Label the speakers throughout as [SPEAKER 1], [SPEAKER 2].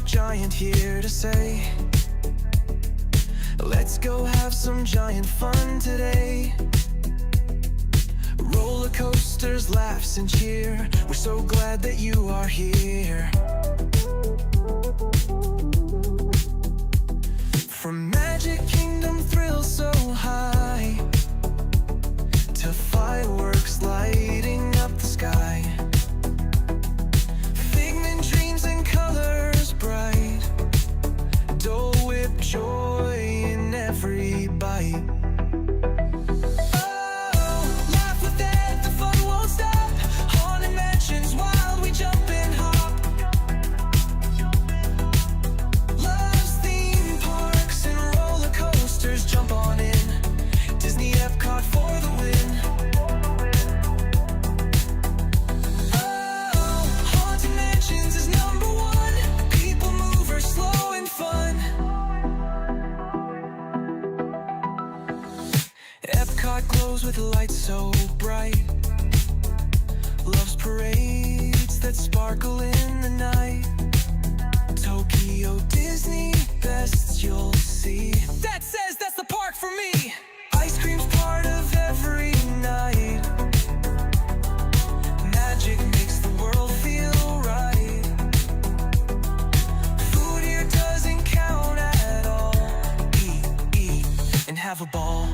[SPEAKER 1] giant here to say, let's go have some giant fun today. Roller coasters, laughs and cheer, we're so glad that you are here. From Magic Kingdom thrills so high to fireworks lighting up the sky, Figment dreams and colors bright, Dole Whip joy in every bite. Jump on in, Disney Epcot for the win. Oh, Haunted Mansions is #1. People mover, slow and fun. Epcot glows with lights so bright, loves parades that sparkle in the night. Tokyo Disney, best you'll see. That says that's the park for me. Ice cream's part of every night. Magic makes the world feel right. Food here doesn't count at all. Eat, and have a ball.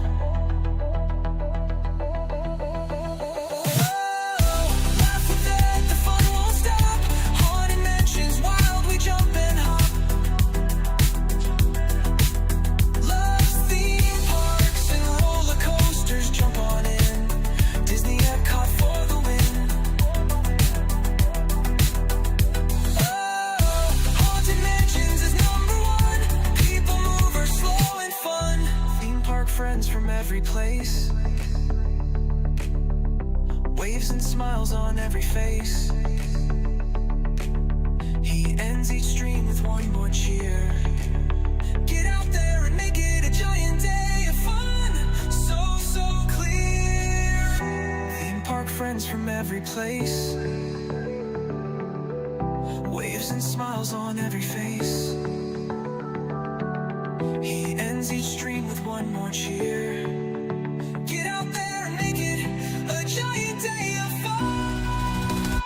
[SPEAKER 1] Friends from every place, waves and smiles on every face. He ends each dream with one more cheer. Get out there and make it a giant day of fun, so clear. Theme park friends from every place, waves and smiles on every face. He ends each dream with one more cheer. Get out there and make it a giant day of fun.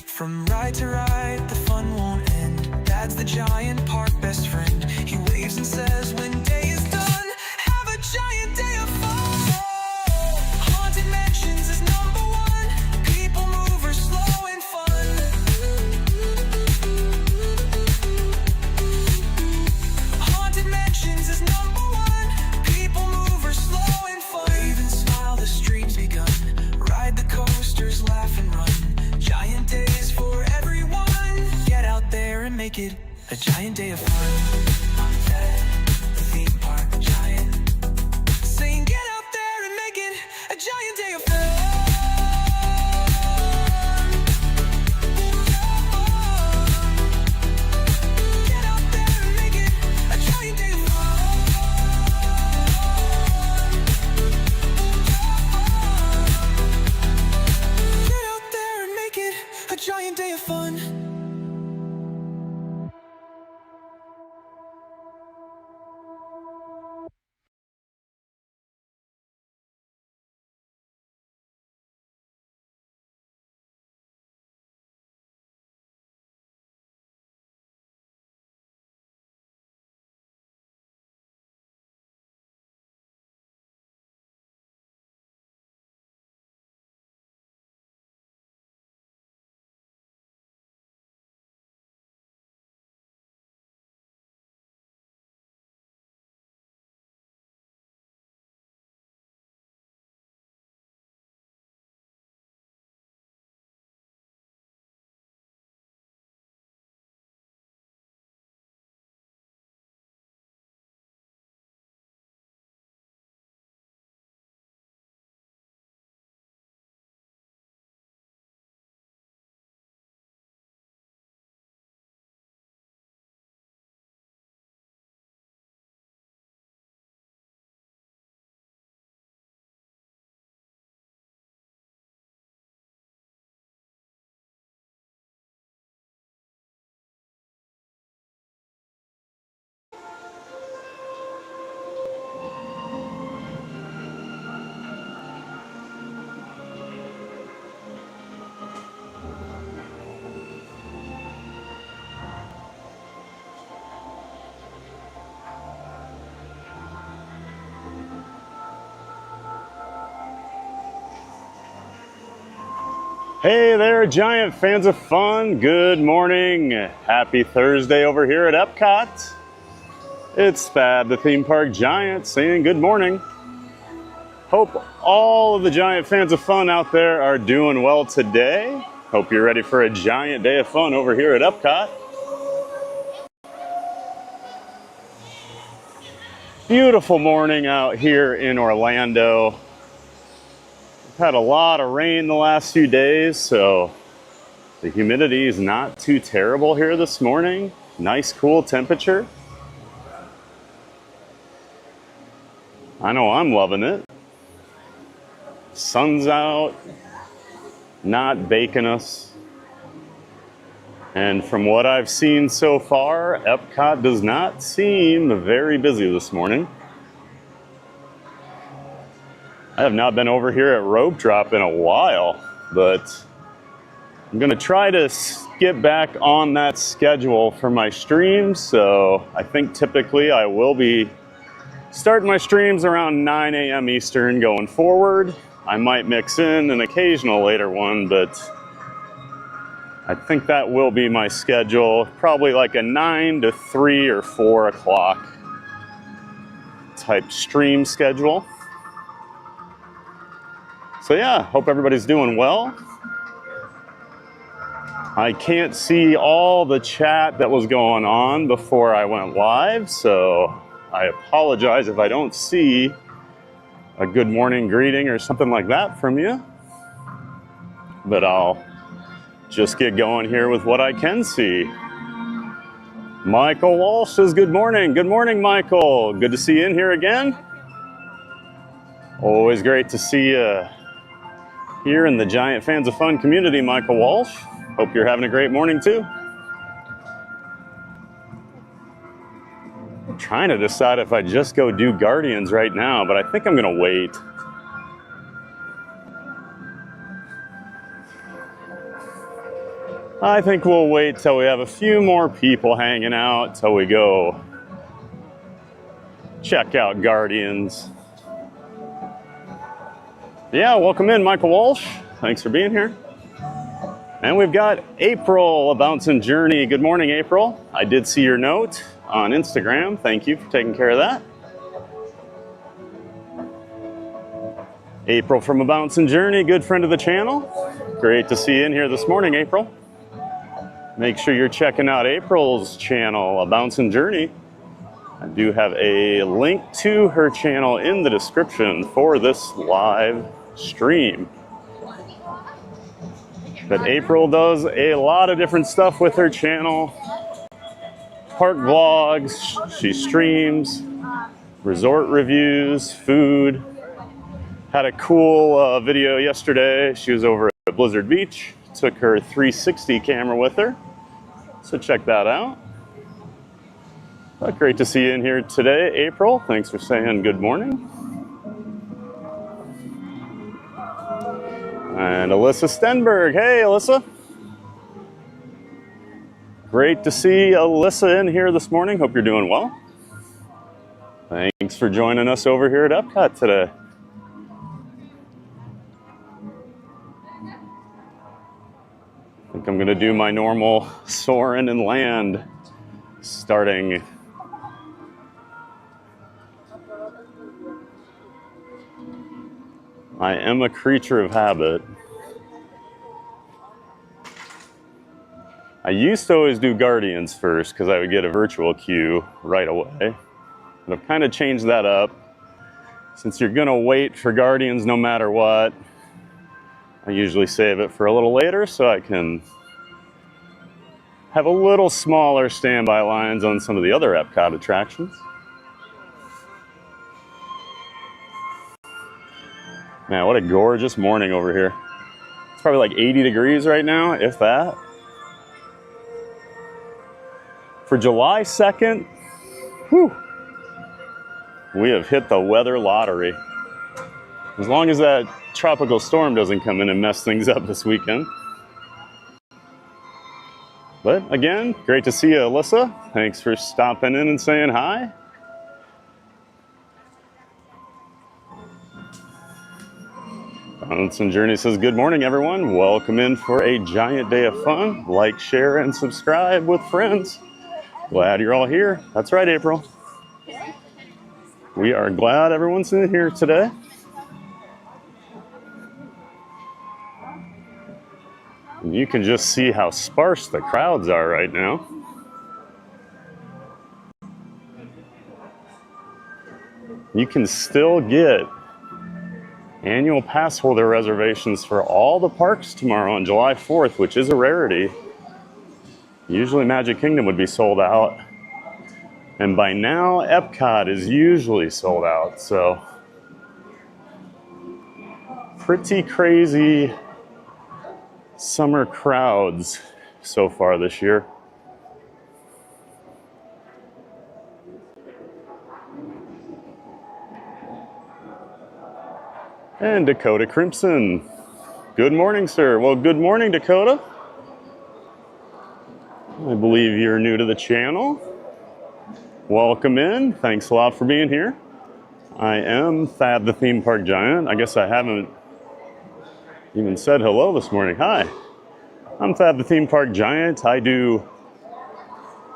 [SPEAKER 1] From ride to ride, the fun won't end. Dad's the giant park best friend. He waves and says when day is done, have a giant day of fun. Make it a giant day of fun. The theme park giant, saying get out there and make it a giant day of fun. Get out there and make it a giant day of fun. Get out there and make it a giant day of fun.
[SPEAKER 2] Hey there, giant fans of fun. Good morning. Happy Thursday over here at Epcot. It's Fab, the theme park giant, saying good morning. Hope all of the giant fans of fun out there are doing well today. Hope you're ready for a giant day of fun over here at Epcot. Beautiful morning out here in Orlando. We've had a lot of rain the last few days, so the humidity is not too terrible here this morning. Nice cool temperature. I know I'm loving it. Sun's out, not baking us. And from what I've seen so far, Epcot does not seem very busy this morning. I have not been over here at Rope Drop in a while, but I'm gonna try to get back on that schedule for my streams. So I think typically I will be starting my streams around 9 a.m. Eastern going forward. I might mix in an occasional later one, but I think that will be my schedule. Probably like a 9 to 3 or 4 o'clock type stream schedule. So yeah, hope everybody's doing well. I can't see all the chat that was going on before I went live, so I apologize if I don't see a good morning greeting or something like that from you. But I'll just get going here with what I can see. Michael Walsh says good morning. Good morning, Michael. Good to see you in here again. Always great to see you here in the Giant Fans of Fun community, Michael Walsh. Hope you're having a great morning too. I'm trying to decide if I just go do Guardians right now, but I think I'm gonna wait. I think we'll wait till we have a few more people hanging out till we go check out Guardians. Yeah, welcome in, Michael Walsh. Thanks for being here. And we've got April, A Bouncing Journey. Good morning, April. I did see your note on Instagram. Thank you for taking care of that. April from A Bouncing Journey, good friend of the channel. Great to see you in here this morning, April. Make sure you're checking out April's channel, A Bouncing Journey. I do have a link to her channel in the description for this live stream. But April does a lot of different stuff with her channel. Park vlogs, she streams, resort reviews, food. Had a cool video yesterday. She was over at Blizzard Beach, took her 360 camera with her. So check that out. But great to see you in here today, April. Thanks for saying good morning. And Alyssa Stenberg. Hey, Alyssa. Great to see Alyssa in here this morning. Hope you're doing well. Thanks for joining us over here at Epcot today. I think I'm going to do my normal Soarin' and land starting. I am a creature of habit. I used to always do Guardians first because I would get a virtual queue right away. But I've kind of changed that up. Since you're gonna wait for Guardians no matter what, I usually save it for a little later so I can have a little smaller standby lines on some of the other Epcot attractions. Man, what a gorgeous morning over here. It's probably like 80 degrees right now, if that. For July 2nd, whew, we have hit the weather lottery. As long as that tropical storm doesn't come in and mess things up this weekend. But again, great to see you, Alyssa. Thanks for stopping in and saying hi. Hudson Journey says, good morning, everyone. Welcome in for a giant day of fun. Like, share, and subscribe with friends. Glad you're all here. That's right, April. We are glad everyone's in here today. And you can just see how sparse the crowds are right now. You can still get annual pass holder reservations for all the parks tomorrow on July 4th, which is a rarity. Usually Magic Kingdom would be sold out. And by now, Epcot is usually sold out. So pretty crazy summer crowds so far this year. And Dakota Crimson. Good morning, sir. Well, good morning, Dakota. I believe you're new to the channel. Welcome in. Thanks a lot for being here. I am Thad the Theme Park Giant. I guess I haven't even said hello this morning. Hi, I'm Thad the Theme Park Giant. I do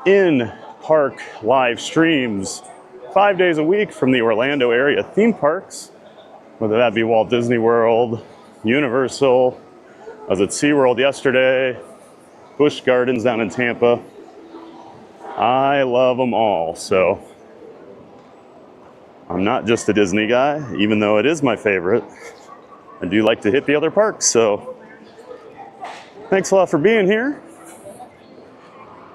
[SPEAKER 2] in-park live streams 5 days a week from the Orlando area theme parks, whether that be Walt Disney World, Universal. I was at SeaWorld yesterday, Busch Gardens down in Tampa. I love them all, so I'm not just a Disney guy, even though it is my favorite. I do like to hit the other parks, so thanks a lot for being here.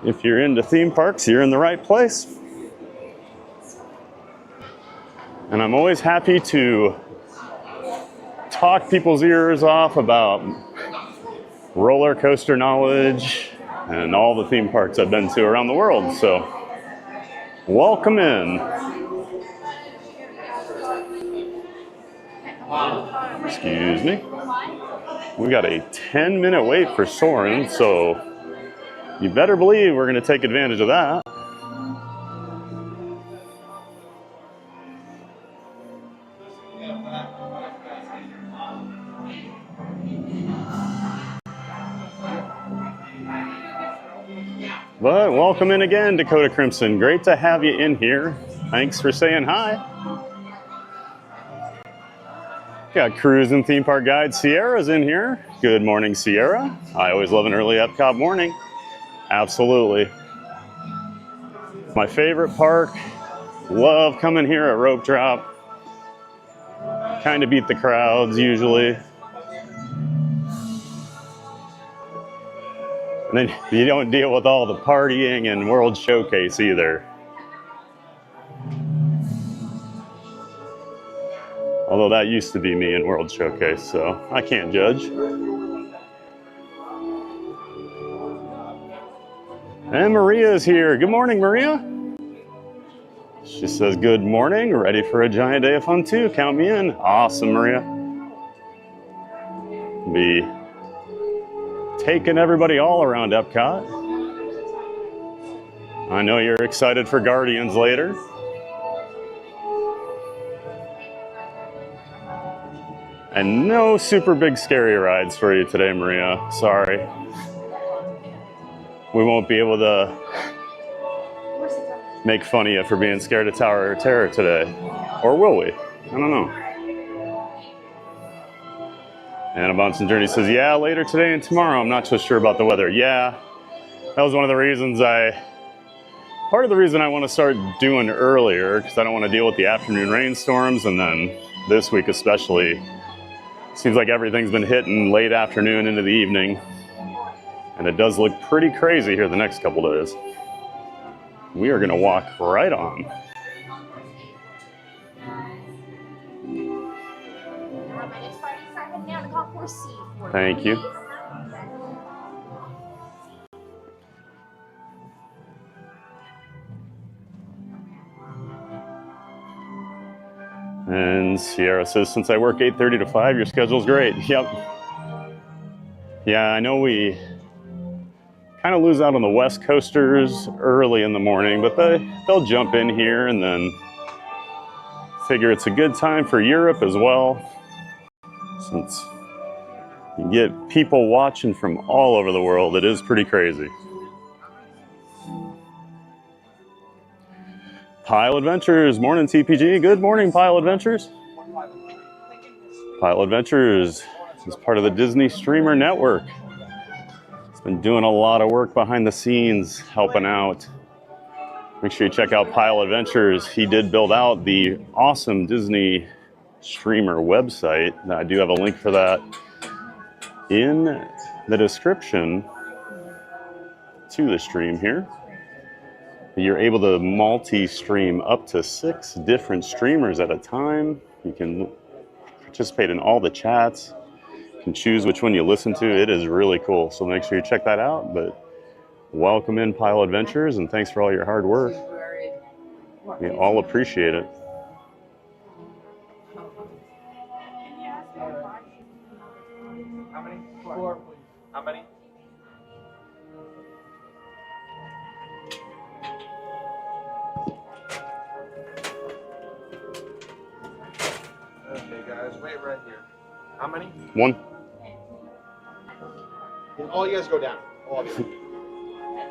[SPEAKER 2] If you're into theme parks, you're in the right place. And I'm always happy to talk people's ears off about roller coaster knowledge and all the theme parks I've been to around the world. So welcome in. Excuse me. We got a 10-minute wait for Soarin', so you better believe we're going to take advantage of that. But welcome in again, Dakota Crimson. Great to have you in here. Thanks for saying hi. Got Cruise and Theme Park Guide Sierra's in here. Good morning, Sierra. I always love an early Epcot morning. Absolutely. My favorite park. Love coming here at Rope Drop. Kind of beat the crowds usually. And then you don't deal with all the partying and World Showcase either. Although that used to be me in World Showcase, so I can't judge. And Maria's here. Good morning, Maria. She says, good morning. Ready for a giant day of fun too. Count me in. Awesome, Maria. Be taking everybody all around Epcot. I know you're excited for Guardians later. And no super big scary rides for you today, Maria. Sorry. We won't be able to make fun of you for being scared of Tower of Terror today. Or will we? I don't know. Anna Bonson Journey says, yeah, later today and tomorrow. I'm not so sure about the weather. Yeah, that was one of the reasons part of the reason I want to start doing earlier, because I don't want to deal with the afternoon rainstorms. And then this week especially, seems like everything's been hitting late afternoon into the evening. And it does look pretty crazy here the next couple days. We are going to walk right on. Thank you. And Sierra says, since I work 8:30 to 5, your schedule's great. Yep. Yeah, I know we kind of lose out on the West Coasters early in the morning, but they'll jump in here and then figure it's a good time for Europe as well. Since you get people watching from all over the world, it is pretty crazy. Pile Adventures, morning TPG. Good morning, Pile Adventures. Pile Adventures is part of the Disney Streamer Network. It's been doing a lot of work behind the scenes, helping out. Make sure you check out Pile Adventures. He did build out the awesome Disney Streamer website. I do have a link for that in the description to the stream here. You're able to multi-stream up to 6 different streamers at a time. You can participate in all the chats. You can choose which one you listen to. It is really cool. So make sure you check that out. But welcome in Pile Adventures, and thanks for all your hard work. We all appreciate it.
[SPEAKER 3] How many? 4, please. How many? Okay, guys, wait right here. How many?
[SPEAKER 2] 1.
[SPEAKER 3] All you guys go down. All of you.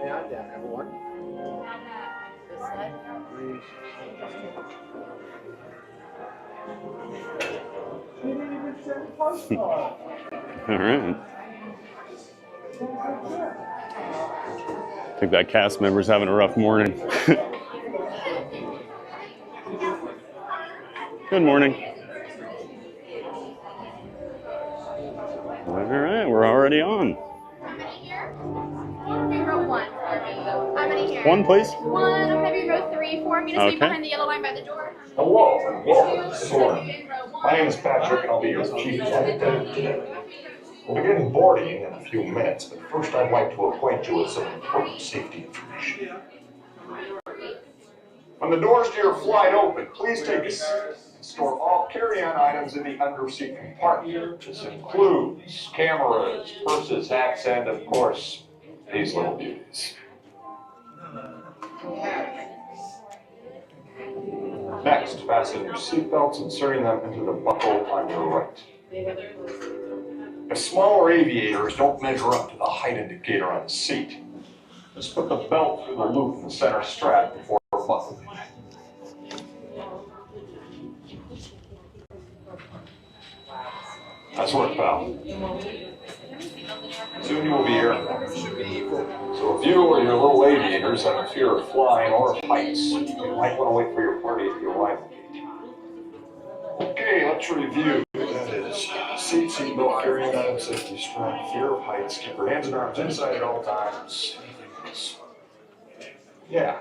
[SPEAKER 3] Down, down, everyone. 3.
[SPEAKER 2] All right. I think that cast member's having a rough morning. Good morning. All right, we're already on.
[SPEAKER 4] How many here? Row 1 for me. How many here?
[SPEAKER 2] 1, please.
[SPEAKER 4] 1, maybe row 3 for me to
[SPEAKER 2] Okay.
[SPEAKER 4] stay behind the yellow line by the door.
[SPEAKER 5] Hello and welcome to
[SPEAKER 4] 2,
[SPEAKER 5] Soarin.
[SPEAKER 4] in row 1.
[SPEAKER 5] My name is Patrick and I'll be your chief flight attendant today. We'll begin boarding in a few minutes, but first I'd like to acquaint you with some important safety information. When the doors to your flight open, please take a seat. Store all carry-on items in the underseat compartment. This includes cameras, purses, hats, and of course, these little beauties. Next, fasten your seatbelts, inserting them into the buckle on your right. If smaller aviators don't measure up to the height indicator on the seat, just put the belt through the loop in the center strap before buckling. Nice work, pal. Soon you will be here. So if you or your little aviators have a fear of flying or of heights, you might want to wait for your party at the arrival gate. Okay, let's review. That is seatbelt, carrying on, safety strap, fear of heights, keep your hands and arms inside at all times. Anything else? Yeah.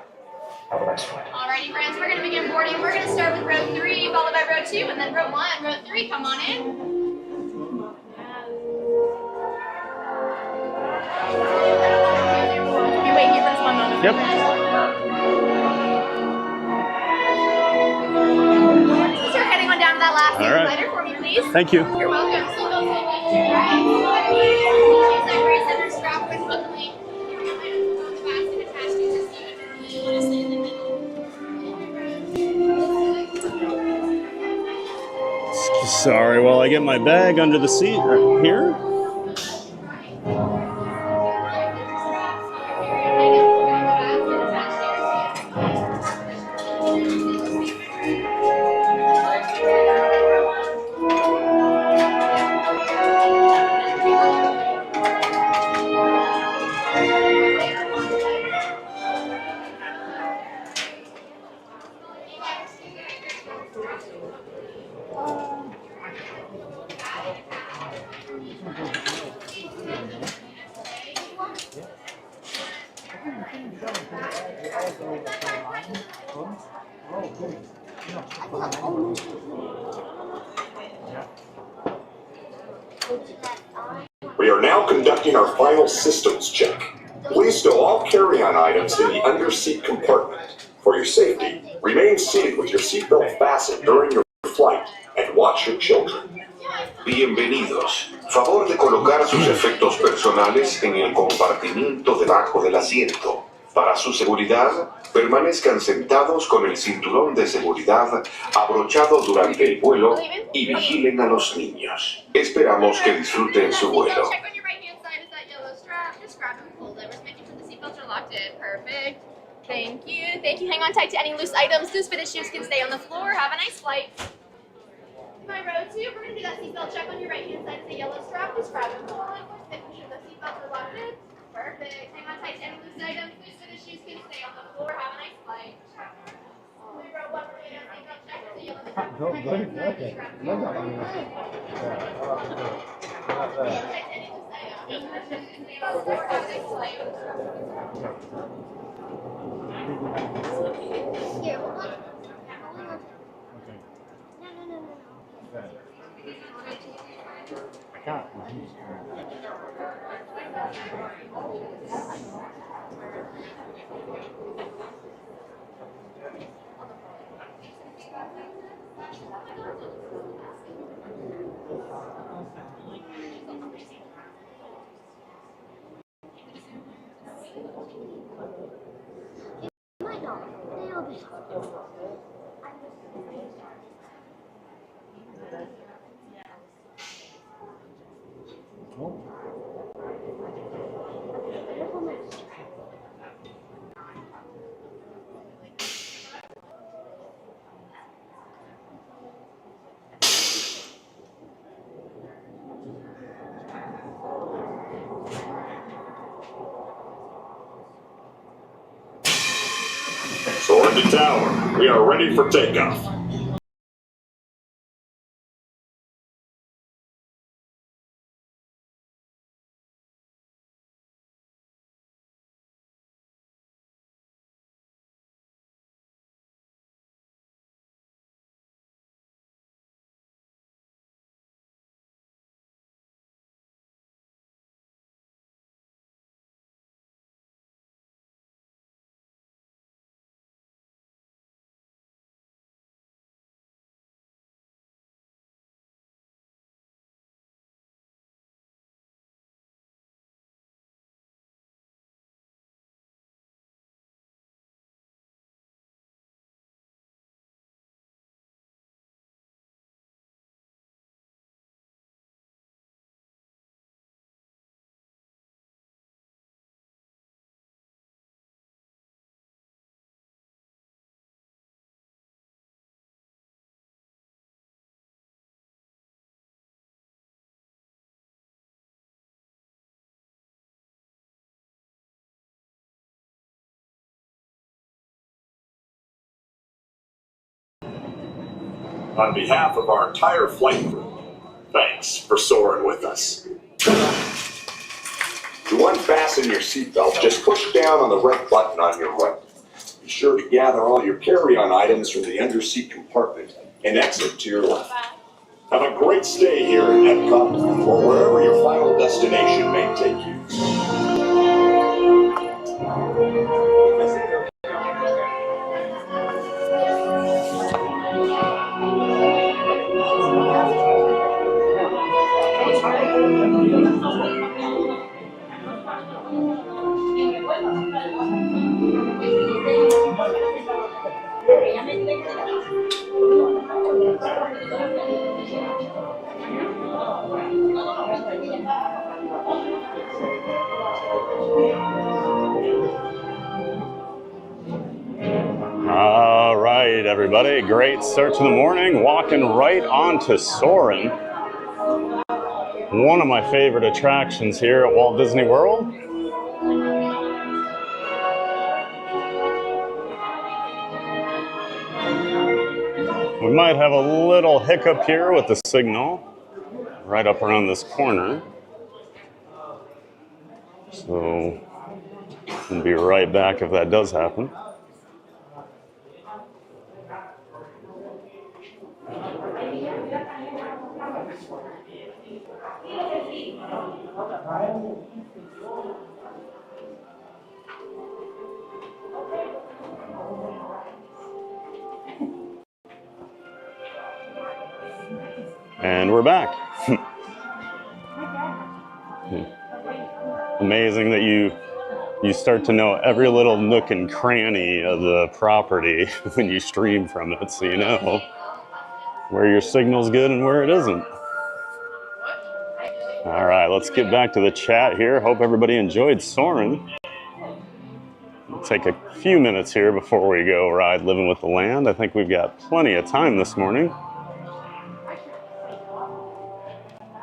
[SPEAKER 5] Have a nice flight.
[SPEAKER 4] Alrighty, friends, we're going to begin boarding. We're going to start with row 3, followed by row 2, and then row 1, row 3. Come on in. You wait here for just 1 moment.
[SPEAKER 2] Yep.
[SPEAKER 4] So you're heading on down to that last
[SPEAKER 2] All right.
[SPEAKER 4] glider for me, please.
[SPEAKER 2] Thank you.
[SPEAKER 4] You're welcome. So those that gray center strap with buckling. Fasten attached to the seat. You want to stay in the middle.
[SPEAKER 2] Sorry, while I get my bag under the seat right here.
[SPEAKER 5] We are now conducting our final systems check. Please stow all carry-on items in the under-seat compartment. For your safety, remain seated with your seatbelt fastened during your flight and watch your children. Bienvenidos. Favor de colocar sus efectos personales en el compartimiento debajo del asiento.
[SPEAKER 6] Para su seguridad, permanezcan sentados con el cinturón de seguridad abrochado durante el vuelo y vigilen a los niños. Esperamos que disfruten su vuelo.
[SPEAKER 4] Check on your right hand side is that yellow strap. Just grab and pull it. We're making sure the seatbelts are locked in. Perfect. Thank you. Thank you. Hang on tight to any loose items. Loose fitted shoes can stay on the floor. Have a nice flight. My row 2, we're going to do that seatbelt check on your right hand side. It's a yellow strap. Just grab and pull it. Making sure the seatbelts are locked in. Perfect. Hang on tight to any loose items. Loose fitted shoes can stay on the floor. Have a nice flight. My row 1, we're going to do that seatbelt check. It's a yellow strap. On your right hand side. Just grab and pull it. Hang on tight to any loose items. Loose fitted shoes can stay on the floor. Have a nice flight.
[SPEAKER 7] Here, hold on. Hold on. No.
[SPEAKER 3] I can't.
[SPEAKER 7] Might not. They'll be fine.
[SPEAKER 5] Soarin to tower. We are ready for takeoff. On behalf of our entire flight crew, thanks for soaring with us. To unfasten your seatbelt, just push down on the red button on your right. Be sure to gather all your carry-on items from the underseat compartment and exit to your left. Have a great stay here at Epcot or wherever your final destination may take you.
[SPEAKER 2] All right, everybody, great start to the morning. Walking right onto Soarin', one of my favorite attractions here at Walt Disney World. We might have a little hiccup here with the signal right up around this corner. So we'll be right back if that does happen. And we're back. Amazing that you you start to know every little nook and cranny of the property when you stream from it, so you know where your signal's good and where it isn't. All right, let's get back to the chat here. Hope everybody enjoyed Soarin'. We'll take a few minutes here before we go ride Living with the Land. I think we've got plenty of time this morning.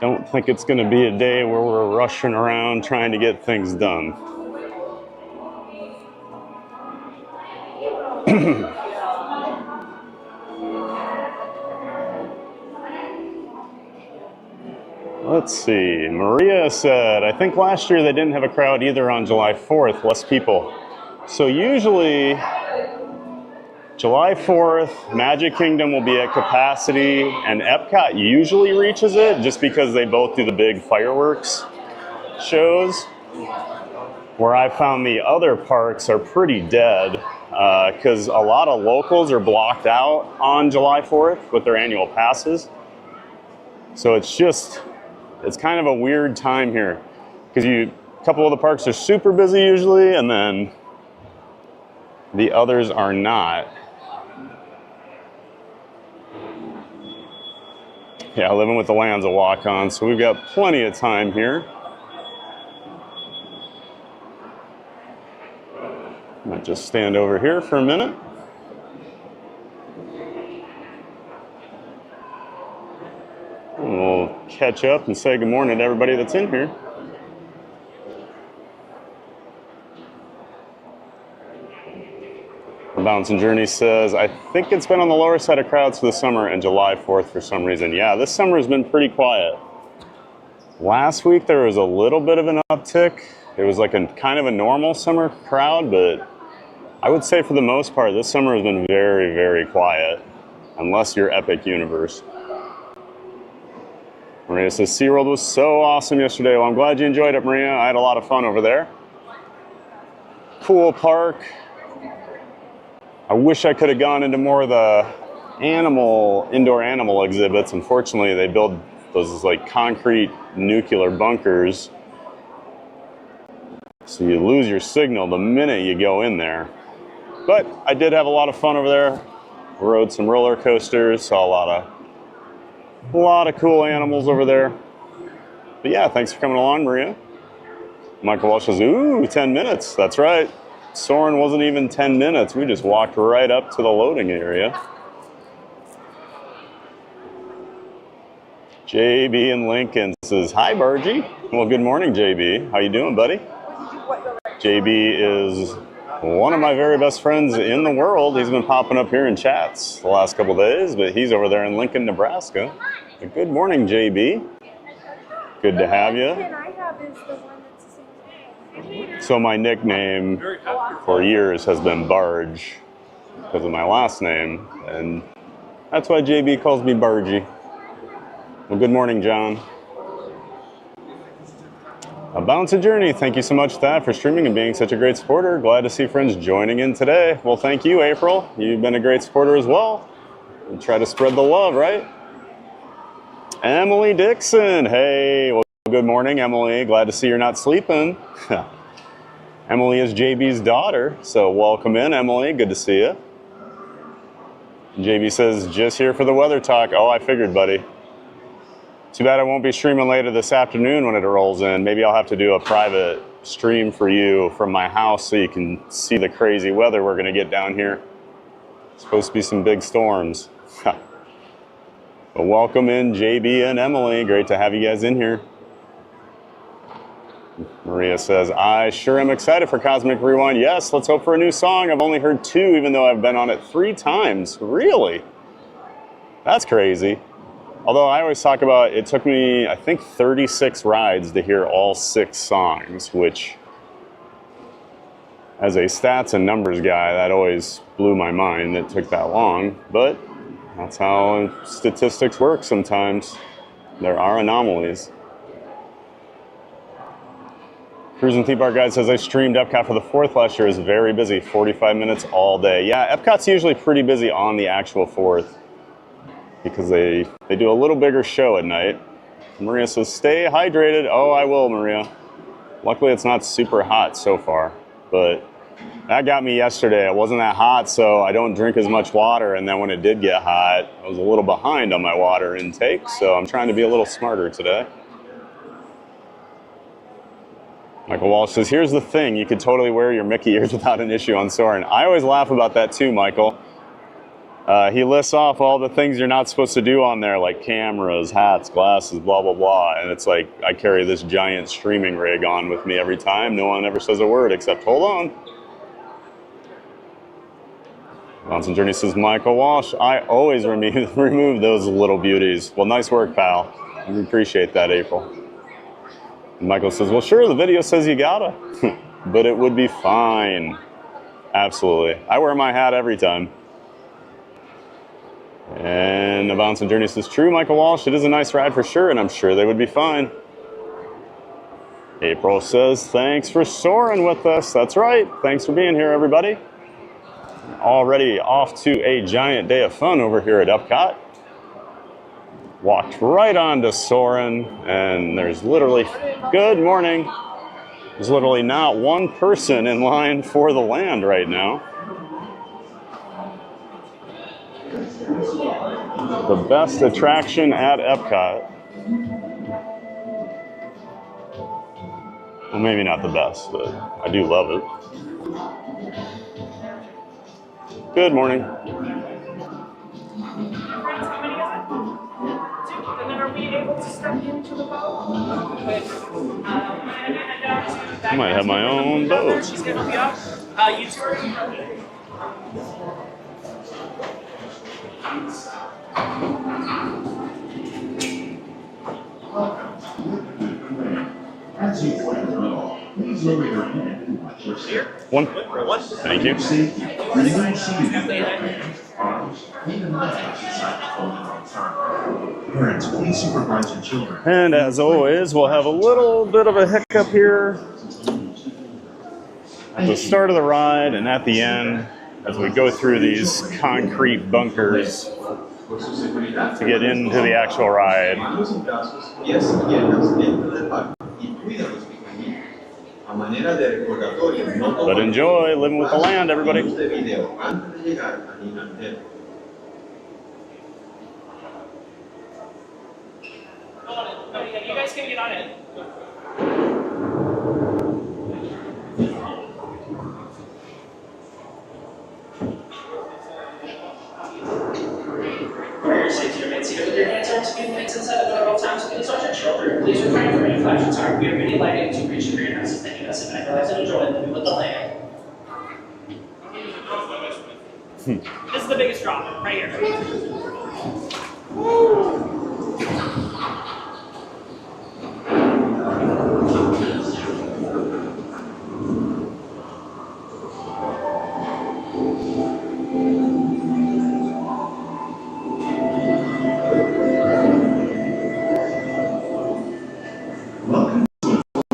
[SPEAKER 2] Don't think it's going to be a day where we're rushing around trying to get things done. Let's see. Maria said, I think last year they didn't have a crowd either on July 4th, less people. So usually July 4th, Magic Kingdom will be at capacity, and Epcot usually reaches it just because they both do the big fireworks shows. Where I found the other parks are pretty dead because a lot of locals are blocked out on July 4th with their annual passes. So it's kind of a weird time here because a couple of the parks are super busy usually, and then the others are not. Yeah, Living with the Land's a walk-on, so we've got plenty of time here. Might just stand over here for a minute. And we'll catch up and say good morning to everybody that's in here. Bouncing Journey says, I think it's been on the lower side of crowds for the summer and July 4th for some reason. Yeah, this summer has been pretty quiet. Last week there was a little bit of an uptick. It was like a kind of a normal summer crowd, but I would say for the most part, this summer has been very, very quiet, unless you're Epic Universe. Maria says, SeaWorld was so awesome yesterday. Well, I'm glad you enjoyed it, Maria. I had a lot of fun over there. Cool park. I wish I could have gone into more of the indoor animal exhibits. Unfortunately, they build those like concrete nuclear bunkers, so you lose your signal the minute you go in there. But I did have a lot of fun over there. Rode some roller coasters, saw a lot of cool animals over there. But yeah, thanks for coming along, Maria. Michael Walsh says, ooh, 10 minutes. That's right. Soarin' wasn't even 10 minutes. We just walked right up to the loading area. JB in Lincoln says, hi, Bargy. Well, good morning, JB. How you doing, buddy? JB is one of my very best friends in the world. He's been popping up here in chats the last couple days, but he's over there in Lincoln, Nebraska. But good morning, JB. Good to have you. So my nickname for years has been Barge because of my last name, and that's why JB calls me Bargy. Well, good morning, John. A Bouncing Journey, thank you so much, Thad, for streaming and being such a great supporter. Glad to see friends joining in today. Well, thank you, April. You've been a great supporter as well. We try to spread the love, right? Emily Dixon, hey, well, good morning, Emily. Glad to see you're not sleeping. Emily is JB's daughter, so welcome in, Emily. Good to see you. JB says, just here for the weather talk. Oh, I figured, buddy. Too bad I won't be streaming later this afternoon when it rolls in. Maybe I'll have to do a private stream for you from my house so you can see the crazy weather we're going to get down here. It's supposed to be some big storms. But welcome in, JB and Emily. Great to have you guys in here. Maria says, I sure am excited for Cosmic Rewind. Yes, let's hope for a new song. I've only heard 2, even though I've been on it 3 times. Really? That's crazy. Although I always talk about, it took me, I think, 36 rides to hear all 6 songs, which, as a stats and numbers guy, that always blew my mind that it took that long. But that's how statistics work sometimes. There are anomalies. Cruising Theme Park Guide says, I streamed Epcot for the 4th last year. It's very busy, 45 minutes all day. Yeah, Epcot's usually pretty busy on the actual 4th because they do a little bigger show at night. Maria says, stay hydrated. Oh, I will, Maria. Luckily, it's not super hot so far. But that got me yesterday. It wasn't that hot, so I don't drink as much water. And then when it did get hot, I was a little behind on my water intake. So I'm trying to be a little smarter today. Michael Walsh says, here's the thing. You could totally wear your Mickey ears without an issue on Soarin'. I always laugh about that too, Michael. He lists off all the things you're not supposed to do on there, like cameras, hats, glasses, blah, blah, blah. And it's like I carry this giant streaming rig on with me every time. No one ever says a word except, hold on. Bouncing Journey says, Michael Walsh, I always remove those little beauties. Well, nice work, pal. We appreciate that, April. And Michael says, well, sure, the video says you gotta. But it would be fine. Absolutely. I wear my hat every time. And the Bouncing Journey says, true, Michael Walsh, it is a nice ride for sure, and I'm sure they would be fine. April says, thanks for soaring with us. That's right. Thanks for being here, everybody. Already off to a giant day of fun over here at Epcot. Walked right onto Soarin', and there's literally, good morning. There's literally not one person in line for the land right now. The best attraction at Epcot. Well, maybe not the best, but I do love it. Good morning.
[SPEAKER 8] And then are we able to step into the boat?
[SPEAKER 2] I might have my own boat.
[SPEAKER 8] She's going to be up. You two are
[SPEAKER 9] As you plan to go, please lower your head and watch your step.
[SPEAKER 2] One. Thank you.
[SPEAKER 9] Remain seated with your hands, arms, feet, and legs beside the holding on time. Parents, please supervise your children.
[SPEAKER 2] And as always, we'll have a little bit of a hiccup here at the start of the ride and at the end as we go through these concrete bunkers to get into the actual ride. But enjoy living with the land, everybody.
[SPEAKER 8] you guys can get on it.
[SPEAKER 10] For your safety, remain seated with your hands, arms, feet, legs inside the boat at all times with the on your shoulder. Please refrain from any flashes. We are ready lighting to reach your greenhouses. Thank you, guys. And I enjoy living with the land.
[SPEAKER 8] This is the biggest drop, right here.
[SPEAKER 9] Welcome to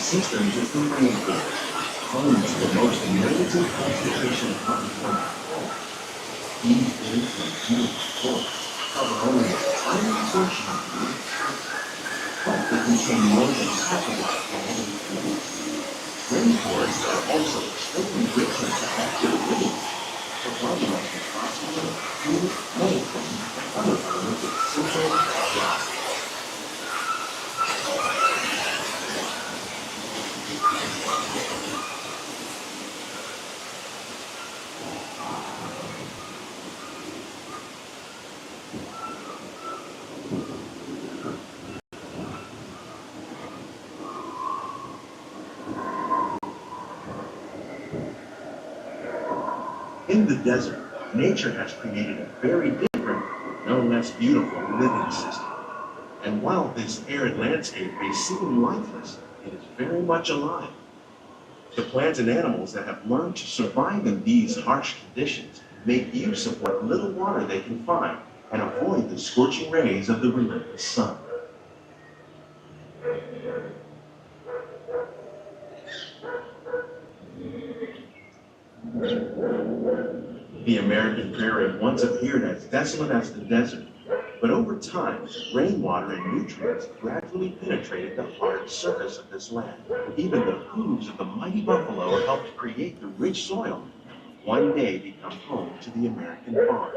[SPEAKER 9] systems of the rainforest, home to the most amazing concentration of plant. These days and beautiful forests cover only a tiny portion of the earth, but they contain more than half of our planet's food. Rainforests are also extremely rich in active living, providing us with oxygen, food, medicine, and other elements of simple life. In the desert, nature has created a very different, no less beautiful living system. And while this arid landscape may seem lifeless, it is very much alive. The plants and animals that have learned to survive in these harsh conditions make use of what little water they can find and avoid the scorching rays of the relentless sun. The American prairie once appeared as desolate as the desert, but over time, rainwater and nutrients gradually penetrated the hard surface of this land. Even the hooves of the mighty buffalo helped create the rich soil that one day become home to the American farm.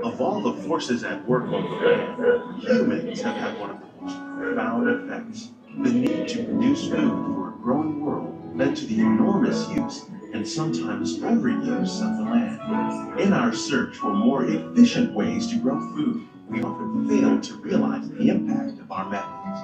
[SPEAKER 9] Of all the forces at work on the land, humans have had one of the most profound effects. The need to produce food for a growing world led to the enormous use and sometimes overuse of the land. In our search for more efficient ways to grow food, we often fail to realize the impact of our methods.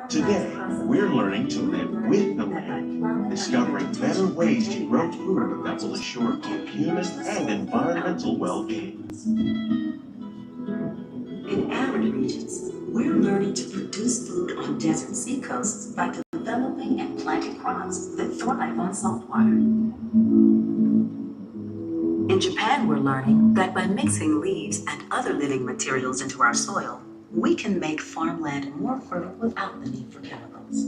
[SPEAKER 9] Today, we're learning to live with the land, discovering better ways to grow food that will assure both human and environmental well-being.
[SPEAKER 11] In arid regions, we're learning to produce food on desert seacoasts by developing and planting crops that thrive on salt water. In Japan, we're learning that by mixing leaves and other living materials into our soil, we can make farmland more fertile without the need for chemicals.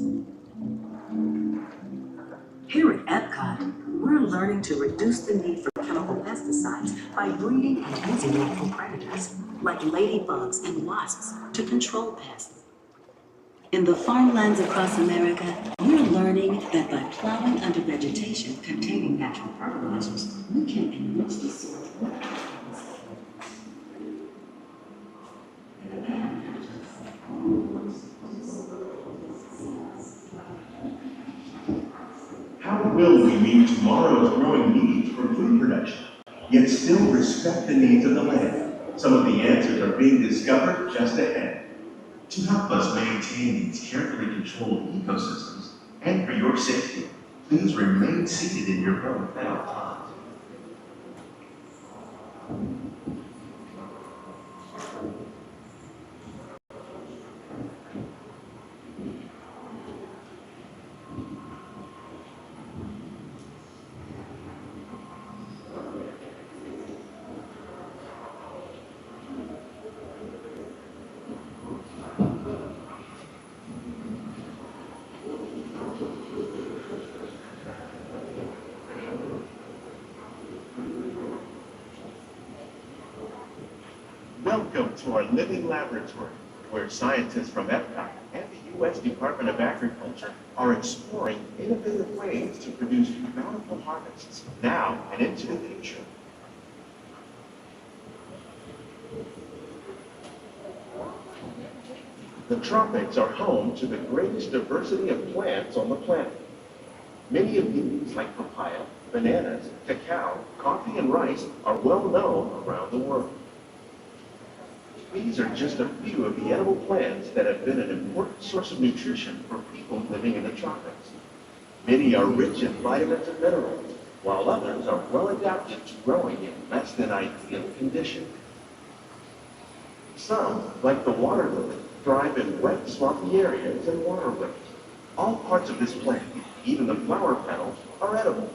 [SPEAKER 11] Here at Epcot, we're learning to reduce the need for chemical pesticides by breeding and using natural predators, like ladybugs and wasps, to control pests. In the farmlands across America, we're learning that by plowing under vegetation containing natural fertilizers, we can enrich the soil.
[SPEAKER 9] How will we meet tomorrow's growing needs for food production, yet still respect the needs of the land? Some of the answers are being discovered just ahead. To help us maintain these carefully controlled ecosystems, and for your safety, please remain seated in your boat at all times. Welcome to our living laboratory, where scientists from Epcot and the U.S. Department of Agriculture are exploring innovative ways to produce bountiful harvests now and into the future. The tropics are home to the greatest diversity of plants on the planet. Many of these, like papaya, bananas, cacao, coffee, and rice are well known around the world. These are just a few of the edible plants that have been an important source of nutrition for people living in the tropics. Many are rich in vitamins and minerals, while others are well adapted to growing in less than ideal conditions. Some, like the water lily, thrive in wet, swampy areas and waterways. All parts of this plant, even the flower petals, are edible.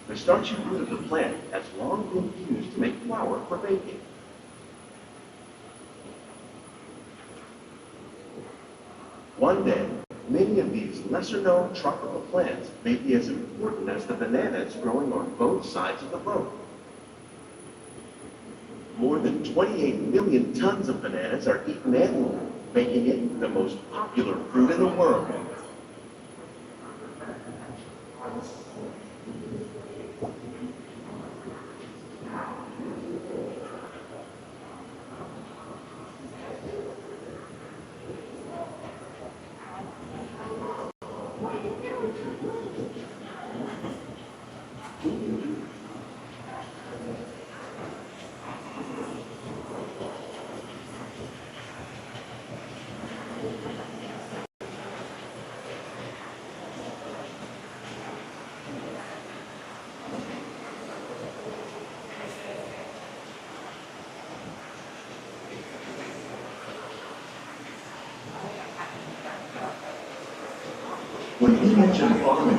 [SPEAKER 9] The starchy root of the plant has long been used to make flour for baking. One day, many of these lesser-known tropical plants may be as important as the bananas growing on both sides of the road. More than 28 million tons of bananas are eaten annually, making it the most popular fruit in the world. When you mention farming,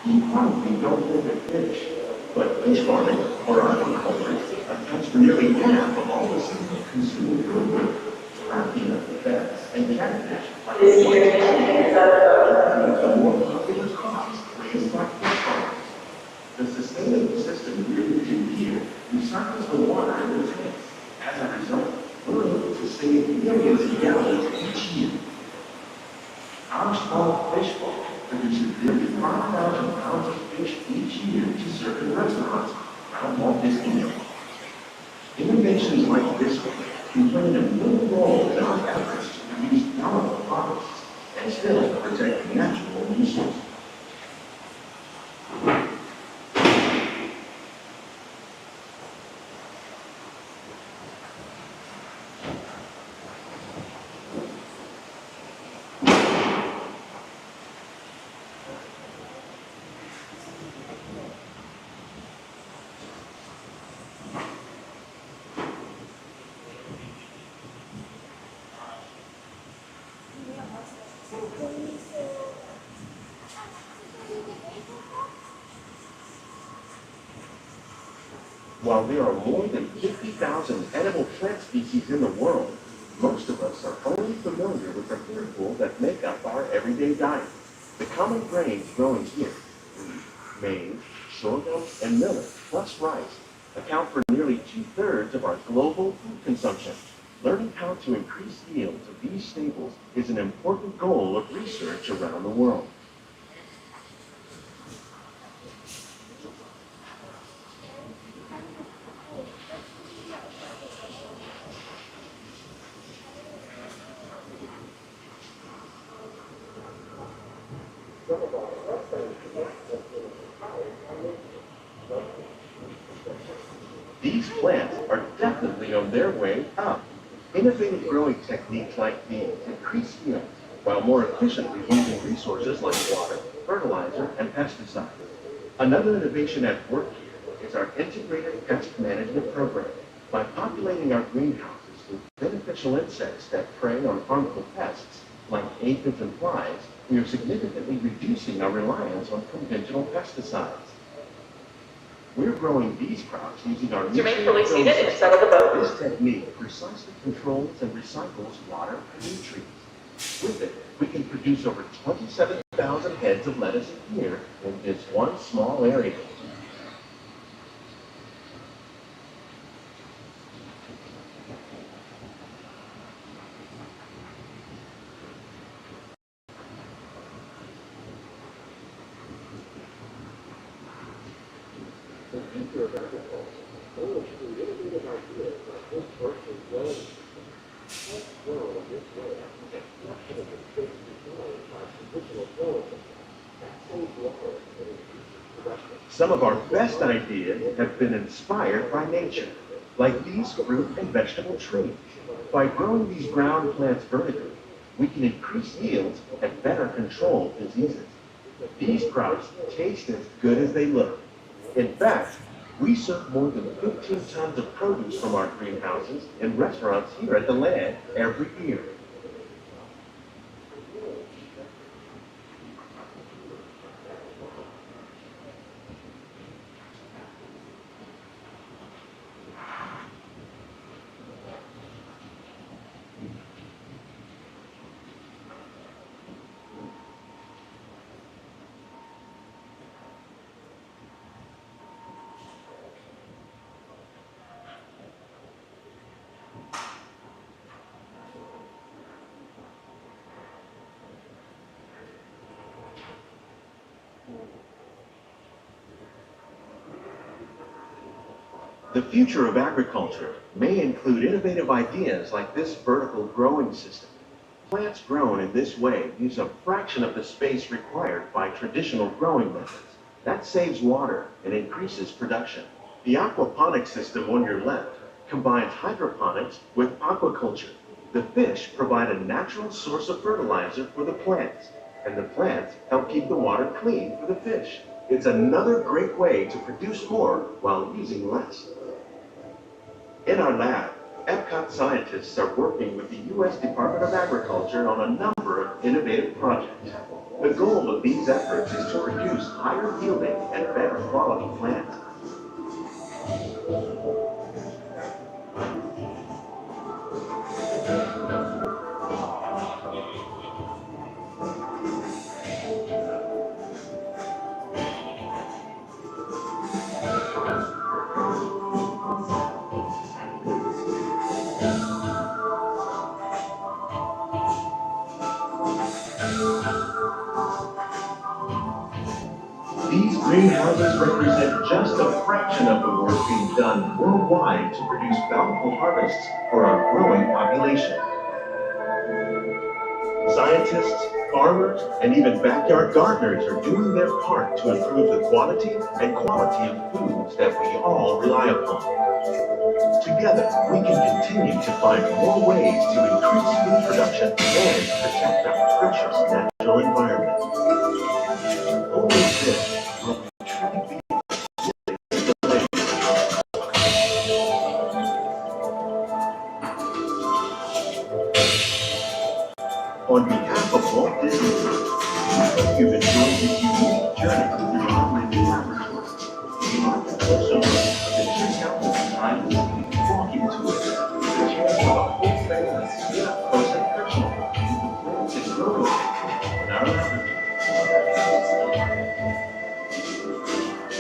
[SPEAKER 9] you probably don't think of fish, but fish farming, or aquaculture, accounts for nearly half of all the seafood consumed food. Trout, bass, and catfish are the more popular crops raised by fish farmers. The sustainable system really do here recycles the water in the tanks. As a result, we're able to save millions of gallons each year. Our small fish farm produces nearly 5,000 pounds of fish each year to serve in restaurants around Walt Disney World. Innovations like this one can play an important role in our efforts to reduce chemical products and still protect natural resources. While there are more than 50,000 edible plant species in the world, most of us are only familiar with the handful that make up our everyday diet. The common grains growing here, wheat, maize, sorghum, and millet, plus rice, account for nearly 2/3 of our global food consumption. Learning how to increase yields of these staples is an important goal of research around the world. These plants are definitely on their way up. Innovative growing techniques like these increase yields while more efficiently using resources like water, fertilizer, and pesticides. Another innovation at work here is our integrated pest management program. By populating our greenhouses with beneficial insects that prey on harmful pests, like aphids and flies, we are significantly reducing our reliance on conventional pesticides. We're growing these crops using our
[SPEAKER 10] Remain fully seated and settle the boat.
[SPEAKER 9] This technique precisely controls and recycles water and nutrients. With it, we can produce over 27,000 heads of lettuce a year in this one small area. Some of our best ideas have been inspired by nature, like these fruit and vegetable trees. By growing these ground plants vertically, we can increase yields and better control diseases. These sprouts taste as good as they look. In fact, we serve more than 15 tons of produce from our greenhouses in restaurants here at the land every year. The future of agriculture may include innovative ideas like this vertical growing system. Plants grown in this way use a fraction of the space required by traditional growing methods. That saves water and increases production. The aquaponics system on your left combines hydroponics with aquaculture. The fish provide a natural source of fertilizer for the plants, and the plants help keep the water clean for the fish. It's another great way to produce more while using less. In our lab, Epcot scientists are working with the U.S. Department of Agriculture on a number of innovative projects. The goal of these efforts is to produce higher yielding and better quality plants. These greenhouses represent just a fraction of the work being done worldwide to produce bountiful harvests for our growing population. Scientists, farmers, and even backyard gardeners are doing their part to improve the quantity and quality of foods that we all rely upon. Together, we can continue to find more ways to increase food production and protect our precious natural environment. Only this will truly be the land. On behalf of Walt Disney World, we hope you've enjoyed this unique journey through our living laboratory. We'd like to close over to check out the behind the scenes walking tours, the chance for the whole family to get up close and personal with the plants and growing things in our laboratory.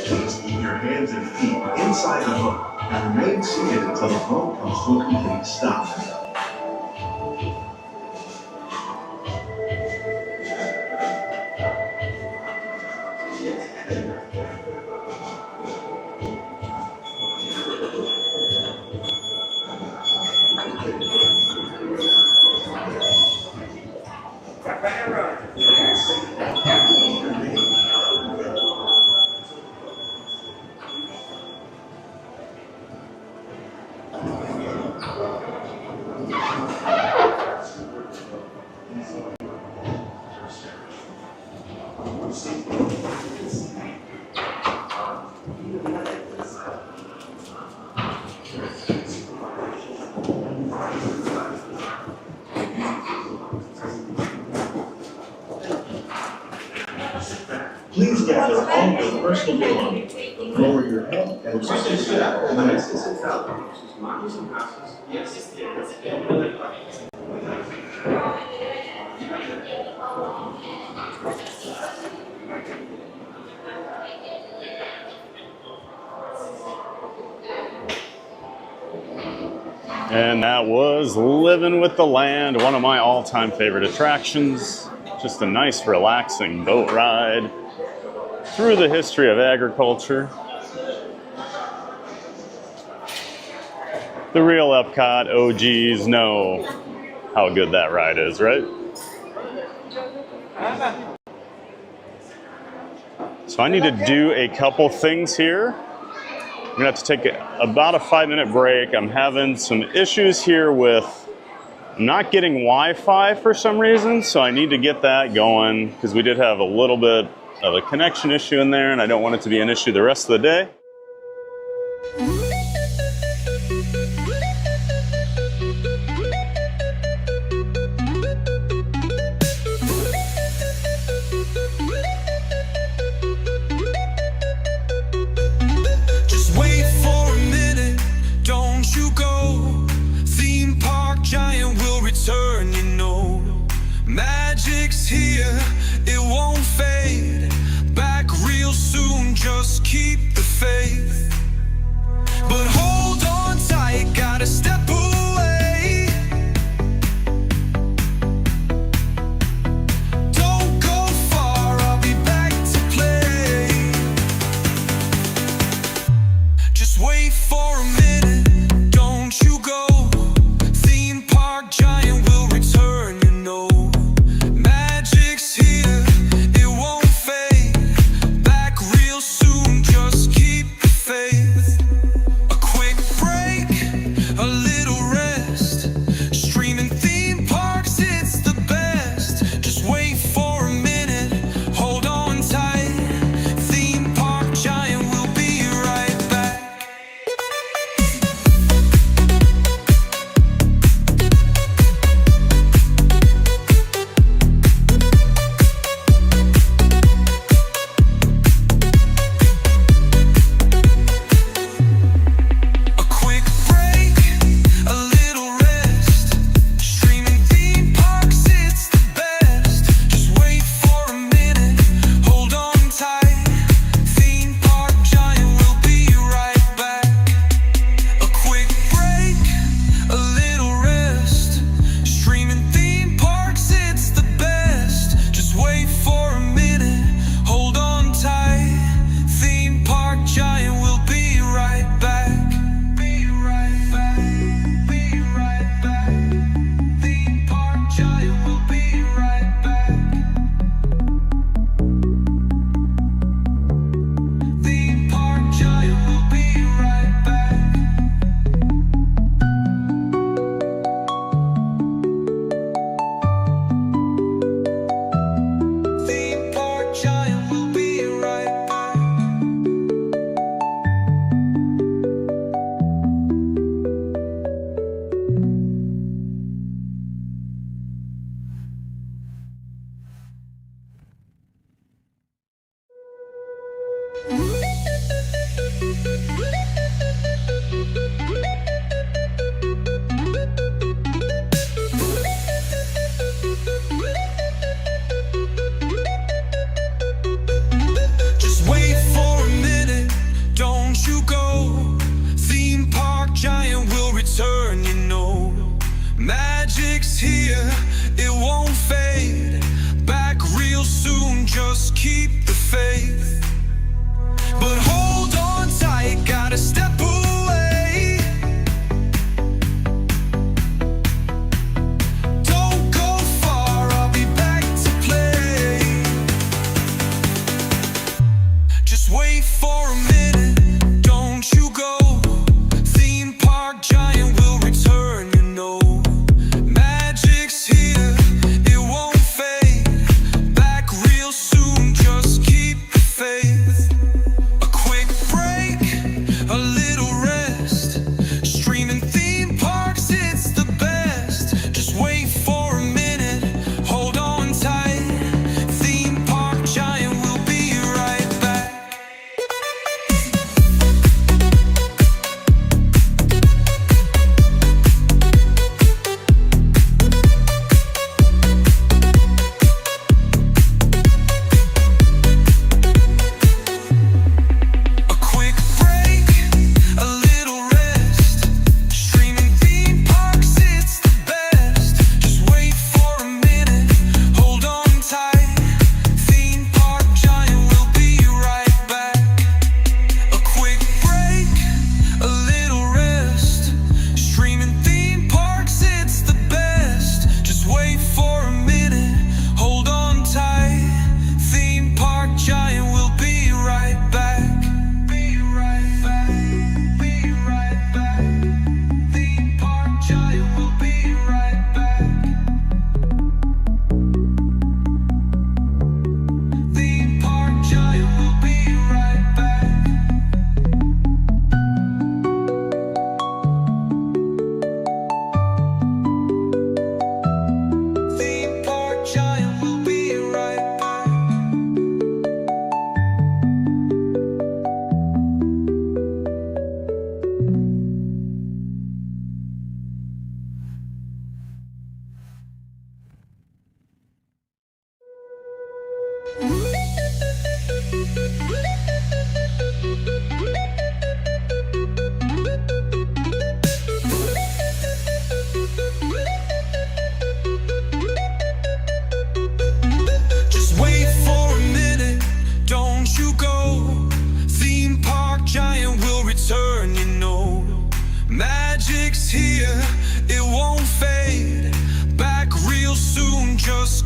[SPEAKER 9] Please keep your hands and feet inside the boat and remain seated until the boat comes to a complete stop. Please gather all your personal belongings. Lower your head and sit down.
[SPEAKER 2] And that was Living with the Land, one of my all-time favorite attractions. Just a nice, relaxing boat ride through the history of agriculture. The real Epcot OGs know how good that ride is, right? So I need to do a couple things here. I'm gonna have to take about a 5-minute break. I'm having some issues here with not getting Wi-Fi for some reason, so I need to get that going because we did have a little bit of a connection issue in there and I don't want it to be an issue the rest of the day.
[SPEAKER 1] Magic's here, it won't fade. Back real soon, just keep the faith. But hold on tight, gotta step away. Don't go far, I'll be back to play. Just wait for a minute, don't you go. Theme park giant will return, you know. Magic's here, it won't fade. Back real soon, just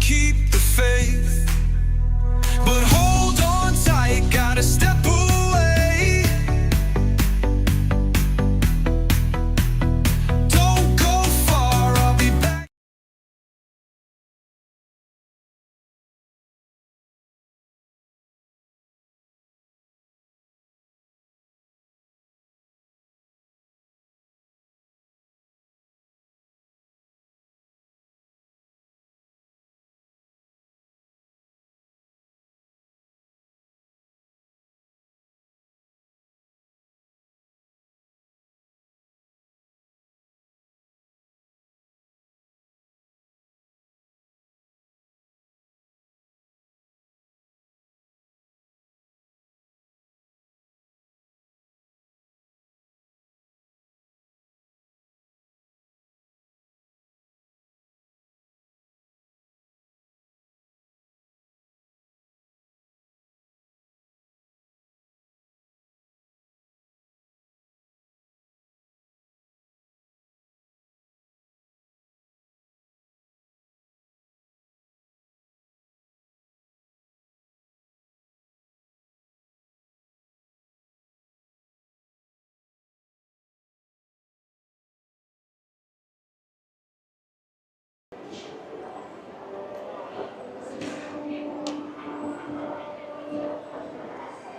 [SPEAKER 1] keep the faith, but hold on tight, gotta step away. Don't go far, I'll be back.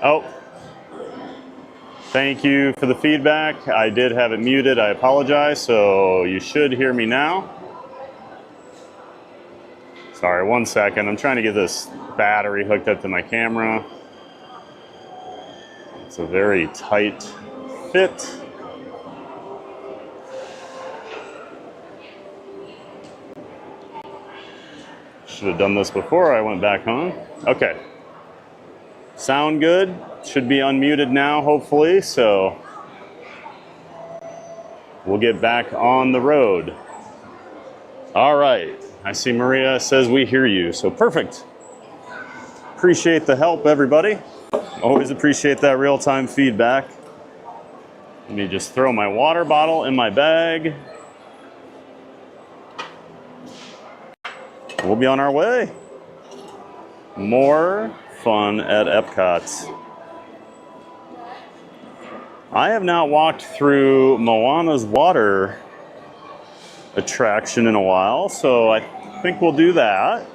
[SPEAKER 2] Oh, thank you for the feedback. I did have it muted. I apologize. So you should hear me now. Sorry, 1 second. I'm trying to get this battery hooked up to my camera. It's a very tight fit. Should have done this before I went back home. Okay. Sound good? Should be unmuted now, hopefully. So we'll get back on the road. All right. I see Maria says we hear you. So perfect. Appreciate the help, everybody. Always appreciate that real-time feedback. Let me just throw my water bottle in my bag. We'll be on our way. More fun at Epcot. I have not walked through Moana's water attraction in a while, so I think we'll do that.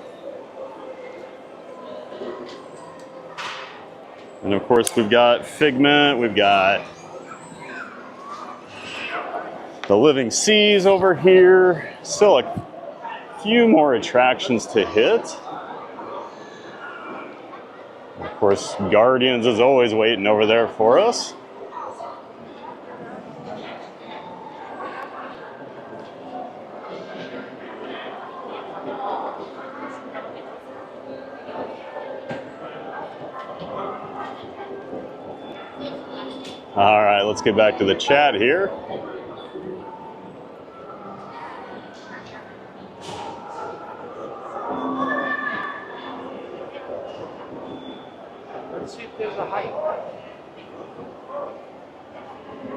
[SPEAKER 2] And of course we've got Figment, we've got the Living Seas over here. Still a few more attractions to hit. Of course, Guardians is always waiting over there for us. All right, let's get back to the chat here.
[SPEAKER 3] Let's see if there's a height.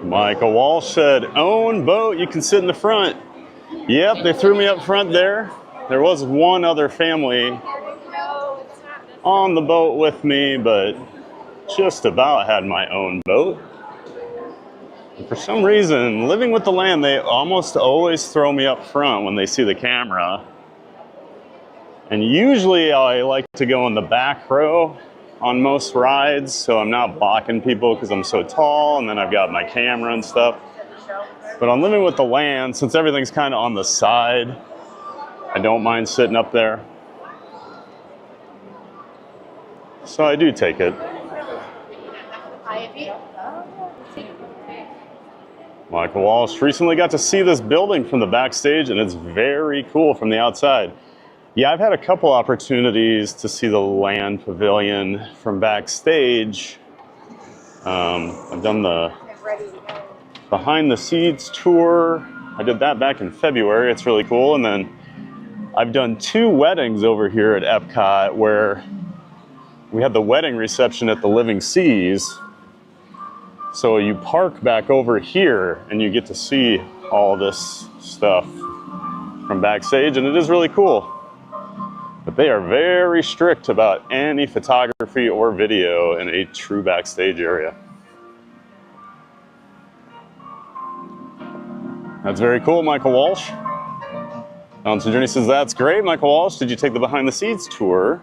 [SPEAKER 2] Michael Walsh said, own boat, you can sit in the front. Yep, they threw me up front there. There was one other family on the boat with me, but just about had my own boat. And for some reason, living with the land, they almost always throw me up front when they see the camera. And usually I like to go in the back row on most rides, so I'm not blocking people because I'm so tall, and then I've got my camera and stuff. But on Living with the Land, since everything's kind of on the side, I don't mind sitting up there. So I do take it. Michael Walsh recently got to see this building from the backstage, and it's very cool from the outside. Yeah, I've had a couple opportunities to see the Land Pavilion from backstage. I've done the Behind the Scenes tour. I did that back in February. It's really cool. And then I've done 2 weddings over here at Epcot where we had the wedding reception at the Living Seas. So you park back over here and you get to see all this stuff from backstage, and it is really cool. But But they are very strict about any photography or video in a true backstage area. That's very cool, Michael Walsh. So Journey says, that's great, Michael Walsh. Did you take the behind the scenes tour?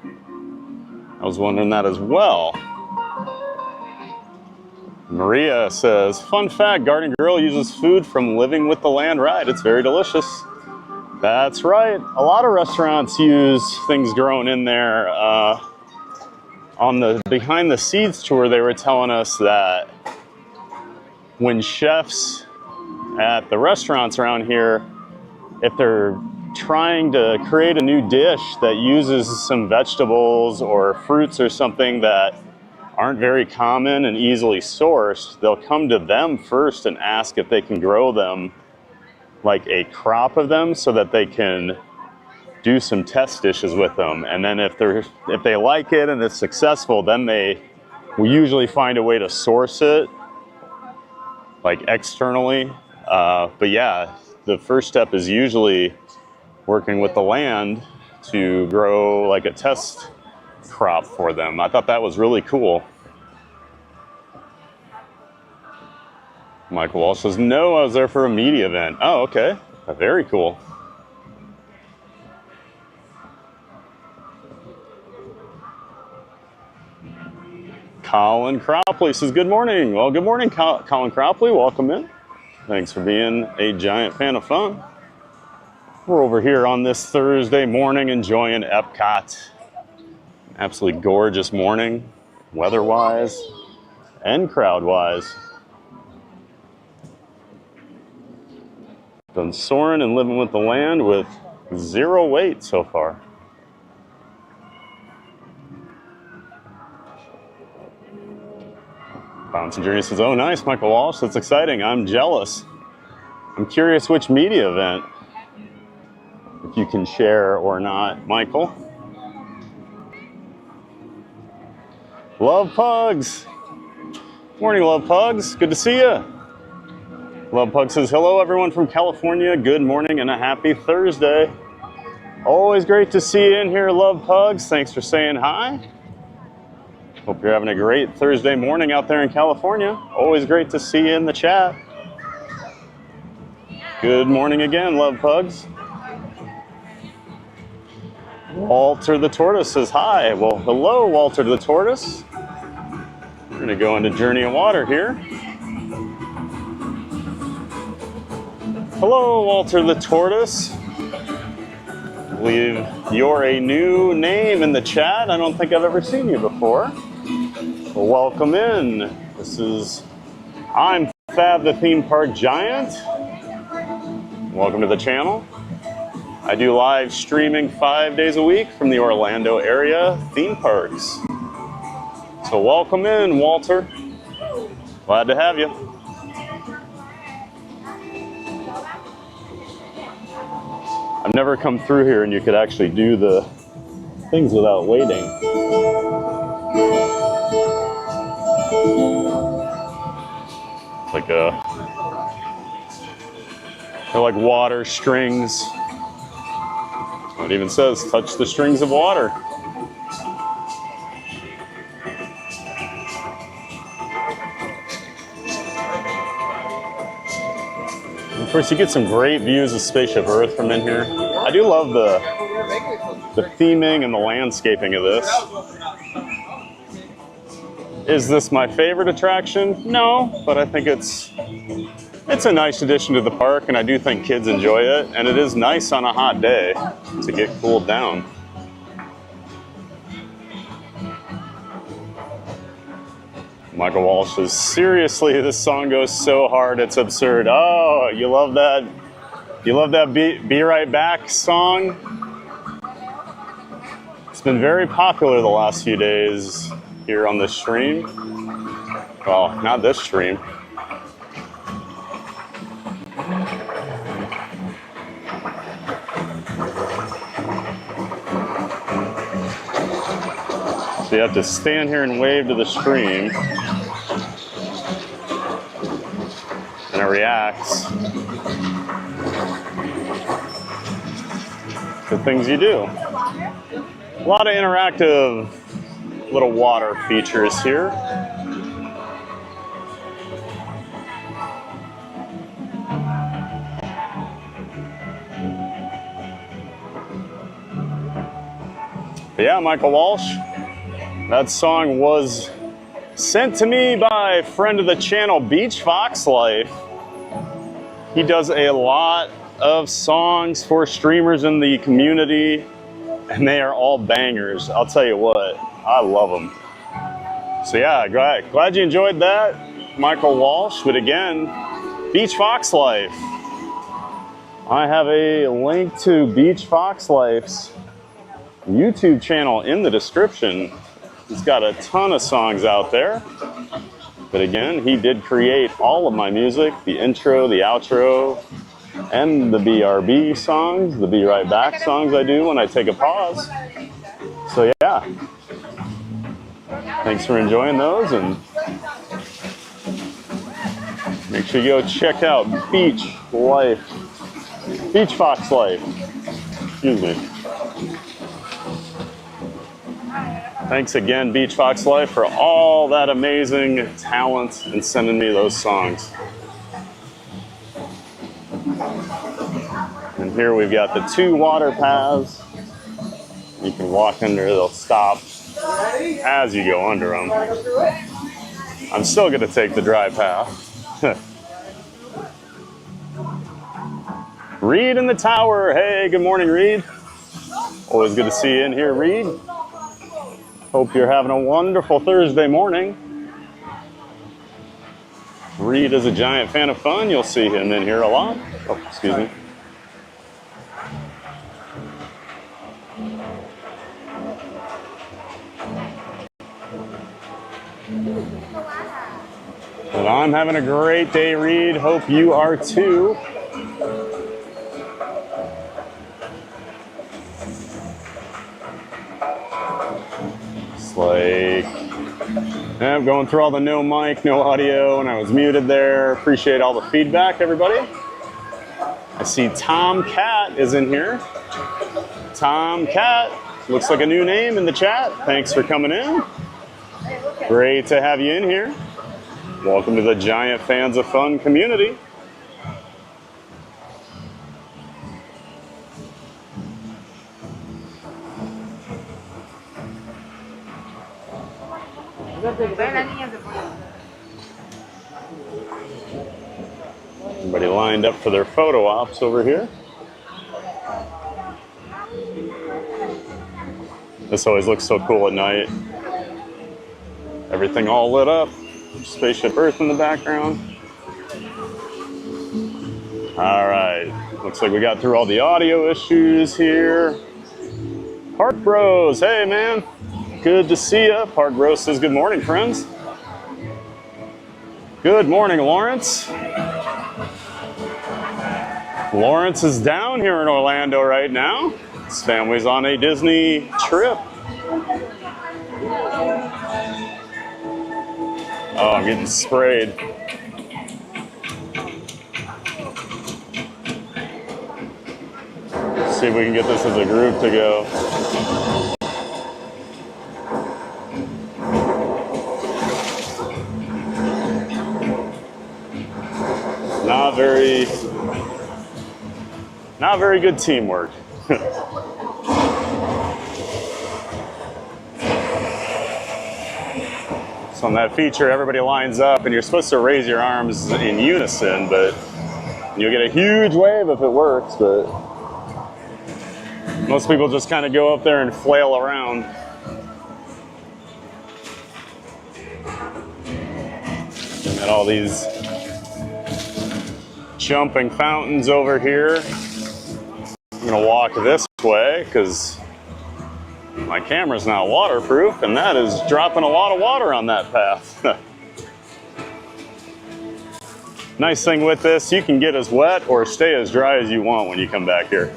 [SPEAKER 2] I was wondering that as well. Maria says, fun fact, Garden Grill uses food from Living with the Land ride. It's very delicious. That's right. A lot of restaurants use things grown in there. On the behind the scenes tour, they were telling us that when chefs at the restaurants around here, if they're trying to create a new dish that uses some vegetables or fruits or something that aren't very common and easily sourced, they'll come to them first and ask if they can grow them, like a crop of them, so that they can do some test dishes with them. And then if they like it and it's successful, then they will usually find a way to source it, like externally. But yeah, the first step is usually working with the land to grow like a test crop for them. I thought that was really cool. Michael Walsh says, no, I was there for a media event. Oh, okay. Very cool. Colin Cropley says, good morning. Well, good morning, Colin Cropley. Welcome in. Thanks for being a giant fan of fun. We're over here on this Thursday morning enjoying Epcot. Absolutely gorgeous morning, weather-wise and crowd-wise. Done Soarin' and Living with the Land with 0 wait so far. Bouncing Journey says, oh nice, Michael Walsh, that's exciting. I'm jealous. I'm curious which media event, if you can share or not, Michael. Love Pugs. Morning, Love Pugs. Good to see you. Love Pug says, hello everyone from California. Good morning and a happy Thursday. Always great to see you in here, Love Pugs. Thanks for saying hi. Hope you're having a great Thursday morning out there in California. Always great to see you in the chat. Good morning again, Love Pugs. Walter the Tortoise says hi. Well, hello, Walter the Tortoise. We're going to go into Journey of Water here. Hello, Walter the Tortoise. I believe you're a new name in the chat. I don't think I've ever seen you before. Well, welcome in. I'm Fab the Theme Park Giant. Welcome to the channel. I do live streaming 5 days a week from the Orlando area theme parks. So welcome in, Walter. Glad to have you. I've never come through here and you could actually do the things without waiting. They're like water strings. It even says, touch the strings of water. And of course, you get some great views of Spaceship Earth from in here. I do love the theming and the landscaping of this. Is this my favorite attraction? No, but I think it's a nice addition to the park, and I do think kids enjoy it, and it is nice on a hot day to get cooled down. Michael Walsh says, seriously, this song goes so hard, it's absurd. Oh, you love that? You love that Be Right Back song? It's been very popular the last few days here on this stream. Well, not this stream. So you have to stand here and wave to the stream, and it reacts to things you do. A lot of interactive little water features here. But yeah, Michael Walsh, that song was sent to me by a friend of the channel, Beach Fox Life. He does a lot of songs for streamers in the community, and they are all bangers. I'll tell you what, I love them. So yeah, glad you enjoyed that, Michael Walsh. But again, Beach Fox Life. I have a link to Beach Fox Life's YouTube channel in the description. He's got a ton of songs out there. But again, he did create all of my music, the intro, the outro, and the BRB songs, the Be Right Back songs I do when I take a pause. So yeah, thanks for enjoying those, and make sure you go check out Beach Fox Life. Excuse me. Thanks again, Beach Fox Life, for all that amazing talent and sending me those songs. And here we've got the 2 water paths. You can walk under, they'll stop as you go under them. I'm still going to take the dry path. Reed in the tower. Hey, good morning, Reed. Always good to see you in here, Reed. Hope you're having a wonderful Thursday morning. Reed is a giant fan of fun. You'll see him in here a lot. Oh, excuse me. But I'm having a great day, Reed. Hope you are too. It's like, I'm going through all the no mic, no audio, and I was muted there. Appreciate all the feedback, everybody. I see Tom Cat is in here. Tom Cat, looks like a new name in the chat. Thanks for coming in. Great to have you in here. Welcome to the Giant Fans of Fun community. Everybody lined up for their photo ops over here. This always looks so cool at night. Everything all lit up. Spaceship Earth in the background. All right. Looks like we got through all the audio issues here. Park Bros. Hey, man. Good to see ya. Park Bros says good morning, friends. Good morning, Lawrence. Lawrence is down here in Orlando right now. His family's on a Disney trip. Oh, I'm getting sprayed. Let's see if we can get this as a group to go. Not very good teamwork. So on that feature, everybody lines up and you're supposed to raise your arms in unison, but you'll get a huge wave if it works, but most people just kind of go up there and flail around. And then all these jumping fountains over here. I'm gonna walk this way because my camera's not waterproof, and that is dropping a lot of water on that path. Nice thing with this, you can get as wet or stay as dry as you want when you come back here.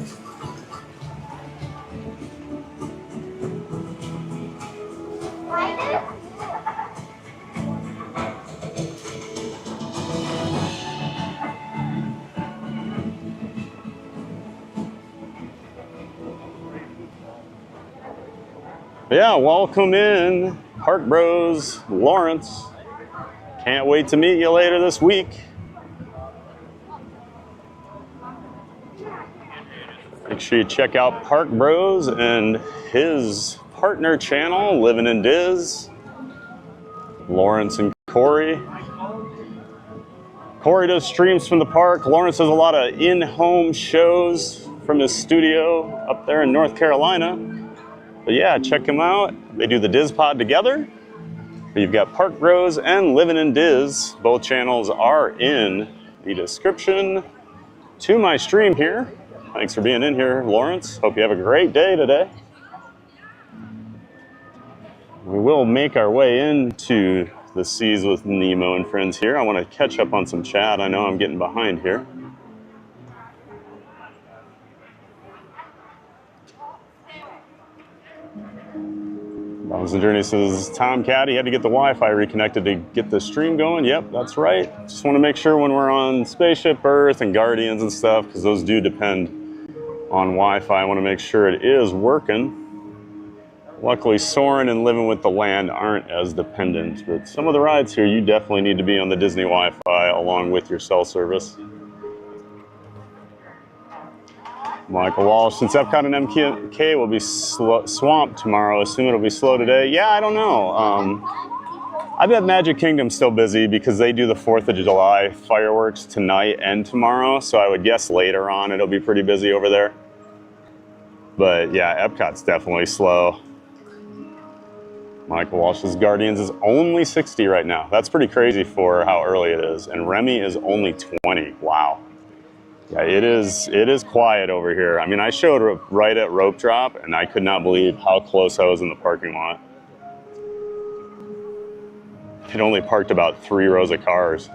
[SPEAKER 2] But yeah, welcome in, Park Bros, Lawrence. Can't wait to meet you later this week. Make sure you check out Park Bros and his partner channel, Living in Diz, Lawrence and Corey. Corey does streams from the park. Lawrence does a lot of in-home shows from his studio up there in North Carolina. But yeah, check him out. They do the Diz Pod together. You've got Park Bros and Living in Diz. Both channels are in the description to my stream here. Thanks for being in here, Lawrence. Hope you have a great day today. We will make our way into the seas with Nemo and friends here. I want to catch up on some chat. I know I'm getting behind here. Bowser Journey says, Tom Caddy had to get the Wi-Fi reconnected to get the stream going. Yep, that's right. Just want to make sure when we're on Spaceship Earth and Guardians and stuff, because those do depend on Wi-Fi, I want to make sure it is working. Luckily, Soarin' and Living with the Land aren't as dependent, but some of the rides here, you definitely need to be on the Disney Wi-Fi along with your cell service. Michael Walsh, since Epcot and MK will be swamped tomorrow, assume it'll be slow today. Yeah, I don't know. I bet Magic Kingdom's still busy because they do the 4th of July fireworks tonight and tomorrow, so I would guess later on it'll be pretty busy over there. But yeah, Epcot's definitely slow. Michael Walsh's Guardians is only 60 right now. That's pretty crazy for how early it is. And Remy is only 20. Wow. Yeah, it is quiet over here. I mean, I showed right at rope drop, and I could not believe how close I was in the parking lot. It only parked about 3 rows of cars.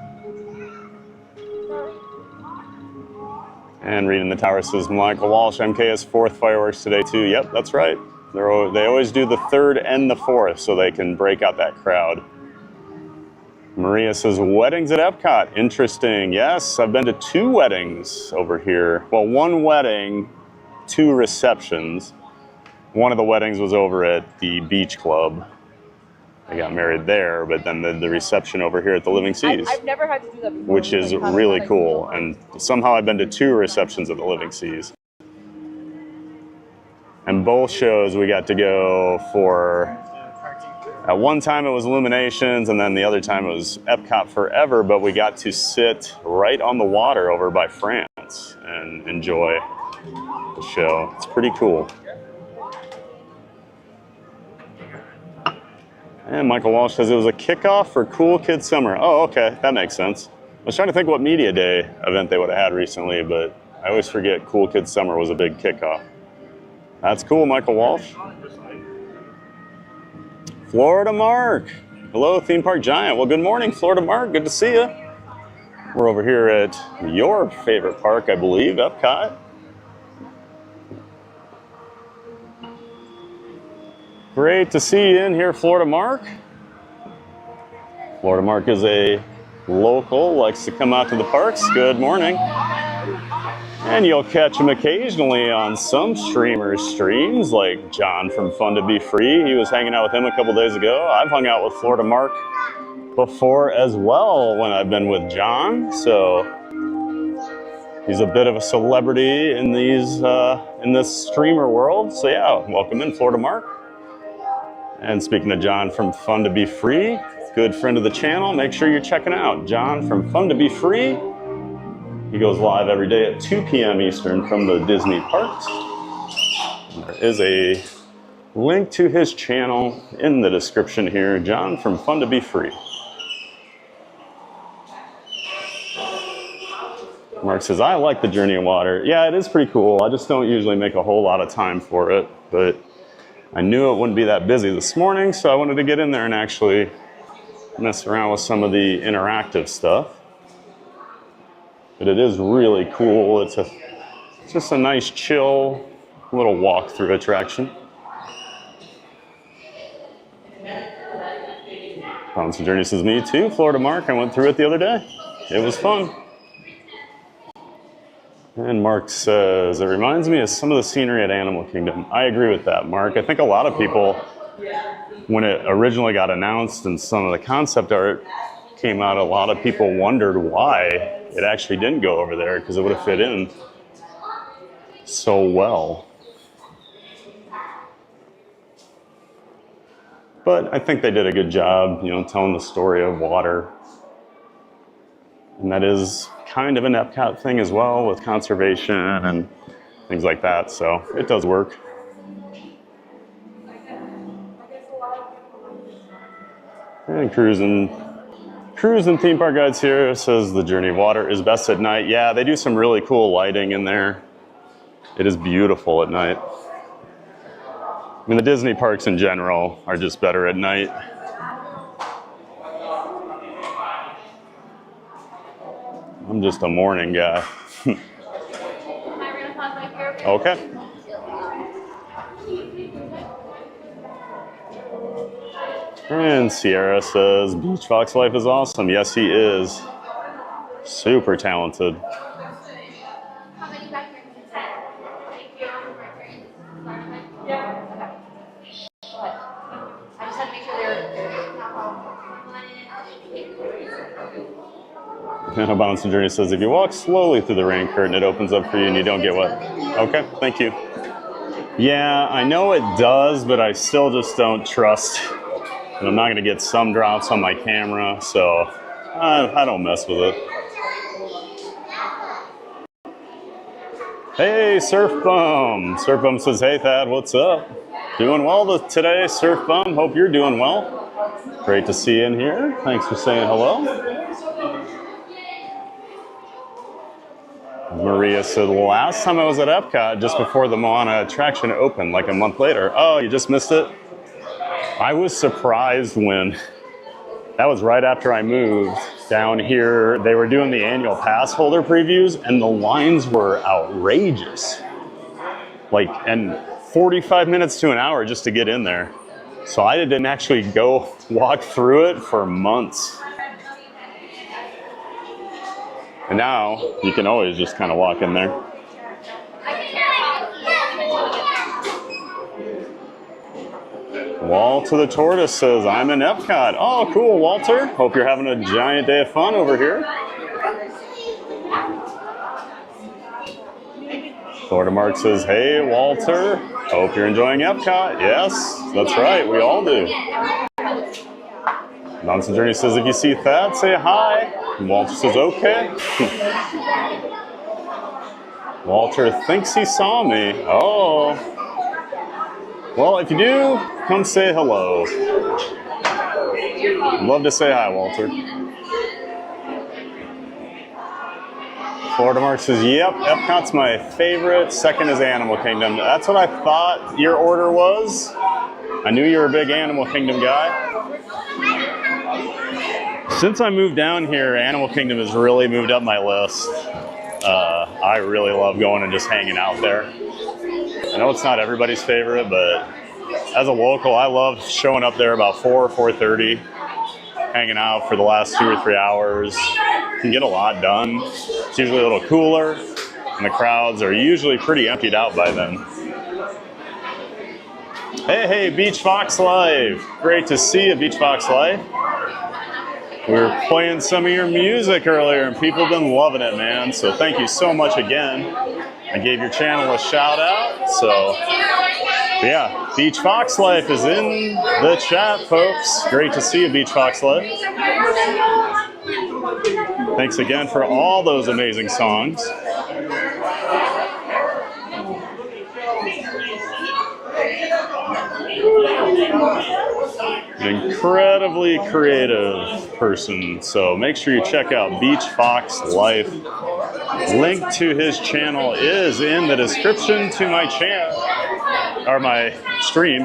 [SPEAKER 2] And reading the tower says, Michael Walsh, MK has 4th fireworks today too. Yep, that's right. They always do the 3rd and the 4th so they can break out that crowd. Maria says, weddings at Epcot. Interesting. Yes, I've been to 2 weddings over here. Well, 1 wedding, 2 receptions. One of the weddings was over at the beach club. I got married there, but then the reception over here at the Living Seas.
[SPEAKER 12] I've never had to do that before.
[SPEAKER 2] Which is really cool. And somehow I've been to 2 receptions at the Living Seas. And both shows we got to go for, at one time it was Illuminations, and then the other time it was Epcot Forever, but we got to sit right on the water over by France and enjoy the show. It's pretty cool. And Michael Walsh says it was a kickoff for Cool Kids Summer. Oh, okay, that makes sense. I was trying to think what Media Day event they would have had recently, but I always forget Cool Kids Summer was a big kickoff. That's cool, Michael Walsh. Florida Mark. Hello, Theme Park Giant. Well, good morning, Florida Mark. Good to see you. We're over here at your favorite park, I believe, Epcot. Great to see you in here, Florida Mark. Florida Mark is a local, likes to come out to the parks. Good morning. And you'll catch him occasionally on some streamers' streams, like John from Fun to Be Free. He was hanging out with him a couple days ago. I've hung out with Florida Mark before as well when I've been with John. So he's a bit of a celebrity in this streamer world. So yeah, welcome in, Florida Mark. And speaking of John from Fun to Be Free, good friend of the channel, make sure you're checking out John from Fun to Be Free. He goes live every day at 2 p.m. Eastern from the Disney parks. There is a link to his channel in the description here. John from Fun to Be Free. Mark says, I like the Journey of Water. Yeah, it is pretty cool. I just don't usually make a whole lot of time for it, but I knew it wouldn't be that busy this morning, so I wanted to get in there and actually mess around with some of the interactive stuff. But it is really cool. It's just a nice, chill little walk-through attraction. Constant Journey says, me too, Florida Mark. I went through it the other day. It was fun. And Mark says, it reminds me of some of the scenery at Animal Kingdom. I agree with that, Mark. I think a lot of people when it originally got announced and some of the concept art came out, a lot of people wondered why it actually didn't go over there, because it would have fit in so well. But I think they did a good job, you know, telling the story of water. And that is kind of an Epcot thing as well, with conservation and things like that, so it does work. And cruising theme park guides here says the journey of water is best at night. Yeah, they do some really cool lighting in there. It is beautiful at night. I mean, the Disney parks in general are just better at night. I'm just a morning guy. Okay. And Sierra says, Beach Fox life is awesome. Yes, he is. Super talented. Piano Balancing Journey says, if you walk slowly through the rain curtain, it opens up for you and you don't get wet. Okay, thank you. Yeah, I know it does, but I still just don't trust. And I'm not going to get some drops on my camera, so I don't mess with it. Hey, Surf Bum. Surf Bum says, hey, Thad, what's up? Doing well today, Surf Bum. Hope you're doing well. Great to see you in here. Thanks for saying hello. Maria said, the last time I was at Epcot, just before the Moana attraction opened, like a month later. Oh, you just missed it? I was surprised when, that was right after I moved down here. They were doing the annual pass holder previews and the lines were outrageous. Like, and 45 minutes to an hour just to get in there. So I didn't actually go walk through it for months. And now you can always just kind of walk in there. Walter the Tortoise says, I'm in Epcot. Oh, cool, Walter. Hope you're having a giant day of fun over here. Florida Mark says, hey, Walter. Hope you're enjoying Epcot. Yes, that's right. We all do. Nonsense Journey says, if you see Thad, say hi. And Walter says, okay. Walter thinks he saw me. Oh. Well, if you do, come say hello. I'd love to say hi, Walter. Florida Mark says, yep, Epcot's my favorite. Second is Animal Kingdom. That's what I thought your order was. I knew you were a big Animal Kingdom guy. Since I moved down here, Animal Kingdom has really moved up my list. I really love going and just hanging out there. I know it's not everybody's favorite, but as a local, I love showing up there about 4:30, hanging out for the last 2 or 3 hours. You can get a lot done. It's usually a little cooler, and the crowds are usually pretty emptied out by then. Hey, Beach Fox Live. Great to see you, Beach Fox Live. We were playing some of your music earlier, and people have been loving it, man. So thank you so much again. I gave your channel a shout out. So yeah, Beach Fox Life is in the chat, folks. Great to see you, Beach Fox Life. Thanks again for all those amazing songs. An incredibly creative person, so make sure you check out Beach Fox Life. Link to his channel is in the description to my channel, or my stream.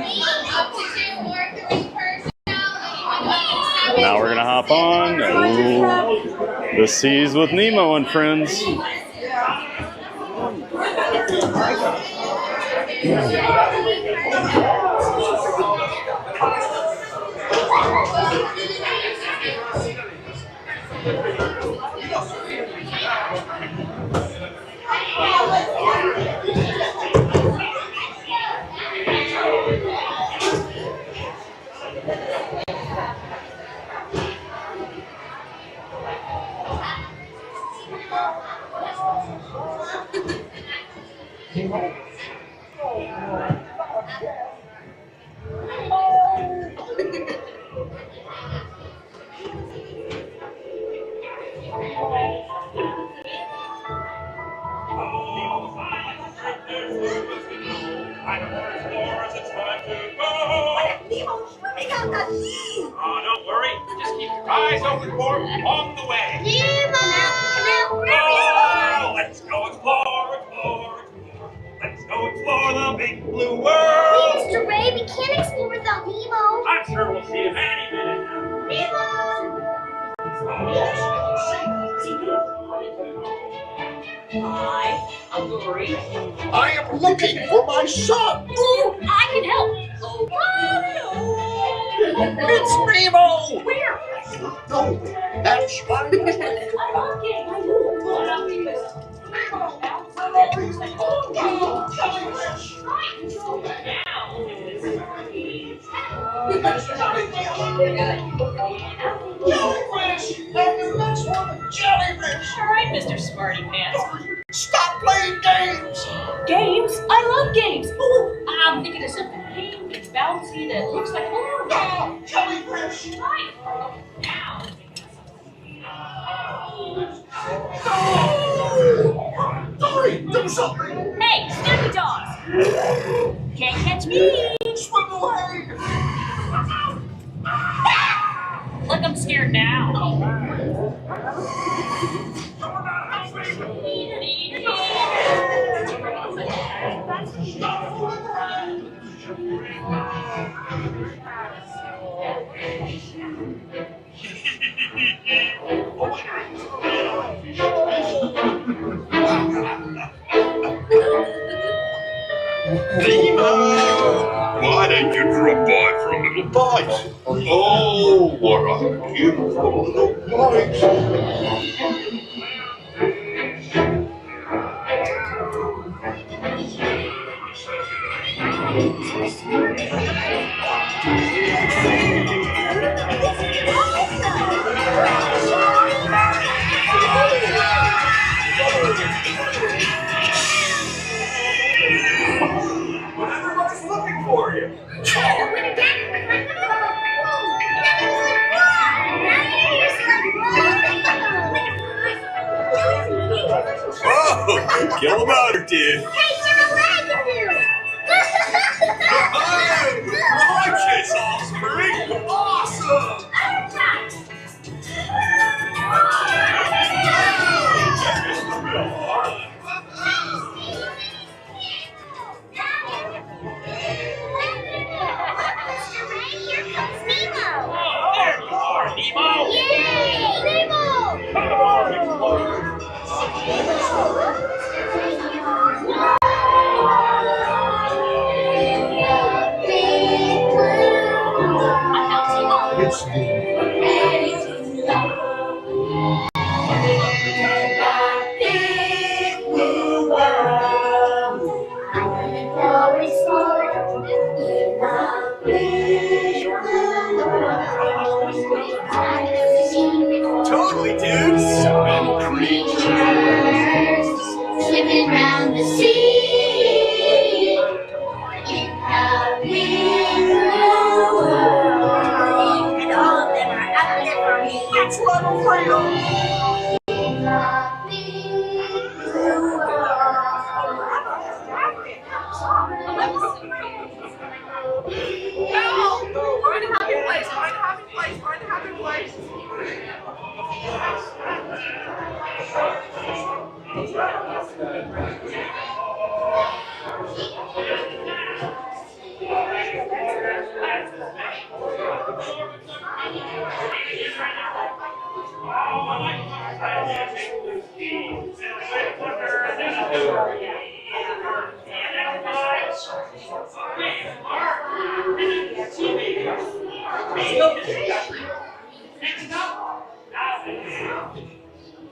[SPEAKER 2] Now we're gonna hop on the Seas with Nemo and Friends.
[SPEAKER 1] Nemo's swimming out the sea!
[SPEAKER 8] Oh, don't worry. Just keep your eyes open for him along the way.
[SPEAKER 1] Nemo!
[SPEAKER 8] Oh, let's go explore, explore, explore. Let's go explore the big blue world.
[SPEAKER 1] Mr. Ray, we can't explore without Nemo.
[SPEAKER 8] I'm sure we'll see him any minute now.
[SPEAKER 1] Nemo!
[SPEAKER 10] Hi, I'm Dory.
[SPEAKER 3] I am looking for my son.
[SPEAKER 10] Ooh, I can help. Oh,
[SPEAKER 3] It's Nemo.
[SPEAKER 10] where?
[SPEAKER 3] No, that's my
[SPEAKER 10] I'm looking. I know. What up, because
[SPEAKER 3] jellyfish. And the next one, jellyfish.
[SPEAKER 10] all right, Mr. Smarty Pants.
[SPEAKER 3] Stop playing games.
[SPEAKER 10] Games? I love games. Ooh, I'm thinking of something pink and bouncy that looks like a
[SPEAKER 3] Ah, jellyfish.
[SPEAKER 10] right. Now.
[SPEAKER 3] Dory, do something.
[SPEAKER 10] Hey, Snoopy Dogs! Can't catch me!
[SPEAKER 3] Swim away.
[SPEAKER 10] Look, I'm scared now.
[SPEAKER 6] Nemo! Why don't you drop by for a little bite? Oh, what a beautiful little bite!
[SPEAKER 3] Everybody's looking for you.
[SPEAKER 2] Whoa! Kill him out, or dude.
[SPEAKER 3] Righteous offspring. Awesome.
[SPEAKER 8] Oh, there you are, Nemo.
[SPEAKER 1] Yay! Nemo!
[SPEAKER 8] Come on, explore.
[SPEAKER 3] It's me.
[SPEAKER 2] Totally, dude.
[SPEAKER 1] So many creatures swimming round the sea in a big blue world, and all of them are out there for me.
[SPEAKER 3] It's Ronald Freedom.
[SPEAKER 1] In a big blue world.
[SPEAKER 8] No! Find a happy place! Find a happy place! Find a happy place!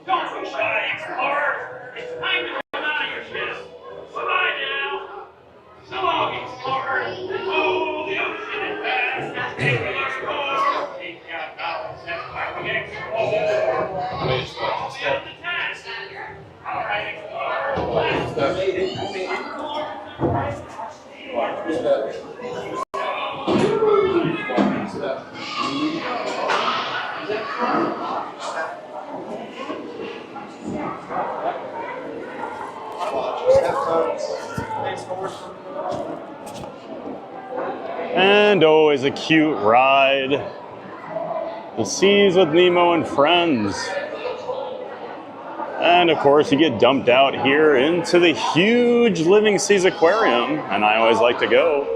[SPEAKER 8] Don't be shy, explorer! It's time to come out of your ship! Bye-bye now! So long, explorer! Oh, the ocean is vast! Take me explore! Take out balance and like we explore! Beyond the task! All right, explorer!
[SPEAKER 2] And always a cute ride. The Seas with Nemo and Friends. And of course you get dumped out here into the huge Living Seas Aquarium, and I always like to go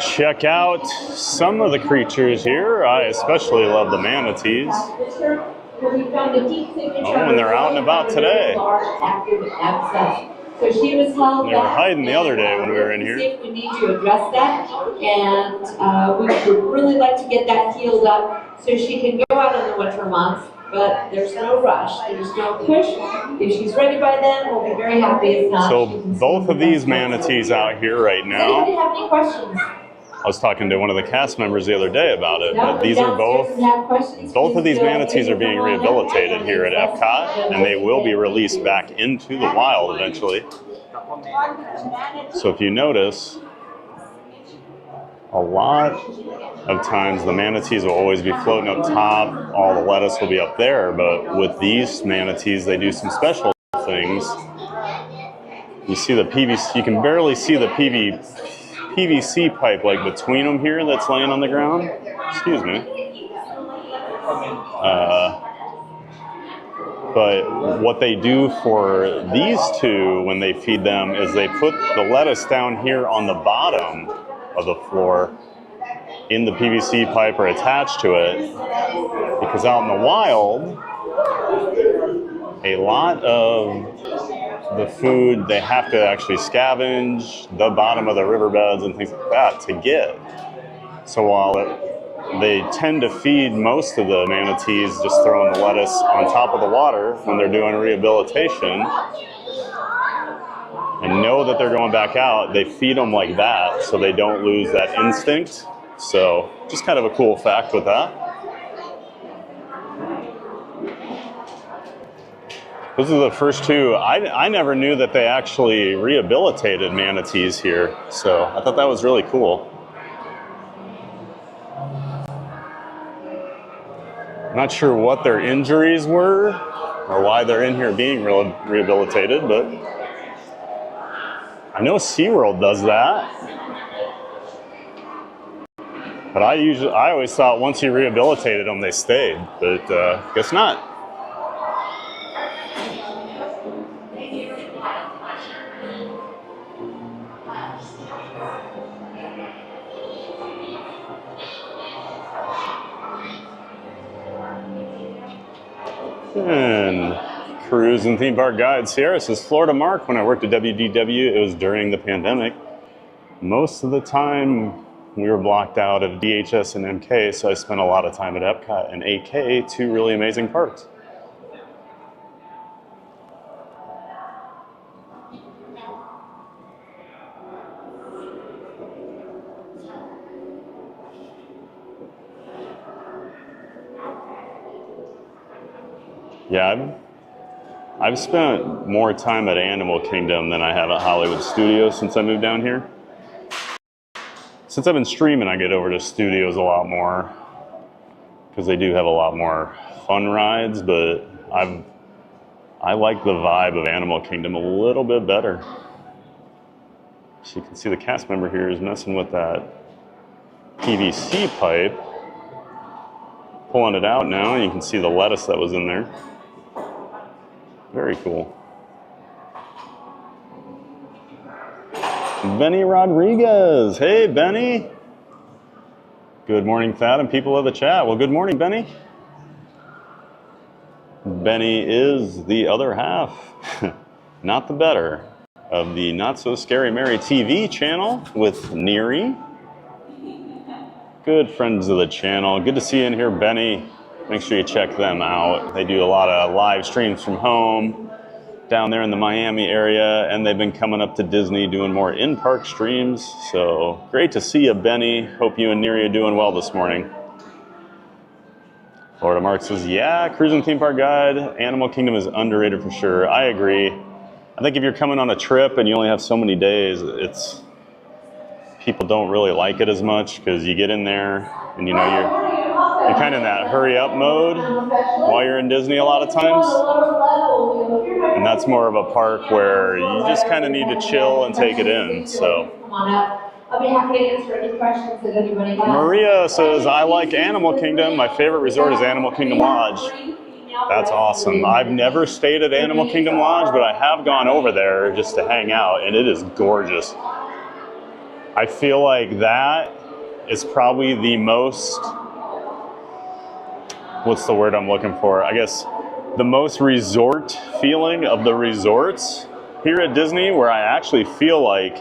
[SPEAKER 2] check out some of the creatures here. I especially love the manatees. Oh, and they're out and about today.
[SPEAKER 12] So she was held
[SPEAKER 2] They were hiding the other day when we were in here.
[SPEAKER 12] We need to address that, and we would really like to get that healed up so she can go out in the winter months. But there's no rush, there's no push. If she's ready by then, we'll be very happy. If not,
[SPEAKER 2] so both of these manatees out here right
[SPEAKER 12] Does anybody
[SPEAKER 2] now.
[SPEAKER 12] have any questions?
[SPEAKER 2] I was talking to one of the cast members the other day about it, but these are both of these manatees are being rehabilitated here at Epcot, and they will be released back into the wild eventually. So if you notice, a lot of times the manatees will always be floating up top, all the lettuce will be up there, but with these manatees they do some special things. You see the PVC, you can barely see the PVC pipe like between them here that's laying on the ground. Excuse me. But what they do for these two when they feed them is they put the lettuce down here on the bottom of the floor in the PVC pipe or attached to it, because out in the wild, a lot of the food they have to actually scavenge the bottom of the riverbeds and things like that to get. So while they tend to feed most of the manatees just throwing the lettuce on top of the water when they're doing rehabilitation and know that they're going back out, they feed them like that so they don't lose that instinct. So just kind of a cool fact with that. Those are the first two. I never knew that they actually rehabilitated manatees here, so I thought that was really cool. Not sure what their injuries were or why they're in here being rehabilitated, but I know SeaWorld does that. But I always thought once you rehabilitated them, they stayed, but guess not. And cruise and theme park guide. Sierra says, Florida Mark, when I worked at WDW, it was during the pandemic. Most of the time we were blocked out of DHS and MK, so I spent a lot of time at Epcot and AK, two really amazing parks. Yeah, I've spent more time at Animal Kingdom than I have at Hollywood Studios since I moved down here. Since I've been streaming, I get over to Studios a lot more because they do have a lot more fun rides, but I like the vibe of Animal Kingdom a little bit better. So you can see the cast member here is messing with that PVC pipe, pulling it out now, and you can see the lettuce that was in there. Very cool. Benny Rodriguez. Hey, Benny. Good morning, Thad, and people of the chat. Well, good morning, Benny. Benny is the other half, not the better, of the Not So Scary Mary TV channel with Neri. Good friends of the channel. Good to see you in here, Benny. Make sure you check them out. They do a lot of live streams from home down there in the Miami area, and they've been coming up to Disney doing more in-park streams. So great to see you, Benny. Hope you and Neri are doing well this morning. Florida Mark says, yeah, cruising theme park guide, Animal Kingdom is underrated for sure. I agree. I think if you're coming on a trip and you only have so many days, people don't really like it as much because you get in there and you know you're kind of in that hurry up mode while you're in Disney a lot of times. And that's more of a park where you just kind of need to chill and take it in. So
[SPEAKER 12] I'll be happy to answer any questions that anybody has.
[SPEAKER 2] Maria says, I like Animal Kingdom. My favorite resort is Animal Kingdom Lodge. That's awesome. I've never stayed at Animal Kingdom Lodge, but I have gone over there just to hang out, and it is gorgeous. I feel like that is probably the most, what's the word I'm looking for? I guess the most resort feeling of the resorts here at Disney, where I actually feel like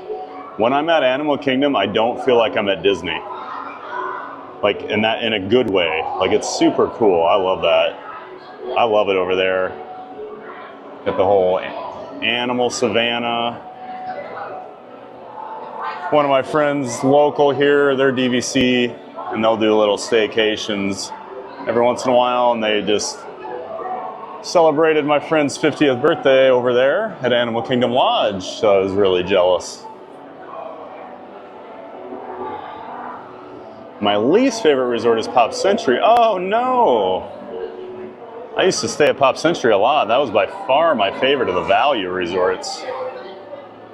[SPEAKER 2] when I'm at Animal Kingdom, I don't feel like I'm at Disney. Like in a good way. Like it's super cool. I love that. I love it over there. Got the whole animal savannah. One of my friends local here, they're DVC, and they'll do little staycations every once in a while, and they just celebrated my friend's 50th birthday over there at Animal Kingdom Lodge, so I was really jealous. My least favorite resort is Pop Century. Oh no! I used to stay at Pop Century a lot. That was by far my favorite of the value resorts.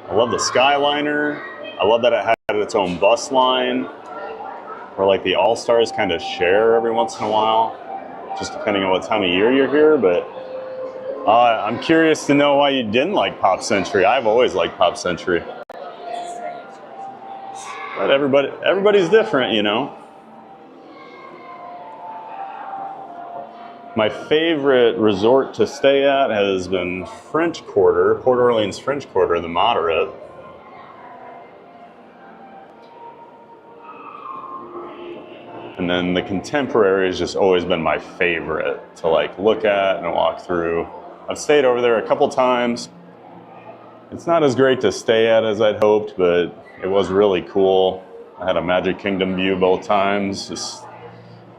[SPEAKER 2] I love the Skyliner. I love that it had its own bus line where like the All-Stars kind of share every once in a while, just depending on what time of year you're here. But I'm curious to know why you didn't like Pop Century. I've always liked Pop Century. But everybody's different, you know. My favorite resort to stay at has been French Quarter, Port Orleans French Quarter, the moderate. And then the Contemporary has just always been my favorite to like look at and walk through. I've stayed over there a couple times. It's not as great to stay at as I'd hoped, but it was really cool. I had a Magic Kingdom view both times. Just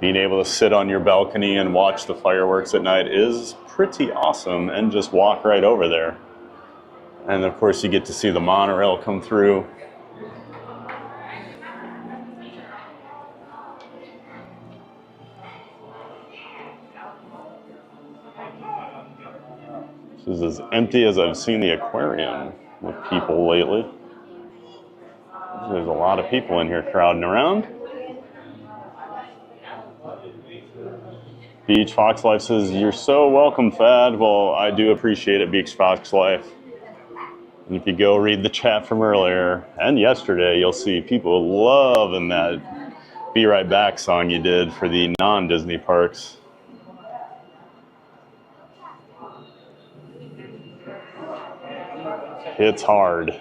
[SPEAKER 2] being able to sit on your balcony and watch the fireworks at night is pretty awesome, and just walk right over there. And of course you get to see the monorail come through. This is as empty as I've seen the aquarium with people lately. There's a lot of people in here crowding around. Beach Fox Life says, you're so welcome, Thad. Well, I do appreciate it, Beach Fox Life. And if you go read the chat from earlier and yesterday, you'll see people loving that Be Right Back song you did for the non-Disney parks. It's hard.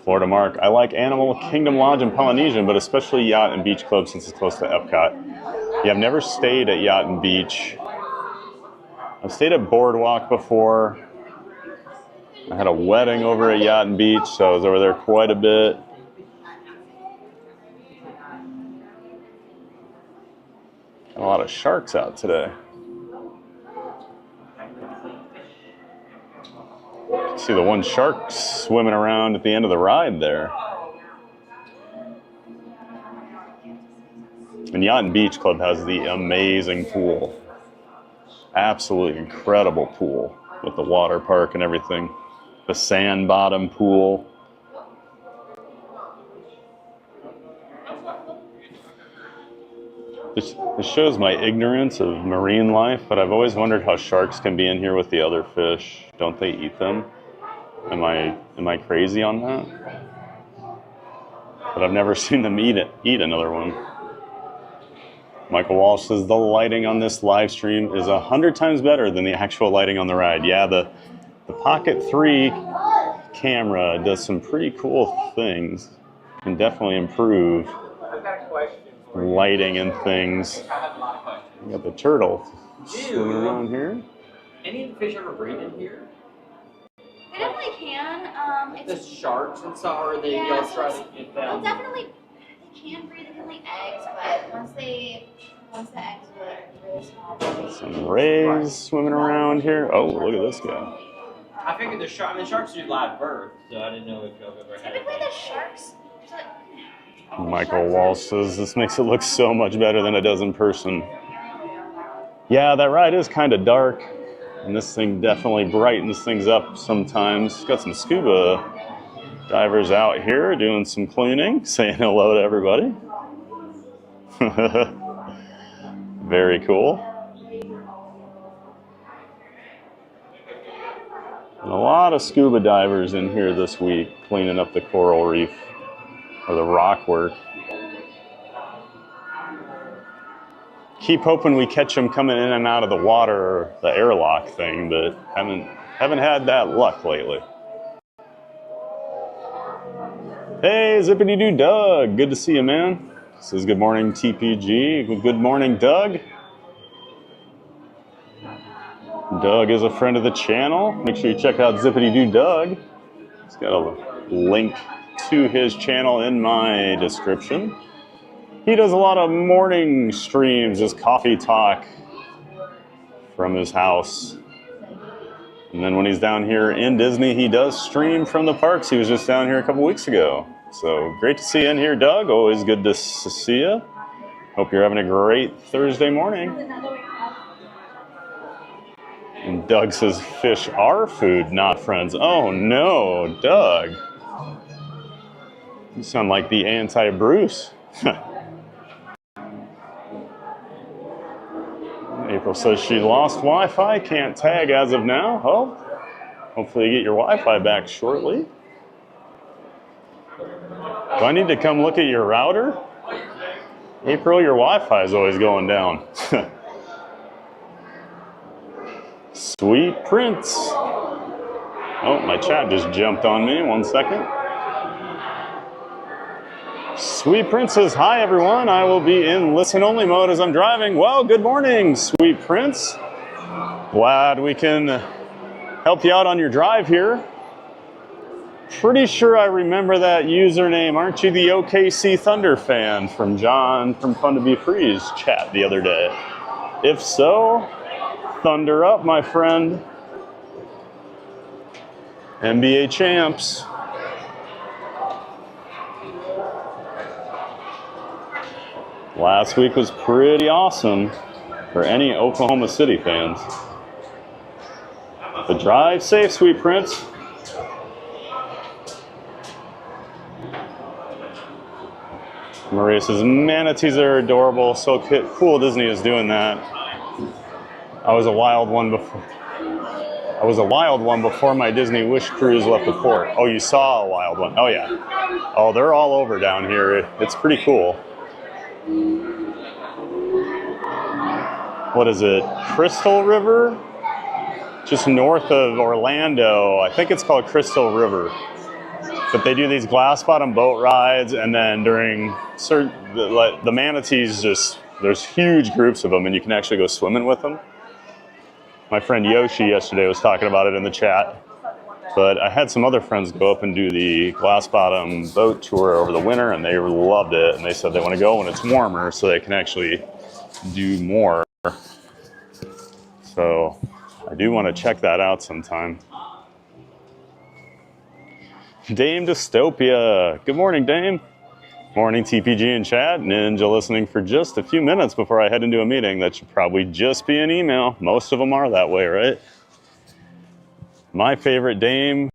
[SPEAKER 2] Florida Mark, I like Animal Kingdom Lodge and Polynesian, but especially Yacht and Beach Club since it's close to Epcot. Yeah, I've never stayed at Yacht and Beach. I've stayed at Boardwalk before. I had a wedding over at Yacht and Beach, so I was over there quite a bit. A lot of sharks out today. See the one shark swimming around at the end of the ride there. And Yacht and Beach Club has the amazing pool. Absolutely incredible pool with the water park and everything. The sand bottom pool. This shows my ignorance of marine life, but I've always wondered how sharks can be in here with the other fish. Don't they eat them? Am I crazy on that? But I've never seen them eat another one. Michael Walsh says the lighting on this live stream is 100 times better than the actual lighting on the ride. Yeah, the Pocket 3 camera does some pretty cool things. Can definitely improve lighting and things. We got the turtle swimming around here.
[SPEAKER 10] Any of the fish ever breed in here?
[SPEAKER 4] They definitely can.
[SPEAKER 10] The sharks and stuff, or they try to get them?
[SPEAKER 4] They'll definitely can breathe, they can lay eggs, but once the eggs are really small.
[SPEAKER 2] Some rays swimming around here. Oh, look at this guy.
[SPEAKER 3] I figured sharks do live birth, so I didn't know if y'all ever had
[SPEAKER 4] Typically the sharks.
[SPEAKER 2] Michael Walsh says this makes it look so much better than it does in person. Yeah, that ride is kind of dark, and this thing definitely brightens things up sometimes. Got some scuba divers out here doing some cleaning, saying hello to everybody. Very cool. And a lot of scuba divers in here this week cleaning up the coral reef or the rock work. Keep hoping we catch them coming in and out of the water, the airlock thing, but haven't had that luck lately. Hey, Zippity-Doo Doug, good to see you, man. Says good morning, TPG. Good morning, Doug. Doug is a friend of the channel. Make sure you check out Zippity-Doo Doug. He's got a link to his channel in my description. He does a lot of morning streams, his coffee talk from his house. And then when he's down here in Disney, he does stream from the parks. He was just down here a couple weeks ago. So great to see you in here, Doug. Always good to see you. Hope you're having a great Thursday morning. And Doug says fish are food, not friends. Oh no, Doug. You sound like the anti-Bruce. April says she lost Wi-Fi, can't tag as of now. Oh, hopefully you get your Wi-Fi back shortly. Do I need to come look at your router? April, your Wi-Fi is always going down. Sweet Prince. Oh, my chat just jumped on me. 1 second. Sweet Prince says, hi everyone. I will be in listen-only mode as I'm driving. Well, good morning, Sweet Prince. Glad we can help you out on your drive here. Pretty sure I remember that username. Aren't you the OKC Thunder fan from John from Fun to Be Free's chat the other day? If so, Thunder up, my friend. NBA champs. Last week was pretty awesome for any Oklahoma City fans. But drive safe, Sweet Prince. Maria says, manatees are adorable. So cool Disney is doing that. I was a wild one before my Disney Wish cruise left the port. Oh, you saw a wild one? Oh yeah. Oh, they're all over down here. It's pretty cool. What is it? Crystal River? Just north of Orlando. I think it's called Crystal River. But they do these glass bottom boat rides, and then during the manatees, there's huge groups of them, and you can actually go swimming with them. My friend Yoshi yesterday was talking about it in the chat. But I had some other friends go up and do the glass bottom boat tour over the winter, and they loved it. And they said they want to go when it's warmer so they can actually do more. So I do want to check that out sometime. Dame Dystopia. Good morning, Dame. Morning, TPG and chat. Ninja listening for just a few minutes before I head into a meeting. That should probably just be an email. Most of them are that way, right? My favorite Dame.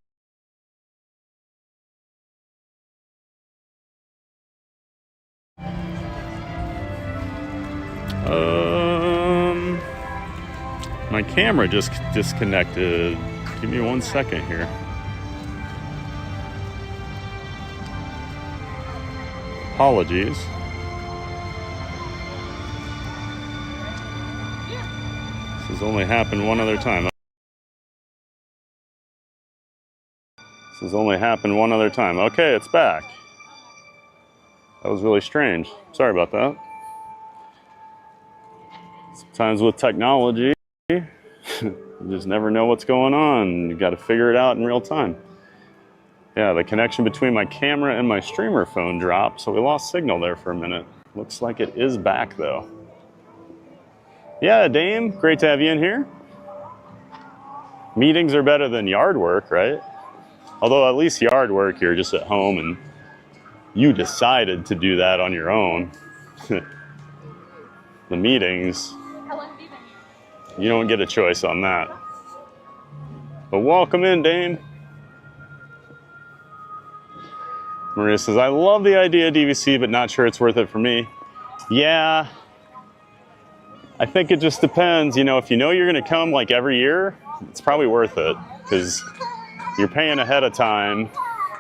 [SPEAKER 2] My camera just disconnected. Give me 1 second here. Apologies. This has only happened one other time. Okay, it's back. That was really strange. Sorry about that. Sometimes with technology, you just never know what's going on. You got to figure it out in real time. Yeah, the connection between my camera and my streamer phone dropped, so we lost signal there for a minute. Looks like it is back though. Yeah, Dame, great to have you in here. Meetings are better than yard work, right? Although at least yard work, you're just at home and you decided to do that on your own. The meetings, you don't get a choice on that. But welcome in, Dame. Maria says, I love the idea of DVC, but not sure it's worth it for me. Yeah, I think it just depends. You know, if you know you're gonna come like every year, it's probably worth it because you're paying ahead of time,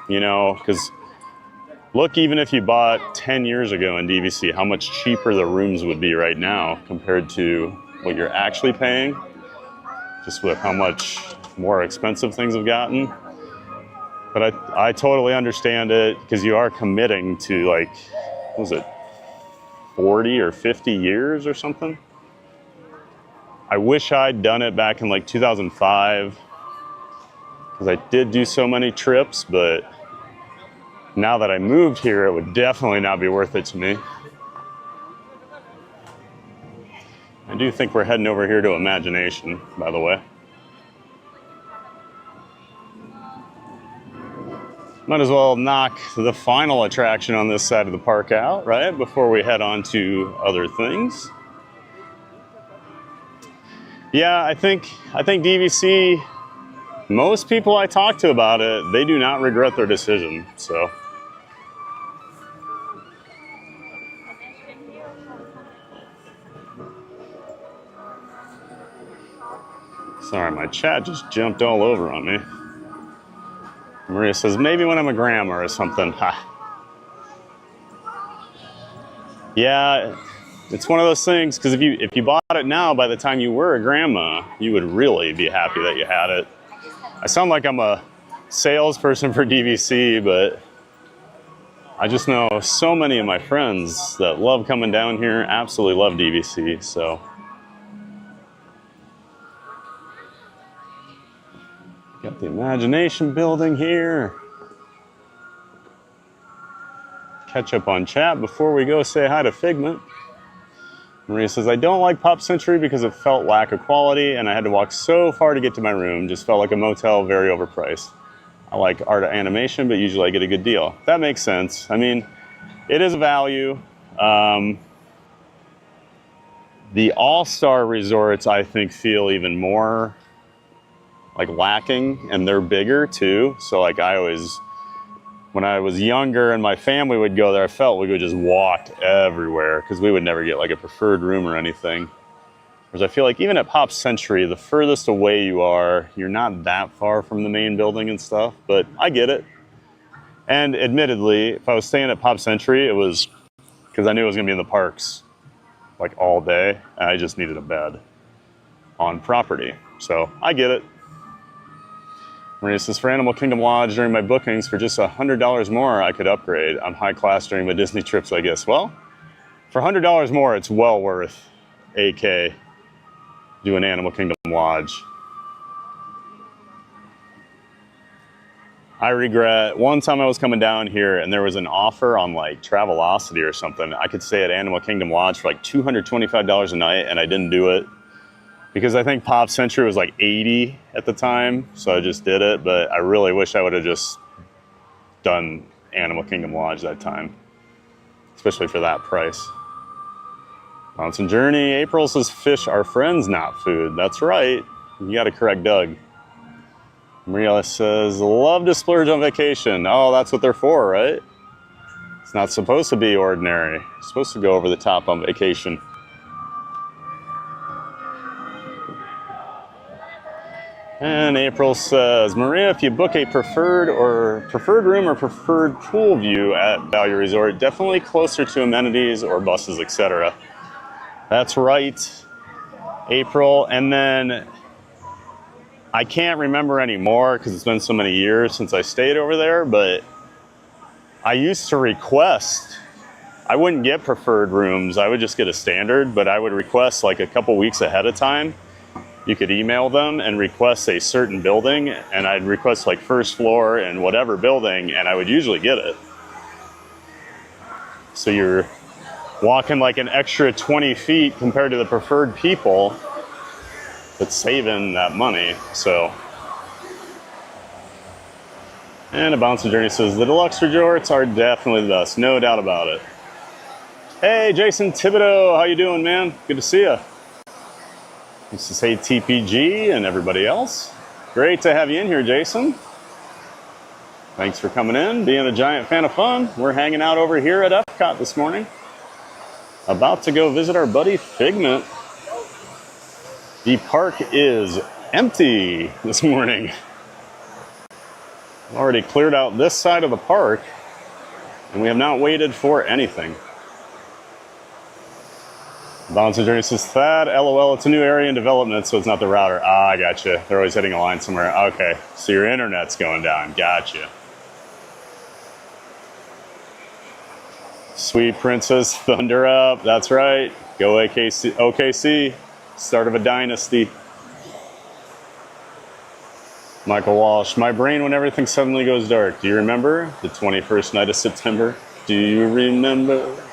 [SPEAKER 2] you know, because look, even if you bought 10 years ago in DVC, how much cheaper the rooms would be right now compared to what you're actually paying, just with how much more expensive things have gotten. But I totally understand it because you are committing to like, what was it, 40 or 50 years or something? I wish I'd done it back in like 2005 because I did do so many trips, but now that I moved here, it would definitely not be worth it to me. I do think we're heading over here to Imagination, by the way. Might as well knock the final attraction on this side of the park out, right? Before we head on to other things. Yeah, I think DVC, most people I talk to about it, they do not regret their decision, so. Sorry, my chat just jumped all over on me. Maria says, maybe when I'm a grandma or something. Ha. Yeah, it's one of those things, because if you bought it now, by the time you were a grandma, you would really be happy that you had it. I sound like I'm a salesperson for DVC, but I just know so many of my friends that love coming down here, absolutely love DVC, so. Got the Imagination building here. Catch up on chat before we go say hi to Figment. Maria says, I don't like Pop Century because it felt lack of quality and I had to walk so far to get to my room. Just felt like a motel, very overpriced. I like art animation, but usually I get a good deal. That makes sense. I mean, it is a value. The all-star resorts, I think, feel even more like lacking, and they're bigger too. So like when I was younger and my family would go there, I felt we would just walk everywhere because we would never get like a preferred room or anything. Whereas I feel like even at Pop Century, the furthest away you are, you're not that far from the main building and stuff, but I get it. And admittedly, if I was staying at Pop Century, it was because I knew I was gonna be in the parks like all day, and I just needed a bed on property. So I get it. Maria says, for Animal Kingdom Lodge during my bookings, for just $100 more, I could upgrade. I'm high class during my Disney trips, I guess. Well, for $100 more, it's well worth AK doing Animal Kingdom Lodge. I regret, one time I was coming down here and there was an offer on like Travelocity or something. I could stay at Animal Kingdom Lodge for like $225 a night and I didn't do it. Because I think Pop Century was like 80 at the time, so I just did it, but I really wish I would have just done Animal Kingdom Lodge that time, especially for that price. Mountain Journey, April says fish are friends, not food. That's right, you gotta correct Doug. Maria says, love to splurge on vacation. Oh, that's what they're for, right? It's not supposed to be ordinary. It's supposed to go over the top on vacation. And April says, Maria, if you book a preferred room or preferred pool view at Value Resort, definitely closer to amenities or buses, etc. That's right, April. And then I can't remember anymore because it's been so many years since I stayed over there, but I used to request, I wouldn't get preferred rooms, I would just get a standard, but I would request like a couple weeks ahead of time you could email them and request a certain building, and I'd request like first floor and whatever building, and I would usually get it. So you're walking like an extra 20 feet compared to the preferred people, but saving that money. So, and a bouncing journey says the deluxe resorts are definitely the best, no doubt about it. Hey, Jason Thibodeau, how you doing, man? Good to see you. This is Hey TPG and everybody else. Great to have you in here, Jason. Thanks for coming in, being a giant fan of fun. We're hanging out over here at Epcot this morning. About to go visit our buddy Figment. The park is empty this morning. I've already cleared out this side of the park, and we have not waited for anything. Bouncing Journey says, Thad, LOL, it's a new area in development, so it's not the router. Ah, I gotcha. They're always hitting a line somewhere. Okay, so your internet's going down. Gotcha. Sweet Princess, thunder up. That's right. Go AKC, OKC. Start of a dynasty. Michael Walsh, my brain when everything suddenly goes dark. Do you remember the 21st night of September? Do you remember?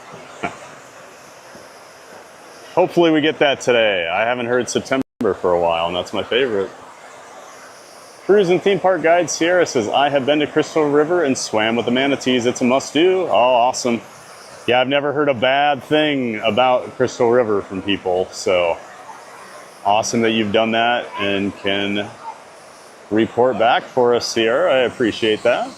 [SPEAKER 2] Hopefully we get that today. I haven't heard September for a while, and that's my favorite. Cruise and Theme Park Guide Sierra says, I have been to Crystal River and swam with the manatees. It's a must-do. Oh, awesome. Yeah, I've never heard a bad thing about Crystal River from people, so awesome that you've done that and can report back for us, Sierra. I appreciate that.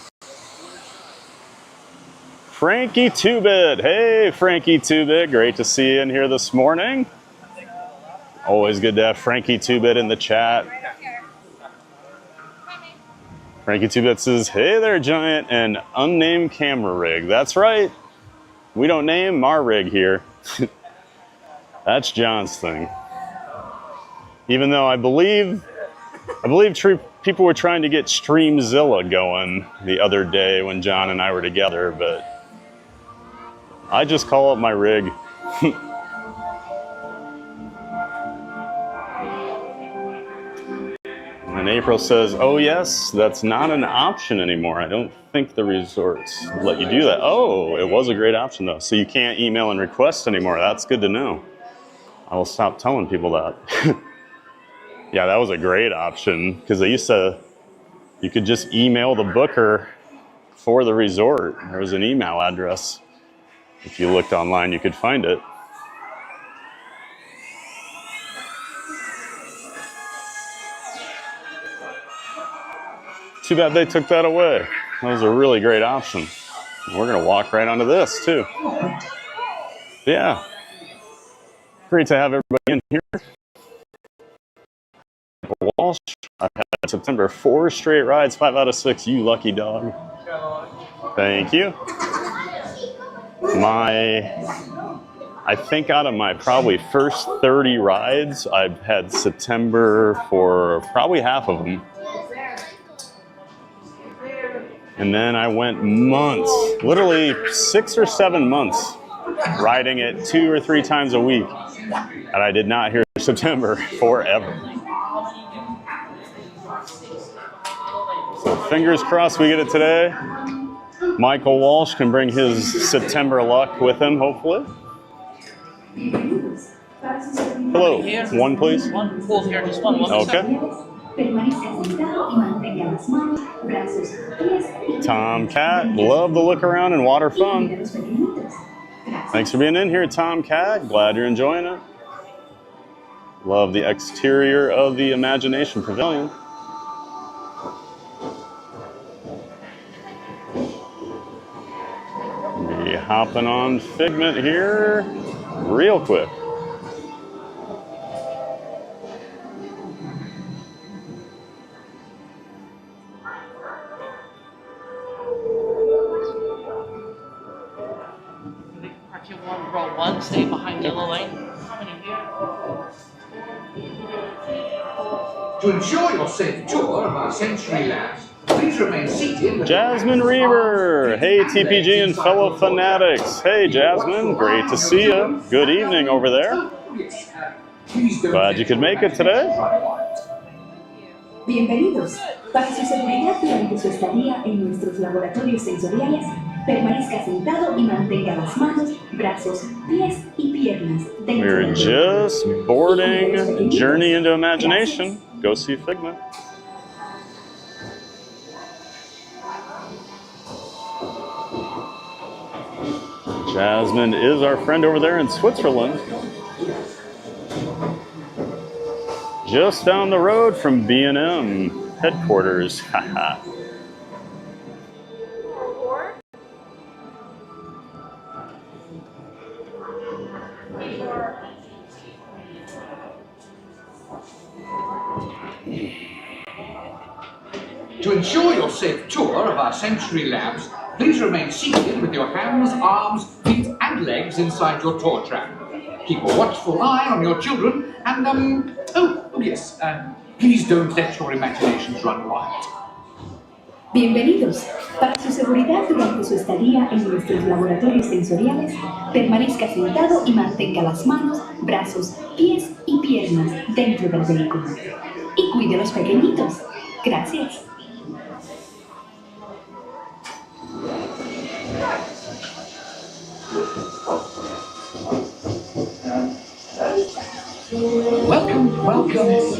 [SPEAKER 2] Frankie 2-Bit. Hey, Frankie 2-Bit. Great to see you in here this morning. Always good to have Frankie 2-Bit in the chat. Frankie 2-Bit says, hey there, Giant, and unnamed camera rig. That's right. We don't name our rig here. That's John's thing. Even though I believe people were trying to get Streamzilla going the other day when John and I were together, but I just call it my rig. And April says, oh yes, that's not an option anymore. I don't think the resorts let you do that. Oh, it was a great option though. So you can't email and request anymore. That's good to know. I will stop telling people that. Yeah, that was a great option because they used to, you could just email the booker for the resort. There was an email address. If you looked online, you could find it. Too bad they took that away. That was a really great option. We're gonna walk right onto this too. Yeah. Great to have everybody in here. Walsh, I've had September 4 straight rides, 5 out of 6. You lucky dog. Thank you. I think out of my probably first 30 rides, I've had September for probably half of them. And then I went months, literally 6 or 7 months, riding it 2 or 3 times a week. And I did not hear September forever. So fingers crossed we get it today. Michael Walsh can bring his September luck with him, hopefully. Hello, one please.
[SPEAKER 10] One, both here, just one.
[SPEAKER 2] Okay. Tomcat, love the look around and water fun. Thanks for being in here, Tomcat. Glad you're enjoying it. Love the exterior of the Imagination Pavilion. Be hopping on Figment here real quick.
[SPEAKER 10] Row 1, stay behind yellow lane. How many here?
[SPEAKER 13] To ensure your safe tour of our Century Labs, please remain seated.
[SPEAKER 2] Jasmine Reaver, hey TPG and fellow fanatics. Hey Jasmine, great to see you. Good evening over there.
[SPEAKER 13] Please don't
[SPEAKER 2] Glad you could make it today.
[SPEAKER 14] Bienvenidos. Para su seguridad durante su estadía en nuestros laboratorios sensoriales, permanezca sentado y mantenga las manos, brazos, pies y piernas dentro
[SPEAKER 2] We're
[SPEAKER 14] del
[SPEAKER 2] just boarding Journey into Imagination. Go see Figment. Jasmine is our friend over there in Switzerland. Just down the road from B&M headquarters. Haha.
[SPEAKER 13] To ensure your safe tour of our sensory labs, please remain seated with your hands, arms, feet, and legs inside your tour tram. Keep a watchful eye on your children, and, please don't let your imaginations run wild.
[SPEAKER 14] Bienvenidos. Para su seguridad durante su estadía en nuestros laboratorios sensoriales, permanezca sentado y mantenga las manos, brazos, pies y piernas dentro del vehículo. Y cuide a los pequeñitos. Gracias.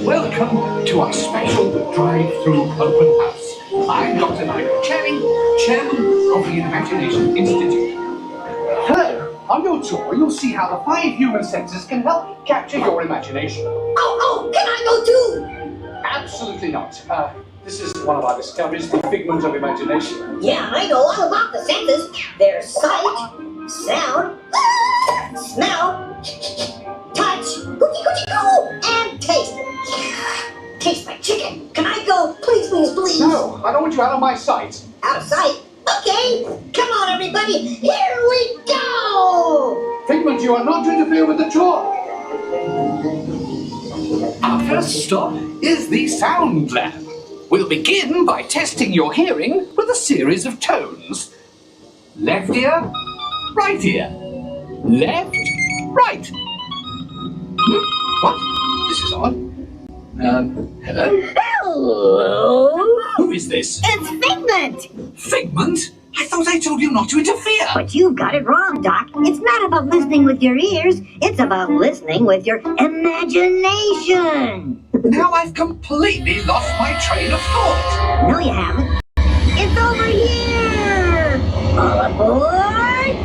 [SPEAKER 13] Welcome to our special drive-through open house. I'm Dr. Nigel Channing, Chairman of the Imagination Institute. Hello. On your tour, you'll see how the 5 human senses can help capture your imagination.
[SPEAKER 15] Oh, can I go too?
[SPEAKER 13] Absolutely not. This is one of our discoveries, the Figment of Imagination.
[SPEAKER 15] Yeah, I know all about the senses. There's sight, sound, smell, touch, cookie, and taste. Tastes like chicken. Can I go? Please, please, please.
[SPEAKER 13] No, I don't want you out of my sight.
[SPEAKER 15] Out of sight? Okay. Come on, everybody. Here we go.
[SPEAKER 13] Figment, you are not to interfere with the tour. Our first stop is the Sound Lab. We'll begin by testing your hearing with a series of tones. Left ear, right ear. Left, right. What? This is odd. Hello?
[SPEAKER 15] Hello?
[SPEAKER 13] Who is this?
[SPEAKER 15] It's Figment.
[SPEAKER 13] Figment? I thought I told you not to interfere.
[SPEAKER 15] But you've got it wrong, Doc. It's not about listening with your ears. It's about listening with your imagination.
[SPEAKER 13] Now I've completely lost my train of thought.
[SPEAKER 15] No, you haven't. It's over here. All aboard.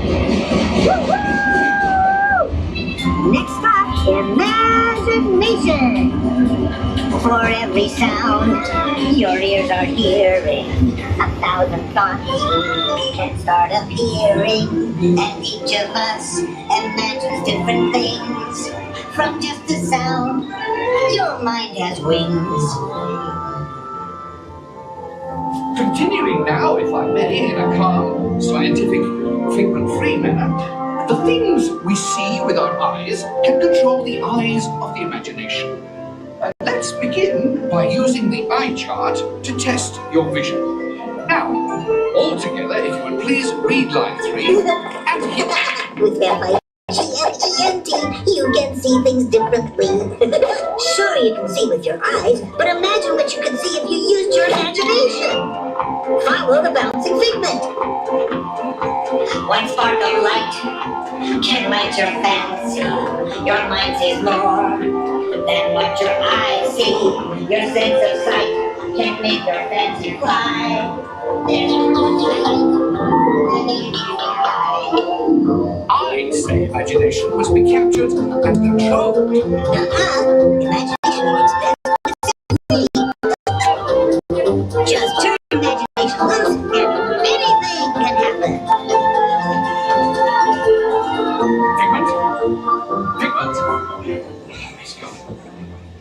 [SPEAKER 15] Woo-hoo! Next stop, imagination. For every sound your ears are hearing, 1,000 thoughts can start appearing, and each of us imagines different things. From just a sound, your mind has wings.
[SPEAKER 13] Continuing now, if I may, in a calm, scientific, figment-free manner, the things we see with our eyes can control the eyes of the imagination. Let's begin by using the eye chart to test your vision. Now, all together, if you would please read line 3 and hit.
[SPEAKER 15] With F-I-G-M-E-N-T, you can see things differently. Sure, you can see with your eyes, but imagine what you could see if you used your imagination. Follow the bouncing figment. One spark of light can light your fancy. Your mind sees more than what your eyes see. Your sense of sight can make your fancy fly.
[SPEAKER 13] I say imagination must be captured and controlled.
[SPEAKER 15] Imagination works best with sympathy. Just turn your imagination loose and anything can happen.
[SPEAKER 13] Figment? Let's go.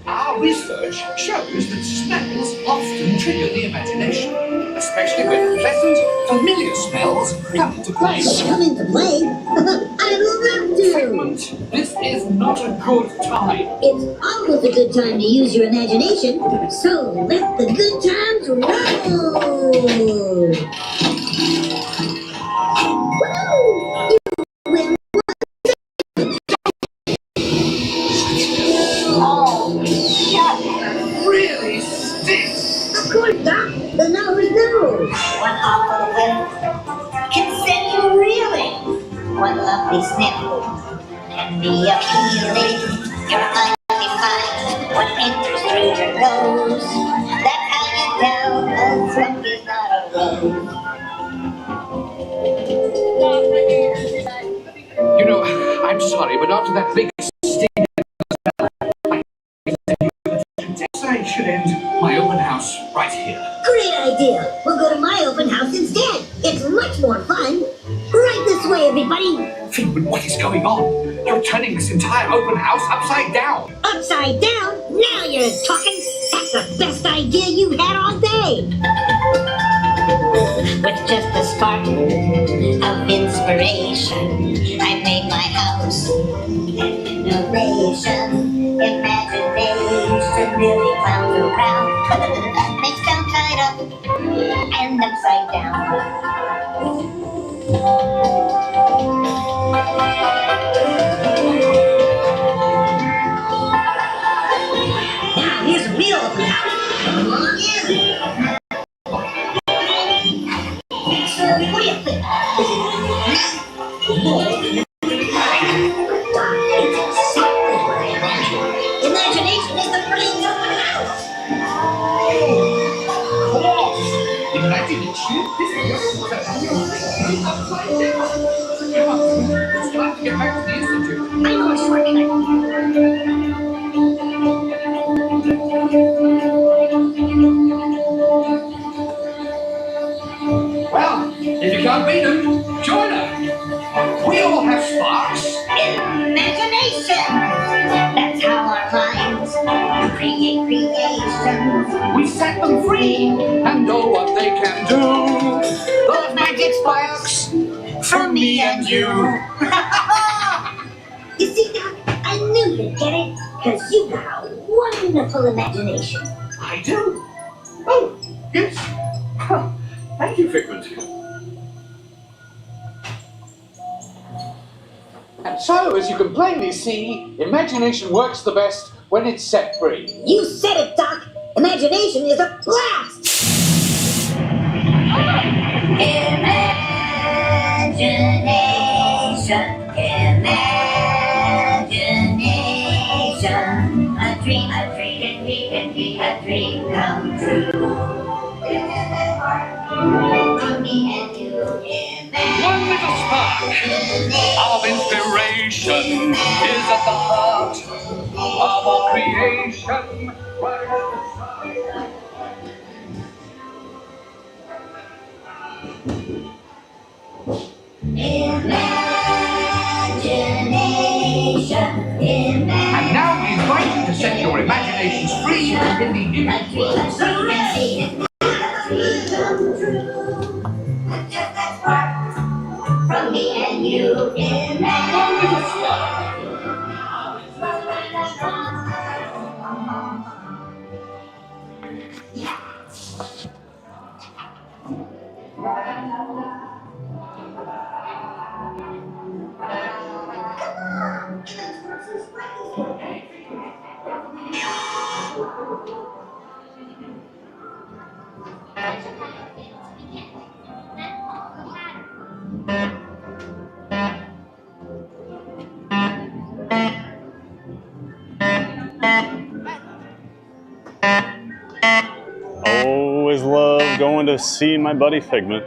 [SPEAKER 13] Our research shows that smells often trigger the imagination, especially when pleasant, familiar smells come into play.
[SPEAKER 15] Come into play? I'd love to!
[SPEAKER 13] Figment, this is not a good time.
[SPEAKER 15] It's always a good time to use your imagination, so let the good times roll! Woo! You win they snip can be appealing. Your eyes define what enters through your nose. That's how you tell a skunk is not a rose.
[SPEAKER 13] You know, I'm sorry, but after that big sting, I should end my open house right here.
[SPEAKER 15] Great idea. We'll go to my open house instead. It's much more fun. Right this way, everybody.
[SPEAKER 13] Figment, what is going on? You're turning this entire open house upside down.
[SPEAKER 15] Upside down? Now you're talking. That's the best idea you've had all day. With just a spark of inspiration, I made my house an innovation. Imagination really clowns around. Makes downside up and upside down. Now here's a real open house. Come on in. So what do you think? Imagination is the brains of the house.
[SPEAKER 13] Come on! Imagination is upside down. Come on, it's time to get back to the Institute.
[SPEAKER 15] I know a shortcut.
[SPEAKER 13] Well, if you can't beat them, join them. We all have sparks.
[SPEAKER 15] Imagination. That's how our minds create creations.
[SPEAKER 13] We set them free and know what they can do. Those magic sparks from me and you.
[SPEAKER 15] You see, Doc, I knew you'd get it, because you got a wonderful imagination.
[SPEAKER 13] I do. Oh, yes. Thank you, Figment. And so, as you can plainly see, imagination works the best when it's set free.
[SPEAKER 15] You said it, Doc. Imagination is a blast. Imagination, imagination, a dream can be a dream come true. For me and you,
[SPEAKER 8] One little spark of inspiration is at the heart of all creation.
[SPEAKER 13] And now we invite you to set your imaginations free in the image world.
[SPEAKER 15] From me and you,
[SPEAKER 2] Always love going to see my buddy Figment.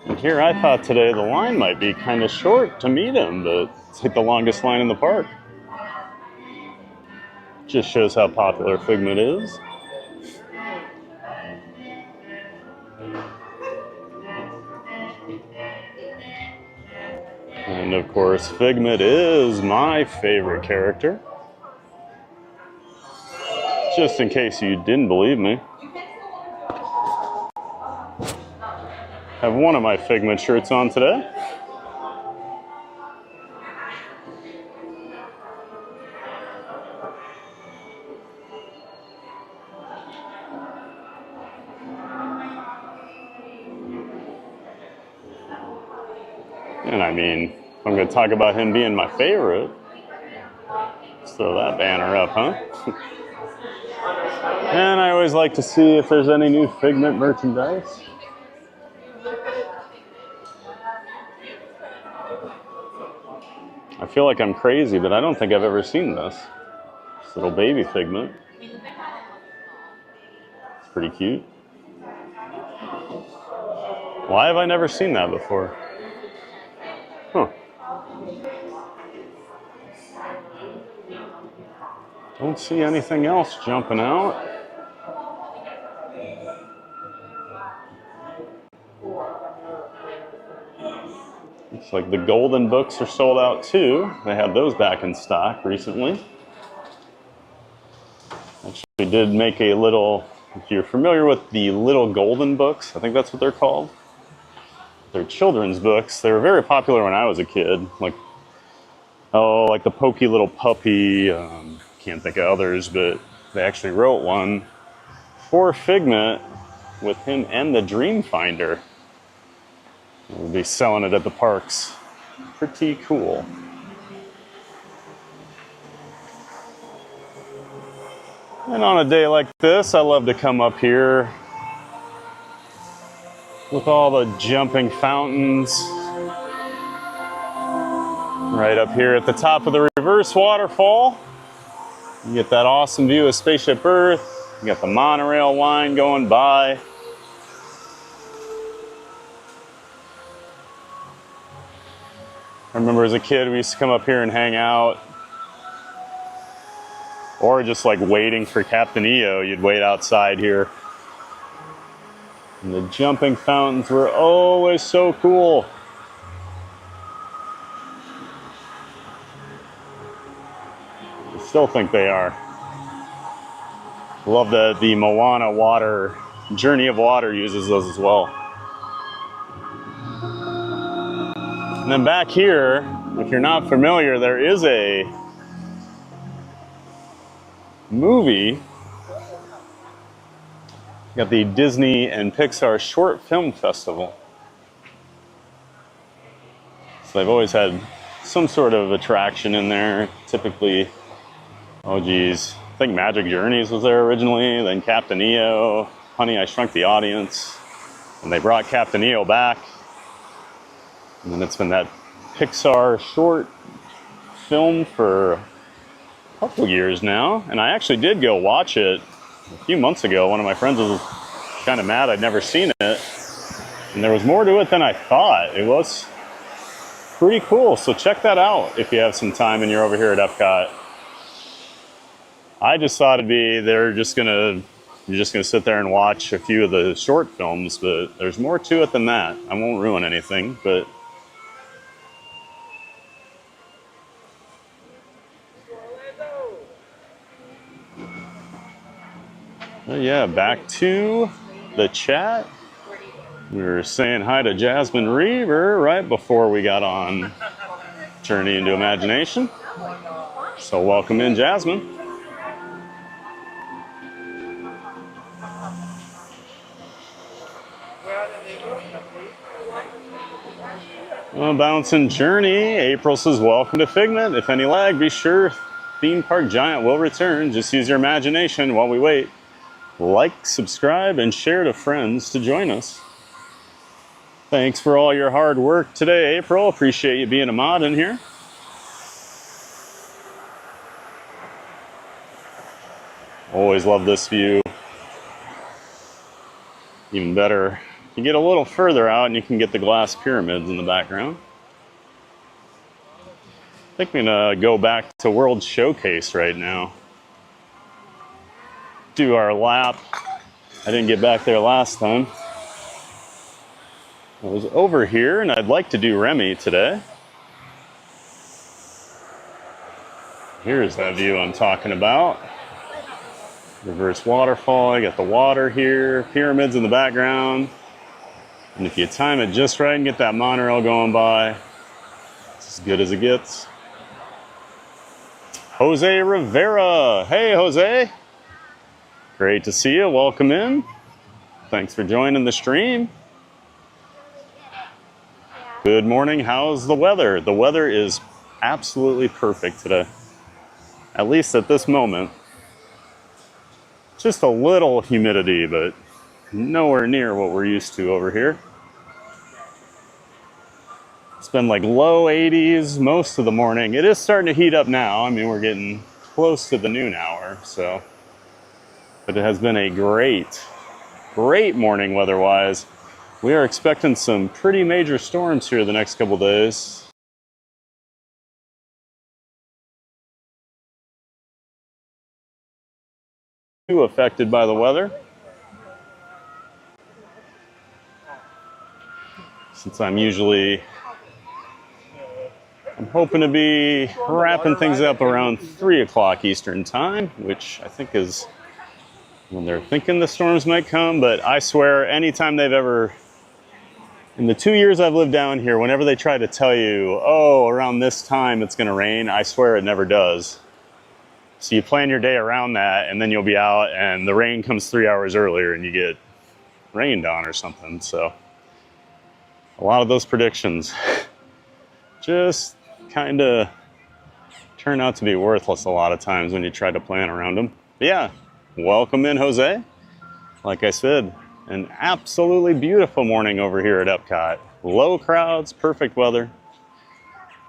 [SPEAKER 2] And here I thought today the line might be kind of short to meet him, but it's like the longest line in the park. Just shows how popular Figment is. And of course, Figment is my favorite character. Just in case you didn't believe me. I have one of my Figment shirts on today. And I mean, if I'm going to talk about him being my favorite, let's throw that banner up, huh? And I always like to see if there's any new Figment merchandise. I feel like I'm crazy, but I don't think I've ever seen this. This little baby Figment. It's pretty cute. Why have I never seen that before? Huh. Don't see anything else jumping out. Looks like the golden books are sold out too. They had those back in stock recently. Actually did make a little, if you're familiar with the little golden books, I think that's what they're called. They're children's books. They were very popular when I was a kid. Like the Pokey Little Puppy. Can't think of others, but they actually wrote one for Figment with him and the Dream Finder. We'll be selling it at the parks. Pretty cool. And on a day like this, I love to come up here with all the jumping fountains. Right up here at the top of the reverse waterfall. You get that awesome view of Spaceship Earth. You got the monorail line going by. I remember as a kid, we used to come up here and hang out. Or just like waiting for Captain EO, you'd wait outside here. And the jumping fountains were always so cool. I still think they are. Love that the Moana water, Journey of Water uses those as well. And then back here, if you're not familiar, there is a movie. You got the Disney and Pixar Short Film Festival. So they've always had some sort of attraction in there. Typically, oh geez, I think Magic Journeys was there originally, then Captain EO, Honey, I Shrunk the Audience, and they brought Captain EO back. And then it's been that Pixar short film for a couple years now. And I actually did go watch it a few months ago. One of my friends was kind of mad I'd never seen it. And there was more to it than I thought. It was pretty cool. So check that out if you have some time and you're over here at Epcot. I just thought it'd be, you're just gonna sit there and watch a few of the short films, but there's more to it than that. I won't ruin anything, but yeah, back to the chat. We were saying hi to Jasmine Reaver right before we got on Journey into Imagination. So welcome in, Jasmine. Bouncing Journey. April says, welcome to Figment. If any lag, be sure Theme Park Giant will return. Just use your imagination while we wait. Like, subscribe, and share to friends to join us. Thanks for all your hard work today, April. Appreciate you being a mod in here. Always love this view. Even better, you get a little further out and you can get the glass pyramids in the background. I think I'm gonna go back to World Showcase right now. Do our lap. I didn't get back there last time. I was over here and I'd like to do Remy today. Here's that view I'm talking about. Reverse waterfall, I got the water here, pyramids in the background. And if you time it just right and get that monorail going by, it's as good as it gets. Jose Rivera. Hey, Jose. Great to see you. Welcome in. Thanks for joining the stream. Good morning. How's the weather? The weather is absolutely perfect today, at least at this moment. Just a little humidity, but nowhere near what we're used to over here. It's been like low 80s most of the morning. It is starting to heat up now. I mean, we're getting close to the noon hour, so. But it has been a great morning weather-wise. We are expecting some pretty major storms here the next couple days. Too affected by the weather. Since I'm hoping to be wrapping things up around 3 o'clock Eastern time, which I think is when they're thinking the storms might come. But I swear, anytime they've ever, in the 2 years I've lived down here, whenever they try to tell you, oh, around this time it's gonna rain, I swear it never does. So you plan your day around that, and then you'll be out and the rain comes 3 hours earlier and you get rained on or something. So a lot of those predictions just kind of turn out to be worthless a lot of times when you try to plan around them. But yeah, welcome in, Jose. Like I said, an absolutely beautiful morning over here at Epcot. Low crowds, perfect weather.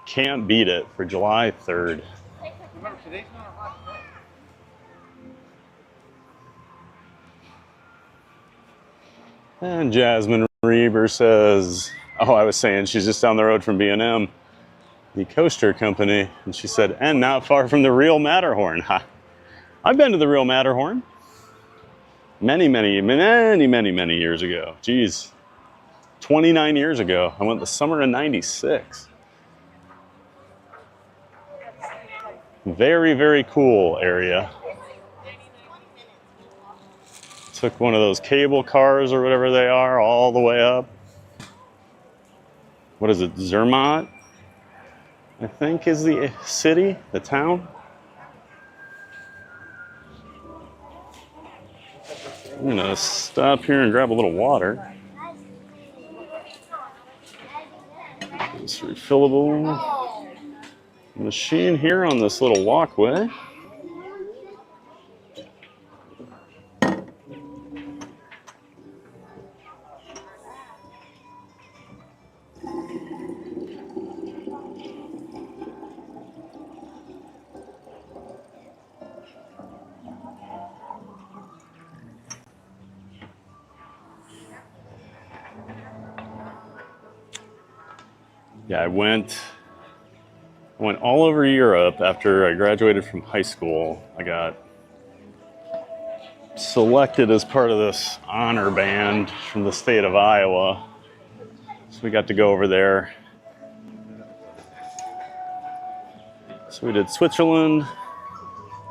[SPEAKER 2] Can't beat it for July 3rd.
[SPEAKER 7] Remember, today's not a hot day.
[SPEAKER 2] And Jasmine Reber says, oh, I was saying she's just down the road from B&M, the coaster company. And she said, and not far from the real Matterhorn. Ha. I've been to the real Matterhorn many years ago. Geez, 29 years ago. I went the summer of '96. Very, very cool area. Took one of those cable cars or whatever they are all the way up. What is it, Zermatt? I think is the city, the town. I'm gonna stop here and grab a little water. This refillable machine here on this little walkway. Yeah, I went all over Europe after I graduated from high school. I got selected as part of this honor band from the state of Iowa. So we got to go over there. So we did Switzerland,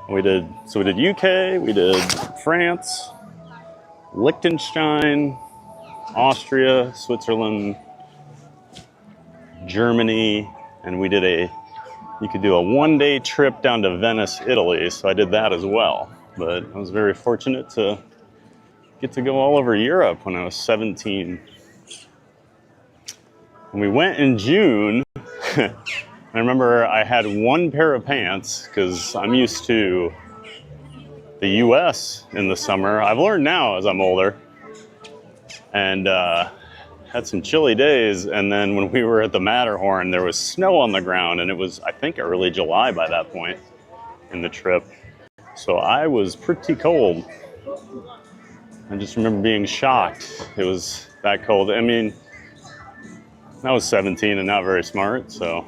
[SPEAKER 2] we did UK, we did France, Liechtenstein, Austria, Switzerland, Germany, and we did you could do a one-day trip down to Venice, Italy, so I did that as well. But I was very fortunate to get to go all over Europe when I was 17. And we went in June. I remember I had one pair of pants because I'm used to the US in the summer. I've learned now as I'm older. And had some chilly days, and then when we were at the Matterhorn, there was snow on the ground, and it was, I think, early July by that point in the trip. So I was pretty cold. I just remember being shocked it was that cold. I mean, I was 17 and not very smart, so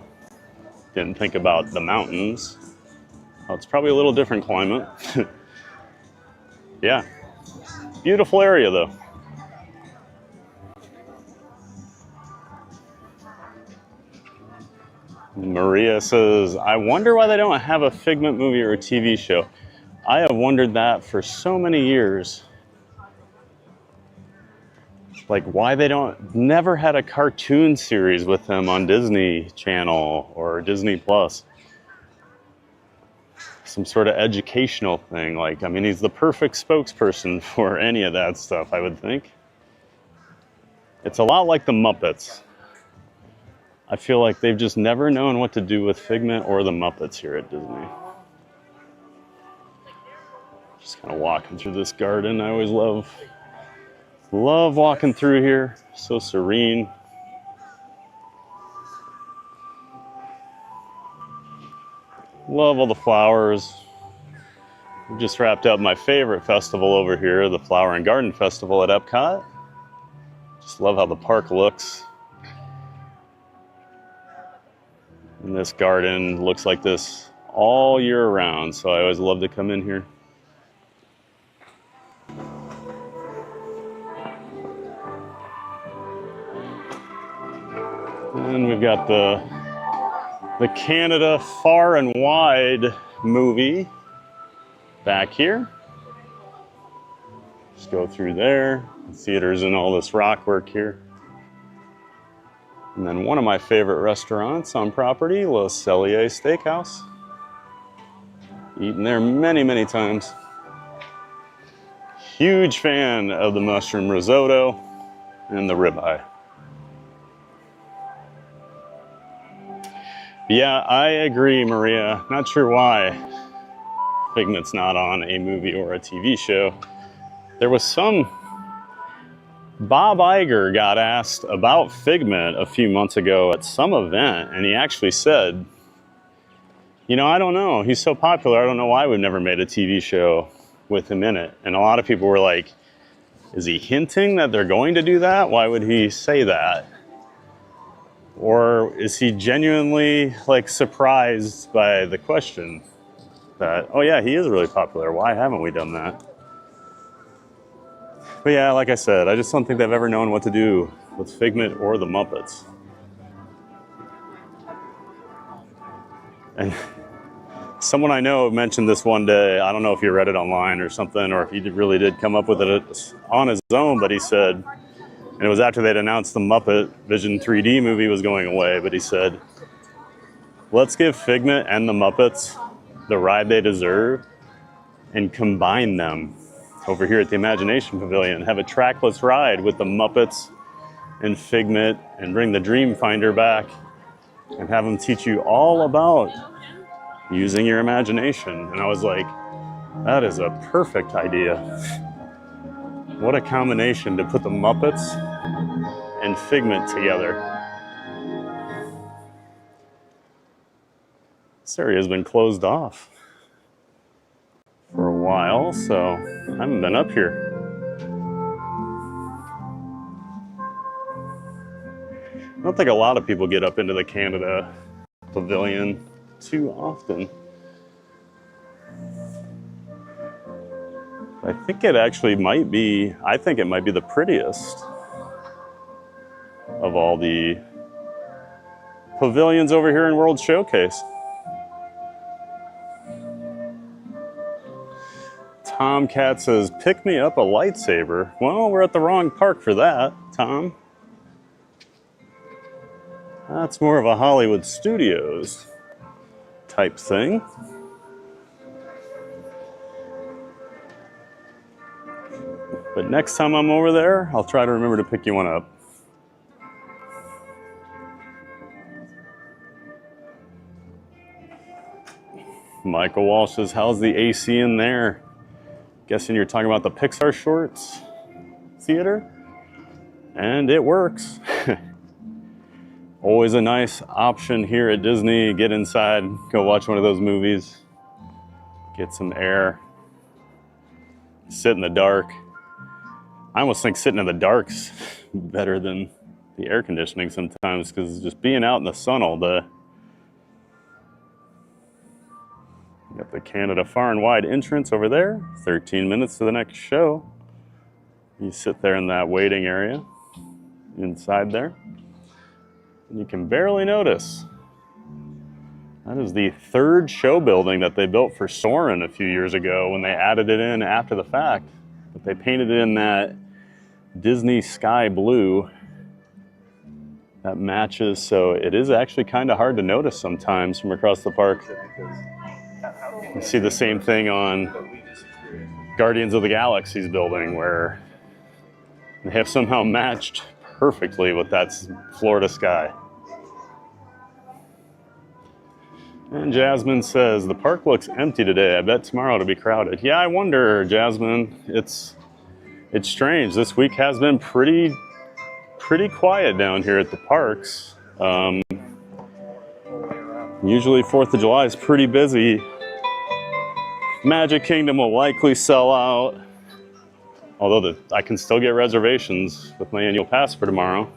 [SPEAKER 2] didn't think about the mountains. Well, it's probably a little different climate. Yeah, beautiful area though. Maria says, I wonder why they don't have a Figment movie or a TV show. I have wondered that for so many years. Like why they never had a cartoon series with him on Disney Channel or Disney Plus. Some sort of educational thing. Like, I mean, he's the perfect spokesperson for any of that stuff, I would think. It's a lot like the Muppets. I feel like they've just never known what to do with Figment or the Muppets here at Disney. Just kind of walking through this garden. I always love walking through here. So serene. Love all the flowers. We just wrapped up my favorite festival over here, the Flower and Garden Festival at Epcot. Just love how the park looks. And this garden looks like this all year round, so I always love to come in here. And we've got the Canada Far and Wide movie back here. Just go through there. The theaters and all this rock work here. And then one of my favorite restaurants on property, Le Cellier Steakhouse. Eaten there many, many times. Huge fan of the mushroom risotto and the ribeye. Yeah, I agree, Maria. Not sure why Figment's not on a movie or a TV show. There was some... Bob Iger got asked about Figment a few months ago at some event, and he actually said, you know, I don't know. He's so popular, I don't know why we've never made a TV show with him in it. And a lot of people were like, is he hinting that they're going to do that? Why would he say that? Or is he genuinely like surprised by the question that, oh yeah, he is really popular. Why haven't we done that? But yeah, like I said, I just don't think they've ever known what to do with Figment or the Muppets. And someone I know mentioned this one day. I don't know if he read it online or something, or if he really did come up with it on his own, but he said, and it was after they'd announced the Muppet Vision 3D movie was going away, but he said, let's give Figment and the Muppets the ride they deserve and combine them over here at the Imagination Pavilion. Have a trackless ride with the Muppets and Figment and bring the Dream Finder back and have them teach you all about using your imagination. And I was like, that is a perfect idea. What a combination to put the Muppets and Figment together. This area has been closed off for a while, so I haven't been up here. I don't think a lot of people get up into the Canada Pavilion too often. I think it actually might be, I think it might be the prettiest of all the pavilions over here in World Showcase. Tomcat says, pick me up a lightsaber. Well, we're at the wrong park for that, Tom. That's more of a Hollywood Studios type thing. But next time I'm over there, I'll try to remember to pick you one up. Michael Walsh says, how's the AC in there? Guessing you're talking about the Pixar Shorts theater? And it works. Always a nice option here at Disney. Get inside, go watch one of those movies, get some air, sit in the dark. I almost think sitting in the dark's better than the air conditioning sometimes, because just being out in the sun all day. Got the Canada Far and Wide entrance over there. 13 minutes to the next show. You sit there in that waiting area inside there. And you can barely notice. That is the third show building that they built for Soarin' a few years ago when they added it in after the fact. But they painted it in that Disney sky blue that matches, so it is actually kind of hard to notice sometimes from across the park. You see the same thing on Guardians of the Galaxy's building, where they have somehow matched perfectly with that Florida sky. And Jasmine says, the park looks empty today. I bet tomorrow it'll be crowded. Yeah, I wonder, Jasmine. It's strange. This week has been pretty quiet down here at the parks. Usually 4th of July is pretty busy. Magic Kingdom will likely sell out. Although I can still get reservations with my annual pass for tomorrow.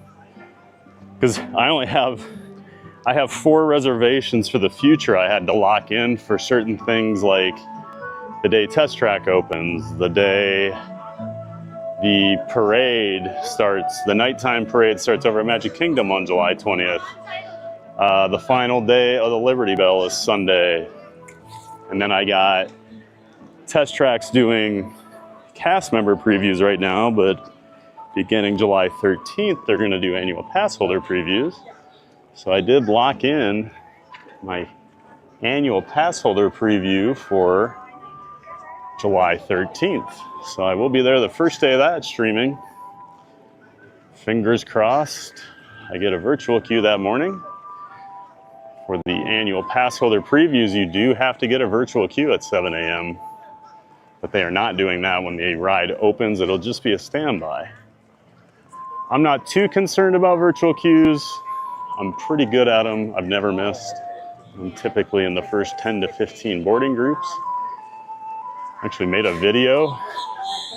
[SPEAKER 2] Because I have 4 reservations for the future I had to lock in for certain things, like the day Test Track opens, the day the parade starts, the nighttime parade starts over at Magic Kingdom on July 20th. The final day of the Liberty Bell is Sunday. And then I got Test Track's doing cast member previews right now, but beginning July 13th, they're going to do annual pass holder previews. So I did lock in my annual pass holder preview for July 13th. So I will be there the first day of that streaming. Fingers crossed I get a virtual queue that morning. For the annual pass holder previews, you do have to get a virtual queue at 7 a.m. But they are not doing that when the ride opens. It'll just be a standby. I'm not too concerned about virtual queues. I'm pretty good at them. I've never missed. I'm typically in the first 10 to 15 boarding groups. Actually made a video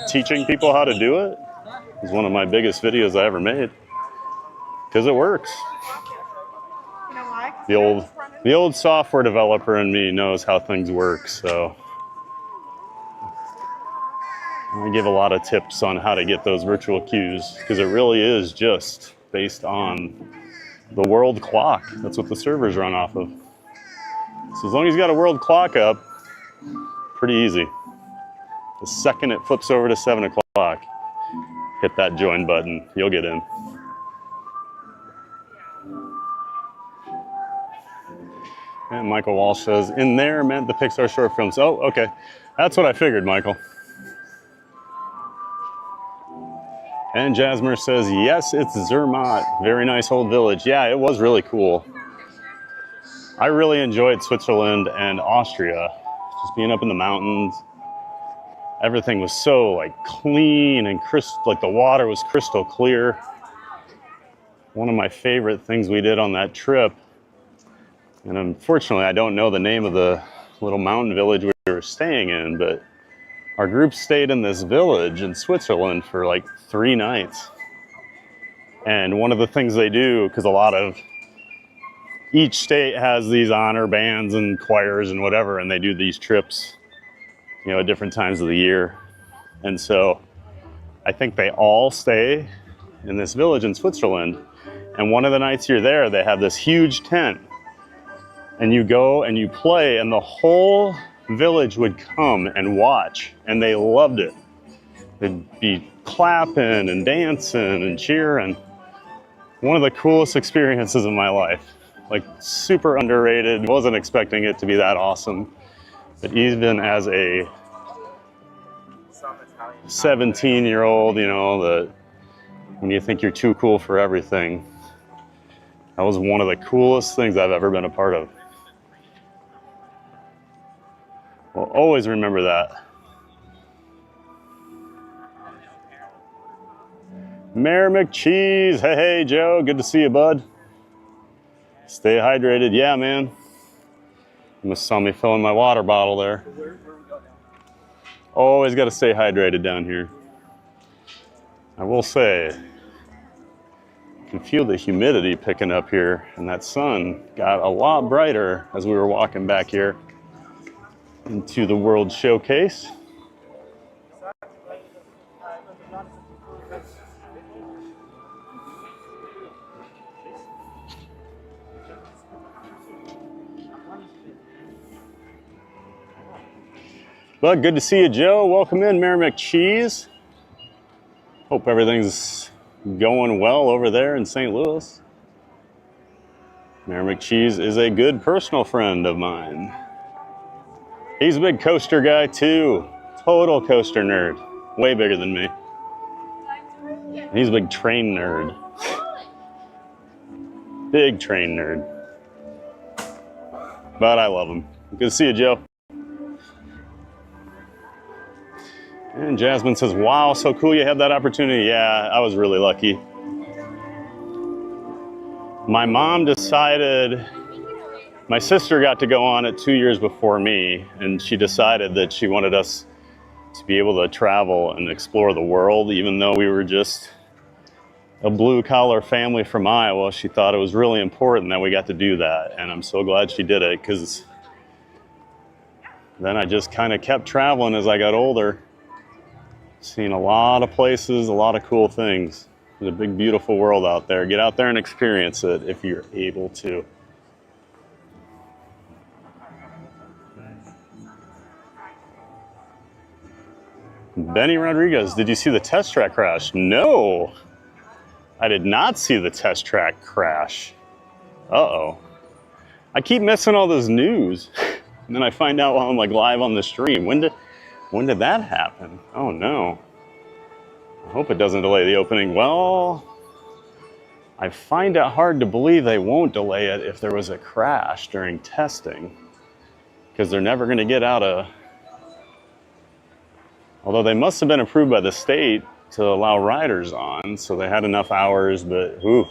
[SPEAKER 2] teaching people how to do it. It was one of my biggest videos I ever made. Because it works. The old software developer in me knows how things work, so I give a lot of tips on how to get those virtual queues, because it really is just based on the world clock. That's what the servers run off of. So as long as you got a world clock up, pretty easy. The second it flips over to 7 o'clock, hit that join button, you'll get in. And Michael Walsh says, in there meant the Pixar short films. Oh, okay. That's what I figured, Michael. And Jasmer says, yes, it's Zermatt. Very nice old village. Yeah, it was really cool. I really enjoyed Switzerland and Austria. Just being up in the mountains. Everything was so like clean and like the water was crystal clear. One of my favorite things we did on that trip, and unfortunately I don't know the name of the little mountain village we were staying in, but our group stayed in this village in Switzerland for like 3 nights. And one of the things they do, because each state has these honor bands and choirs and whatever, and they do these trips, at different times of the year. And so I think they all stay in this village in Switzerland. And one of the nights you're there, they have this huge tent. And you go and you play, and the whole village would come and watch, and they loved it. They'd be clapping and dancing and cheering. One of the coolest experiences of my life. Like, super underrated. Wasn't expecting it to be that awesome. But even as a 17-year-old, when you think you're too cool for everything, that was one of the coolest things I've ever been a part of. Well, always remember that. Mayor McCheese, hey Joe, good to see you, bud. Stay hydrated, yeah, man. You must saw me filling my water bottle there. Always got to stay hydrated down here. I will say, you can feel the humidity picking up here, and that sun got a lot brighter as we were walking back here into the World Showcase. But good to see you, Joe. Welcome in, Mayor McCheese. Hope everything's going well over there in St. Louis. Mayor McCheese is a good personal friend of mine. He's a big coaster guy too. Total coaster nerd. Way bigger than me. And he's a big train nerd. Big train nerd. but I love them. Good to see you, Joe. And Jasmine says, wow, so cool you had that opportunity. Yeah, I was really lucky. My mom decided, my sister got to go on it 2 years before me, and she decided that she wanted us to be able to travel and explore the world, even though we were just a blue-collar family from Iowa. She thought it was really important that we got to do that, and I'm so glad she did it, because then I just kind of kept traveling as I got older. Seen a lot of places, a lot of cool things. There's a big, beautiful world out there. Get out there and experience it if you're able to. Benny Rodriguez, did you see the test track crash? No, I did not see the test track crash. Uh-oh. I keep missing all this news. And then I find out while I'm like live on the stream. When did that happen? Oh no. I hope it doesn't delay the opening. Well, I find it hard to believe they won't delay it if there was a crash during testing, because they're never going to get out of... Although they must have been approved by the state to allow riders on, so they had enough hours, but ooh.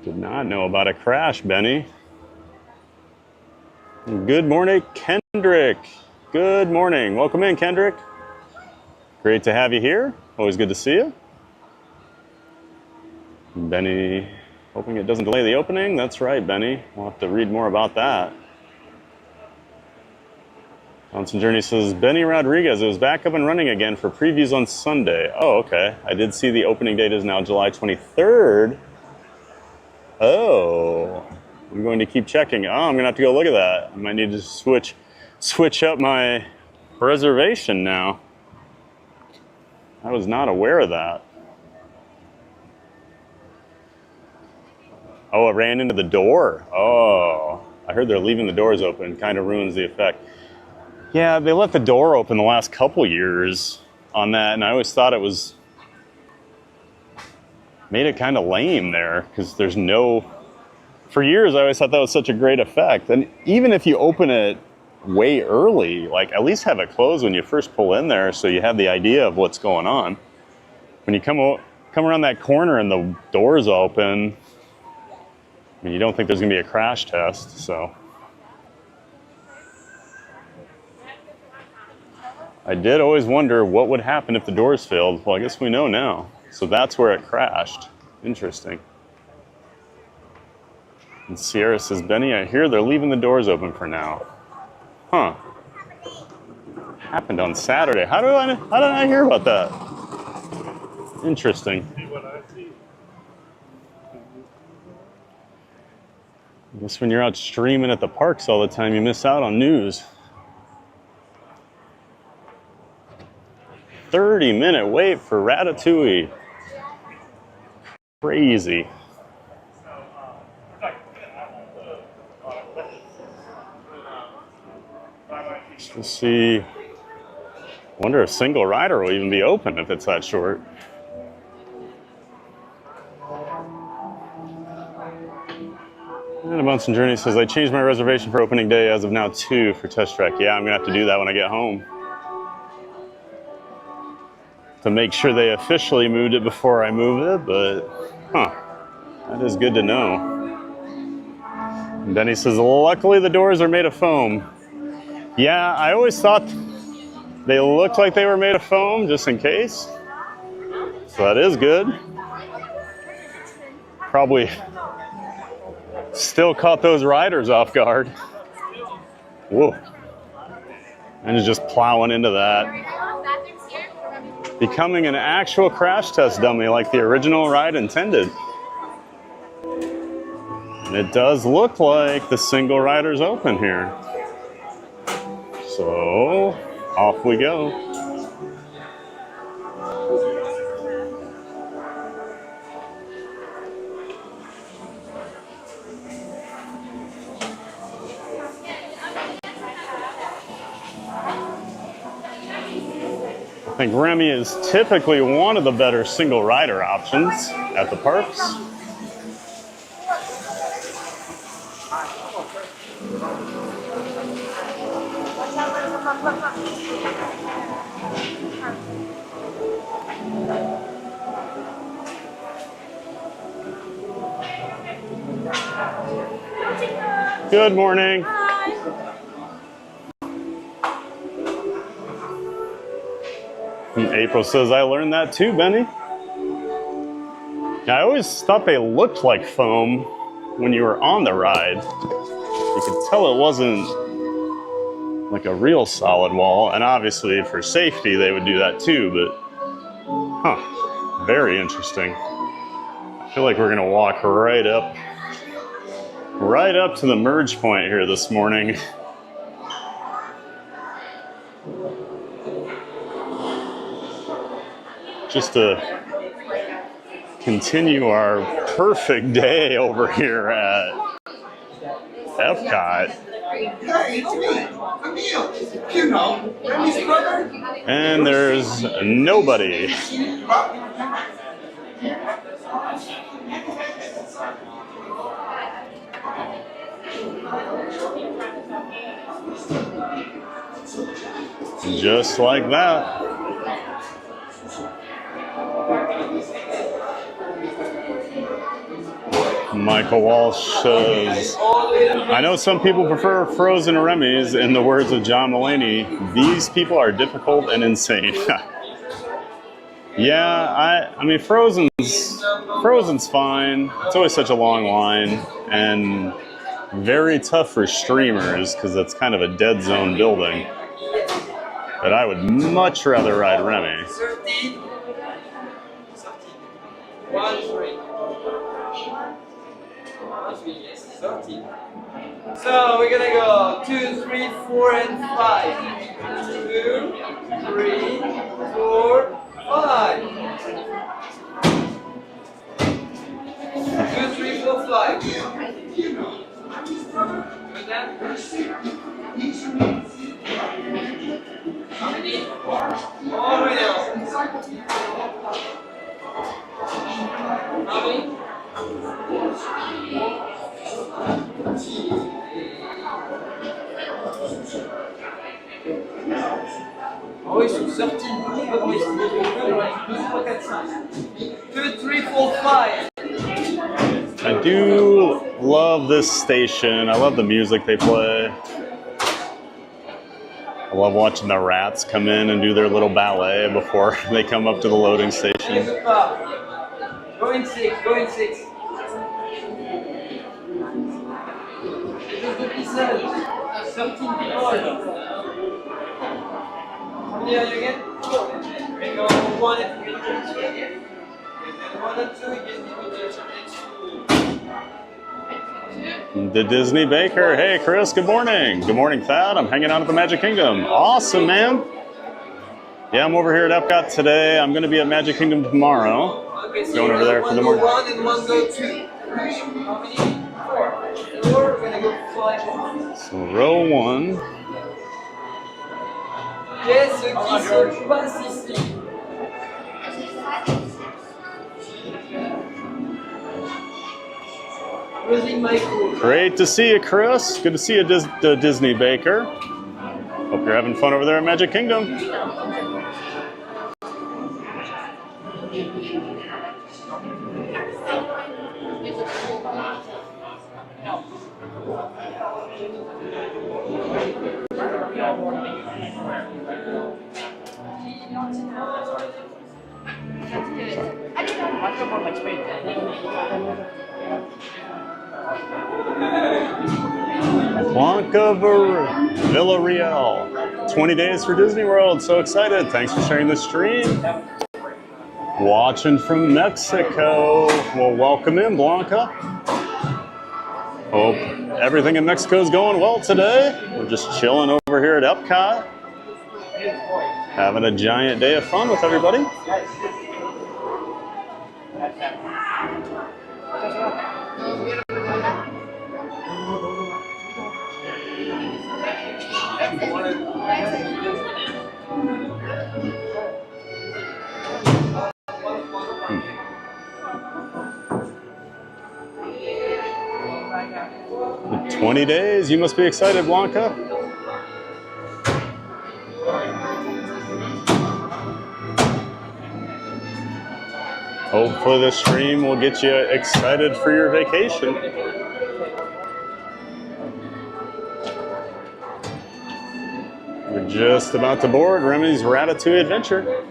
[SPEAKER 2] Did not know about a crash, Benny. Good morning, Kendrick. Good morning. Welcome in, Kendrick. Great to have you here. Always good to see you. Benny, hoping it doesn't delay the opening. That's right, Benny. We'll have to read more about that. Johnson Journey says, Benny Rodriguez, it was back up and running again for previews on Sunday. Oh, okay. I did see the opening date is now July 23rd. Oh, I'm going to keep checking. Oh, I'm going to have to go look at that. I might need to switch up my reservation now. I was not aware of that. Oh, it ran into the door. Oh, I heard they're leaving the doors open. Kind of ruins the effect. Yeah, they left the door open the last couple years on that, and I always thought it was... made it kind of lame there, because there's no... For years, I always thought that was such a great effect. And even if you open it way early, like at least have it closed when you first pull in there so you have the idea of what's going on. When you come around that corner and the door's open, I mean, you don't think there's going to be a crash test, so... I did always wonder what would happen if the doors failed. Well, I guess we know now. So that's where it crashed. Interesting. And Sierra says, Benny, I hear they're leaving the doors open for now. Huh. Happened on Saturday. How did I hear about that? Interesting. I guess when you're out streaming at the parks all the time, you miss out on news. 30-minute wait for Ratatouille. Crazy. Let's see. Wonder if single rider will even be open if it's that short. And Bunsen Journey says, I changed my reservation for opening day as of now 2 for test track. Yeah, I'm gonna have to do that when I get home. To make sure they officially moved it before I move it, but that is good to know. And Denny says, luckily the doors are made of foam. Yeah, I always thought they looked like they were made of foam just in case. So that is good. Probably still caught those riders off guard. Whoa. And it's just plowing into that. Becoming an actual crash test dummy like the original ride intended. And it does look like the single rider's open here. So, off we go. I think Remy is typically one of the better single rider options at the parks. Good morning. April says, I learned that too, Benny. I always thought they looked like foam when you were on the ride. You could tell it wasn't like a real solid wall, and obviously for safety they would do that too, but very interesting. I feel like we're gonna walk right up to the merge point here this morning. Just to continue our perfect day over here at Epcot. And there's nobody. Just like that. Michael Walsh says, I know some people prefer frozen Remy's. In the words of John Mulaney, these people are difficult and insane. Yeah, I mean, Frozen's fine. It's always such a long line and very tough for streamers because it's kind of a dead zone building. But I would much rather ride Remy.
[SPEAKER 3] 13. Yes, 13. So we're gonna go 2, 3, 4, and 5. 2, 3, 4, 5. 2, 3, 4, 5. Good then? How many? All the way down. How many? Oh, ils sont sortis. Oh, ils sont 2, 3, 4, 5. 2, 3, 4, 5.
[SPEAKER 2] I do love this station. I love the music they play. I love watching the rats come in and do their little ballet before they come up to the loading station.
[SPEAKER 3] Go in 6, go in 6. It is 13 people. How many are you again? We go 1 and 3. And then 1 and 2 again.
[SPEAKER 2] The Disney Baker. Hey, Chris, good morning. Good morning, Thad. I'm hanging out at the Magic Kingdom. Awesome, man. Yeah, I'm over here at Epcot today. I'm going to be at Magic Kingdom tomorrow.
[SPEAKER 3] Okay, so
[SPEAKER 2] going over there for the morning.
[SPEAKER 3] 1 and 1 go 2. How many? 4. 4, we're going to go 5.
[SPEAKER 2] So row 1.
[SPEAKER 3] Yes, ceux qui sont pas ici.
[SPEAKER 2] Great to see you, Chris. Good to see you, the Disney Baker. Hope you're having fun over there at Magic Kingdom. Blanca Villarreal, 20 days for Disney World. So excited. Thanks for sharing the stream. Watching from Mexico. Well, welcome in, Blanca. Hope everything in Mexico is going well today. We're just chilling over here at Epcot. Having a giant day of fun with everybody. The 20 days. You must be excited, Blanca. Hopefully this stream will get you excited for your vacation. We're just about to board Remy's Ratatouille adventure.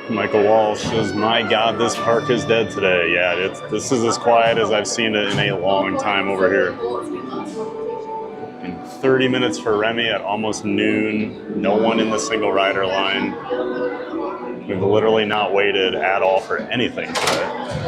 [SPEAKER 2] Michael Walsh says, my God, this park is dead today. Yeah, this is as quiet as I've seen it in a long time over here. And 30 minutes for Remy at almost noon. No one in the single rider line. We've literally not waited at all for anything today.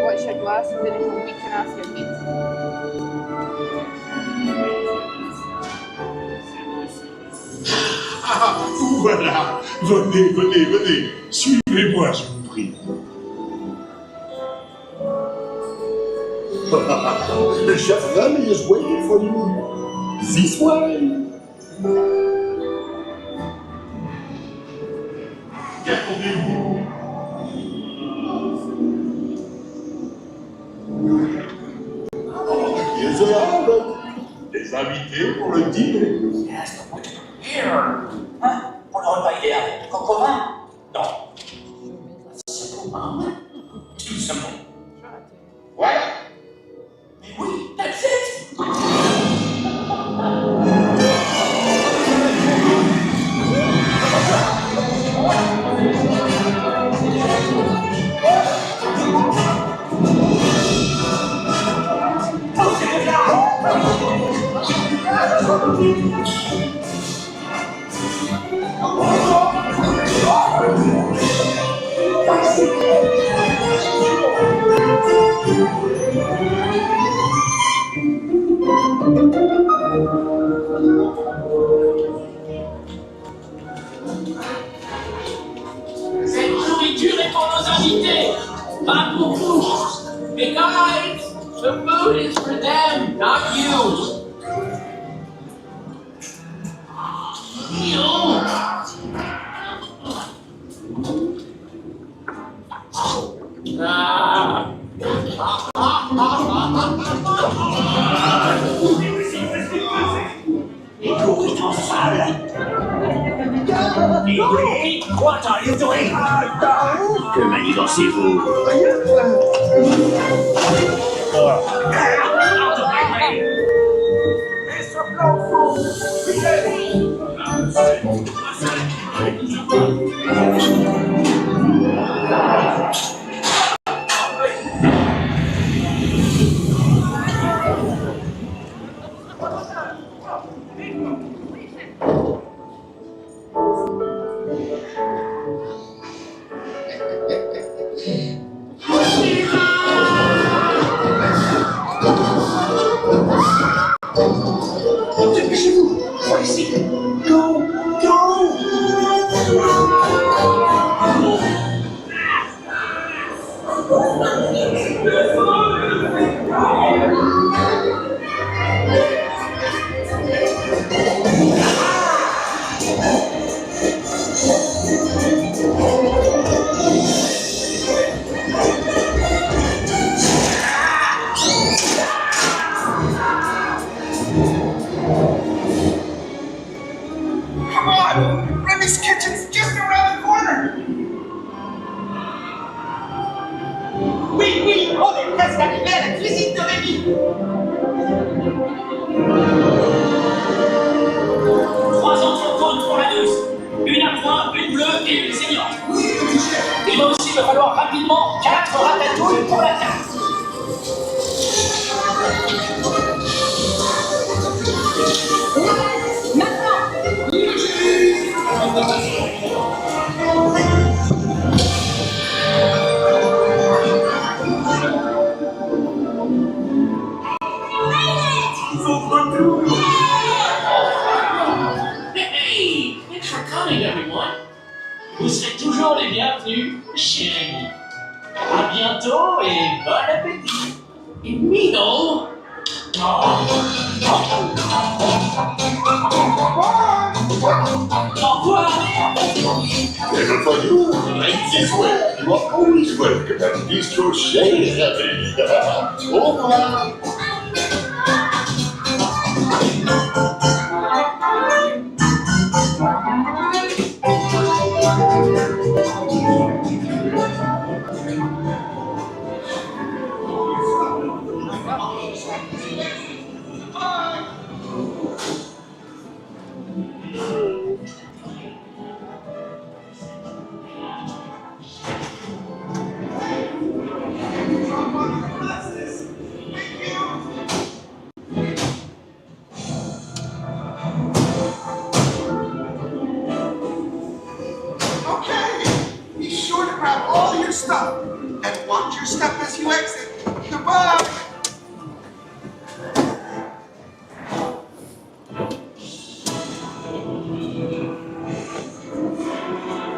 [SPEAKER 16] What's your glass? And then if we can ask your pizza.
[SPEAKER 9] Ah, voilà. Venez, venez, venez. Suivez-moi, je vous prie. The chef Remy is waiting for you. This way. Qu'attendez-vous? Des invités pour le dîner.
[SPEAKER 10] Yes, but what here? Hein? Pour le repas idéal de coq au vin? Non. Simplement. Tout simplement. Voilà. Mais oui, that's it.
[SPEAKER 8] Cette nourriture est pour nos invités, pas pour vous. Mais guys, the food is for them, not you.
[SPEAKER 10] L'eau est en salle. Igri, what are you doing? Que manigancez-vous?
[SPEAKER 13] Dépêchez-vous. Par ici. Go, go. Come on! Remy's kitchen's just around the corner!
[SPEAKER 10] Oui, oui, on est presque arrivé à la cuisine de Rémi. 3 entrecôtes pour la douce. Une à point, une bleue et une saignante. Il va aussi me falloir rapidement 4 ratatouilles pour la tarte. Hey, thanks for coming, everyone. Vous serez toujours les bienvenus chez Rémi. À bientôt et bon appétit. Et Mino. Au revoir.
[SPEAKER 5] Never for you, like this way. You are always welcome at Bistro Chez Rémi. Au revoir.
[SPEAKER 13] Be sure to grab all your stuff and watch your step as you exit. Goodbye.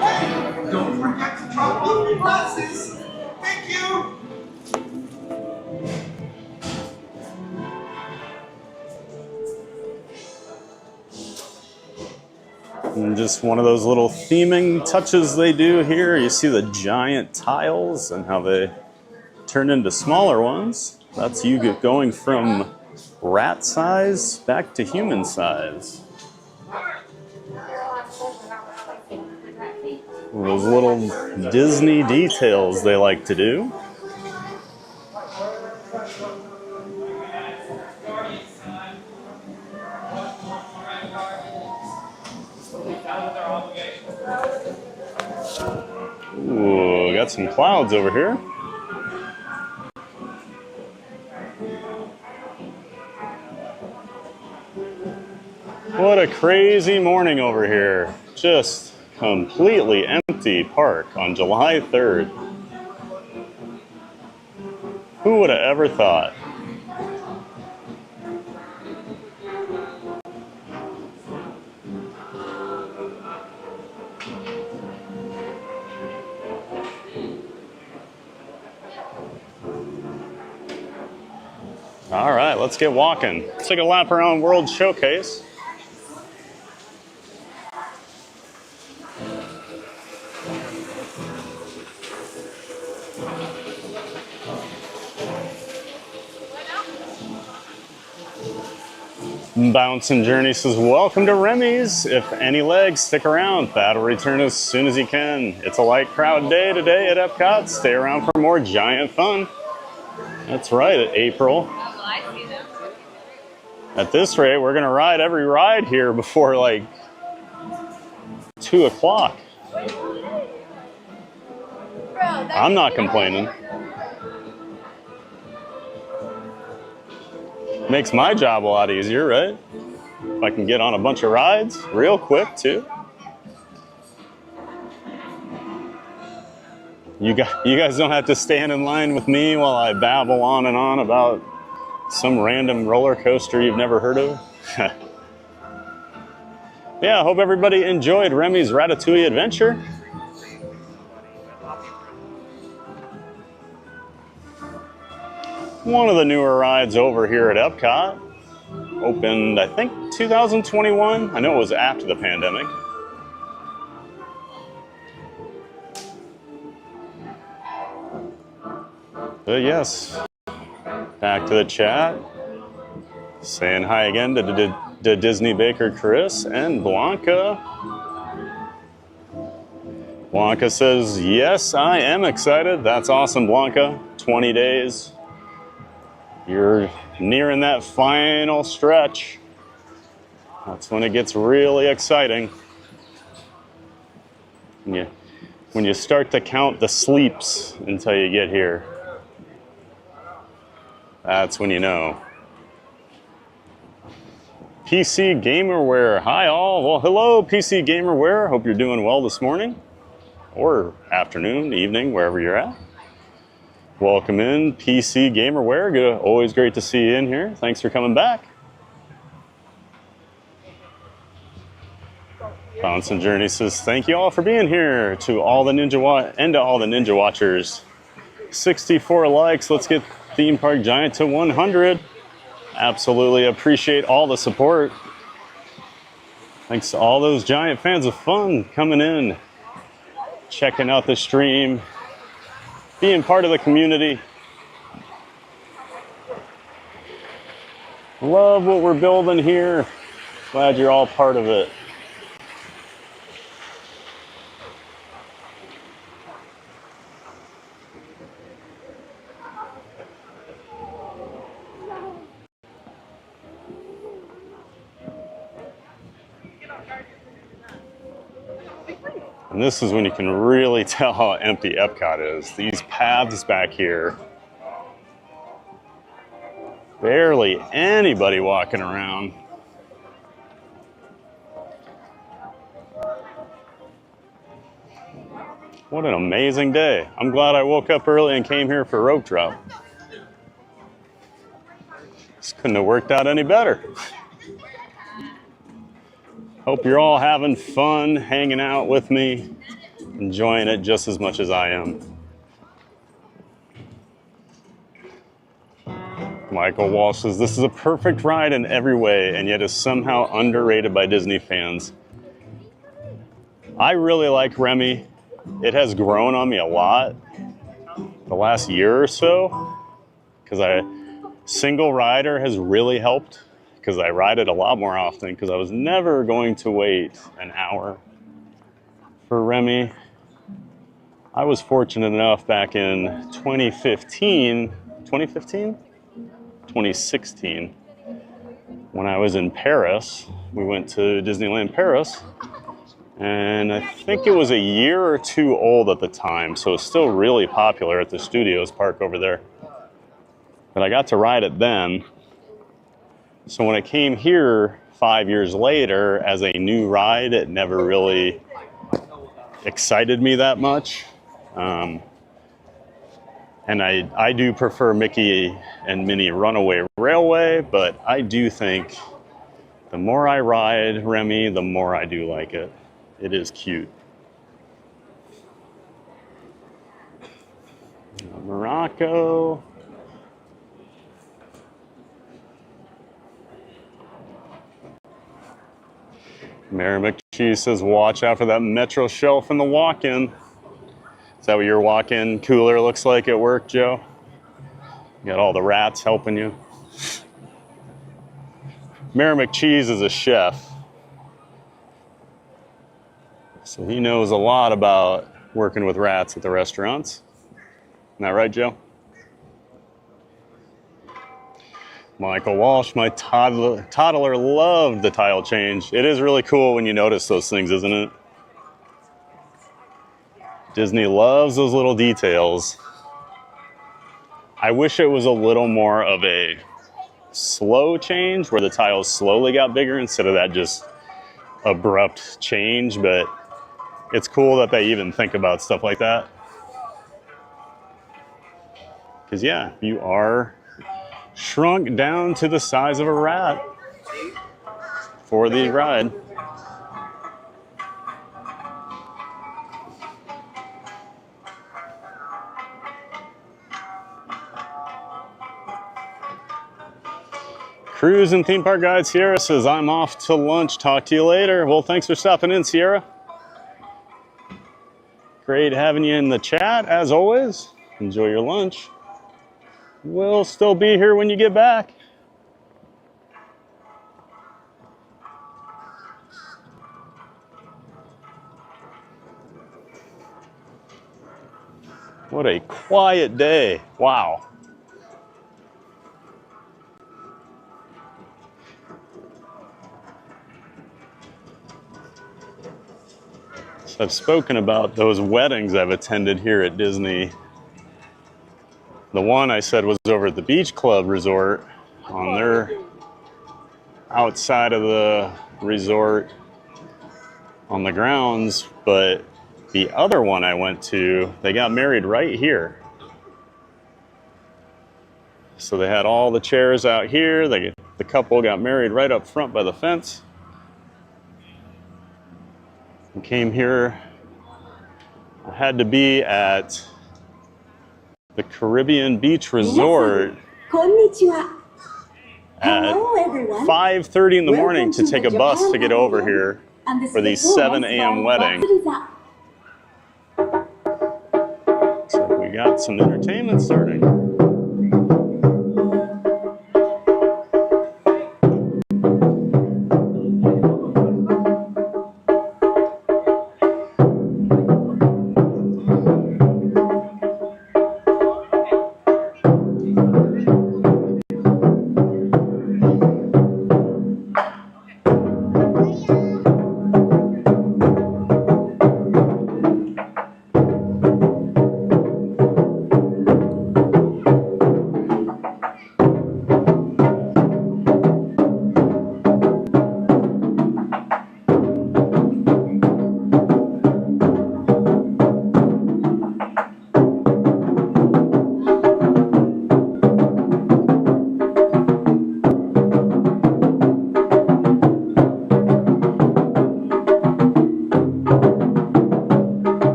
[SPEAKER 13] Hey, don't forget to drop off your glasses. Thank you.
[SPEAKER 2] And just one of those little theming touches they do here. You see the giant tiles and how they turn into smaller ones. That's you going from rat size back to human size. Those little Disney details they like to do. Ooh, got some clouds over here. What a crazy morning over here. Just completely empty park on July 3rd. Who would have ever thought? All right, let's get walking. Let's take a lap around World Showcase. Bouncing Journey says, welcome to Remy's. If any legs, stick around. Thad will return as soon as he can. It's a light crowd day today at Epcot. Stay around for more giant fun. That's right, April. At this rate, we're going to ride every ride here before like 2 o'clock. I'm not complaining. Makes my job a lot easier, right? If I can get on a bunch of rides real quick, too. You guys don't have to stand in line with me while I babble on and on about some random roller coaster you've never heard of. Yeah, I hope everybody enjoyed Remy's Ratatouille adventure. One of the newer rides over here at Epcot. Opened, I think, 2021. I know it was after the pandemic. But yes, back to the chat. Saying hi again to Disney Baker Chris and Blanca. Blanca says, yes, I am excited. That's awesome, Blanca. 20 days. You're nearing that final stretch. That's when it gets really exciting. When you start to count the sleeps until you get here. That's when you know. PC Gamerware, hi all. Well, hello PC Gamerware. Hope you're doing well this morning or afternoon, evening, wherever you're at. Welcome in PC Gamerware. Good, always great to see you in here. Thanks for coming back. Bouncing Journey says, thank you all for being here. To all the Ninja Watchers. 64 likes. Let's get Theme Park Giant to 100. Absolutely appreciate all the support. Thanks to all those giant fans of fun coming in, checking out the stream, being part of the community. Love what we're building here. Glad you're all part of it. And this is when you can really tell how empty Epcot is. These paths back here, barely anybody walking around. What an amazing day. I'm glad I woke up early and came here for rope drop. This couldn't have worked out any better. Hope you're all having fun, hanging out with me, enjoying it just as much as I am. Michael Walsh says, this is a perfect ride in every way, and yet is somehow underrated by Disney fans. I really like Remy. It has grown on me a lot the last year or so, because single rider has really helped. Because I ride it a lot more often, because I was never going to wait an hour for Remy. I was fortunate enough back in 2016, when I was in Paris. We went to Disneyland Paris, and I think it was a year or two old at the time, so it's still really popular at the Studios Park over there. But I got to ride it then. So when I came here 5 years later as a new ride, it never really excited me that much. And I do prefer Mickey and Minnie Runaway Railway, but I do think the more I ride Remy, the more I do like it. It is cute. Morocco. Mary McChee says, watch out for that Metro shelf in the walk-in. Is that what your walk-in cooler looks like at work, Joe? You got all the rats helping you. Mary McCheese is a chef, so he knows a lot about working with rats at the restaurants. Isn't that right, Joe? Michael Walsh, my toddler loved the tile change. It is really cool when you notice those things, isn't it? Disney loves those little details. I wish it was a little more of a slow change where the tiles slowly got bigger instead of that just abrupt change, but it's cool that they even think about stuff like that. Because yeah, you are shrunk down to the size of a rat for the ride. Cruise and Theme Park Guide Sierra says, I'm off to lunch. Talk to you later. Well, thanks for stopping in, Sierra. Great having you in the chat, as always. Enjoy your lunch. We'll still be here when you get back. What a quiet day. Wow. So I've spoken about those weddings I've attended here at Disney. The one I said was over at the Beach Club Resort on their outside of the resort on the grounds, but the other one I went to, they got married right here. So they had all the chairs out here. The couple got married right up front by the fence. And came here. I had to be at the Caribbean Beach Resort
[SPEAKER 17] Konnichiwa.
[SPEAKER 2] at
[SPEAKER 17] Hello, everyone.
[SPEAKER 2] 5:30 in the morning
[SPEAKER 17] Welcome
[SPEAKER 2] to take a
[SPEAKER 17] the
[SPEAKER 2] bus to
[SPEAKER 17] Japan
[SPEAKER 2] get over
[SPEAKER 17] Pavilion
[SPEAKER 2] here
[SPEAKER 17] and the
[SPEAKER 2] for the
[SPEAKER 17] special
[SPEAKER 2] 7
[SPEAKER 17] guest
[SPEAKER 2] a.m.
[SPEAKER 17] by
[SPEAKER 2] wedding.
[SPEAKER 17] Batsuriza.
[SPEAKER 2] So we got some entertainment starting.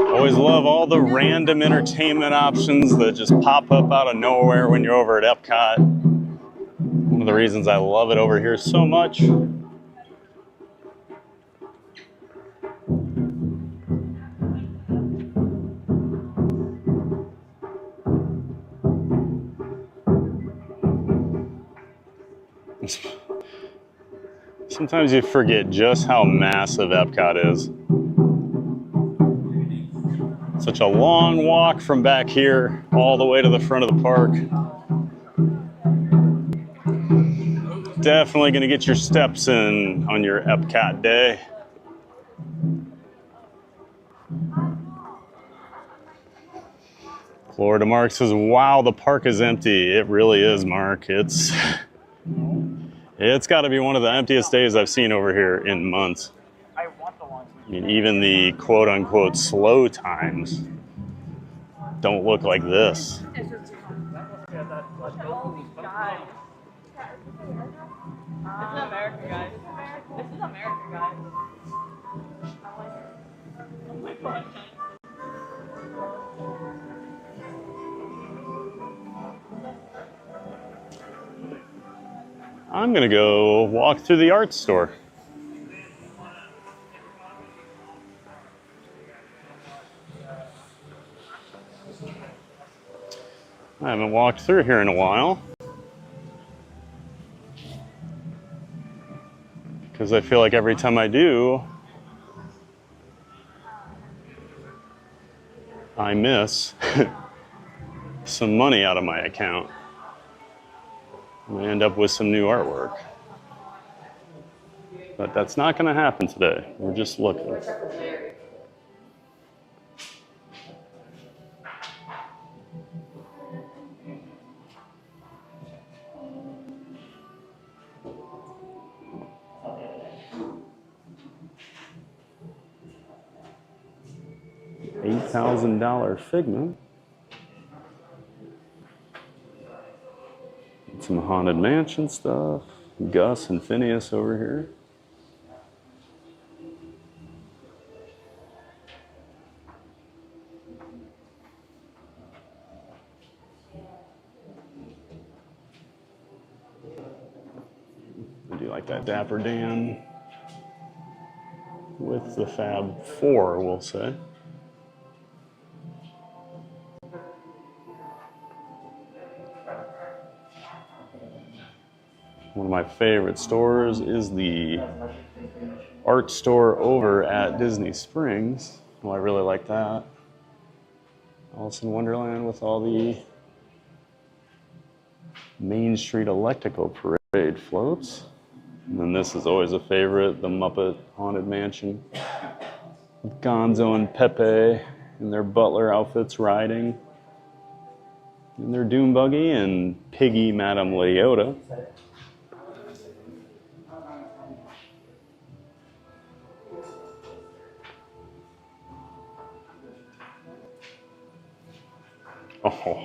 [SPEAKER 2] Always love all the random entertainment options that just pop up out of nowhere when you're over at Epcot. One of the reasons I love it over here so much. Sometimes you forget just how massive Epcot is. Such a long walk from back here all the way to the front of the park. Definitely gonna get your steps in on your Epcot day. Florida Mark says, wow, the park is empty. It really is, Mark. It's got to be one of the emptiest days I've seen over here in months. I mean, even the quote-unquote slow times don't look like this.
[SPEAKER 16] This is America, guys. This is America, guys. Oh my god.
[SPEAKER 2] I'm gonna go walk through the art store. I haven't walked through here in a while because I feel like every time I do, I miss some money out of my account. I end up with some new artwork. But that's not going to happen today. We're just looking. $8,000 Figment. Some Haunted Mansion stuff. Gus and Phineas over here. I do like that Dapper Dan with the Fab Four, we'll say. One of my favorite stores is the art store over at Disney Springs. Well, I really like that. Alice in Wonderland with all the Main Street Electrical Parade floats. And then this is always a favorite, the Muppet Haunted Mansion. With Gonzo and Pepe in their butler outfits riding. In their Doom Buggy and Piggy Madame Leota.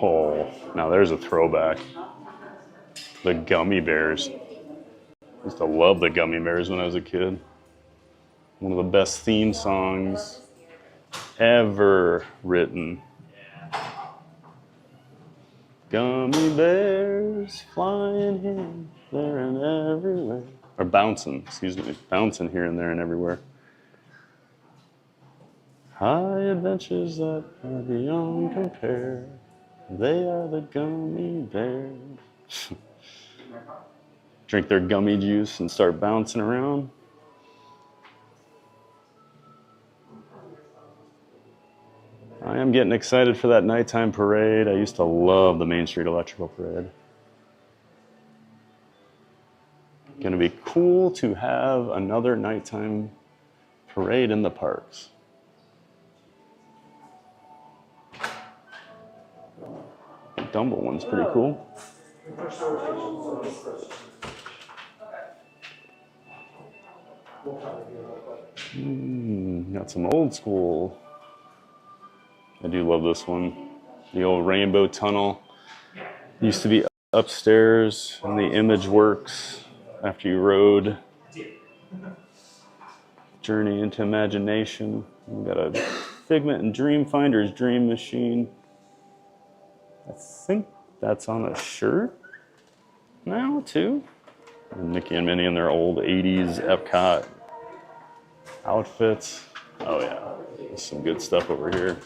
[SPEAKER 2] Oh, now there's a throwback. The Gummy Bears. I used to love the Gummy Bears when I was a kid. One of the best theme songs ever written. Gummy bears flying here, there, and everywhere. Or bouncing, excuse me. Bouncing here and there and everywhere. High adventures that are beyond compare. They are the gummy bears. Drink their gummy juice and start bouncing around. I am getting excited for that nighttime parade. I used to love the Main Street Electrical Parade. Gonna be cool to have another nighttime parade in the parks. Dumble one's pretty cool. Got some old school. I do love this one. The old Rainbow Tunnel. Used to be upstairs in the Image Works after you rode Journey into Imagination. We got a Figment and Dreamfinder's Dream Machine. I think that's on a shirt now, too. And Mickey and Minnie in their old 80s Epcot outfits. Oh, yeah. There's some good stuff over here.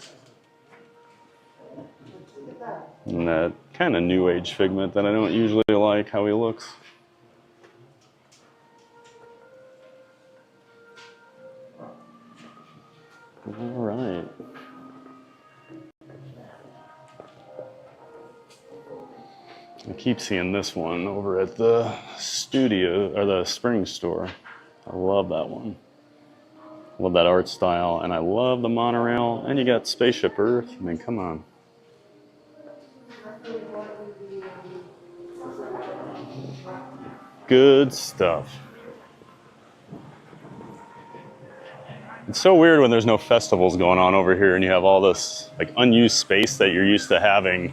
[SPEAKER 2] And that kind of new age Figment that I don't usually like how he looks. All right. I keep seeing this one over at the studio, or the spring store. I love that one. Love that art style, and I love the monorail. And you got Spaceship Earth. I mean, come on. Good stuff. It's so weird when there's no festivals going on over here and you have all this like unused space that you're used to having.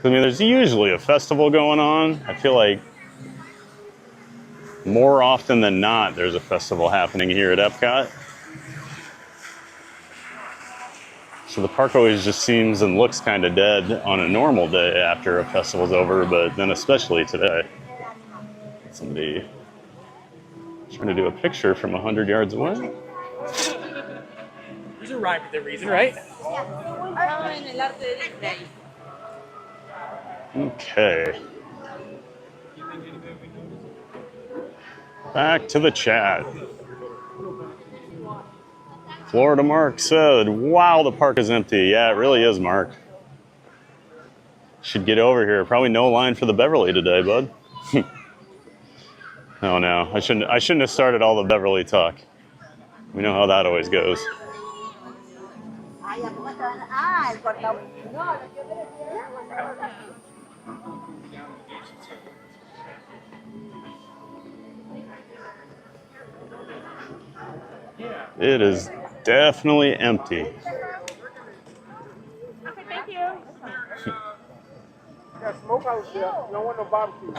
[SPEAKER 2] I mean, there's usually a festival going on. I feel like more often than not, there's a festival happening here at Epcot. So the park always just seems and looks kind of dead on a normal day after a festival's over, but then especially today. Somebody trying to do a picture from 100 yards away.
[SPEAKER 17] There's a rhyme with the reason, right?
[SPEAKER 2] Okay. Back to the chat. Florida Mark said, wow, the park is empty. Yeah, it really is, Mark. Should get over here. Probably no line for the Beverly today, bud. Oh no, I shouldn't have started all the Beverly talk. We know how that always goes. It is definitely empty.
[SPEAKER 16] Thank you. Got smoke out there. Don't want no barbecue.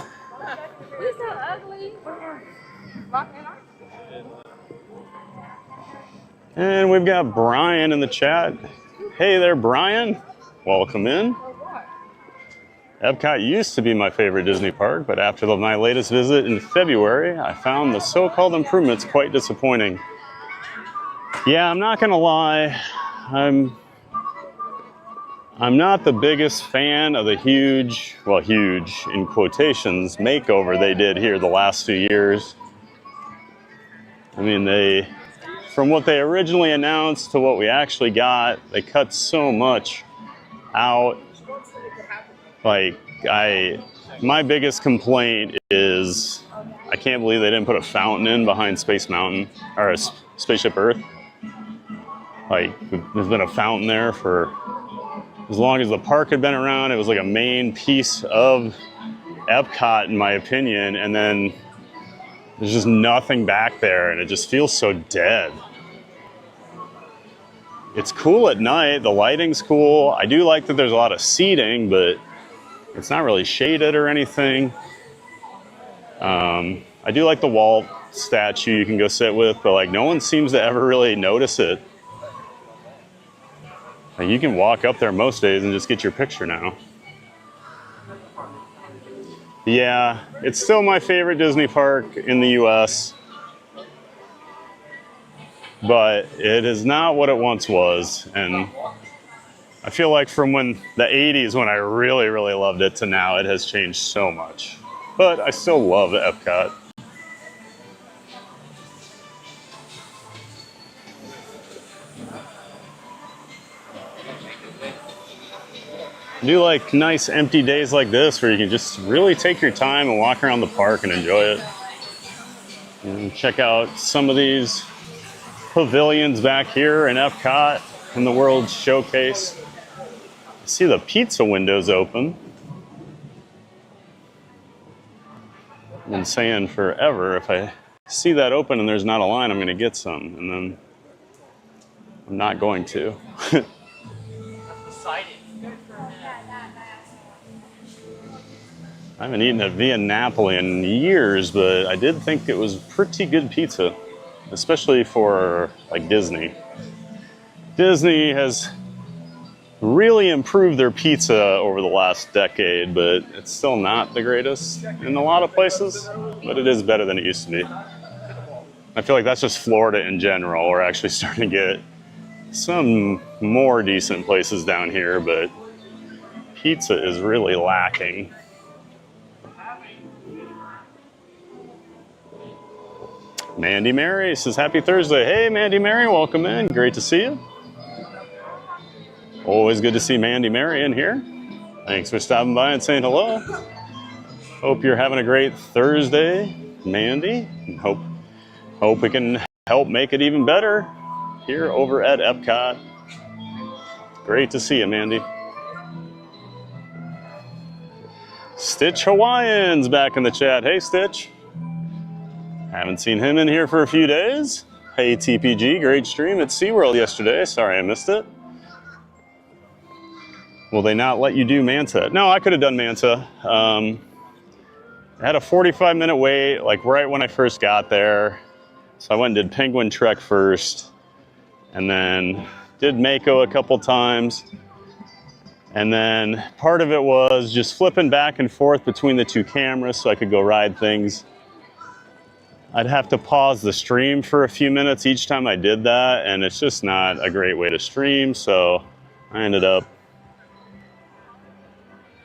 [SPEAKER 16] You're so ugly.
[SPEAKER 2] And we've got Brian in the chat. Hey there, Brian. Welcome in. Epcot used to be my favorite Disney park, but after my latest visit in February, I found the so-called improvements quite disappointing. Yeah, I'm not gonna lie. I'm not the biggest fan of the huge in quotations, makeover they did here the last few years. I mean, from what they originally announced to what we actually got, they cut so much out. Like, my biggest complaint is I can't believe they didn't put a fountain in behind Space Mountain, or Spaceship Earth. Like, there's been a fountain there for as long as the park had been around. It was like a main piece of Epcot, in my opinion, and then there's just nothing back there, and it just feels so dead. It's cool at night, the lighting's cool. I do like that there's a lot of seating, but it's not really shaded or anything. I do like the Walt statue you can go sit with, but like no one seems to ever really notice it. Like, you can walk up there most days and just get your picture now. Yeah, it's still my favorite Disney park in the US, but it is not what it once was. And I feel like from the 80s when I really, really loved it to now, it has changed so much. But I still love Epcot. I do like nice empty days like this where you can just really take your time and walk around the park and enjoy it. And check out some of these pavilions back here in Epcot in the World Showcase. I see the pizza windows open. I've been saying forever, if I see that open and there's not a line, I'm going to get some. And then I'm not going to. I haven't eaten at Via Napoli in years, but I did think it was pretty good pizza, especially for like Disney. Disney has really improved their pizza over the last decade, but it's still not the greatest in a lot of places, but it is better than it used to be. I feel like that's just Florida in general. We're actually starting to get some more decent places down here, but pizza is really lacking. Mandy Mary says, happy Thursday. Hey, Mandy Mary, welcome in. Great to see you. Always good to see Mandy Mary in here. Thanks for stopping by and saying hello. Hope you're having a great Thursday, Mandy. And hope we can help make it even better here over at Epcot. Great to see you, Mandy. Stitch Hawaiian's back in the chat. Hey, Stitch. Haven't seen him in here for a few days. Hey, TPG, great stream at SeaWorld yesterday. Sorry I missed it. Will they not let you do Manta? No, I could have done Manta. I had a 45-minute wait, like right when I first got there. So I went and did Penguin Trek first, and then did Mako a couple times. And then part of it was just flipping back and forth between the two cameras so I could go ride things. I'd have to pause the stream for a few minutes each time I did that, and it's just not a great way to stream, so I ended up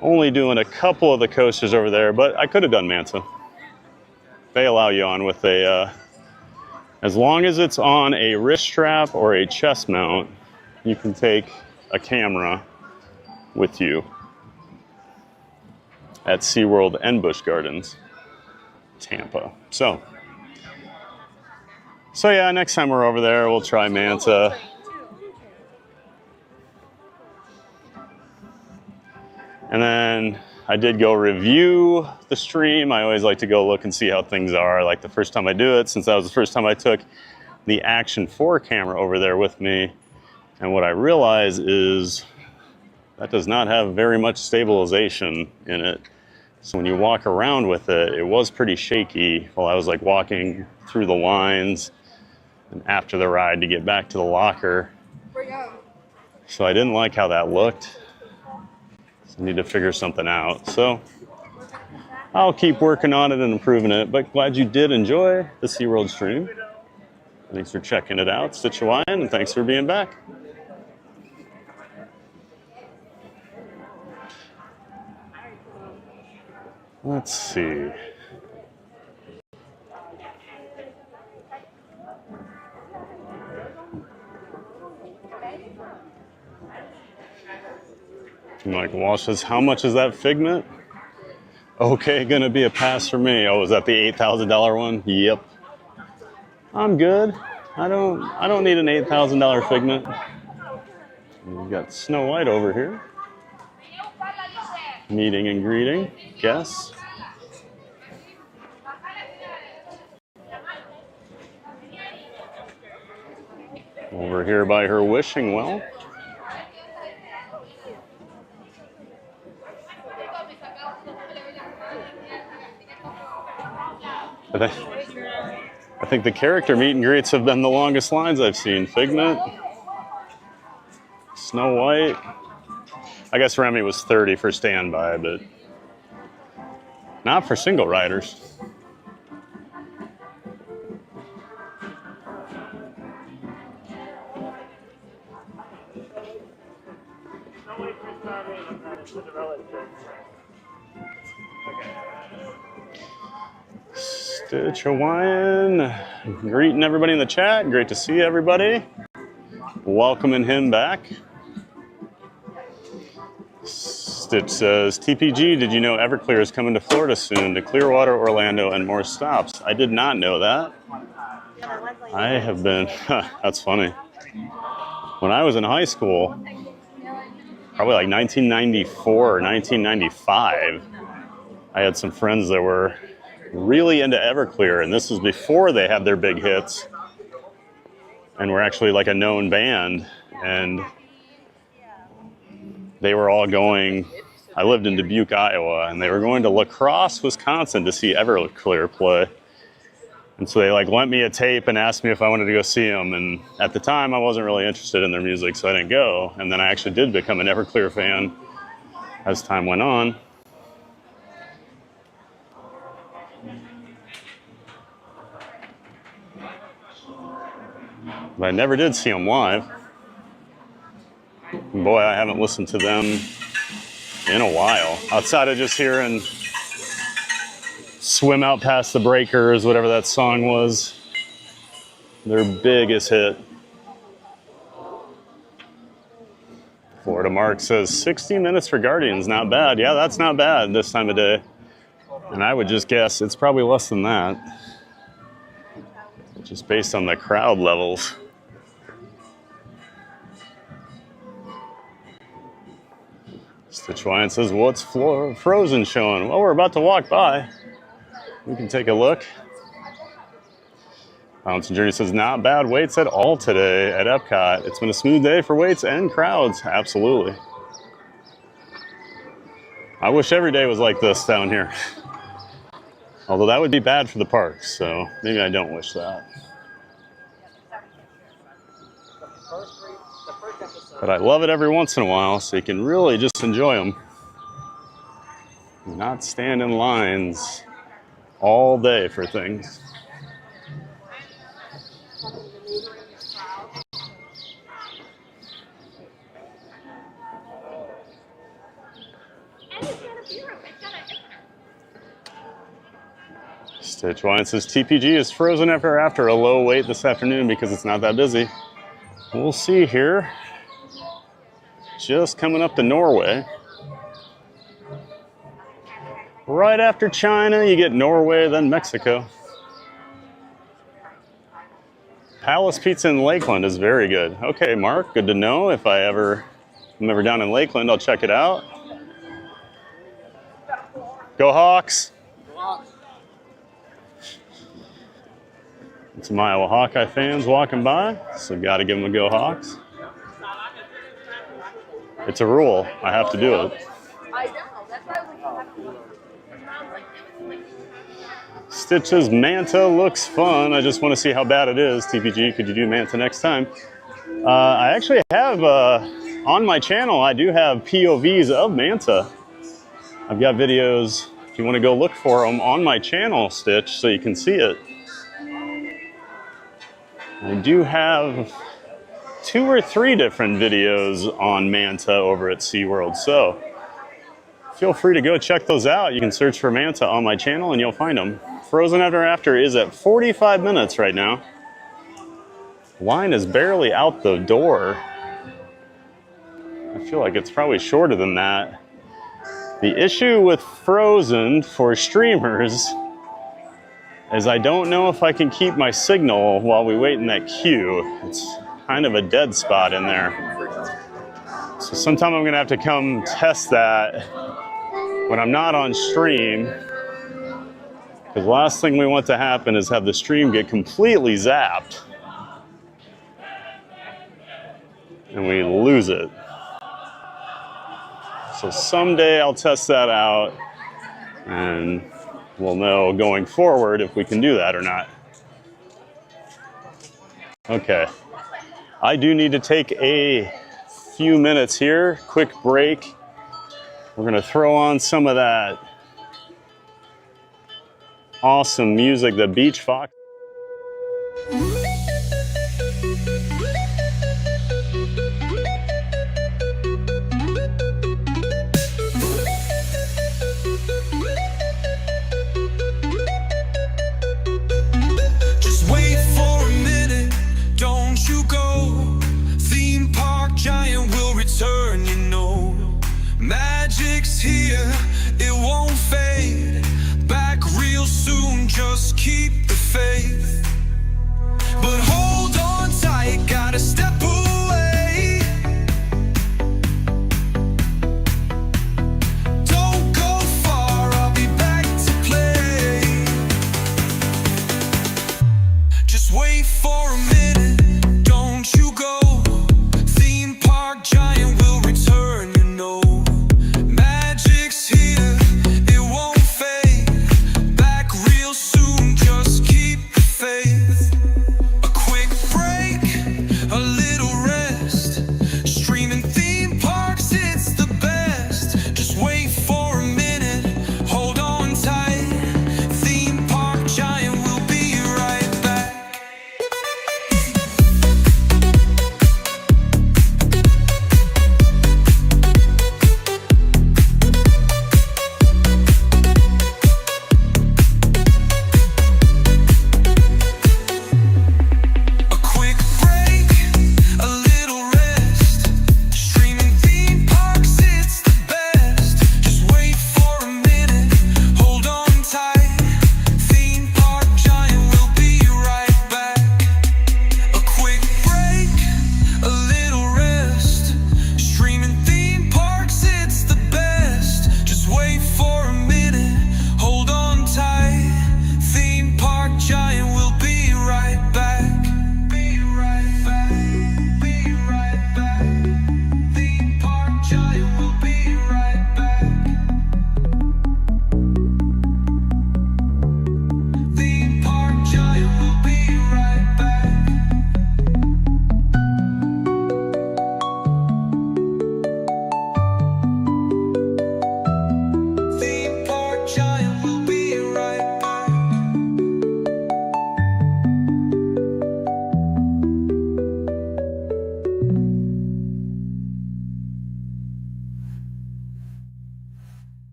[SPEAKER 2] only doing a couple of the coasters over there, but I could have done Manta. They allow you on with a, as long as it's on a wrist strap or a chest mount, you can take a camera with you at SeaWorld and Busch Gardens, Tampa. So yeah, next time we're over there, we'll try Manta. And then I did go review the stream. I always like to go look and see how things are. Like the first time I do it, since that was the first time I took the Action 4 camera over there with me. And what I realize is that does not have very much stabilization in it. So when you walk around with it, it was pretty shaky while I was like walking through the lines and after the ride to get back to the locker. So I didn't like how that looked. So I need to figure something out. So I'll keep working on it and improving it, but glad you did enjoy the SeaWorld stream. Thanks for checking it out, Stitch Hawaiian, and thanks for being back. Let's see. Mike Walsh says, how much is that Figment? Okay, gonna be a pass for me. Oh, is that the $8,000 one? Yep. I'm good. I don't need an $8,000 Figment. We've got Snow White over here. Meeting and greeting guests. Over here by her wishing well. I think the character meet and greets have been the longest lines I've seen. Figment, Snow White. I guess Remy was 30 for standby, but not for single riders. Stitch Hawaiian, greeting everybody in the chat. Great to see everybody. Welcoming him back. Stitch says, TPG, did you know Everclear is coming to Florida soon, to Clearwater, Orlando, and more stops? I did not know that. I have been, that's funny. When I was in high school, probably like 1994 or 1995, I had some friends that were really into Everclear, and this was before they had their big hits and were actually like a known band, and they were all going, I lived in Dubuque, Iowa, and they were going to La Crosse, Wisconsin to see Everclear play. And so they like lent me a tape and asked me if I wanted to go see them, and at the time I wasn't really interested in their music, so I didn't go. And then I actually did become an Everclear fan as time went on. But I never did see them live. And boy, I haven't listened to them in a while. Outside of just hearing Swim Out Past the Breakers, whatever that song was, their biggest hit. Florida Mark says 60 minutes for Guardians, not bad. Yeah, that's not bad this time of day. And I would just guess it's probably less than that, just based on the crowd levels. Stitch Hawaiian says, what's Frozen showing? Well, we're about to walk by. We can take a look. Bouncing Journey says, not bad waits at all today at Epcot. It's been a smooth day for waits and crowds. Absolutely. I wish every day was like this down here. Although that would be bad for the parks, so maybe I don't wish that. But I love it every once in a while, so you can really just enjoy them. Not stand in lines all day for things. Stitch Wine says TPG is frozen after a low wait this afternoon because it's not that busy. We'll see here. Just coming up to Norway. Right after China, you get Norway, then Mexico. Palace Pizza in Lakeland is very good. Okay, Mark, good to know. If I'm ever down in Lakeland, I'll check it out. Go Hawks! Some Iowa Hawkeye fans walking by, so got to give them a Go Hawks. It's a rule. I have to do it.
[SPEAKER 16] I know. That's why we have to.
[SPEAKER 2] Stitch's Manta looks fun. I just want to see how bad it is. TPG, could you do Manta next time? I actually have, on my channel, I do have POVs of Manta. I've got videos, if you want to go look for them, on my channel, Stitch, so you can see it. I do have 2 or 3 different videos on Manta over at SeaWorld, so feel free to go check those out. You can search for Manta on my channel and you'll find them. Frozen Ever After is at 45 minutes right now. Line is barely out the door. I feel like it's probably shorter than that. The issue with Frozen for streamers is I don't know if I can keep my signal while we wait in that queue. It's kind of a dead spot in there. So sometime I'm gonna have to come test that when I'm not on stream. Because the last thing we want to happen is have the stream get completely zapped and we lose it. So someday I'll test that out and we'll know going forward if we can do that or not. Okay, I do need to take a few minutes here, quick break. We're gonna throw on some of that awesome music that Beach Fox.
[SPEAKER 1] Just wait for a minute, don't you go. Theme park giant will return, you know. Magic's here, it won't fade. Back real soon, just keep the faith.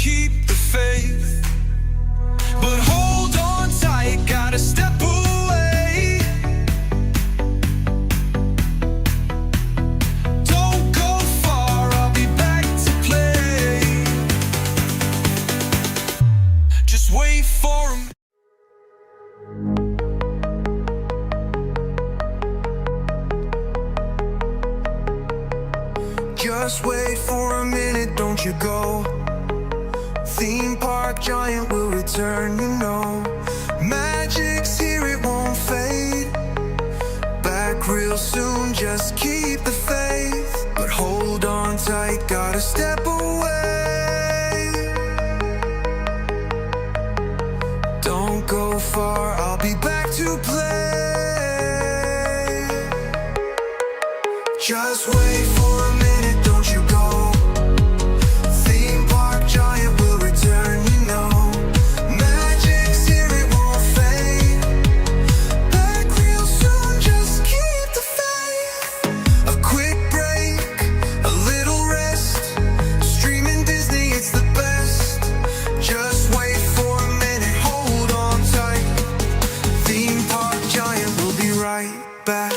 [SPEAKER 1] keep the faith. But hold on tight, gotta step away. Don't go far, I'll be back to play. Just wait for a Just wait for a minute, don't you go. Theme park giant will return, you know. Magic's here, it won't fade. Back real soon, just keep the faith. But hold on tight, gotta step away. Don't go far, I'll be back to play. Just wait for a minute, don't you go. Theme park giant will return, you know. Magic's here, it won't fade. Back real soon, just keep the faith. A quick break, a little rest. Streaming Disney, it's the best. Just wait for a minute, hold on tight. Theme park giant will be right back.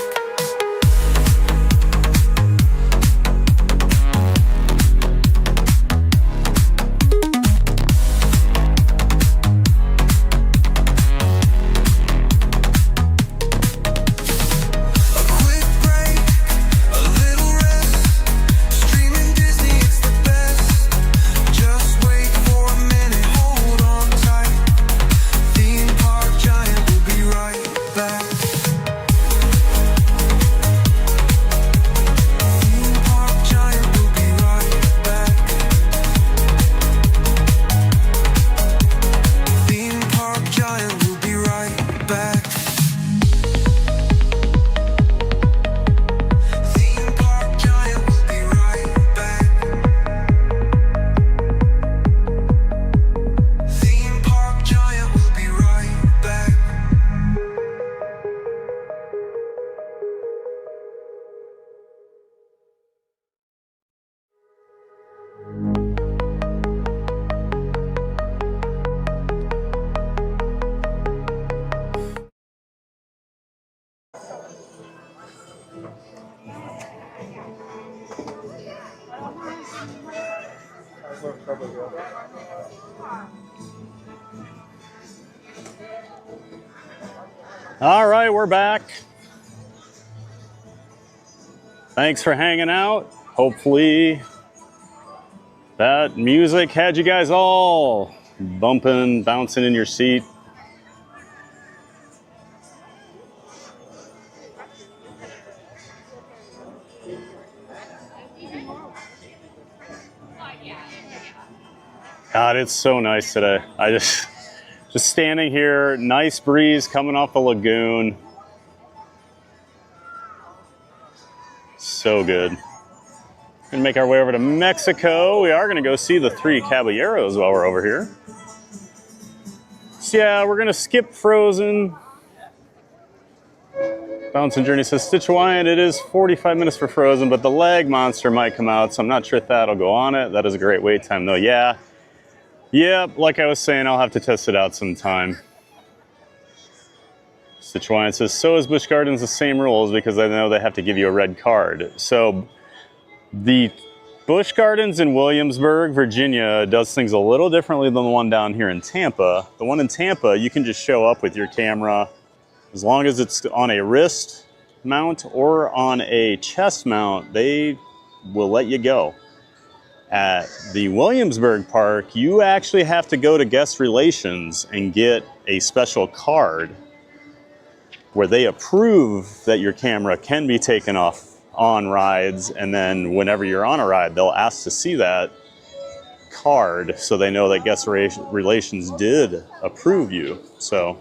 [SPEAKER 2] All right, we're back. Thanks for hanging out. Hopefully that music had you guys all bumping, bouncing in your seat. God, it's so nice today. I just standing here, nice breeze coming off the lagoon. So good. Gonna make our way over to Mexico. We are gonna go see the Three Caballeros while we're over here. So yeah, we're gonna skip Frozen. Bouncing Journey says, Stitch Hawaiian, it is 45 minutes for Frozen, but the lag monster might come out, so I'm not sure if that'll go on it. That is a great wait time though. Yeah, like I was saying, I'll have to test it out sometime. Stitch Hawaiian says, so is Busch Gardens the same rules because I know they have to give you a red card. So the Busch Gardens in Williamsburg, Virginia does things a little differently than the one down here in Tampa. The one in Tampa, you can just show up with your camera as long as it's on a wrist mount or on a chest mount, they will let you go. At the Williamsburg Park, you actually have to go to guest relations and get a special card where they approve that your camera can be taken off on rides, and then whenever you're on a ride, they'll ask to see that card so they know that guest relations did approve you. So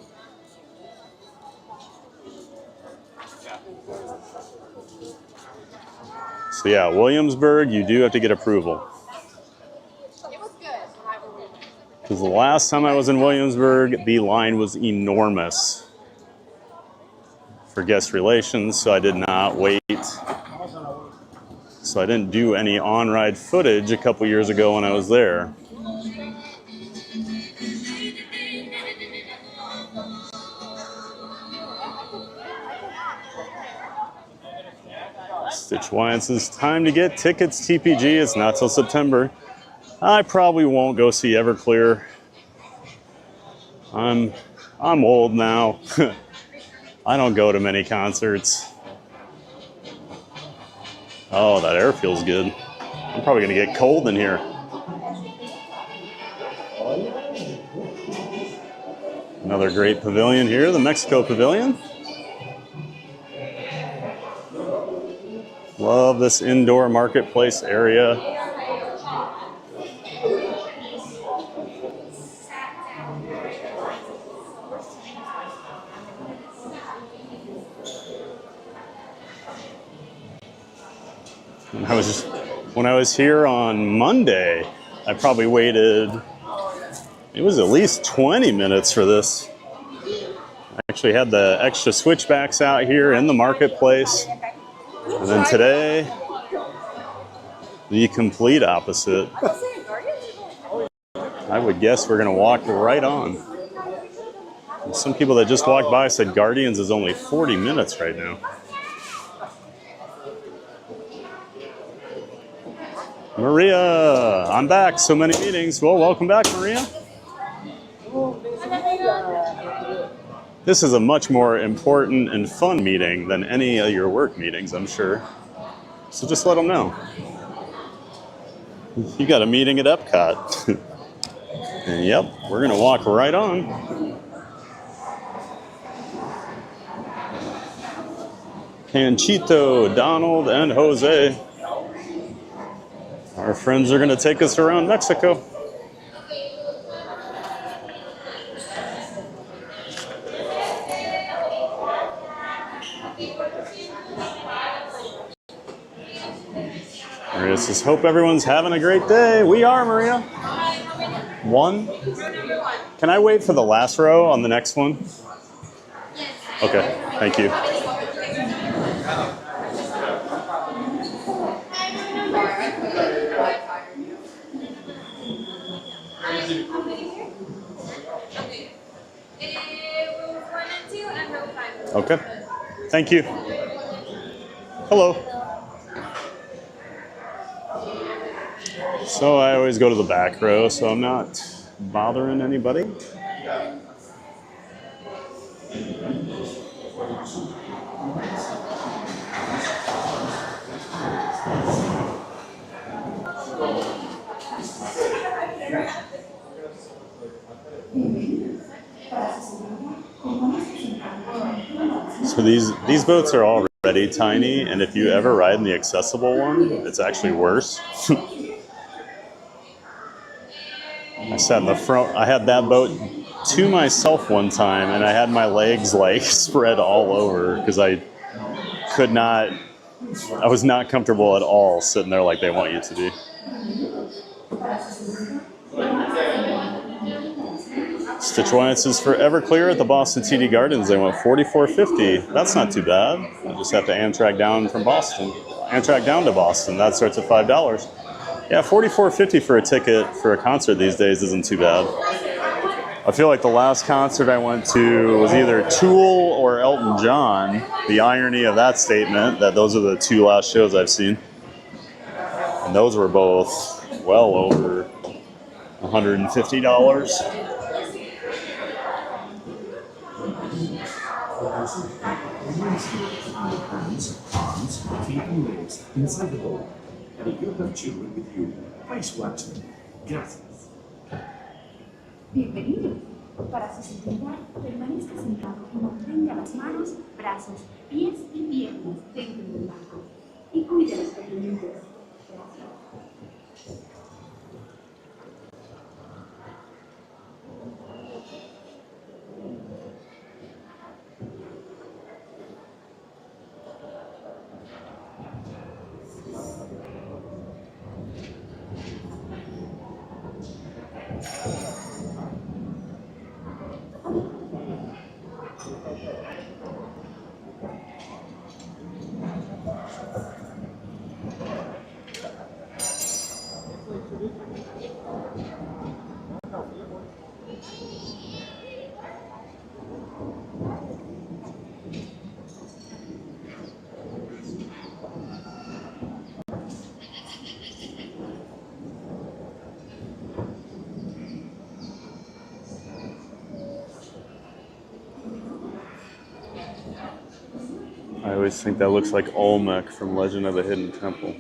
[SPEAKER 2] yeah, Williamsburg, you do have to get approval. Because the last time I was in Williamsburg, the line was enormous for guest relations, so I did not wait. So I didn't do any on-ride footage a couple years ago when I was there. Stitch Wyance, it's time to get tickets. TPG, it's not till September. I probably won't go see Everclear. I'm old now. I don't go to many concerts. Oh, that air feels good. I'm probably gonna get cold in here. Another great pavilion here, the Mexico Pavilion. Love this indoor marketplace area. When I was here on Monday, I probably waited, it was at least 20 minutes for this. I actually had the extra switchbacks out here in the marketplace. And then today, the complete opposite. I would guess we're gonna walk right on. Some people that just walked by said Guardians is only 40 minutes right now. Maria, I'm back. So many meetings. Well, welcome back, Maria. This is a much more important and fun meeting than any of your work meetings, I'm sure. So just let them know. You got a meeting at Epcot. And yep, we're gonna walk right on. Panchito, Donald, and Jose. Our friends are gonna take us around Mexico. Maria says, hope everyone's having a great day. We are, Maria. One? Can I wait for the last row on the next one? Okay, thank you. Okay, thank you. Hello. So I always go to the back row, so I'm not bothering anybody. So these boats are already tiny, and if you ever ride in the accessible one, it's actually worse. I sat in the front. I had that boat to myself one time, and I had my legs like spread all over because I was not comfortable at all sitting there like they want you to be. Stitch Wyance is for Everclear at the Boston TD Gardens. They went $44.50. That's not too bad. I just have to Amtrak down from Boston. Amtrak down to Boston. That starts at $5. Yeah, $44.50 for a ticket for a concert these days isn't too bad. I feel like the last concert I went to was either Tool or Elton John. The irony of that statement, that those are the two last shows I've seen. And those were both well over $150.
[SPEAKER 9] Arms, feet and legs inside the boat. And if you have children with you, please watch them. Gracias.
[SPEAKER 14] Bienvenidos. Para su seguridad, permanezca sentado y mantenga las manos, brazos, pies y piernas dentro del barco. Y cuide a los pequeñitos. Gracias.
[SPEAKER 2] I always think that looks like Olmec from Legend of the Hidden Temple.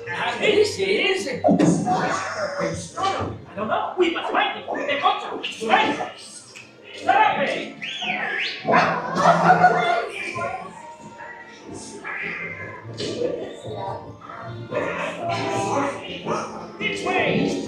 [SPEAKER 10] And this is... I don't know. We must find it. The culture. Right? Therapy. This way.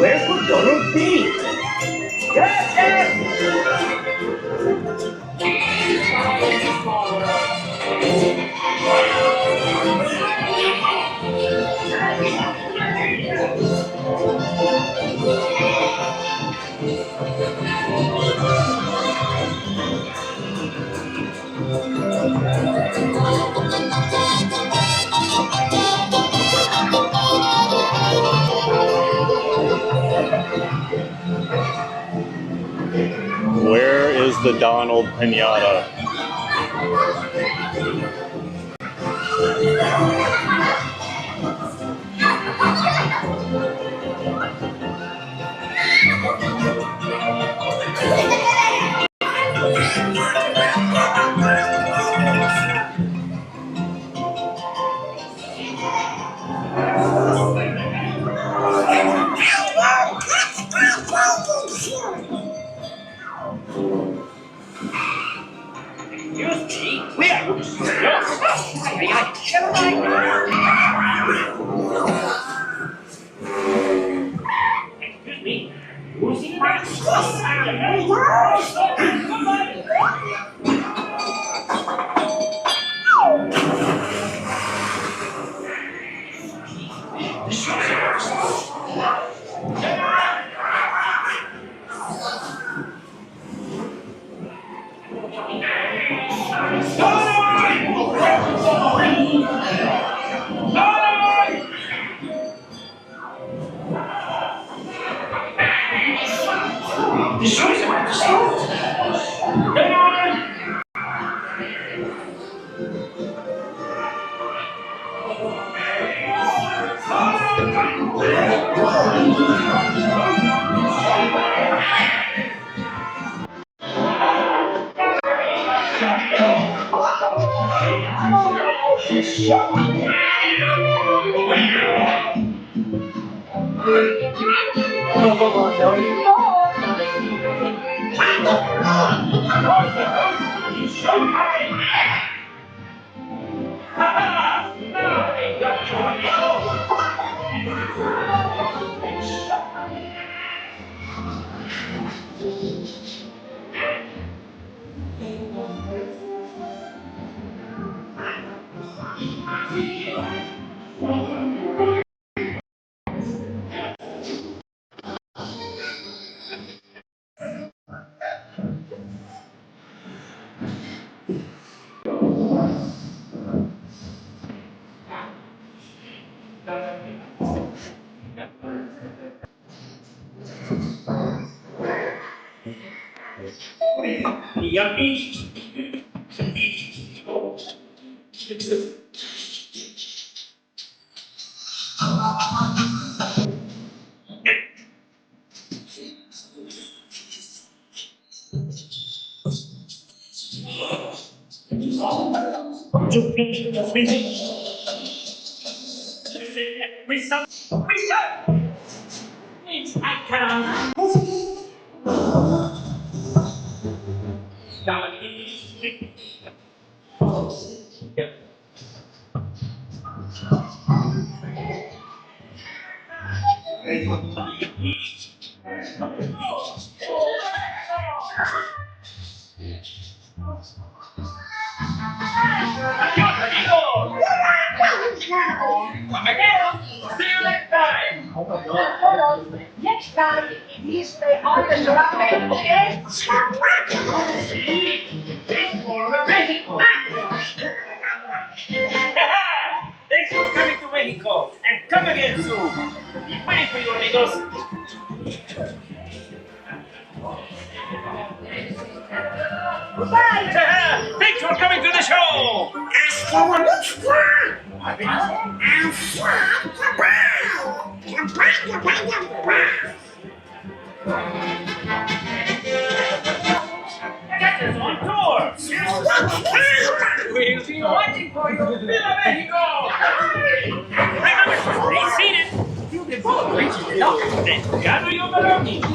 [SPEAKER 10] Where could Donald be?
[SPEAKER 2] Where is the Donald Pinata?
[SPEAKER 10] Excuse me. Who's in my
[SPEAKER 8] See you next time. Next time, you stay on the surrounding, okay? Thanks for coming to Mexico, and come again soon. Be waiting for you, amigos. Goodbye. Thanks for coming to the show. Catch us on tour. We'll be watching for you. Viva Mexico! Remember, stay seated. Feel the boat reaches the dock. Then gather your belongings.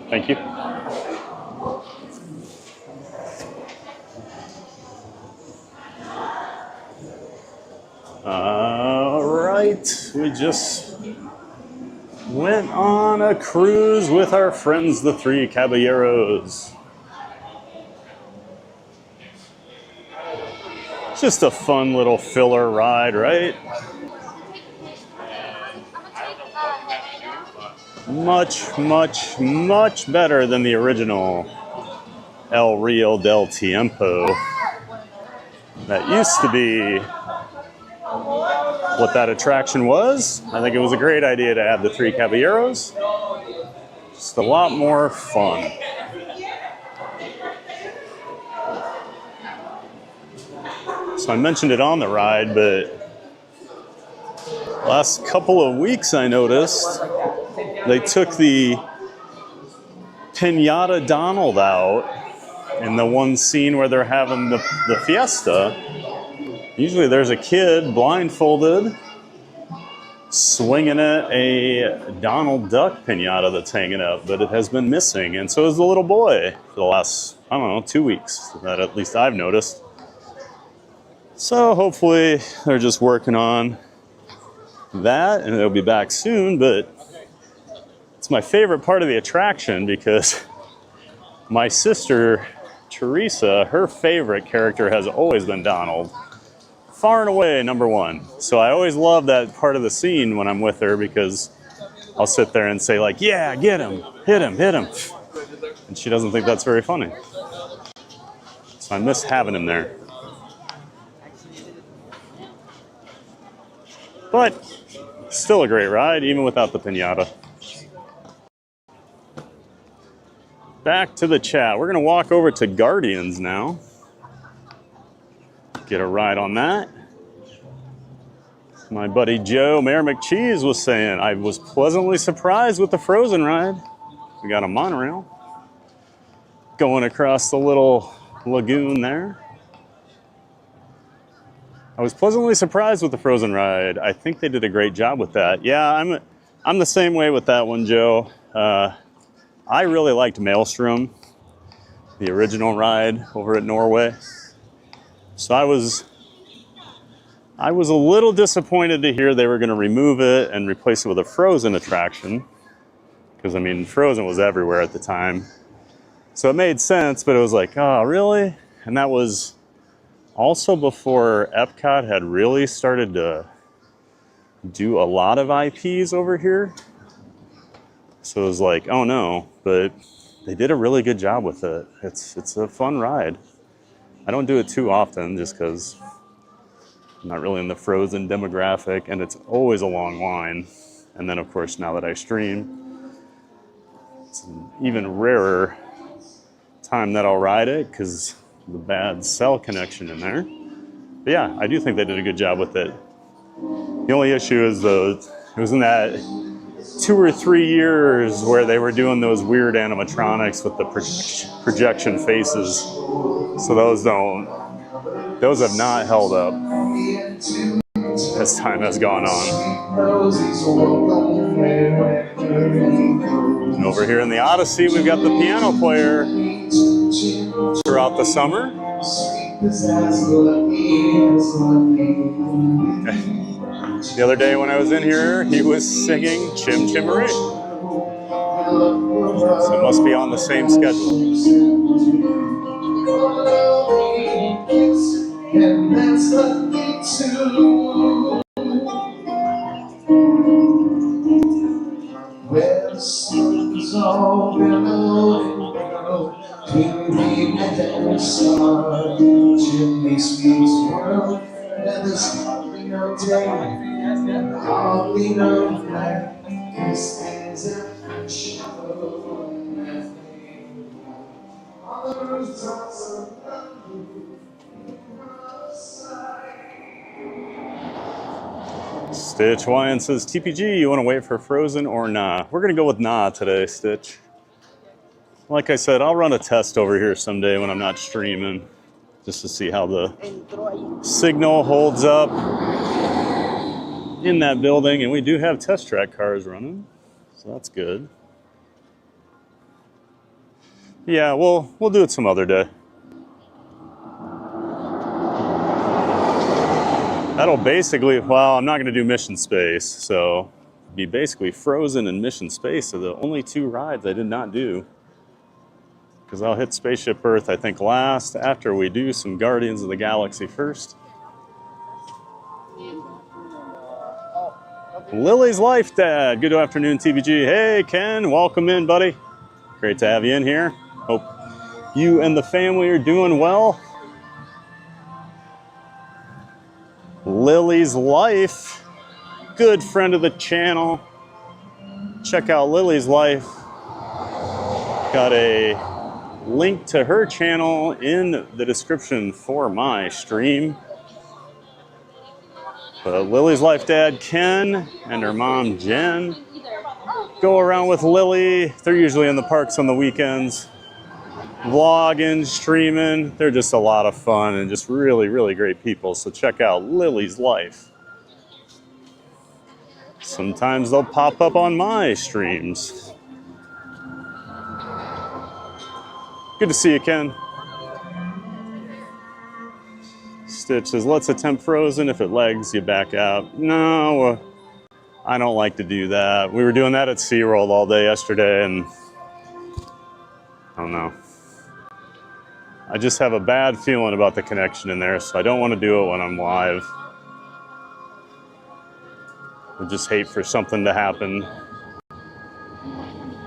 [SPEAKER 2] Thank you. All right, we just went on a cruise with our friends, the Three Caballeros. Just a fun little filler ride, right? Much, much, much better than the original El Rio del Tiempo. That used to be what that attraction was. I think it was a great idea to add the Three Caballeros. Just a lot more fun. So I mentioned it on the ride, but last couple of weeks I noticed they took the Piñata Donald out in the one scene where they're having the Fiesta. Usually there's a kid blindfolded swinging at a Donald Duck piñata that's hanging up, but it has been missing, and so is the little boy for the last, I don't know, 2 weeks, that at least I've noticed. So hopefully they're just working on that and it'll be back soon, but it's my favorite part of the attraction because my sister Teresa, her favorite character has always been Donald. Far and away number one. So I always love that part of the scene when I'm with her because I'll sit there and say like, yeah, get him, hit him, hit him. And she doesn't think that's very funny. So I miss having him there. But still a great ride, even without the piñata. Back to the chat. We're gonna walk over to Guardians now. Get a ride on that. My buddy Joe, Mayor McCheese, was saying, I was pleasantly surprised with the Frozen ride. We got a monorail going across the little lagoon there. I was pleasantly surprised with the Frozen ride. I think they did a great job with that. Yeah, I'm the same way with that one, Joe. I really liked Maelstrom, the original ride over at Norway. So I was a little disappointed to hear they were going to remove it and replace it with a Frozen attraction. Because, I mean, Frozen was everywhere at the time. So it made sense, but it was like, oh, really? And that was also before Epcot had really started to do a lot of IPs over here. So it was like, oh no, but they did a really good job with it. It's a fun ride. I don't do it too often just because I'm not really in the Frozen demographic and it's always a long line. And then of course, now that I stream, it's an even rarer time that I'll ride it because of the bad cell connection in there. But yeah, I do think they did a good job with it. The only issue is it was in that 2 or 3 years where they were doing those weird animatronics with the projection faces. So those have not held up as time has gone on. And over here in the Odyssey, we've got the piano player throughout the summer. The other day when I was in here, he was singing Chim Chimmery. So it must be on the same schedule.
[SPEAKER 1] Where the sun's all below, between and sun, chimney sweeps world, and there's hardly no day, hardly no night. This is a show. On the rooftops of
[SPEAKER 2] Stitch Wyan says, TPG, you want to wait for Frozen or nah? We're going to go with nah today, Stitch. Like I said, I'll run a test over here someday when I'm not streaming, just to see how the signal holds up in that building. And we do have test track cars running, so that's good. Yeah, we'll do it some other day. That'll basically, well, I'm not going to do Mission Space, so it'll be basically Frozen and Mission Space are the only 2 rides I did not do. Because I'll hit Spaceship Earth, I think, last, after we do some Guardians of the Galaxy first. Lily's Life Dad, good afternoon, TVG. Hey, Ken, welcome in, buddy. Great to have you in here. Hope you and the family are doing well. Lily's Life, good friend of the channel. Check out Lily's Life. Got a link to her channel in the description for my stream. But Lily's Life Dad Ken and her mom Jen go around with Lily. They're usually in the parks on the weekends, vlogging, streaming. They're just a lot of fun and just really, really great people. So check out Lily's Life. Sometimes they'll pop up on my streams. Good to see you, Ken. Stitch says, let's attempt Frozen. If it lags, you back out. No, I don't like to do that. We were doing that at SeaWorld all day yesterday, and I don't know. I just have a bad feeling about the connection in there, so I don't want to do it when I'm live. I just hate for something to happen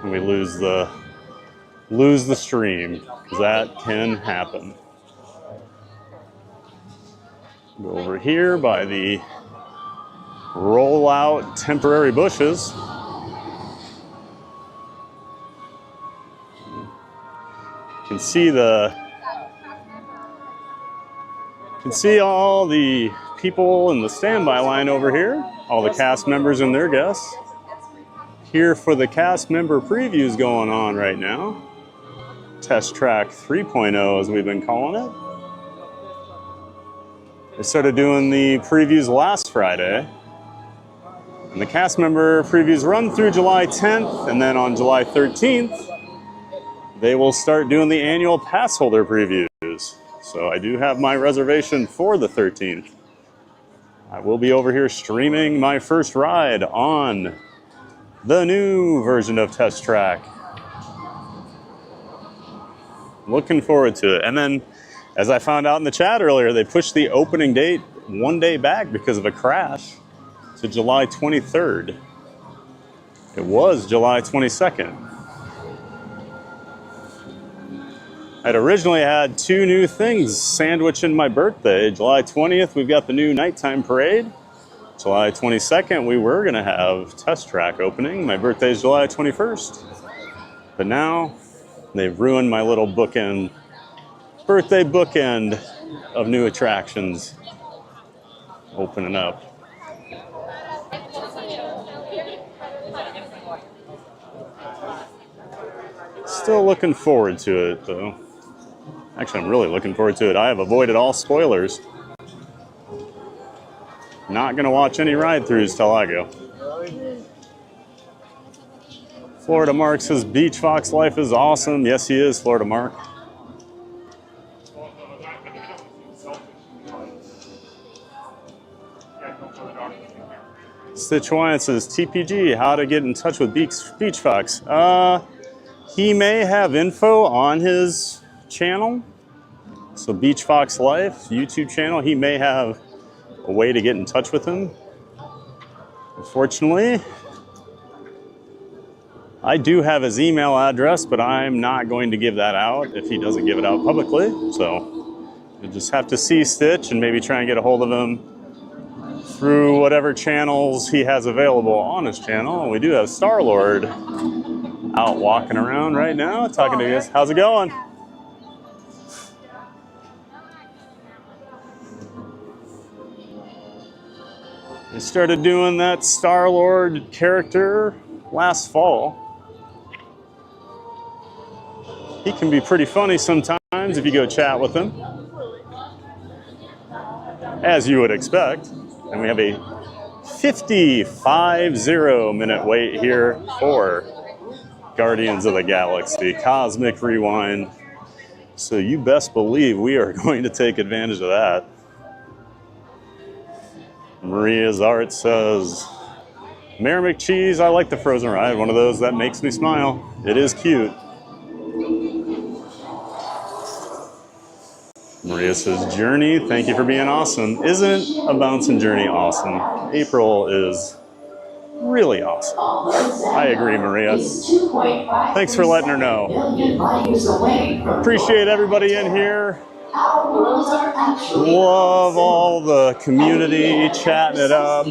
[SPEAKER 2] and we lose the stream, because that can happen. Go over here by the rollout temporary bushes. You can see all the people in the standby line over here, all the cast members and their guests. Here for the cast member previews going on right now. Test Track 3.0, as we've been calling it. They started doing the previews last Friday. And the cast member previews run through July 10th, and then on July 13th, they will start doing the annual pass holder previews. So I do have my reservation for the 13th. I will be over here streaming my first ride on the new version of Test Track. Looking forward to it. And then, as I found out in the chat earlier, they pushed the opening date 1 day back because of a crash to July 23rd. It was July 22nd. I'd originally had 2 new things sandwiched in my birthday. July 20th, we've got the new nighttime parade. July 22nd, we were going to have Test Track opening. My birthday is July 21st. But now, They've ruined my little bookend, birthday bookend of new attractions opening up. Still looking forward to it, though. Actually, I'm really looking forward to it. I have avoided all spoilers. Not going to watch any ride-throughs till I go. Florida Mark says, Beach Fox life is awesome. Yes, he is, Florida Mark. Stitch Hawaiian says, TPG, how to get in touch with Beach Fox. He may have info on his channel. So Beach Fox Life YouTube channel, he may have a way to get in touch with him. Unfortunately, I do have his email address, but I'm not going to give that out if he doesn't give it out publicly. So you'll just have to see Stitch and maybe try and get a hold of him through whatever channels he has available on his channel. And we do have Star-Lord out walking around right now, talking to you guys. How's it going? I started doing that Star-Lord character last fall. He can be pretty funny sometimes if you go chat with him, as you would expect. And we have a 55-0-minute wait here for Guardians of the Galaxy Cosmic Rewind. So you best believe we are going to take advantage of that. Maria's art says, Mayor McCheese, I like the Frozen ride. One of those that makes me smile. It is cute. Maria says, Journey, thank you for being awesome. Isn't a bouncing journey awesome? April is really awesome. I agree, Maria. Thanks for letting her know. Appreciate everybody in here. Love all the community chatting it up.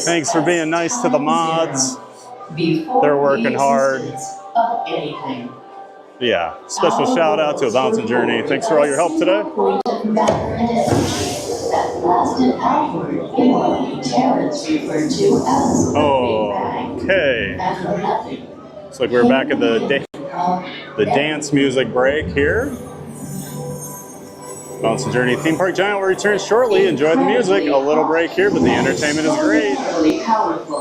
[SPEAKER 2] Thanks for being nice to the mods. They're working hard. Yeah, special shout out to A Bouncing Journey. Thanks for all your help today. Okay. Looks like we're back at the dance music break here. Bouncing Journey Theme Park Giant will return shortly. Enjoy the music. A little break here, but the entertainment is great.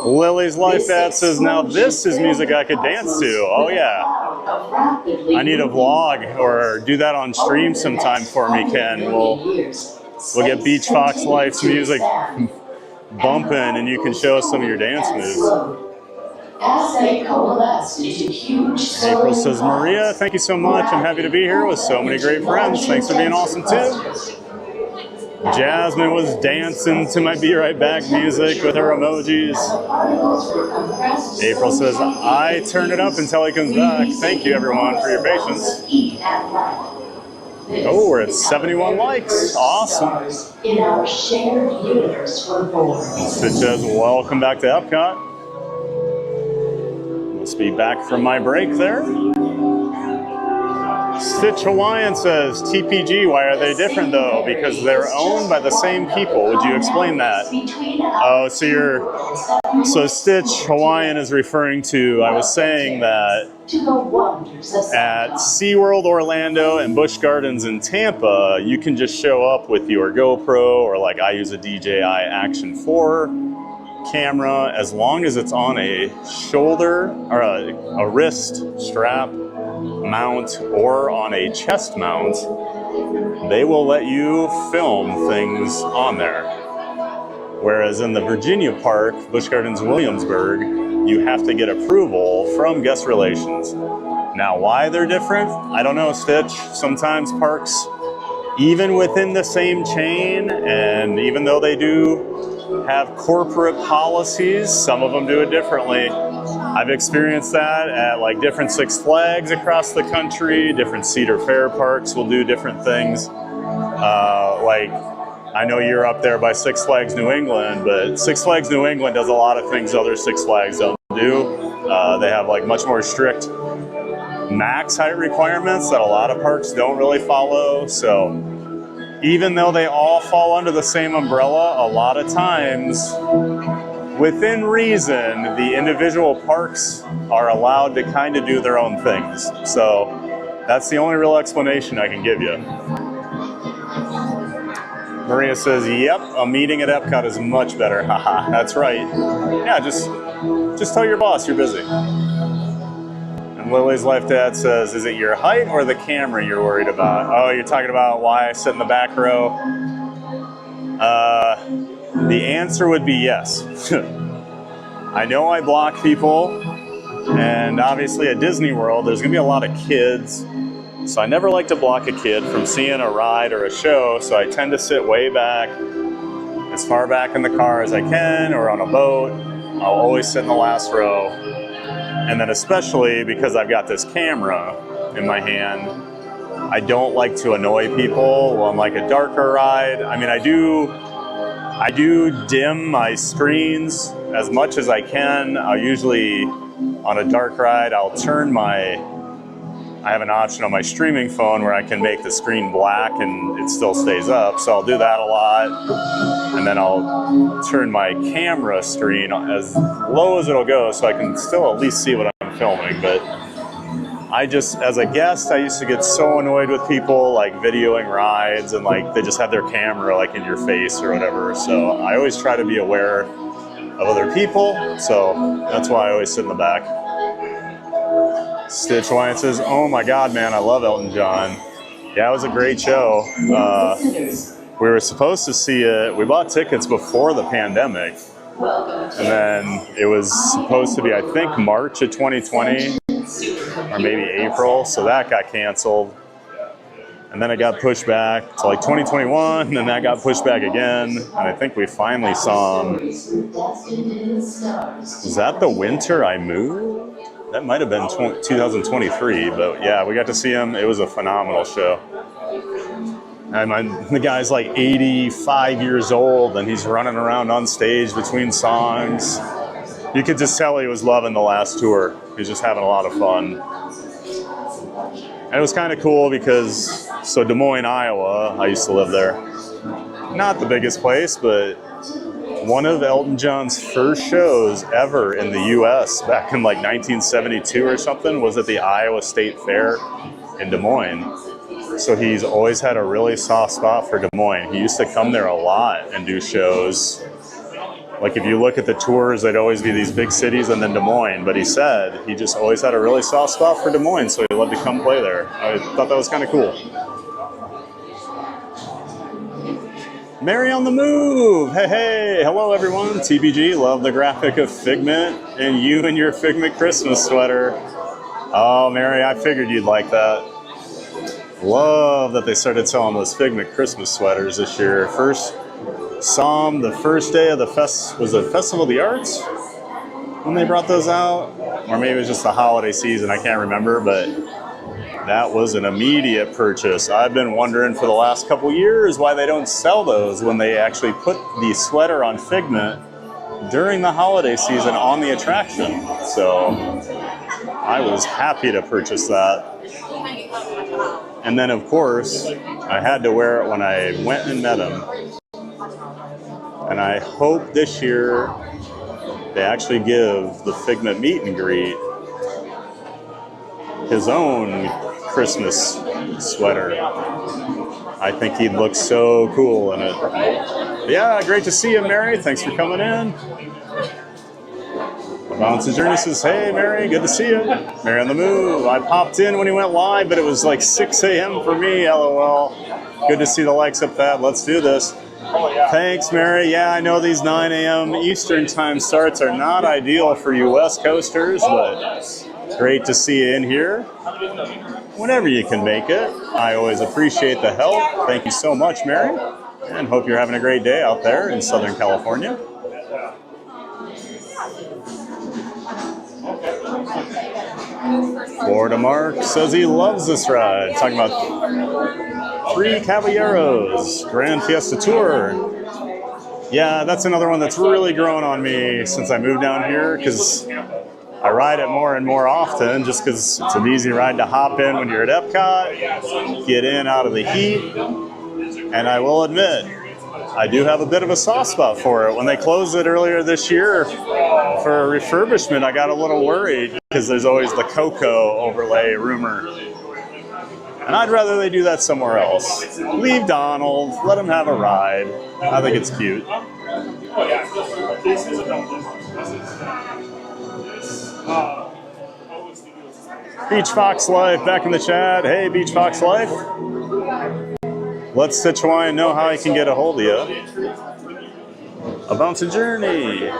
[SPEAKER 2] Lily's Life Ad says, now this is music I could dance to. Oh yeah. I need a vlog or do that on stream sometime for me, Ken. We'll get Beach Fox Life's music bumping and you can show us some of your dance moves. April says, Maria, thank you so much. I'm happy to be here with so many great friends. Thanks for being awesome too. Jasmine was dancing to my Be Right Back music with her emojis. April says, I turn it up until he comes back. Thank you everyone for your patience. Oh, we're at 71 likes. Awesome. In our shared universe for born. Stitch says, welcome back to Epcot. Must be back from my break there. Stitch Hawaiian says, TPG, why are they different though? Because they're owned by the same people. Would you explain that? Oh, so Stitch Hawaiian is referring to, I was saying that at SeaWorld Orlando and Busch Gardens in Tampa, you can just show up with your GoPro or like I use a DJI Action 4 camera as long as it's on a shoulder or a wrist strap mount or on a chest mount, they will let you film things on there. Whereas in the Virginia Park, Busch Gardens Williamsburg, you have to get approval from guest relations. Now, why they're different? I don't know, Stitch. Sometimes parks, even within the same chain, and even though they do have corporate policies, some of them do it differently. I've experienced that at like different Six Flags across the country, different Cedar Fair parks will do different things. Like, I know you're up there by Six Flags New England, but Six Flags New England does a lot of things other Six Flags don't do. They have like much more strict max height requirements that a lot of parks don't really follow. So even though they all fall under the same umbrella, a lot of times, within reason, the individual parks are allowed to kind of do their own things. So that's the only real explanation I can give you. Maria says, yep, a meeting at Epcot is much better. Haha, that's right. Yeah, just tell your boss you're busy. And Lily's Life Dad says, is it your height or the camera you're worried about? Oh, you're talking about why I sit in the back row? The answer would be yes. I know I block people, and obviously at Disney World, there's gonna be a lot of kids. So I never like to block a kid from seeing a ride or a show, so I tend to sit way back, as far back in the car as I can, or on a boat. I'll always sit in the last row. And then especially because I've got this camera in my hand, I don't like to annoy people on like a darker ride. I mean, I do dim my screens as much as I can. I'll usually, on a dark ride, I have an option on my streaming phone where I can make the screen black and it still stays up. So I'll do that a lot. And then I'll turn my camera screen as low as it'll go so I can still at least see what I'm filming. But I just, as a guest, I used to get so annoyed with people like videoing rides and like they just have their camera like in your face or whatever. So I always try to be aware of other people. So that's why I always sit in the back. Stitch Wyatt says, oh my God, man, I love Elton John. Yeah, it was a great show. We were supposed to see it. We bought tickets before the pandemic. And then it was supposed to be, I think, March of 2020 or maybe April. So that got canceled. And then it got pushed back to like 2021. And then that got pushed back again. And I think we finally saw him. Was that the winter I moved? That might have been 2023, but yeah, we got to see him. It was a phenomenal show. And the guy's like 85 years old and he's running around on stage between songs. You could just tell he was loving the last tour. He was just having a lot of fun. And it was kind of cool because, so Des Moines, Iowa, I used to live there. Not the biggest place, but one of Elton John's first shows ever in the US back in like 1972 or something was at the Iowa State Fair in Des Moines. So he's always had a really soft spot for Des Moines. He used to come there a lot and do shows. Like if you look at the tours, they'd always be these big cities and then Des Moines. But he said he just always had a really soft spot for Des Moines, so he loved to come play there. I thought that was kind of cool. Mary on the move! Hey, hey! Hello, everyone. TBG, love the graphic of Figment and you and your Figment Christmas sweater. Oh, Mary, I figured you'd like that. Love that they started selling those Figment Christmas sweaters this year. First saw them the first day of the Festival of the Arts when they brought those out? Or maybe it was just the holiday season, I can't remember, but that was an immediate purchase. I've been wondering for the last couple years why they don't sell those when they actually put the sweater on Figment during the holiday season on the attraction. So I was happy to purchase that. And then of course, I had to wear it when I went and met him. And I hope this year they actually give the Figment meet and greet his own Christmas sweater. I think he'd look so cool in it. Yeah, great to see you, Mary. Thanks for coming in. Balance of Journey says, hey, Mary, good to see you. Mary on the move. I popped in when he went live, but it was like 6 a.m. for me, LOL. Good to see the likes up, Thad. Let's do this. Thanks, Mary. Yeah, I know these 9 a.m. Eastern time starts are not ideal for you West Coasters, but great to see you in here. Whenever you can make it. I always appreciate the help. Thank you so much, Mary. And hope you're having a great day out there in Southern California. Florida Mark says he loves this ride. Talking about Three Caballeros, Gran Fiesta Tour. Yeah, that's another one that's really grown on me since I moved down here, because I ride it more and more often just because it's an easy ride to hop in when you're at Epcot, get in out of the heat, and I will admit, I do have a bit of a soft spot for it. When they closed it earlier this year for a refurbishment, I got a little worried because there's always the Coco overlay rumor. And I'd rather they do that somewhere else. Leave Donald, let him have a ride. I think it's cute. Beach Fox Life back in the chat. Hey, Beach Fox Life. Let Sichuan know how he can get a hold of you. A Bouncing Journey.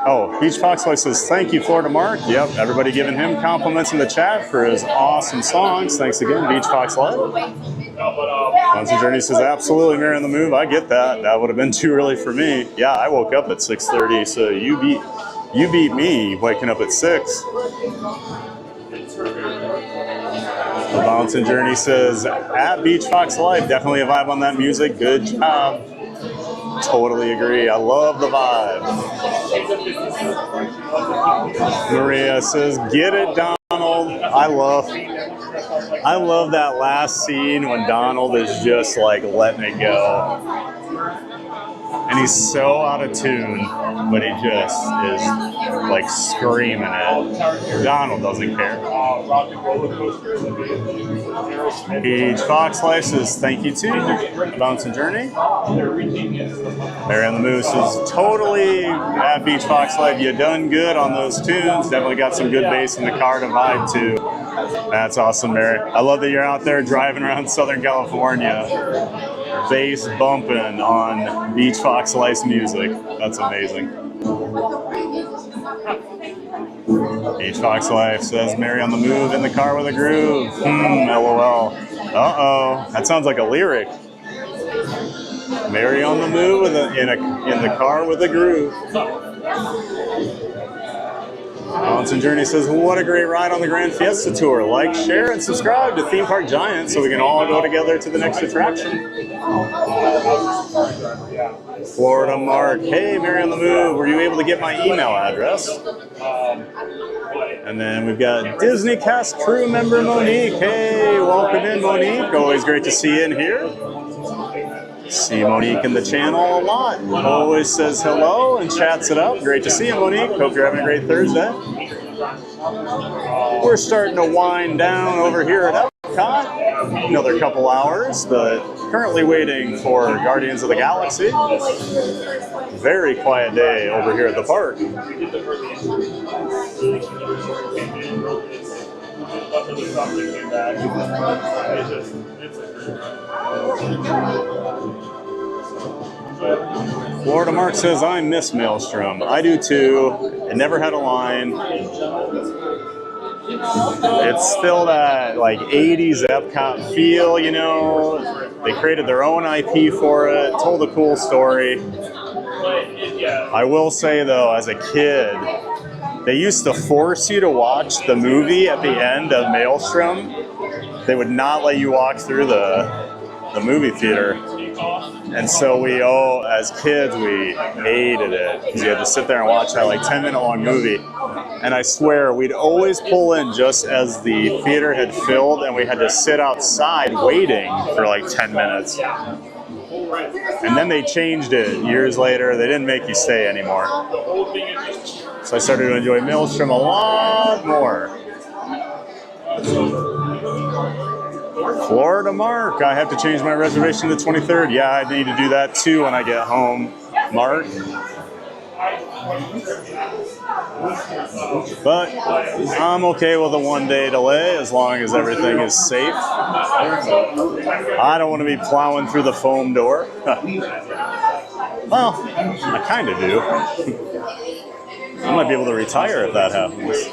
[SPEAKER 2] Oh, Beach Fox Life says, thank you, Florida Mark. Yep, everybody giving him compliments in the chat for his awesome songs. Thanks again, Beach Fox Life. Bouncing Journey says, absolutely, Mary on the Move. I get that. That would have been too early for me. Yeah, I woke up at 6:30, so you beat me waking up at 6. The Bouncing Journey says, at Beach Fox Life, definitely a vibe on that music. Good job. Totally agree. I love the vibe. Maria says, get it, Donald. I love that last scene when Donald is just like letting it go. And he's so out of tune, but he just is like screaming it. Donald doesn't care. Beach Fox Life says, thank you too. Bouncing Journey. Mary on the Moose is totally at Beach Fox Life. You done good on those tunes. Definitely got some good bass in the car to vibe to. That's awesome, Mary. I love that you're out there driving around Southern California, bass bumping on Beach Fox Life's music. That's amazing. Beach Fox Life says, Mary on the Move in the car with a groove. LOL. Uh-oh. That sounds like a lyric. Mary on the Move in the car with a groove. Bouncing Journey says, what a great ride on the Gran Fiesta Tour. Like, share, and subscribe to Theme Park Giant so we can all go together to the next attraction. Florida Mark, hey, Mary on the Move, were you able to get my email address? And then we've got Disney Cast crew member Monique. Hey, welcome in, Monique. Always great to see you in here. See Monique in the channel a lot. Always says hello and chats it up. Great to see you, Monique. Hope you're having a great Thursday. We're starting to wind down over here at Epcot. Another couple hours, but currently waiting for Guardians of the Galaxy. Very quiet day over here at the park. Florida Mark says, I miss Maelstrom. I do too. It never had a line. It's still that like 80s Epcot feel, you know. They created their own IP for it, told a cool story. I will say though, as a kid, they used to force you to watch the movie at the end of Maelstrom. They would not let you walk through the movie theater. And so we all, as kids, we hated it because you had to sit there and watch that like 10-minute long movie. And I swear, we'd always pull in just as the theater had filled and we had to sit outside waiting for like 10 minutes. And then they changed it years later. They didn't make you stay anymore. So I started to enjoy Maelstrom a lot more. Florida Mark, I have to change my reservation to the 23rd. Yeah, I need to do that too when I get home, Mark. But I'm okay with a 1-day delay as long as everything is safe. I don't want to be plowing through the foam door. Well, I kind of do. I might be able to retire if that happens.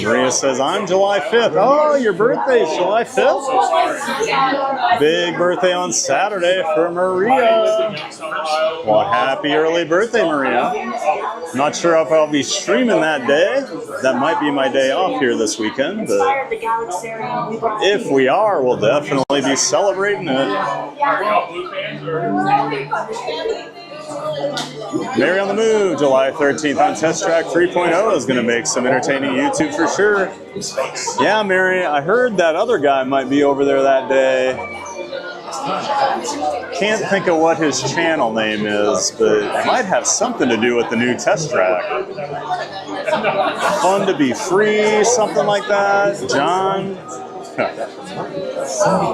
[SPEAKER 2] Maria says, I'm July 5th. Oh, your birthday's July 5th? Big birthday on Saturday for Maria. Well, happy early birthday, Maria. Not sure if I'll be streaming that day. That might be my day off here this weekend, but if we are, we'll definitely be celebrating it. Mary on the Move, July 13th on Test Track 3.0 is going to make some entertaining YouTube for sure. Yeah, Mary, I heard that other guy might be over there that day. Can't think of what his channel name is, but it might have something to do with the new Test Track. Fun to be free, something like that. John?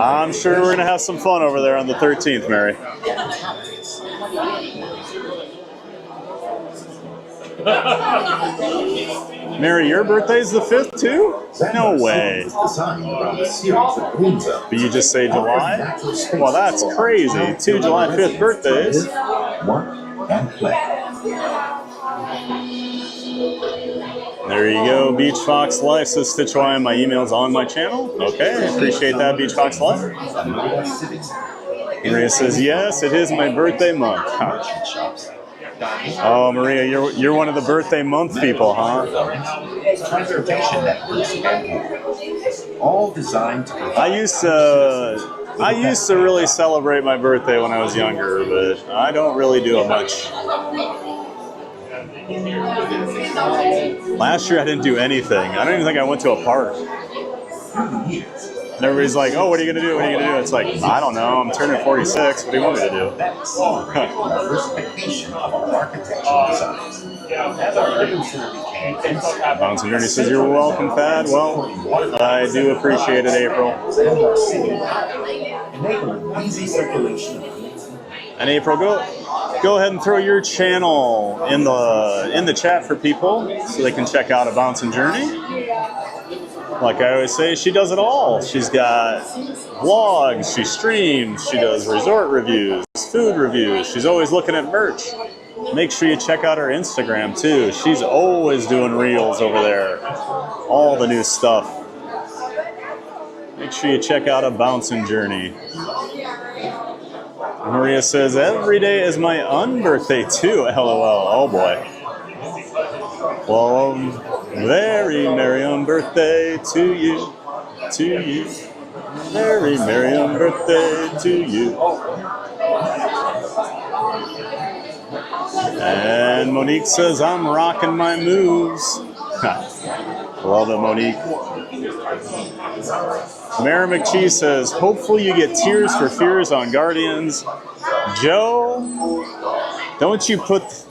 [SPEAKER 2] I'm sure we're going to have some fun over there on the 13th, Mary. Mary, your birthday's the 5th too? No way. But you just say July? Well, that's crazy. 2 July 5th birthdays. There you go. Beach Fox Life says Stitch Hawaiian. My email's on my channel. Okay, appreciate that, Beach Fox Life. Maria says, yes, it is my birthday month. Huh. Oh, Maria, you're one of the birthday month people, huh?
[SPEAKER 9] All designed to
[SPEAKER 2] I used to really celebrate my birthday when I was younger, but I don't really do it much. Last year I didn't do anything. I don't even think I went to a park. And everybody's like, oh, what are you going to do? What are you going to do? It's like, I don't know. I'm turning 46. What do you want me to do? Bouncing Journey says, you're welcome, Thad. Well, I do appreciate it, April. And April, go ahead and throw your channel in the chat for people so they can check out A Bouncing Journey. Like I always say, she does it all. She's got vlogs, she streams, she does resort reviews, food reviews. She's always looking at merch. Make sure you check out her Instagram too. She's always doing reels over there. All the new stuff. Make sure you check out A Bouncing Journey. Maria says, every day is my unbirthday too, LOL. Oh boy. Well, very merry unbirthday to you, Very merry unbirthday to you. And Monique says, I'm rocking my moves. Love it, Monique. Mary McChee says, hopefully you get Tears for Fears on Guardians. Joe, don't you put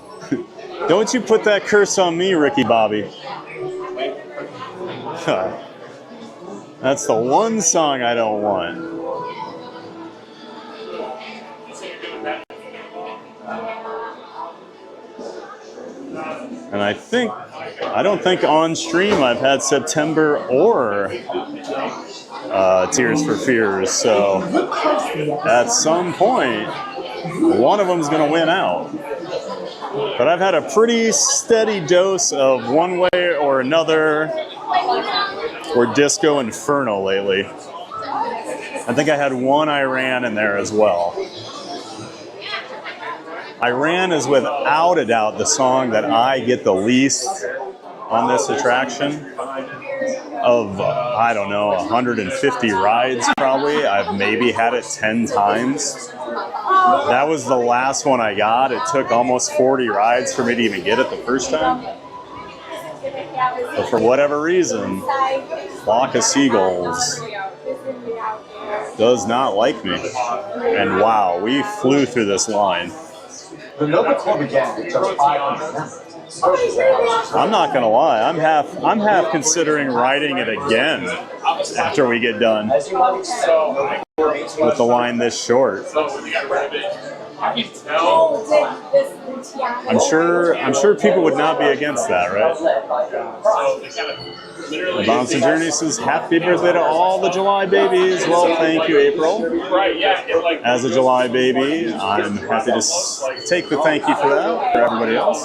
[SPEAKER 2] that curse on me, Ricky Bobby. That's the one song I don't want. And I don't think on stream I've had September or Tears for Fears, so at some point, one of them's going to win out. But I've had a pretty steady dose of one way or another or Disco Inferno lately. I think I had one Iran in there as well. Iran is without a doubt the song that I get the least on this attraction. Of, I don't know, 150 rides probably. I've maybe had it 10 times. That was the last one I got. It took almost 40 rides for me to even get it the first time. But for whatever reason, Flock of Seagulls does not like me. And wow, we flew through this line.
[SPEAKER 17] The Nova Club again just 500 members.
[SPEAKER 2] I'm not gonna lie, I'm half considering riding it again after we get done with the line this short. I'm sure people would not be against that, right? The Bouncing Journey says, happy birthday to all the July babies. Well, thank you, April. As a July baby, I'm happy to take the thank you for that, for everybody else.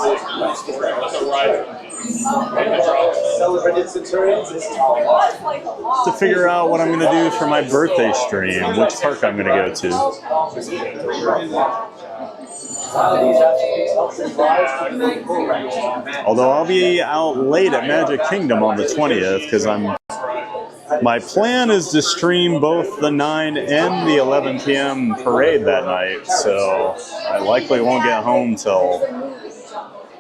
[SPEAKER 2] To figure out what I'm going to do for my birthday stream, which park I'm going to go to. Although I'll be out late at Magic Kingdom on the 20th because I'm My plan is to stream both the 9 and the 11 p.m. parade that night, so I likely won't get home till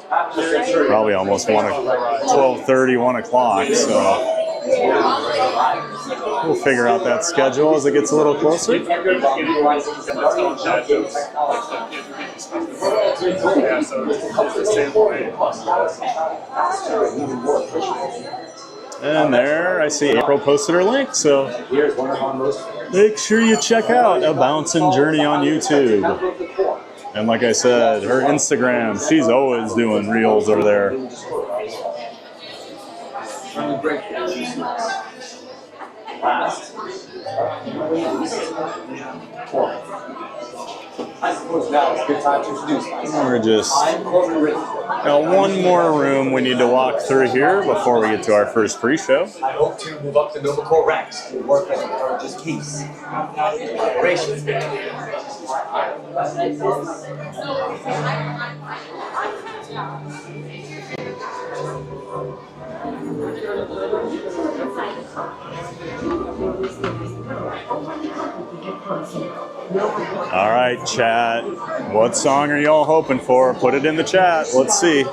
[SPEAKER 2] probably almost 12:30, 1 o'clock, so we'll figure out that schedule as it gets a little closer. And there, I see April posted her link, so make sure you check out A Bouncin' Journey on YouTube. And like I said, her Instagram, she's always doing reels over there.
[SPEAKER 17] I suppose now is a good time to introduce myself.
[SPEAKER 2] We're just got one more room we need to walk through here before we get to our first pre-show.
[SPEAKER 17] I hope to move up the Nova Corps ranks to work as encourages peace. Collaboration.
[SPEAKER 2] All right, chat. What song are y'all hoping for? Put it in the chat. Let's see.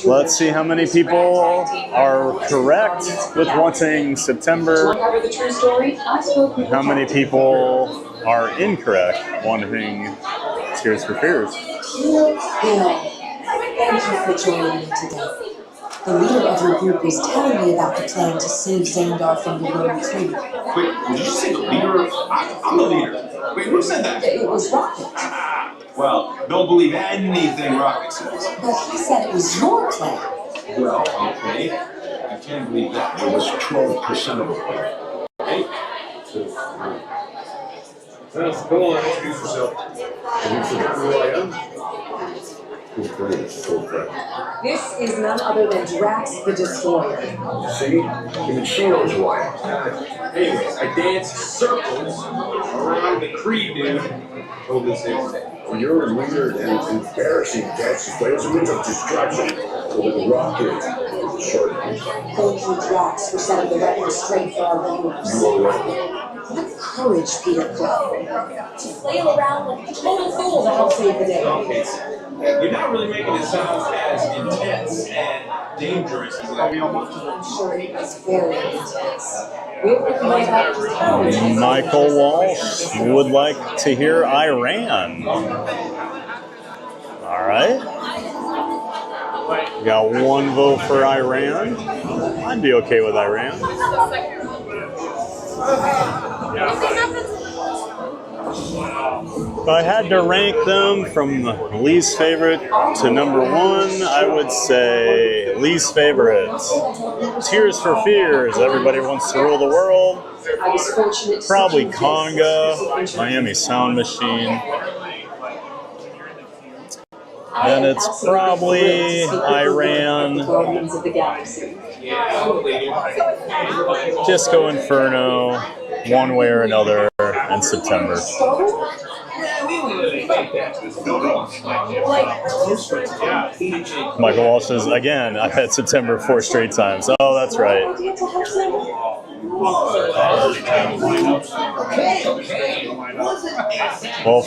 [SPEAKER 2] Let's see how many people are correct with wanting September. And how many people are incorrect wanting Tears for Fears.
[SPEAKER 11] Thank you for joining me today. The leader of your group was telling me about the plan to save Xandar from the Roman Tree.
[SPEAKER 5] Wait, did you say the leader? I'm the leader. Wait, who said that?
[SPEAKER 11] It was Rocket.
[SPEAKER 5] Well, don't believe anything Rocket says.
[SPEAKER 11] But he said it was your plan.
[SPEAKER 5] Well, okay. I can't believe that. It was 12% of the plan. Okay? Go on, introduce yourself. Have you forgotten who I am?
[SPEAKER 11] This is none other than Drax the Destroyer.
[SPEAKER 5] See? Even she knows who I am. Anyways, I dance circles around the Creed dude. Hold this thing.
[SPEAKER 6] Well, you're a weird and embarrassing dances, but it's a bit of distraction. With the rocket, short.
[SPEAKER 11] Thank you, Drax, for setting the record straight for our viewers.
[SPEAKER 6] You are welcome.
[SPEAKER 11] What courage, Peter Quill. To flail around like a total fool to help save the day.
[SPEAKER 5] Okay, so you're not really making it sound as intense and dangerous as that.
[SPEAKER 11] I'm sure it was very intense. We were looking at just how intense.
[SPEAKER 2] Michael Walsh would like to hear Iran. All right. We got one vote for Iran. I'd be okay with Iran. If I had to rank them from least favorite to number one, I would say least favorite. Tears for Fears, Everybody Wants to Rule the World. Probably Conga, Miami Sound Machine. Then it's probably Iran, Disco Inferno, one way or another, and September. Michael Walsh says, again, I've had September 4 straight times. Oh, that's right. Well,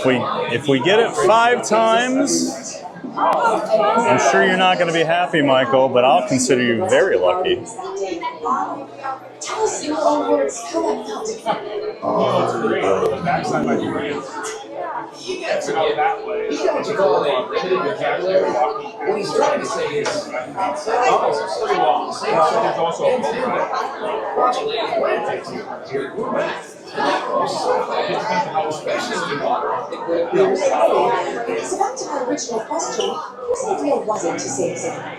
[SPEAKER 2] if we get it 5 times, I'm sure you're not going to be happy, Michael, but I'll consider you very lucky.
[SPEAKER 11] Tell us in your own words how that felt to come.
[SPEAKER 5] You got to get that way. You got to call a limited vocabulary. What he's trying to say is, it's pretty long. There's also a
[SPEAKER 11] So back to my original question, whose idea was it to save Xandar?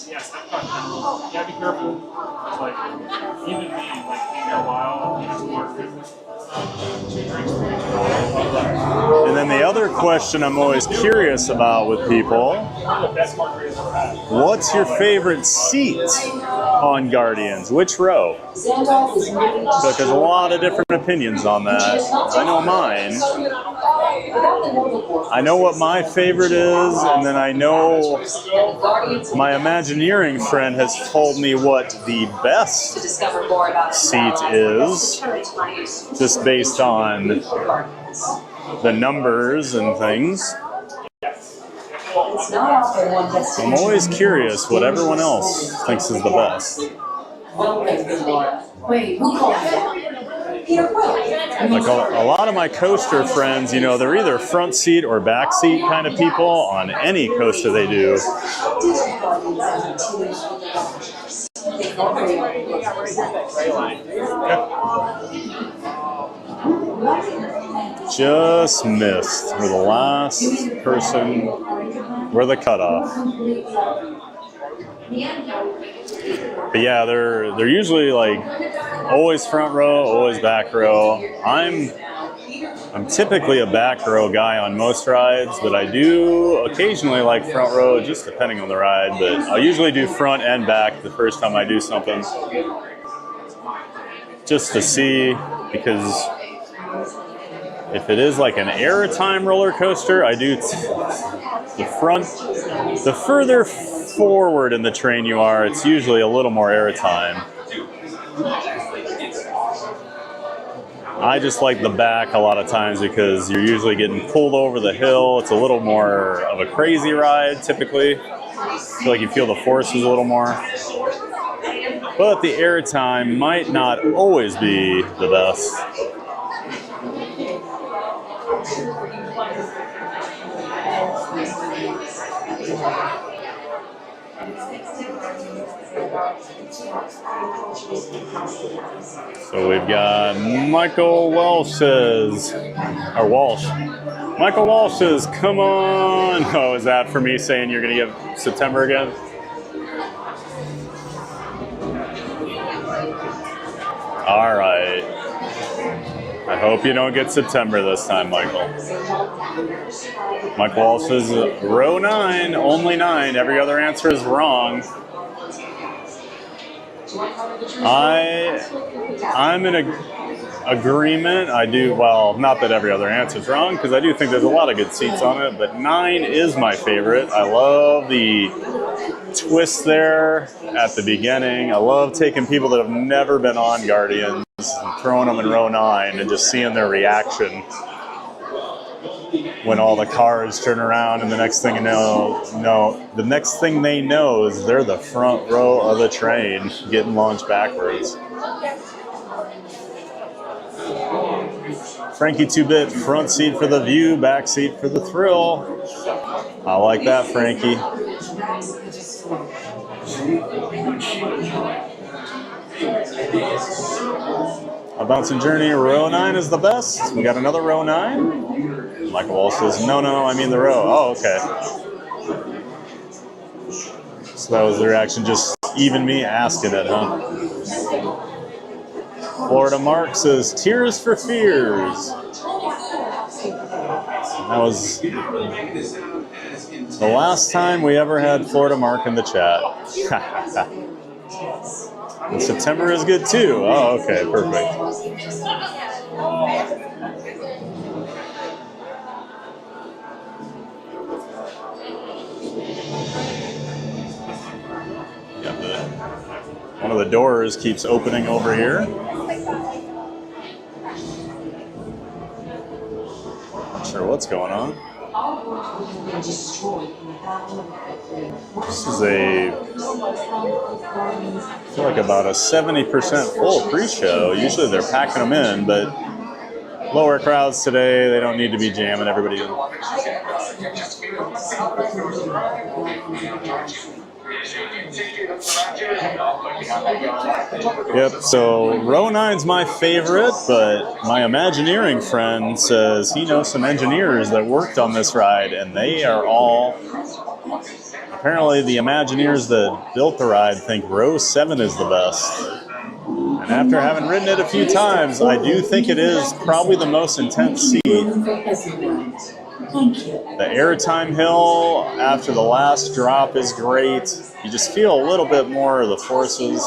[SPEAKER 7] Yes, you gotta be careful. Like, even me, like, being there a while, it's hard.
[SPEAKER 2] And then the other question I'm always curious about with people, what's your favorite seat on Guardians? Which row? But there's a lot of different opinions on that. I know mine. I know what my favorite is, and then I know my Imagineering friend has told me what the best seat is, just based on the numbers and things. I'm always curious what everyone else thinks is the best. Like a lot of my coaster friends, you know, they're either front seat or back seat kind of people on any coaster they do. Just missed. We're the last person. We're the cutoff. But yeah, they're usually like always front row, always back row. I'm typically a back row guy on most rides, but I do occasionally like front row, just depending on the ride. But I usually do front and back the first time I do something, just to see, because if it is like an airtime roller coaster, I do the front. The further forward in the train you are, it's usually a little more airtime. I just like the back a lot of times because you're usually getting pulled over the hill. It's a little more of a crazy ride typically. I feel like you feel the forces a little more. But the airtime might not always be the best. So we've got Michael Walsh says, or Walsh. Michael Walsh says, come on. Oh, is that for me saying you're going to give September again? All right. I hope you don't get September this time, Michael. Michael Walsh says, row 9, only 9. Every other answer is wrong. I'm in agreement. I do, well, not that every other answer is wrong, because I do think there's a lot of good seats on it, but 9 is my favorite. I love the twist there at the beginning. I love taking people that have never been on Guardians and throwing them in row 9 and just seeing their reaction when all the cars turn around, and the next thing you know, the next thing they know is they're the front row of the train getting launched backwards. Frankie 2-Bit, front seat for the view, back seat for the thrill. I like that, Frankie. A Bouncing Journey, row 9 is the best. We got another row 9. Michael Walsh says, no, I mean the row. Oh, okay. So that was the reaction, just even me asking it, huh? Florida Mark says, Tears for Fears. That was the last time we ever had Florida Mark in the chat. And September is good too. Oh, okay, perfect. One of the doors keeps opening over here. Not sure what's going on. This is I feel like about a 70% full pre-show. Usually they're packing them in, but lower crowds today, they don't need to be jamming everybody in. Yep, so row 9's my favorite, but my Imagineering friend says he knows some engineers that worked on this ride, and they are all, apparently the Imagineers that built the ride think row 7 is the best. And after having ridden it a few times, I do think it is probably the most intense seat. The airtime hill after the last drop is great. You just feel a little bit more of the forces.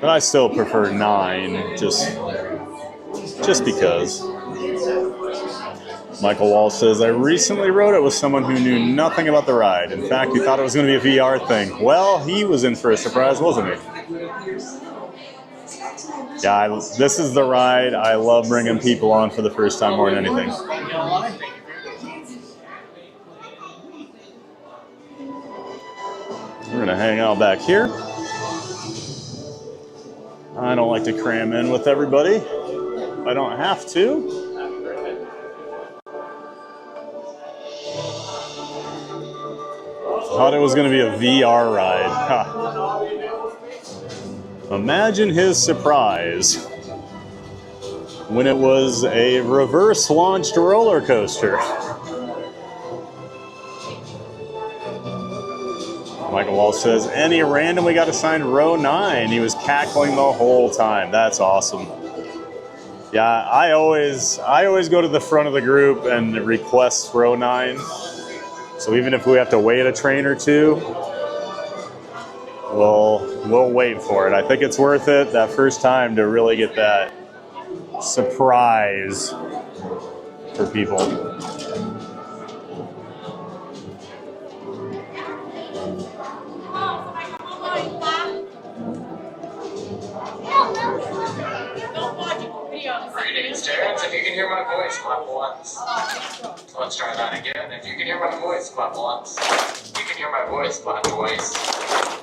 [SPEAKER 2] But I still prefer 9, just because. Michael Wall says, I recently rode it with someone who knew nothing about the ride. In fact, he thought it was going to be a VR thing. Well, he was in for a surprise, wasn't he? Yeah, this is the ride I love bringing people on for the first time more than anything. We're going to hang out back here. I don't like to cram in with everybody. I don't have to. Thought it was going to be a VR ride. Huh. Imagine his surprise when it was a reverse-launched roller coaster. Michael Wall says, any randomly got assigned row 9. He was cackling the whole time. That's awesome. Yeah, I always go to the front of the group and request row 9. So even if we have to wait a train or two, we'll wait for it. I think it's worth it that first time to really get that surprise for people.
[SPEAKER 18] Greetings, Terrence. If you can hear my voice, clap once. Let's try that again. If you can hear my voice, clap once. If you can hear my voice, clap twice.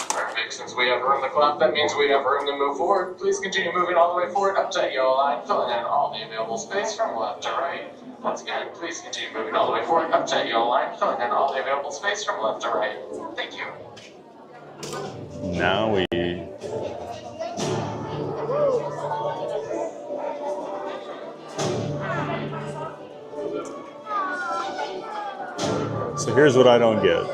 [SPEAKER 18] Perfect. Since we have room to clap, that means we have room to move forward. Please continue moving all the way forward up that yellow line, filling in all the available space from left to right. Once again, please continue moving all the way forward up that yellow line, filling in all the available space from left to right. Thank you.
[SPEAKER 2] Now we... So here's what I don't get.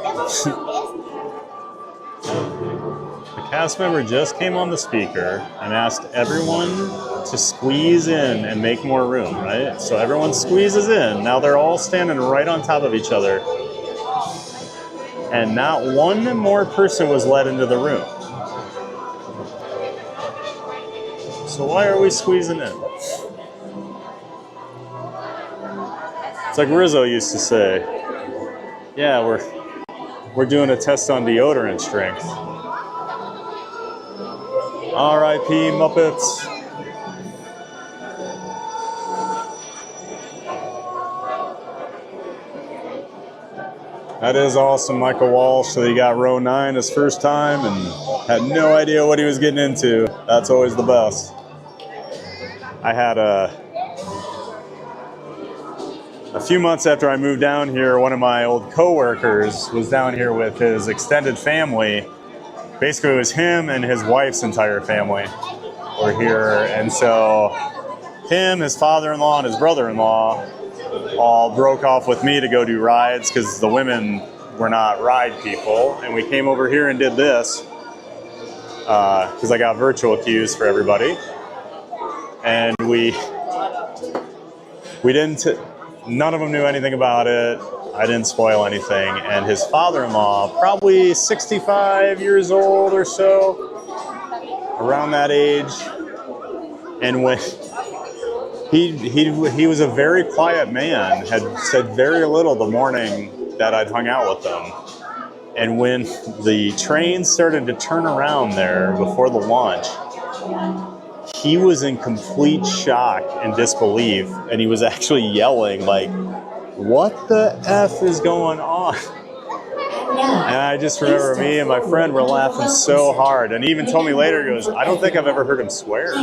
[SPEAKER 2] The cast member just came on the speaker and asked everyone to squeeze in and make more room, right? So everyone squeezes in. Now they're all standing right on top of each other. And not one more person was let into the room. So why are we squeezing in? It's like Rizzo used to say, yeah, we're doing a test on deodorant strength. R.I.P. Muppets. That is awesome, Michael Walsh. So he got row 9 his first time and had no idea what he was getting into. That's always the best. I had a few months after I moved down here, one of my old coworkers was down here with his extended family. Basically, it was him and his wife's entire family were here. And so him, his father-in-law, and his brother-in-law all broke off with me to go do rides because the women were not ride people. And we came over here and did this because I got virtual queues for everybody. And we didn't... None of them knew anything about it. I didn't spoil anything. And his father-in-law, probably 65 years old or so, around that age. And when he was a very quiet man, had said very little the morning that I'd hung out with him. And when the train started to turn around there before the launch, he was in complete shock and disbelief, and he was actually yelling, like, what the F is going on? And I just remember me and my friend were laughing so hard, and he even told me later, he goes, I don't think I've ever heard him swear.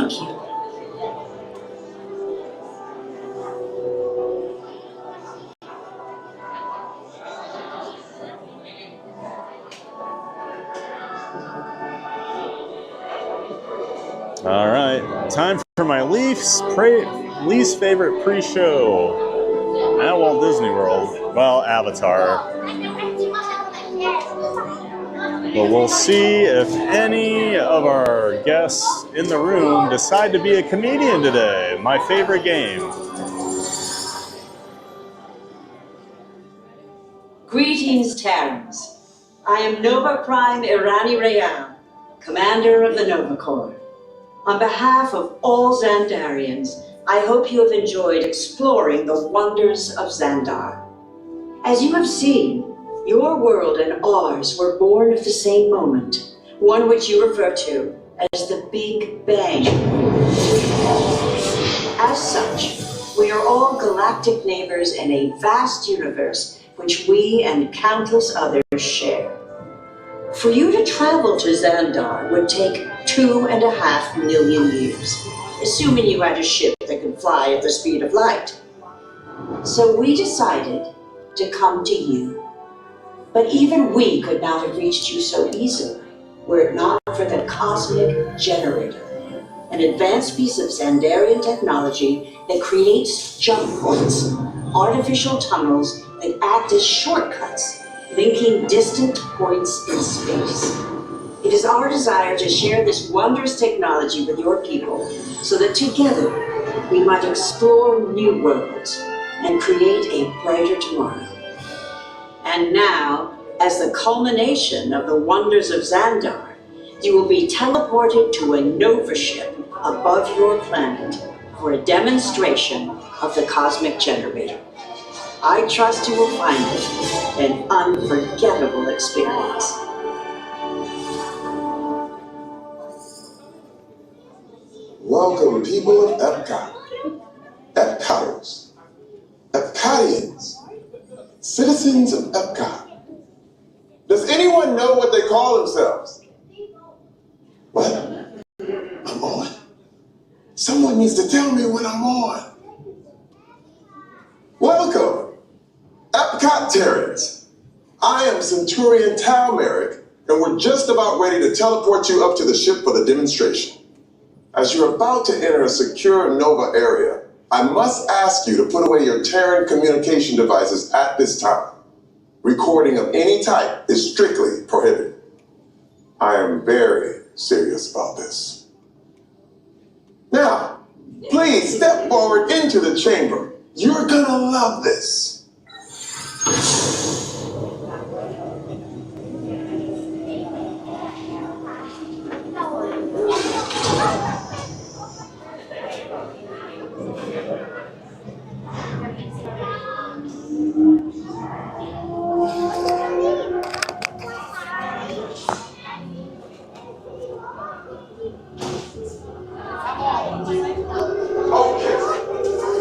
[SPEAKER 2] All right, time for my least favorite pre-show at Walt Disney World. Well, Avatar. But we'll see if any of our guests in the room decide to be a comedian today. My favorite game.
[SPEAKER 11] Greetings, Terrans. I am Nova Prime Irani Real, commander of the Nova Corps. On behalf of all Xandarians, I hope you have enjoyed exploring the wonders of Xandar. As you have seen, your world and ours were born of the same moment, one which you refer to as the Big Bang. As such, we are all galactic neighbors in a vast universe which we and countless others share. For you to travel to Xandar would take 2.5 million years, assuming you had a ship that could fly at the speed of light. So we decided to come to you. But even we could not have reached you so easily were it not for the Cosmic Generator, an advanced piece of Xandarian technology that creates jump points, artificial tunnels that act as shortcuts, linking distant points in space. It is our desire to share this wondrous technology with your people so that together we might explore new worlds and create a brighter tomorrow. And now, as the culmination of the wonders of Xandar, you will be teleported to a Nova ship above your planet for a demonstration of the Cosmic Generator. I trust you will find it an unforgettable experience.
[SPEAKER 6] Welcome, people of Epcot, Epcoters, Epcotians, citizens of Epcot. Does anyone know what they call themselves? What? I'm on? Someone needs to tell me when I'm on. Welcome, Epcot-tarians. I am Centurion Tal Merrick, and we're just about ready to teleport you up to the ship for the demonstration. As you're about to enter a secure Nova area, I must ask you to put away your Terran communication devices at this time. Recording of any type is strictly prohibited. I am very serious about this. Now, please step forward into the chamber. You're gonna love this.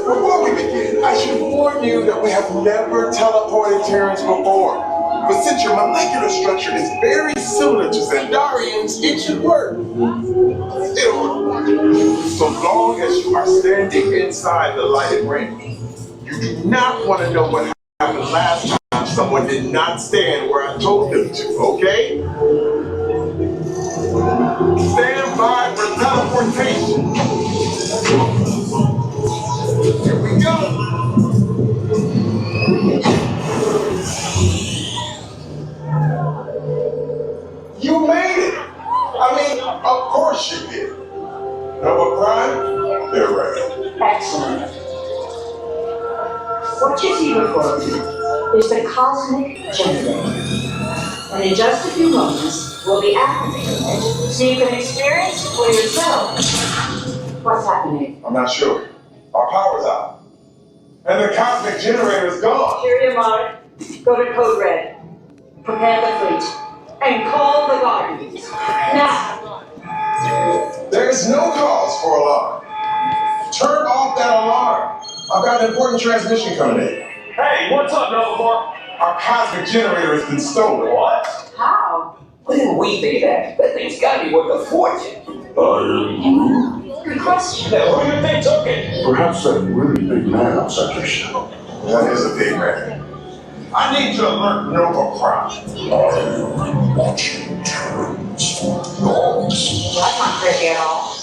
[SPEAKER 6] Before we begin, I should warn you that we have never teleported Terrans before. But since your molecular structure is very similar to Xandarians, it should work. It'll work. So long as you are standing inside the lighted ring. You do not want to know what happened last time someone did not stand where I told them to, okay? Stand by for teleportation. Here we go. You made it. I mean, of course you did. Nova Prime? They're ready.
[SPEAKER 11] Excellent. What you see before you is the Cosmic Generator. And in just a few moments, we'll be activating it so you can experience it for yourself. What's happening?
[SPEAKER 6] I'm not sure. Our power's out. And the Cosmic Generator is gone.
[SPEAKER 11] Cheerio, Mark. Go to Code Red. Prepare the fleet. And call the Guardians. Now!
[SPEAKER 6] There is no cause for alarm. Turn off that alarm. I've got an important transmission coming in.
[SPEAKER 8] Hey, what's up, Nova Corps?
[SPEAKER 6] Our Cosmic Generator has been stolen.
[SPEAKER 8] What?
[SPEAKER 11] How?
[SPEAKER 17] What didn't we think of that? That thing's gotta be worth a fortune.
[SPEAKER 11] Good question.
[SPEAKER 8] Now, who do you think took it?
[SPEAKER 9] Perhaps that really big man outside your ship.
[SPEAKER 6] That is a big man. I need to alert Nova Prime.
[SPEAKER 9] I am watching Terrans for dogs.
[SPEAKER 11] That's not creepy at all.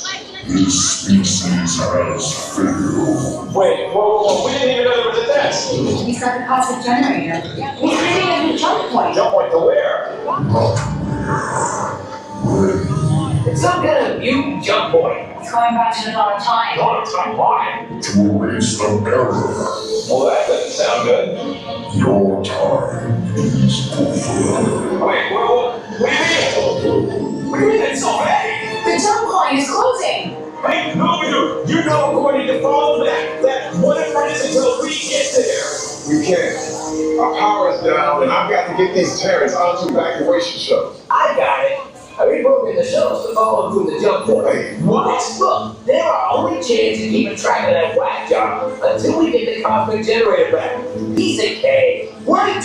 [SPEAKER 9] This species has failed.
[SPEAKER 8] Wait, whoa, we didn't even know there was a test.
[SPEAKER 14] He's got the Cosmic Generator. He's creating a new jump point.
[SPEAKER 8] Jump point to where?
[SPEAKER 9] Not
[SPEAKER 10] It's some kind of mutant jump boy.
[SPEAKER 11] It's going back to the dawn of time.
[SPEAKER 10] Dawn of time, why?
[SPEAKER 9] To erase the error.
[SPEAKER 10] Well, that doesn't sound good.
[SPEAKER 9] Your time is over.
[SPEAKER 10] Wait, what do you mean? What do you mean it's already?
[SPEAKER 11] The jump line is closing.
[SPEAKER 10] Hey, no, you know we're going to follow that whatever it is until we get there.
[SPEAKER 6] We can't. Our power is down, and I've got to get these Terrans onto evacuation shuttles.
[SPEAKER 10] I got it. I reprogrammed the shuttles to follow through the jump point.
[SPEAKER 6] Wait, what?
[SPEAKER 10] Look, they're our only chance to keep track of that whack job until we get the cosmic generator back. Piece of cake.
[SPEAKER 6] What?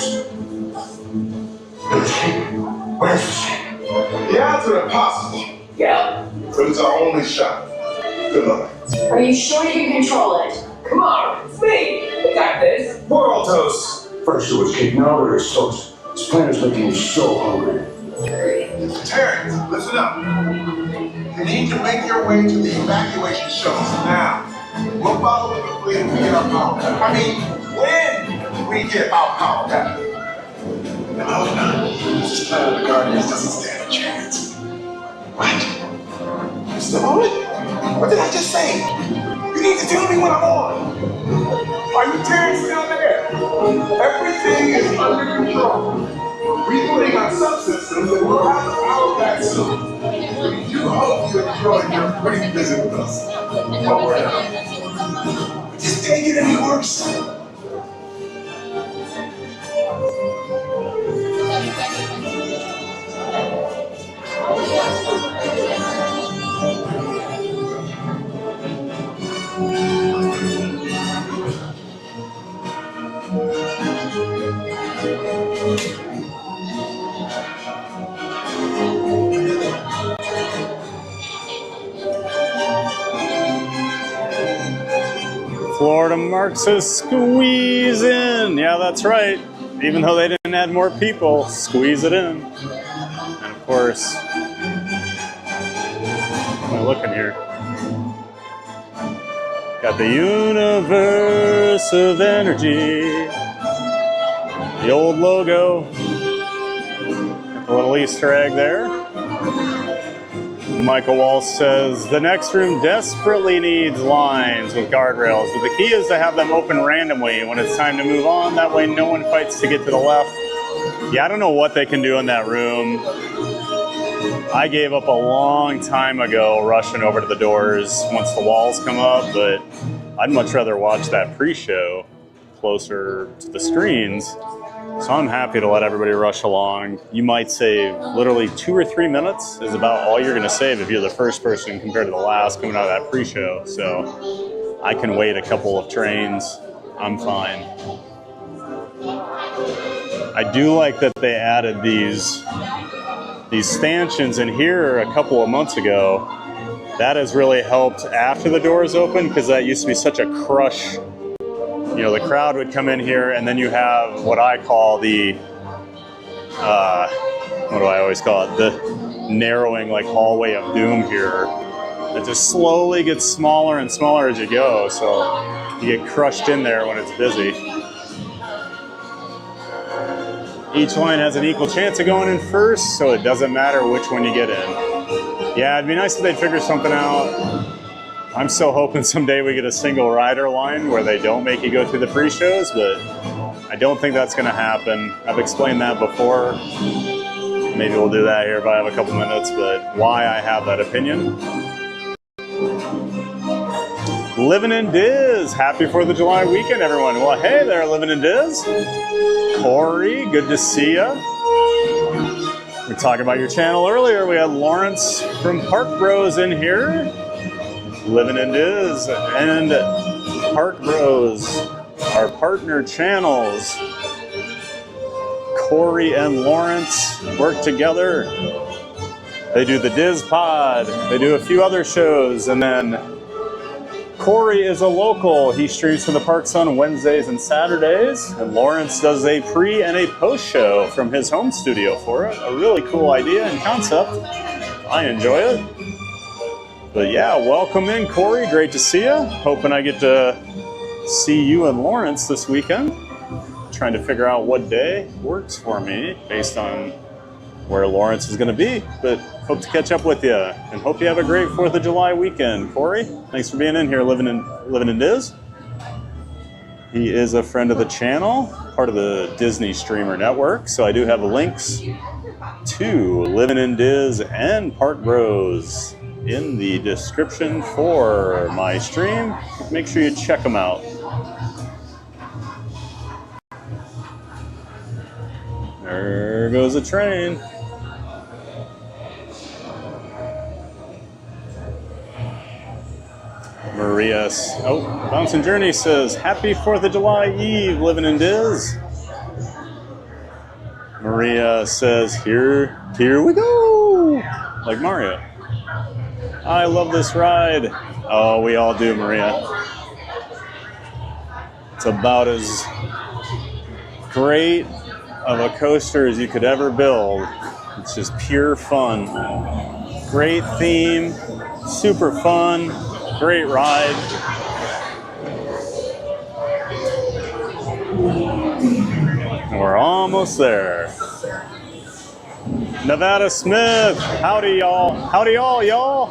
[SPEAKER 6] Where's the ship? The odds are impossible.
[SPEAKER 10] Yeah.
[SPEAKER 6] But it's our only shot. Good luck.
[SPEAKER 11] Are you sure you can control it?
[SPEAKER 10] Come on, it's me. We got this.
[SPEAKER 6] We're all toast.
[SPEAKER 9] First it was cake, now it is toast. This planet's making me so hungry.
[SPEAKER 6] Terrence, listen up. You need to make your way to the evacuation shuttles now. We'll follow with the fleet when we get our power back. I mean, when we get our power back. No, this planet of the Guardians doesn't stand a chance. What? You still on it? What did I just say? You need to tell me when I'm on. Are you Terrence still there? Everything is under control. Rebooting our subsystems and we'll have the power back soon. We do hope you enjoyed your brief visit with us. But we're out. Just take it any worse.
[SPEAKER 2] Florida Marks is squeezing. Yeah, that's right. Even though they didn't add more people, squeeze it in. And of course, what am I looking here? Got the universe of energy. The old logo. Got the little Easter egg there. Michael Walsh says, the next room desperately needs lines with guardrails, but the key is to have them open randomly when it's time to move on. That way no one fights to get to the left. Yeah, I don't know what they can do in that room. I gave up a long time ago rushing over to the doors once the walls come up, but I'd much rather watch that pre-show closer to the screens. So I'm happy to let everybody rush along. You might save literally 2 or 3 minutes is about all you're gonna save if you're the first person compared to the last coming out of that pre-show. So I can wait a couple of trains, I'm fine. I do like that they added these stanchions in here a couple of months ago. That has really helped after the doors open because that used to be such a crush. You know, the crowd would come in here and then you have what I call the, what do I always call it? The narrowing like hallway of doom here. It just slowly gets smaller and smaller as you go. So you get crushed in there when it's busy. Each line has an equal chance of going in first, so it doesn't matter which one you get in. Yeah, it'd be nice if they'd figure something out. I'm still hoping someday we get a single rider line where they don't make you go through the pre-shows, but I don't think that's going to happen. I've explained that before. Maybe we'll do that here if I have a couple minutes, but why I have that opinion. Living in Diz. Happy 4th of July weekend, everyone. Well, hey there, Living in Diz. Corey, good to see ya. We talked about your channel earlier. We had Lawrence from Park Bros in here. Living in Diz and Park Bros, our partner channels. Corey and Lawrence work together. They do the Diz Pod. They do a few other shows, and then Corey is a local. He streams from the parks on Wednesdays and Saturdays, and Lawrence does a pre and a post show from his home studio for it. A really cool idea and concept. I enjoy it. But yeah, welcome in, Corey. Great to see you. Hoping I get to see you and Lawrence this weekend. Trying to figure out what day works for me based on where Lawrence is going to be, but hope to catch up with you and hope you have a great 4th of July weekend. Corey, thanks for being in here, living in Diz. He is a friend of the channel, part of the Disney Streamer Network, so I do have links to Living in Diz and Park Bros in the description for my stream. Make sure you check them out. There goes a train. Maria, Bouncing Journey says, Happy 4th of July Eve, living in Diz. Maria says, here we go, like Mario. I love this ride. Oh, we all do, Maria. It's about as great of a coaster as you could ever build. It's just pure fun. Great theme, super fun, great ride. And we're almost there. Nevada Smith, howdy y'all. Howdy y'all.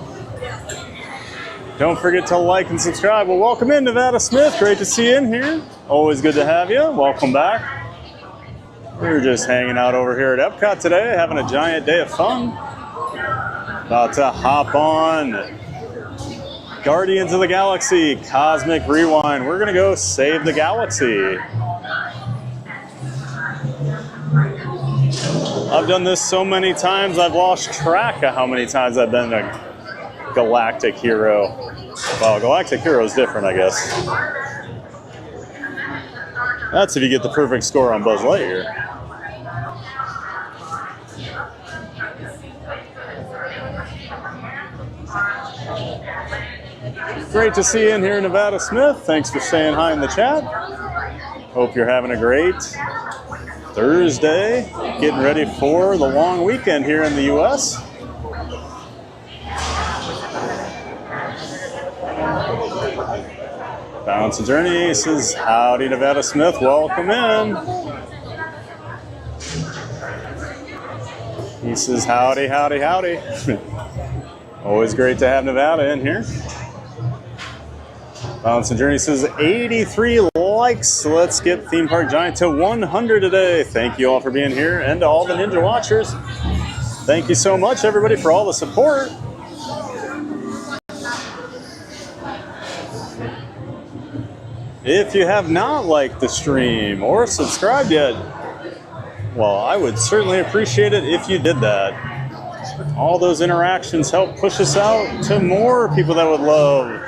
[SPEAKER 2] Don't forget to like and subscribe. Well, welcome in, Nevada Smith. Great to see you in here. Always good to have you. Welcome back. We're just hanging out over here at Epcot today, having a giant day of fun. About to hop on Guardians of the Galaxy Cosmic Rewind. We're gonna go save the galaxy. I've done this so many times, I've lost track of how many times I've been a galactic hero. Well, galactic hero is different, I guess. That's if you get the perfect score on Buzz Lightyear. Great to see you in here, Nevada Smith. Thanks for saying hi in the chat. Hope you're having a great Thursday. Getting ready for the long weekend here in the U.S. Bouncing Journey says, howdy, Nevada Smith. Welcome in. He says, howdy, howdy, howdy. Always great to have Nevada in here. Bouncing Journey says 83 likes. Let's get Theme Park Giant to 100 today. Thank you all for being here, and to all the Ninja Watchers. Thank you so much, everybody, for all the support. If you have not liked the stream or subscribed yet, well, I would certainly appreciate it if you did that. All those interactions help push us out to more people that would love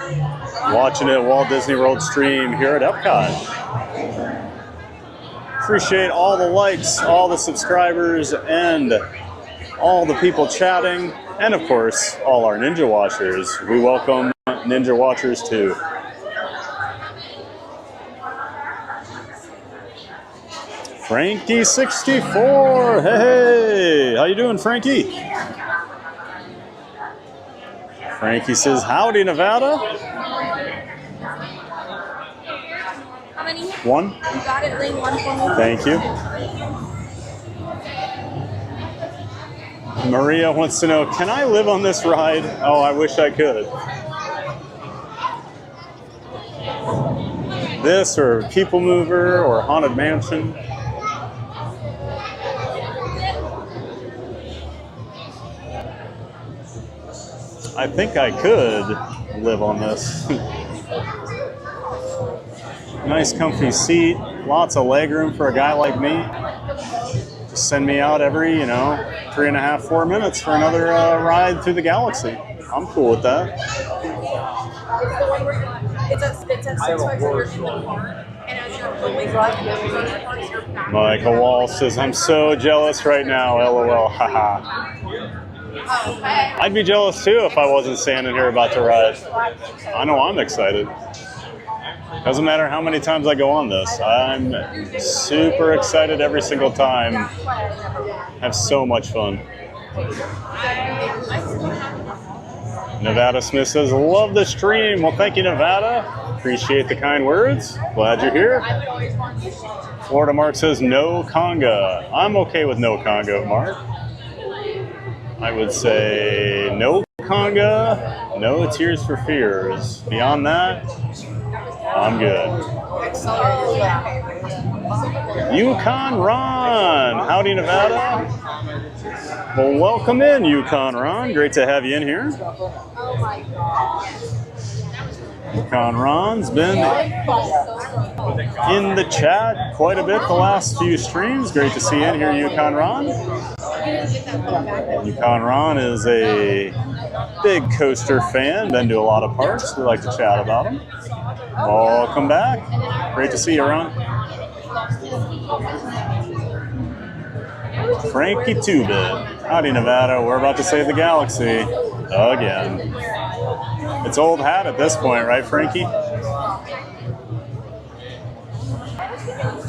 [SPEAKER 2] watching it Walt Disney World stream here at Epcot. Appreciate all the likes, all the subscribers, and all the people chatting, and of course, all our Ninja Watchers. We welcome Ninja Watchers too. Frankie64, hey, how you doing, Frankie? Frankie says, howdy, Nevada.
[SPEAKER 16] How many?
[SPEAKER 2] One.
[SPEAKER 16] You got it, Ling. One for me.
[SPEAKER 2] Thank you. Maria wants to know, can I live on this ride? Oh, I wish I could. This or People Mover or Haunted Mansion. I think I could live on this. Nice comfy seat, lots of leg room for a guy like me. Just send me out every, 3.5, 4 minutes for another ride through the galaxy. I'm cool with that.
[SPEAKER 16] It's at 6:00 in the park, and as you're going right,
[SPEAKER 2] Michael Wall says, I'm so jealous right now, LOL, haha. I'd be jealous too if I wasn't standing here about to ride. I know I'm excited. Doesn't matter how many times I go on this. I'm super excited every single time. Have so much fun. Nevada Smith says, love the stream. Well, thank you, Nevada. Appreciate the kind words. Glad you're here. Florida Mark says, no conga. I'm okay with no conga, Mark. I would say no conga, no Tears for Fears. Beyond that, I'm good. Yukon Ron, howdy Nevada. Well, welcome in, Yukon Ron. Great to have you in here. Yukon Ron's been in the chat quite a bit the last few streams. Great to see you in here, Yukon Ron. Yukon Ron is a big coaster fan, been to a lot of parks. We like to chat about them. Welcome back. Great to see you, Ron. Frankie Two-Bit. Howdy, Nevada. We're about to save the galaxy again. It's old hat at this point, right, Frankie?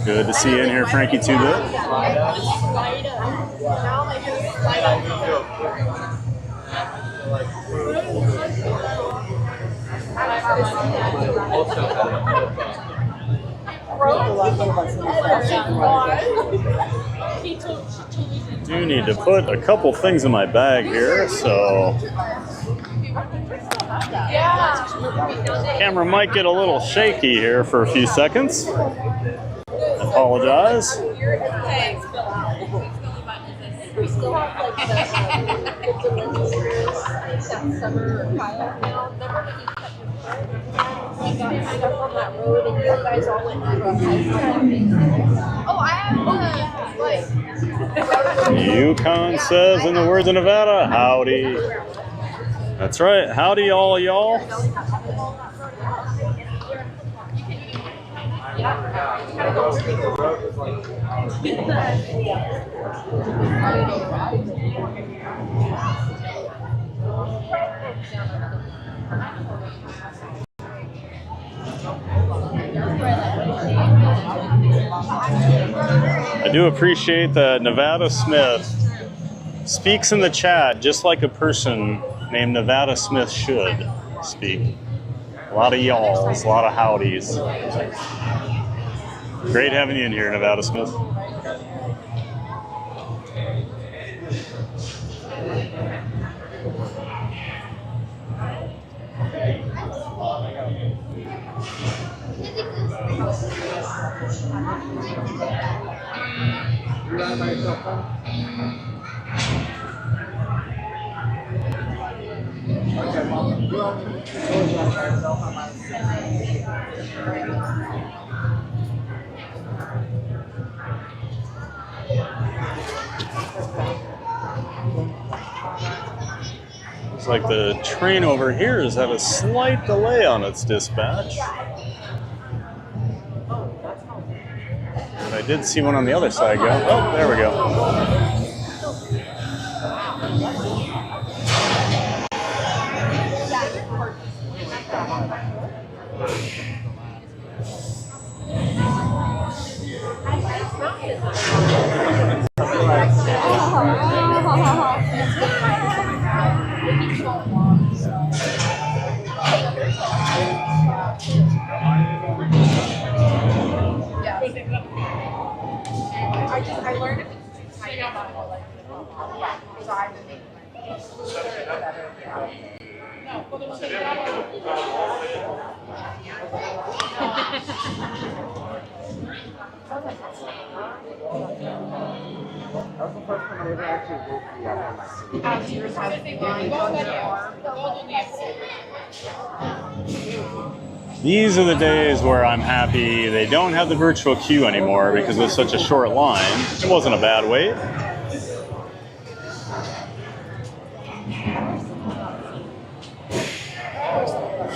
[SPEAKER 2] Good to see you in here, Frankie Two-Bit. Do need to put a couple things in my bag here, so camera might get a little shaky here for a few seconds. Apologize. Yukon says, in the words of Nevada, howdy. That's right. Howdy, all y'all. I do appreciate that Nevada Smith speaks in the chat just like a person named Nevada Smith should speak. A lot of y'alls, a lot of howdies. Great having you in here, Nevada Smith. Looks like the train over here has had a slight delay on its dispatch. But I did see one on the other side go. Oh, there we go.
[SPEAKER 16] I learned if it's too tight, so I've been making
[SPEAKER 2] These are the days where I'm happy they don't have the virtual queue anymore because it's such a short line. It wasn't a bad wait.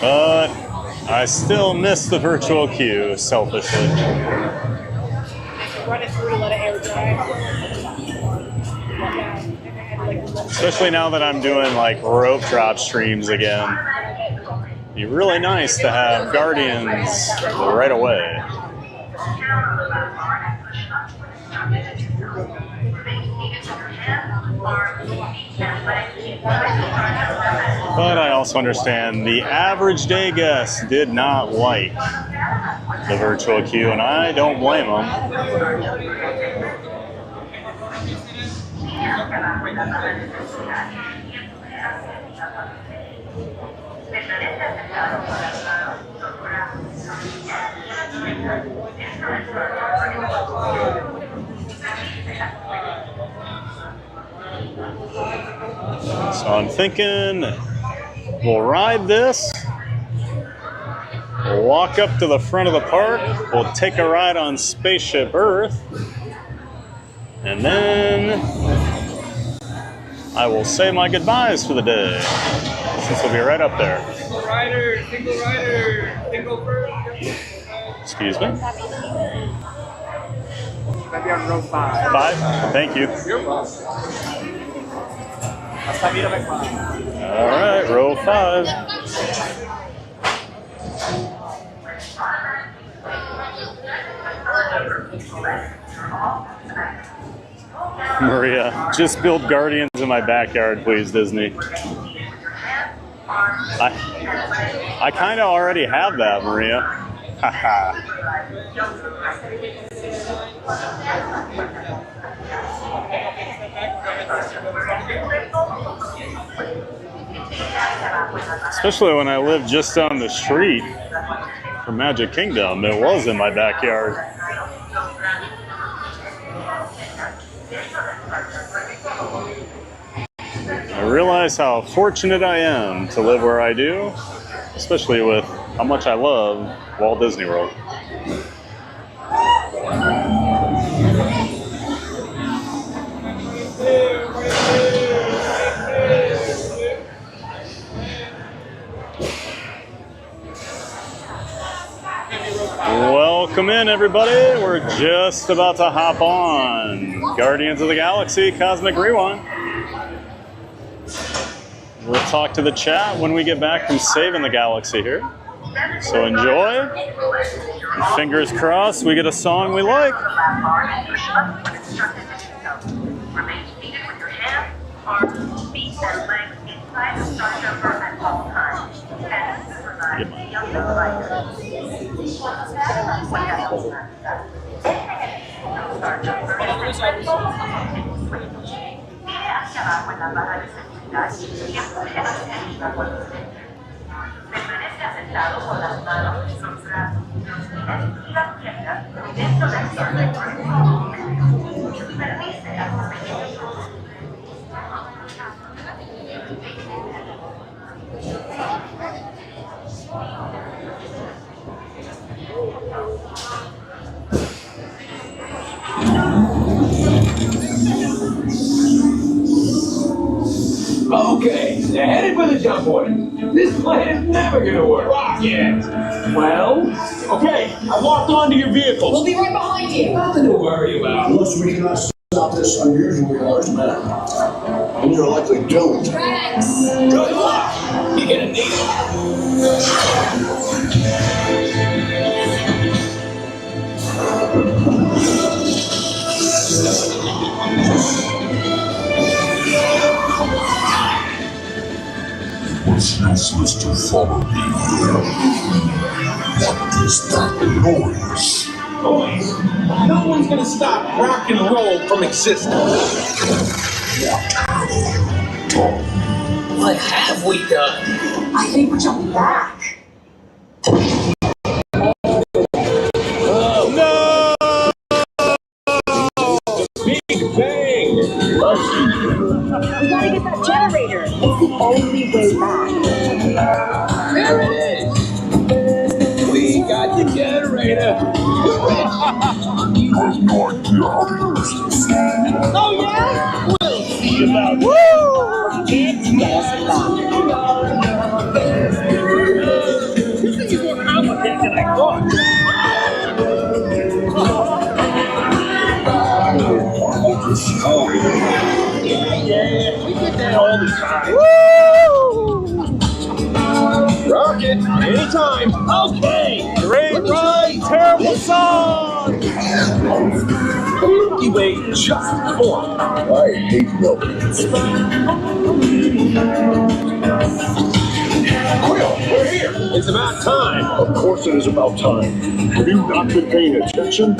[SPEAKER 2] But I still miss the virtual queue, selfishly.
[SPEAKER 16] run it through to let it air dry.
[SPEAKER 2] Especially now that I'm doing like rope drop streams again. It'd be really nice to have Guardians right away. But I also understand the average day guest did not like the virtual queue, and I don't blame them. So I'm thinking we'll ride this. We'll walk up to the front of the park. We'll take a ride on Spaceship Earth. And then I will say my goodbyes for the day, since we'll be right up there.
[SPEAKER 3] Single rider, single first.
[SPEAKER 2] Excuse me?
[SPEAKER 3] Maybe on row 5.
[SPEAKER 2] 5? Thank you.
[SPEAKER 3] You're welcome.
[SPEAKER 2] All right, row 5. Maria, just build Guardians in my backyard, please, Disney. I kind of already have that, Maria. Haha. Especially when I lived just down the street from Magic Kingdom, it was in my backyard. I realize how fortunate I am to live where I do, especially with how much I love Walt Disney World. Welcome in, everybody. We're just about to hop on Guardians of the Galaxy Cosmic Rewind. We'll talk to the chat when we get back from saving the galaxy here. So enjoy. And fingers crossed we get a song we like.
[SPEAKER 19] Remain seated with your hands, arms, feet, and legs inside the starjumper at all times. And supervise the younger riders. Mire hacia abajo en la barra de seguridad y empuje hacia arriba cuando se detenga. Permanezca sentado con las manos, los brazos, los pies y las piernas dentro del círculo. Supervise a los pequeños.
[SPEAKER 10] Okay, they're headed for the jump point. This plan is never gonna work. Rocket! Well, okay, I've locked onto your vehicle.
[SPEAKER 20] We'll be right behind you.
[SPEAKER 10] Nothing to worry about.
[SPEAKER 9] Unless we cannot stop this unusually large man. And you're likely doomed.
[SPEAKER 20] Rex!
[SPEAKER 10] Good luck! You're gonna need it.
[SPEAKER 9] It's useless to follow me here. What is that noise?
[SPEAKER 10] Boys, no one's gonna stop rock and roll from existing. What have we done?
[SPEAKER 20] I think we're jumping back.
[SPEAKER 10] Oh no! Big bang!
[SPEAKER 20] We gotta get that generator. It's the only way back.
[SPEAKER 10] There it is! We got the generator!
[SPEAKER 9] You have no idea how to use this.
[SPEAKER 10] Oh yeah? We'll see about
[SPEAKER 20] Woo! It's
[SPEAKER 10] This thing is more complicated than I thought. Yeah, we get that all the time. Woo! Rocket, anytime. Okay.
[SPEAKER 2] Great ride, terrible song!
[SPEAKER 10] You wait just for.
[SPEAKER 9] I hate milk.
[SPEAKER 10] Quill, we're here. It's about time.
[SPEAKER 9] Of course it is about time. Have you not been paying attention?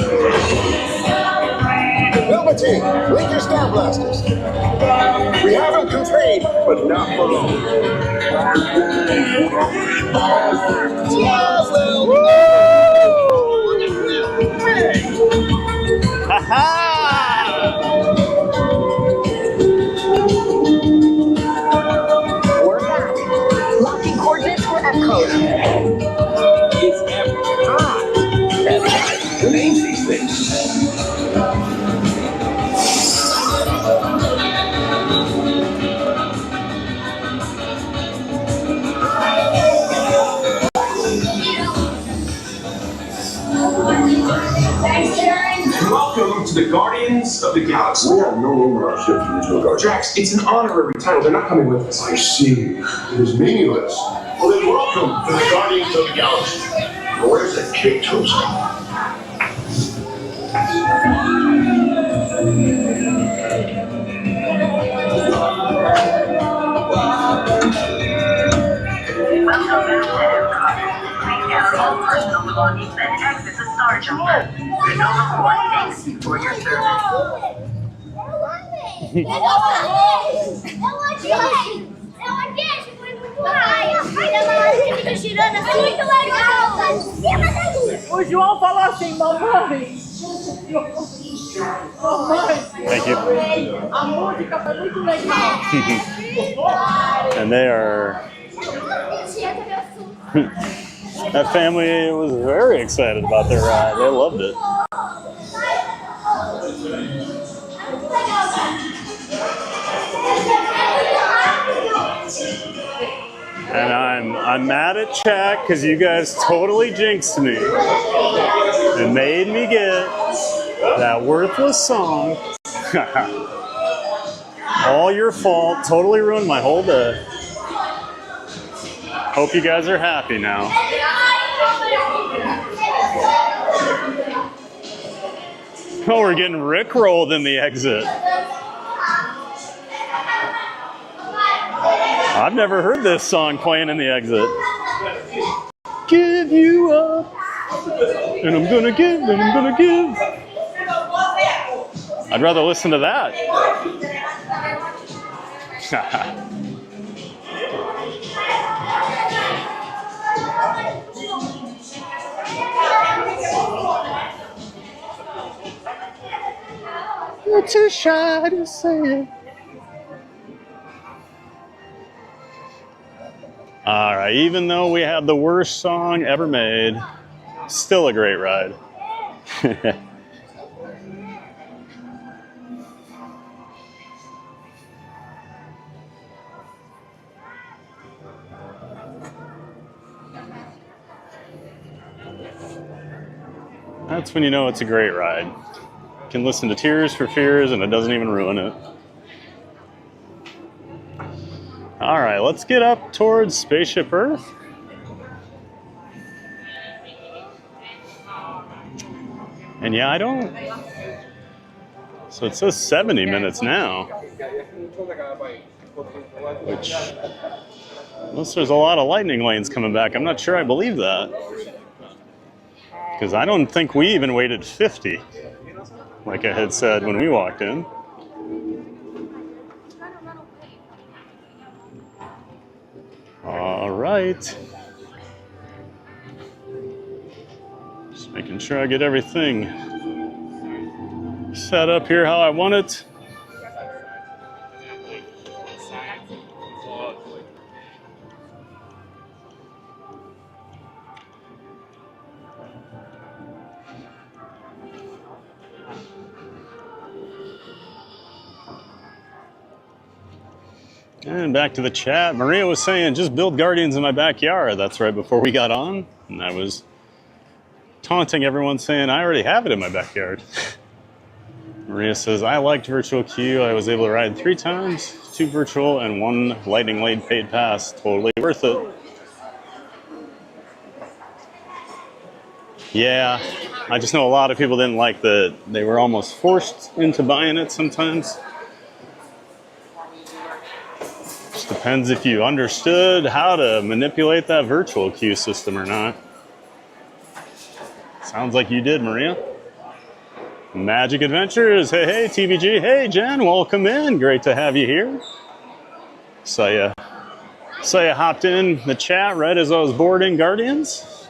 [SPEAKER 10] Helmet
[SPEAKER 6] team, link your star blasters. We have him contained, but not for long.
[SPEAKER 20] We're back. Locking coordinates for Epcot.
[SPEAKER 17] It's Epcot. That's right. Who names these things?
[SPEAKER 21] Welcome to the Guardians of the Galaxy.
[SPEAKER 6] We have no room in our ship for these guards.
[SPEAKER 21] Drax, it's an honorary title. They're not coming with us.
[SPEAKER 6] I see. It is meaningless. Well, then welcome to the Guardians of the Galaxy. Well, where's that cake toast?
[SPEAKER 19] Welcome back to Epcot. Please gather all personal belongings and exit the Star Jumper. The Nova Corps thanks you for your service.
[SPEAKER 22] O João falou assim, mamãe. Mamãe.
[SPEAKER 2] Thank you.
[SPEAKER 22] A música foi muito legal.
[SPEAKER 2] And they are... That family was very excited about their ride. They loved it. And I'm mad at chat because you guys totally jinxed me and made me get that worthless song. All your fault. Totally ruined my whole day. Hope you guys are happy now. Oh, we're getting rickrolled in the exit. I've never heard this song playing in the exit. Give you up, and I'm gonna give, and I'm gonna give. I'd rather listen to that. You're too shy to say it. All right, even though we had the worst song ever made, still a great ride. That's when you know it's a great ride. You can listen to Tears for Fears and it doesn't even ruin it. All right, let's get up towards Spaceship Earth. And yeah, I don't... So it says 70 minutes now. Which... Unless there's a lot of lightning lanes coming back, I'm not sure I believe that. Because I don't think we even waited 50, like I had said when we walked in. All right. Just making sure I get everything set up here how I want it. And back to the chat. Maria was saying, just build Guardians in my backyard. That's right before we got on. And I was taunting everyone saying, I already have it in my backyard. Maria says, I liked virtual queue. I was able to ride 3 times, 2 virtual and 1 lightning lane paid pass. Totally worth it. Yeah, I just know a lot of people didn't like that. They were almost forced into buying it sometimes. Depends if you understood how to manipulate that virtual queue system or not. Sounds like you did, Maria. Magic Adventures. Hey, hey, TVG. Hey, Jen, welcome in. Great to have you here. Saw you hopped in the chat right as I was boarding Guardians.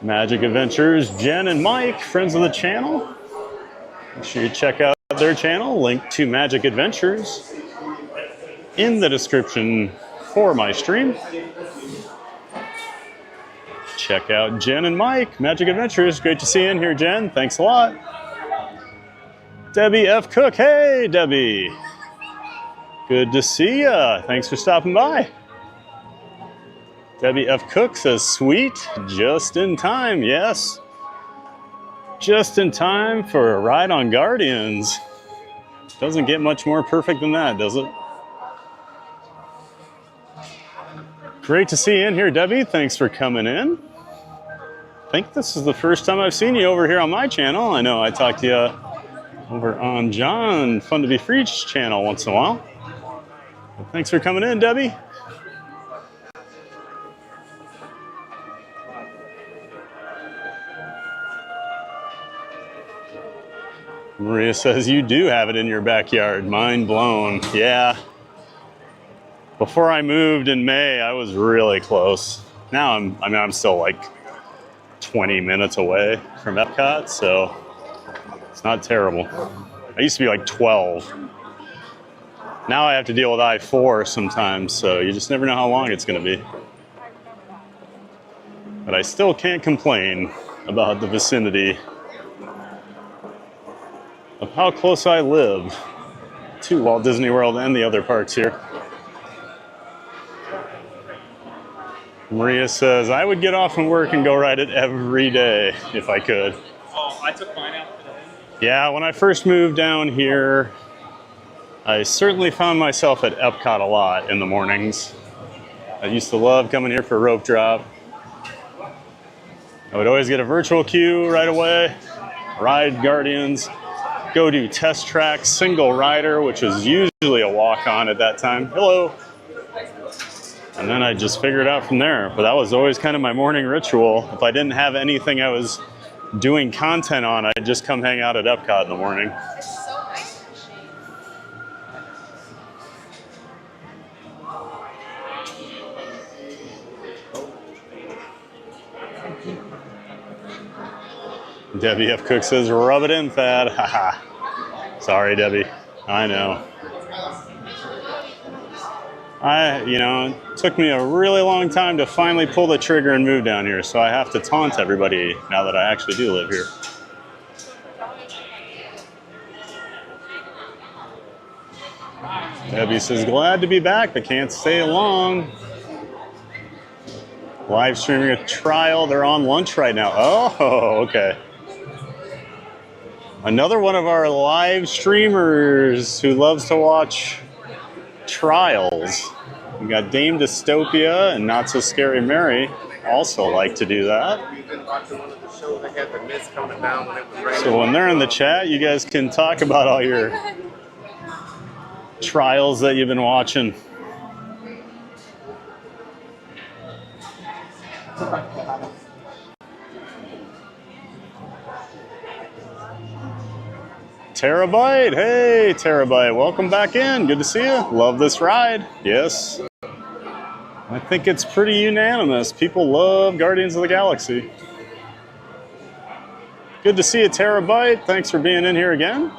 [SPEAKER 2] Magic Adventures, Jen and Mike, friends of the channel. Make sure you check out their channel. Link to Magic Adventures in the description for my stream. Check out Jen and Mike, Magic Adventures. Great to see you in here, Jen. Thanks a lot. Debbie F. Cook. Hey, Debbie. Good to see ya. Thanks for stopping by. Debbie F. Cook says, sweet, just in time. Yes. Just in time for a ride on Guardians. Doesn't get much more perfect than that, does it? Great to see you in here, Debbie. Thanks for coming in. I think this is the first time I've seen you over here on my channel. I know I talked to you over on John Fun to Be Free's channel once in a while. Well, thanks for coming in, Debbie. Maria says you do have it in your backyard. Mind blown. Yeah. Before I moved in May, I was really close. Now I'm still like 20 minutes away from Epcot, so it's not terrible. I used to be like 12. Now I have to deal with I-4 sometimes, so you just never know how long it's going to be. But I still can't complain about the vicinity of how close I live to Walt Disney World and the other parks here. Maria says, I would get off from work and go ride it every day if I could.
[SPEAKER 7] Oh, I took mine out today.
[SPEAKER 2] Yeah, when I first moved down here, I certainly found myself at Epcot a lot in the mornings. I used to love coming here for rope drop. I would always get a virtual queue right away, ride Guardians, go do test track single rider, which was usually a walk-on at that time. Hello. And then I just figured it out from there. But that was always kind of my morning ritual. If I didn't have anything I was doing content on, I'd just come hang out at Epcot in the morning. Debbie F. Cook says, rub it in, Thad. Haha. Sorry, Debbie. I know. It took me a really long time to finally pull the trigger and move down here, so I have to taunt everybody now that I actually do live here. Debbie says, glad to be back, but can't stay long. Live streaming a trial. They're on lunch right now. Oh, okay. Another one of our live streamers who loves to watch trials. We got Dame Dystopia and Not So Scary Mary also like to do that. So when they're in the chat, you guys can talk about all your trials that you've been watching. Terabyte, hey Terabyte, welcome back in. Good to see you. Love this ride. Yes. I think it's pretty unanimous. People love Guardians of the Galaxy. Good to see you, Terabyte. Thanks for being in here again.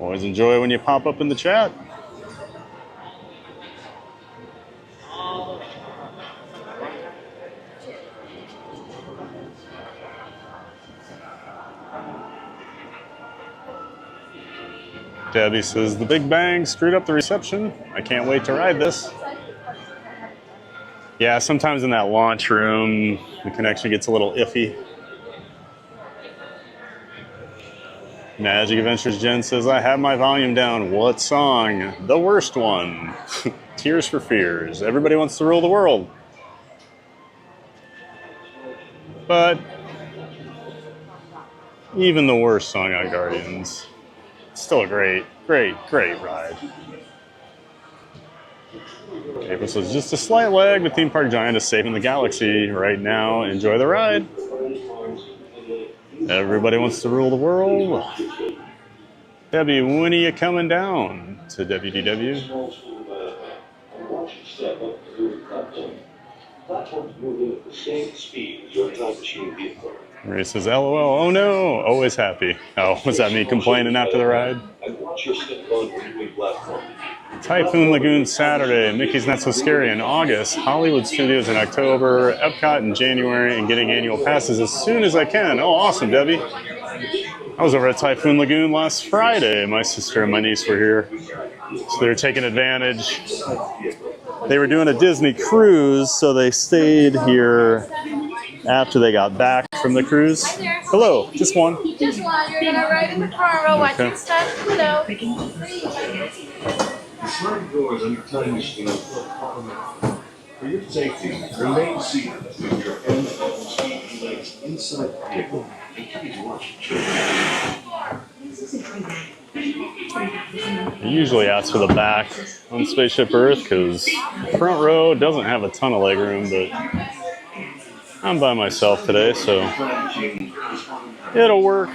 [SPEAKER 2] Always enjoy when you pop up in the chat. Debbie says, the Big Bang screwed up the reception. I can't wait to ride this. Yeah, sometimes in that launch room, the connection gets a little iffy. Magic Adventures Jen says, I have my volume down. What song? The worst one. Tears for Fears. Everybody wants to rule the world. But even the worst song on Guardians, still a great ride. April says, just a slight lag, but Theme Park Giant is saving the galaxy right now. Enjoy the ride. Everybody wants to rule the world. Debbie, when are you coming down to WDW? Maria says, LOL, oh no, always happy. Oh, was that me complaining after the ride? Typhoon Lagoon Saturday, Mickey's Not So Scary in August, Hollywood Studios in October, Epcot in January, and getting annual passes as soon as I can. Oh, awesome, Debbie. I was over at Typhoon Lagoon last Friday. My sister and my niece were here. So they were taking advantage. They were doing a Disney cruise, so they stayed here after they got back from the cruise. Hello, just one.
[SPEAKER 4] Just one. You're gonna ride in the car, watch your step, hello.
[SPEAKER 9] The sliding doors on your time machine are problematic. For your safety, remain seated with your hands and legs inside the vehicle and please watch your
[SPEAKER 2] I usually ask for the back on Spaceship Earth because front row doesn't have a ton of leg room, but I'm by myself today, so it'll work.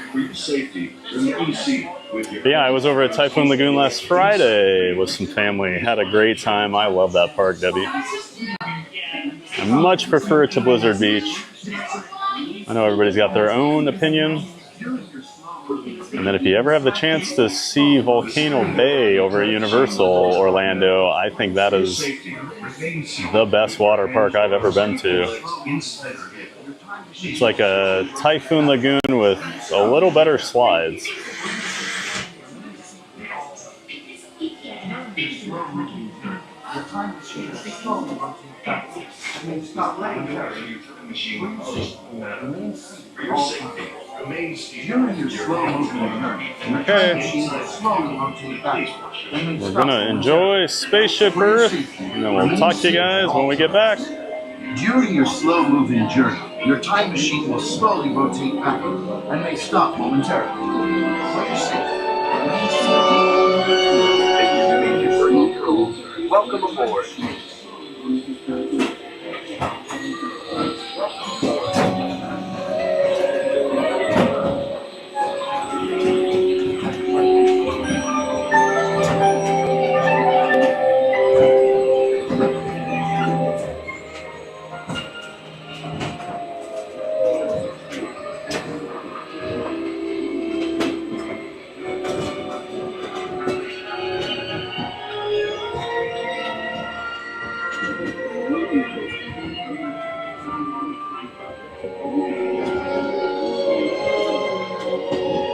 [SPEAKER 2] But yeah, I was over at Typhoon Lagoon last Friday with some family. Had a great time. I love that park, Debbie. I much prefer it to Blizzard Beach. I know everybody's got their own opinion. And then if you ever have the chance to see Volcano Bay over at Universal Orlando, I think that is the best water park I've ever been to. It's like a Typhoon Lagoon with a little better slides. Okay, we're gonna enjoy Spaceship Earth, and then we'll talk to you guys when we get back.
[SPEAKER 9] During your slow-moving journey, your time machine will slowly rotate backward and may stop momentarily. For your safety, welcome aboard.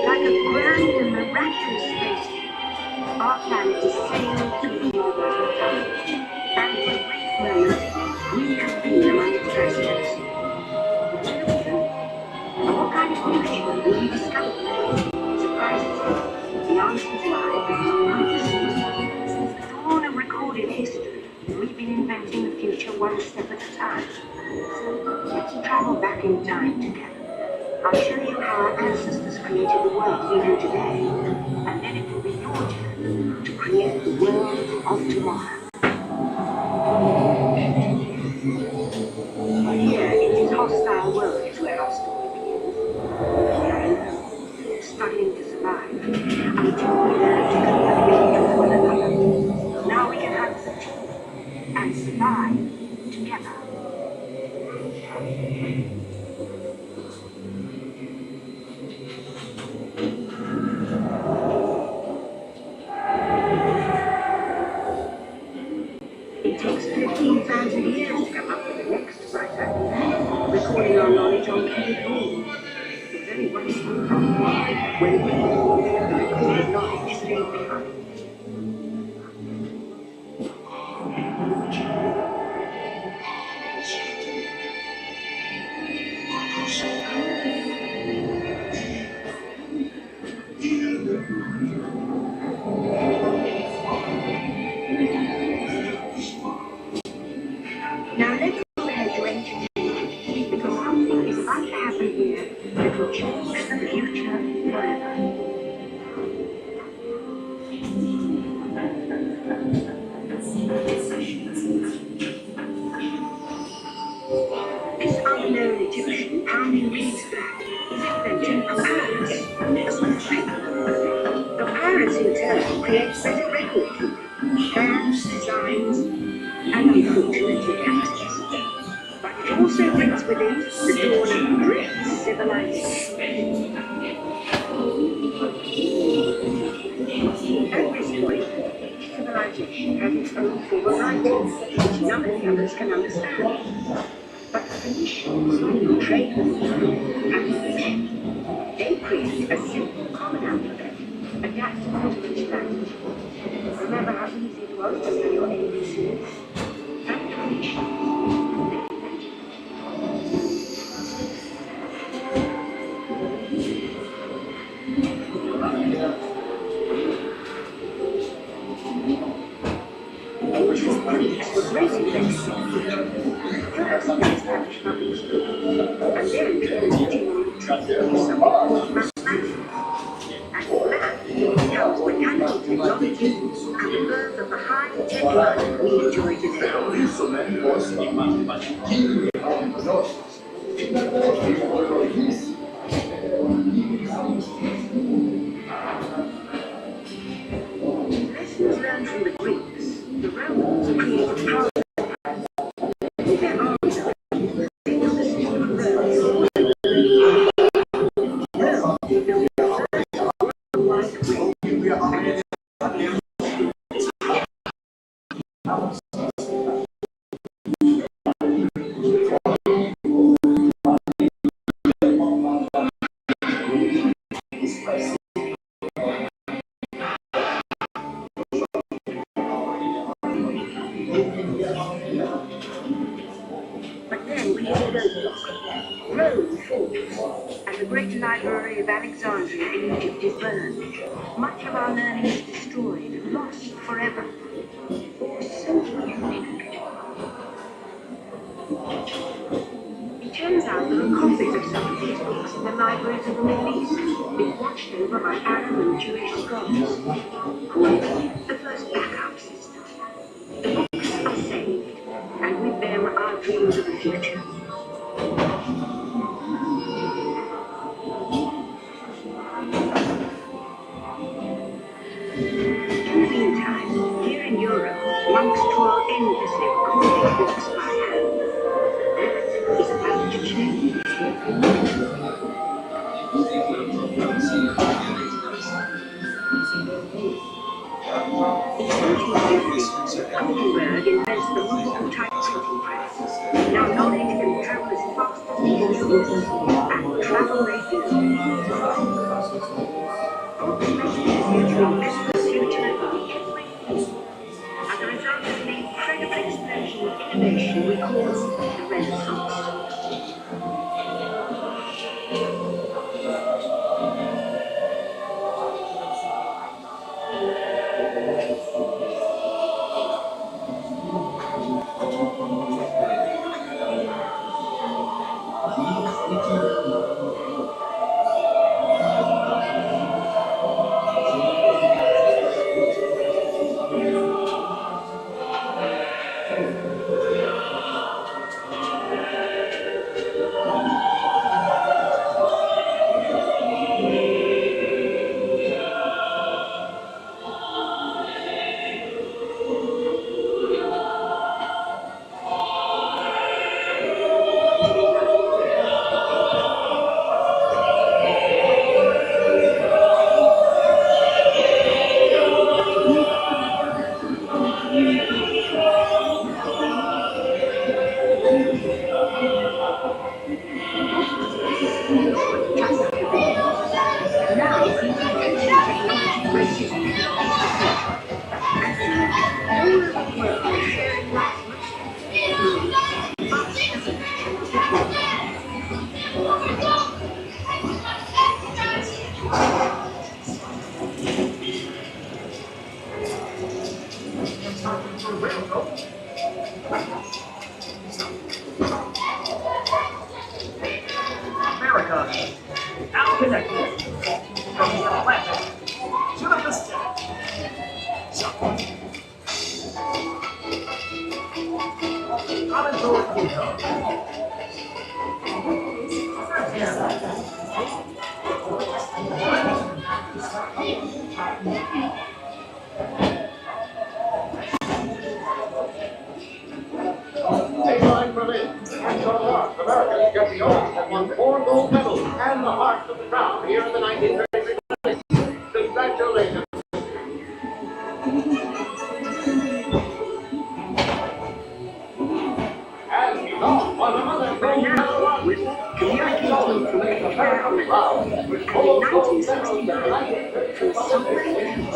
[SPEAKER 11] Like a grand and miraculous spaceship, our planet is sailing through the universe of time. And for a brief moment, we convene among its residents. What kind of future will we discover? Surprises, the answers lie behind us. Through a recorded history, we've been inventing the future one step at a time. So let's travel back in time together. I'll show you how our ancestors created the world we know today, and then it will be your turn to create the world of tomorrow. Here in this hostile world is where our story begins. Struggling to survive until we learn to communicate with one another. Now we can hunt as a team and survive together. It takes 15,000 years to come up with the next writer, recording our knowledge on keyboard. There's only one small problem. When we the recorded knowledge stays behind. Now let's go ahead to ancient history, because something is about to happen here that will change the future forever. This unknown Egyptian pounding beats back is inventing a Earth creates better record keeping, plans, designs, and unfortunately actors. But it also brings with it the dawn of great civilization. At this point, civilization has its own form of writing, which none of the others can understand. But the Phoenicians, traders, and fish, they create a simple common alphabet, adapted to English language. Remember how easy it was to learn your ABCs? And the Phoenicians, which was Greeks were raising their first they established public schools, and then transiting on to something called mathematics. And math becomes mechanical technology and the birth of the high-tech life we enjoy today. Lessons learned from the Greeks, the Romans created power. Their armies are they built a system of roads. Rome built the first worldwide grid. But then we hit a roadblock. Rome falls, and the great library of Alexandria in Egypt is burned. Much of our learning is destroyed, lost forever. So unique. It turns out there are copies of some of these books in the libraries of the Middle East, being watched over by Arab and Jewish scholars. Call it the first backup system. The books are saved, and with them our dreams of the future. In the meantime, here in Europe, monks toil endlessly recording books by hand. That is about to change. Gutenberg invents the movable typewriting press. Now knowledge can travel as fast as the news, and travel they do. Books make it easier to invest the future in everything. As a result of the incredible explosion of innovation we call the Renaissance.
[SPEAKER 8] America, now connected from the Atlantic to the Pacific. Unenjoyed income. part of the crowd here in the 1933 Olympics. Congratulations. And he's off on another gold medal run.
[SPEAKER 11] Communicating from the crowd in 1969 from Soarin.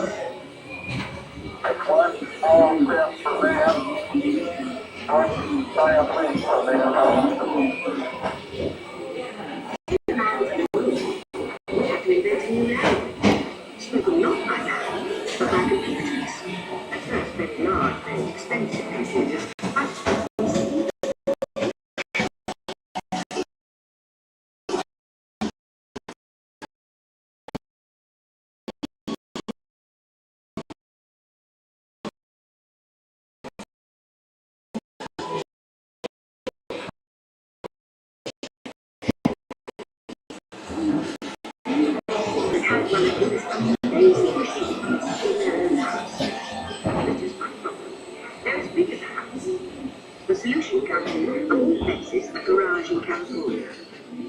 [SPEAKER 11] The solution comes in all places, a garage in California.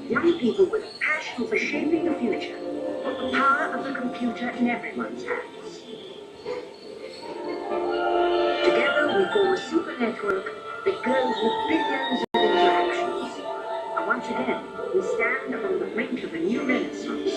[SPEAKER 11] Young people with a passion for shaping the future put the power of the computer in everyone's hands. Together we form a super network that grows with billions of interactions. And once again, we stand on the brink of a new renaissance.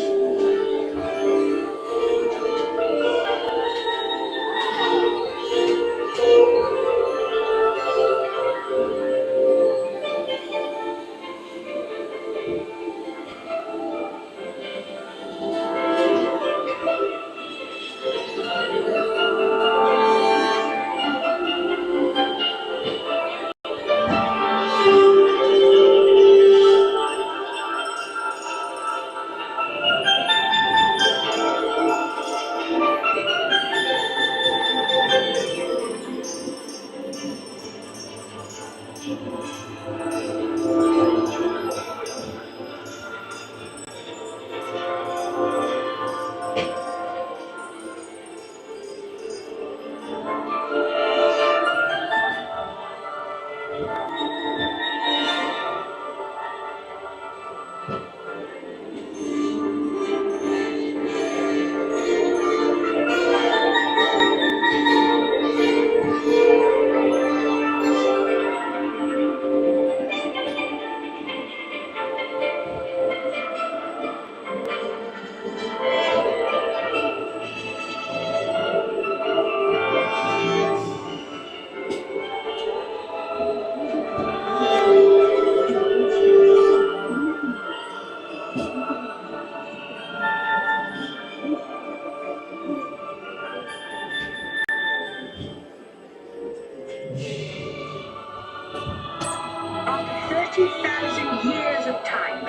[SPEAKER 11] After 30,000 years of time,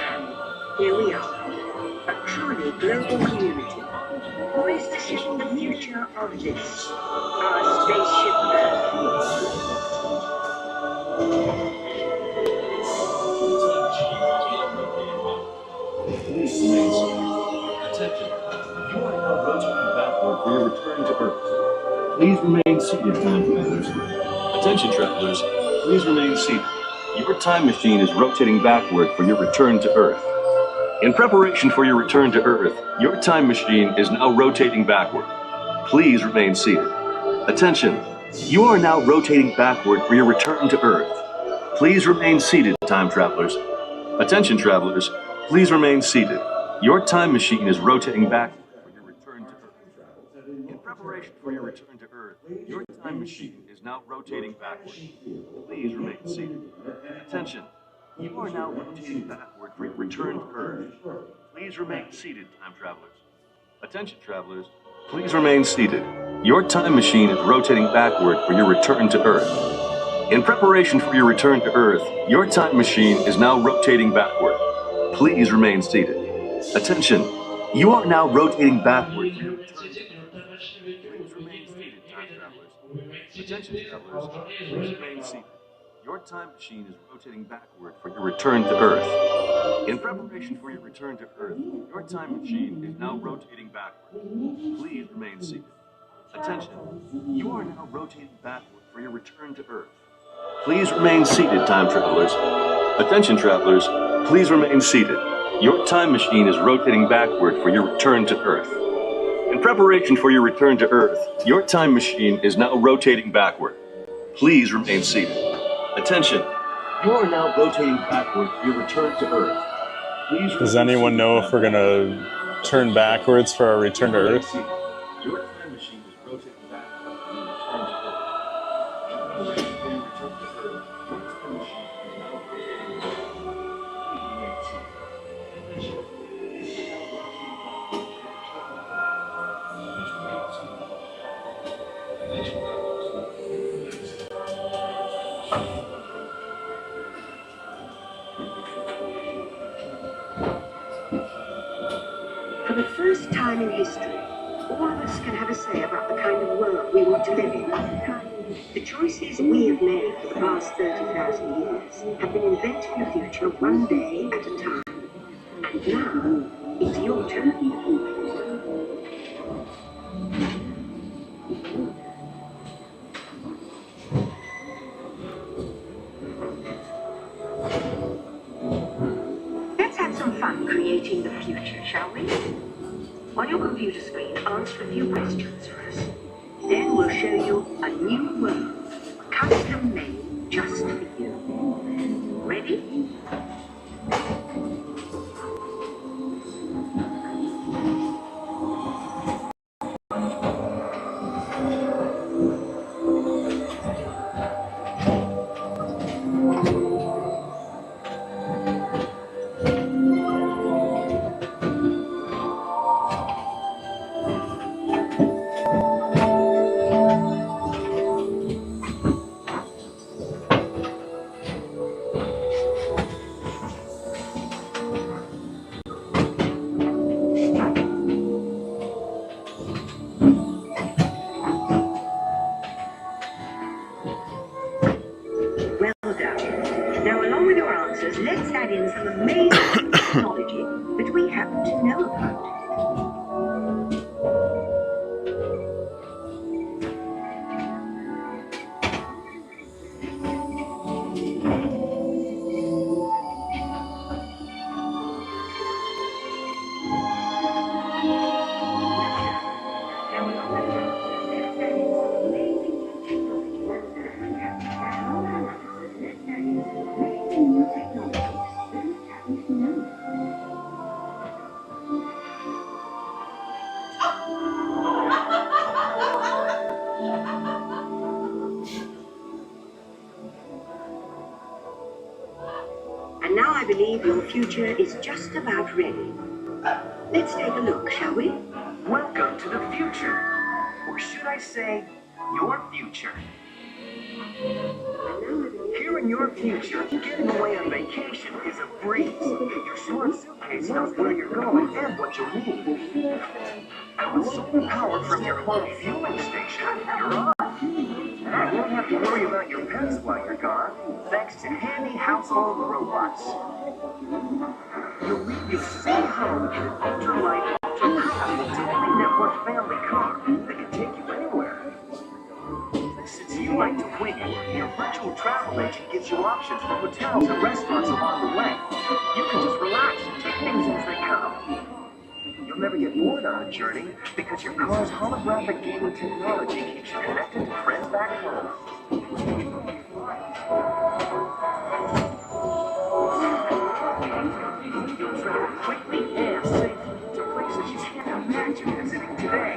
[SPEAKER 11] here we are, a truly global community, poised to shape the future of this, our spaceship Earth.
[SPEAKER 9] Attention, you are now rotating backward for your return to Earth. Please remain seated, time travelers. Attention, travelers, please remain seated. Your time machine is rotating backward for your return to Earth. In preparation for your return to Earth, your time machine is now rotating backward. Please remain seated. Attention, you are now rotating backward for your return to Earth. Please remain seated, time travelers. Attention, travelers, please remain seated. Your time machine is rotating backward for your return to Earth. In preparation for your return to Earth, your time machine is now rotating backward. Please remain seated. Attention, you are now rotating backward for your return to Earth. Please remain seated, time travelers. Attention, travelers, please remain seated. Your time machine is rotating backward for your return to Earth. In preparation for your return to Earth, your time machine is now rotating backward. Please remain seated. Attention, you are now rotating backward for your return to Earth. Please remain seated, time travelers. Attention, travelers, please remain seated. Your time machine is rotating backward for your return to Earth. In preparation for your return to Earth, your time machine is now rotating backward. Please remain seated. Attention, you are now rotating backward for your return to Earth. Please remain seated, time travelers. Attention, travelers, please remain seated. Your time machine is rotating backward for your return to Earth. In preparation for your return to Earth, your time machine is now rotating backward. Please remain seated. Attention, you are now rotating backward for your return to Earth. Please.
[SPEAKER 2] Does anyone know if we're gonna turn backwards for our return to Earth?
[SPEAKER 9] Your time machine is rotating backward for your return to Earth. In preparation for your return to Earth, your time machine is now rotating backward. Please remain seated. Attention.
[SPEAKER 11] For the first time in history, all of us can have a say about the kind of world we want to live in. The choices we have made for the past 30,000 years have been inventing the future one day at a time. And now, it's your turn. Let's have some fun creating the future, shall we? On your computer screen, answer a few questions for us. Then we'll show you a new world, custom made just for you. Ready? Let's add in some amazing technology that we happen to know about. And now I believe your future is just about ready. Let's take a look, shall we?
[SPEAKER 17] Welcome to the future. Or should I say, your future. Here in your future, getting away on vacation is a breeze. Your smart suitcase knows where you're going and what you'll need. And with solar power from your home fueling station, you're on. And you won't have to worry about your pets while you're gone, thanks to handy household robots. You'll leave your city home in an ultralight, ultra-powerful, totally networked family car that can take you anywhere. Since you like to wing it, your virtual travel agent gives you options for hotels and restaurants along the way. You can just relax and take things as they come. You'll never get bored on a journey because your car's holographic gaming technology keeps you connected to friends back home. You'll travel quickly and safely to places you can't imagine visiting today.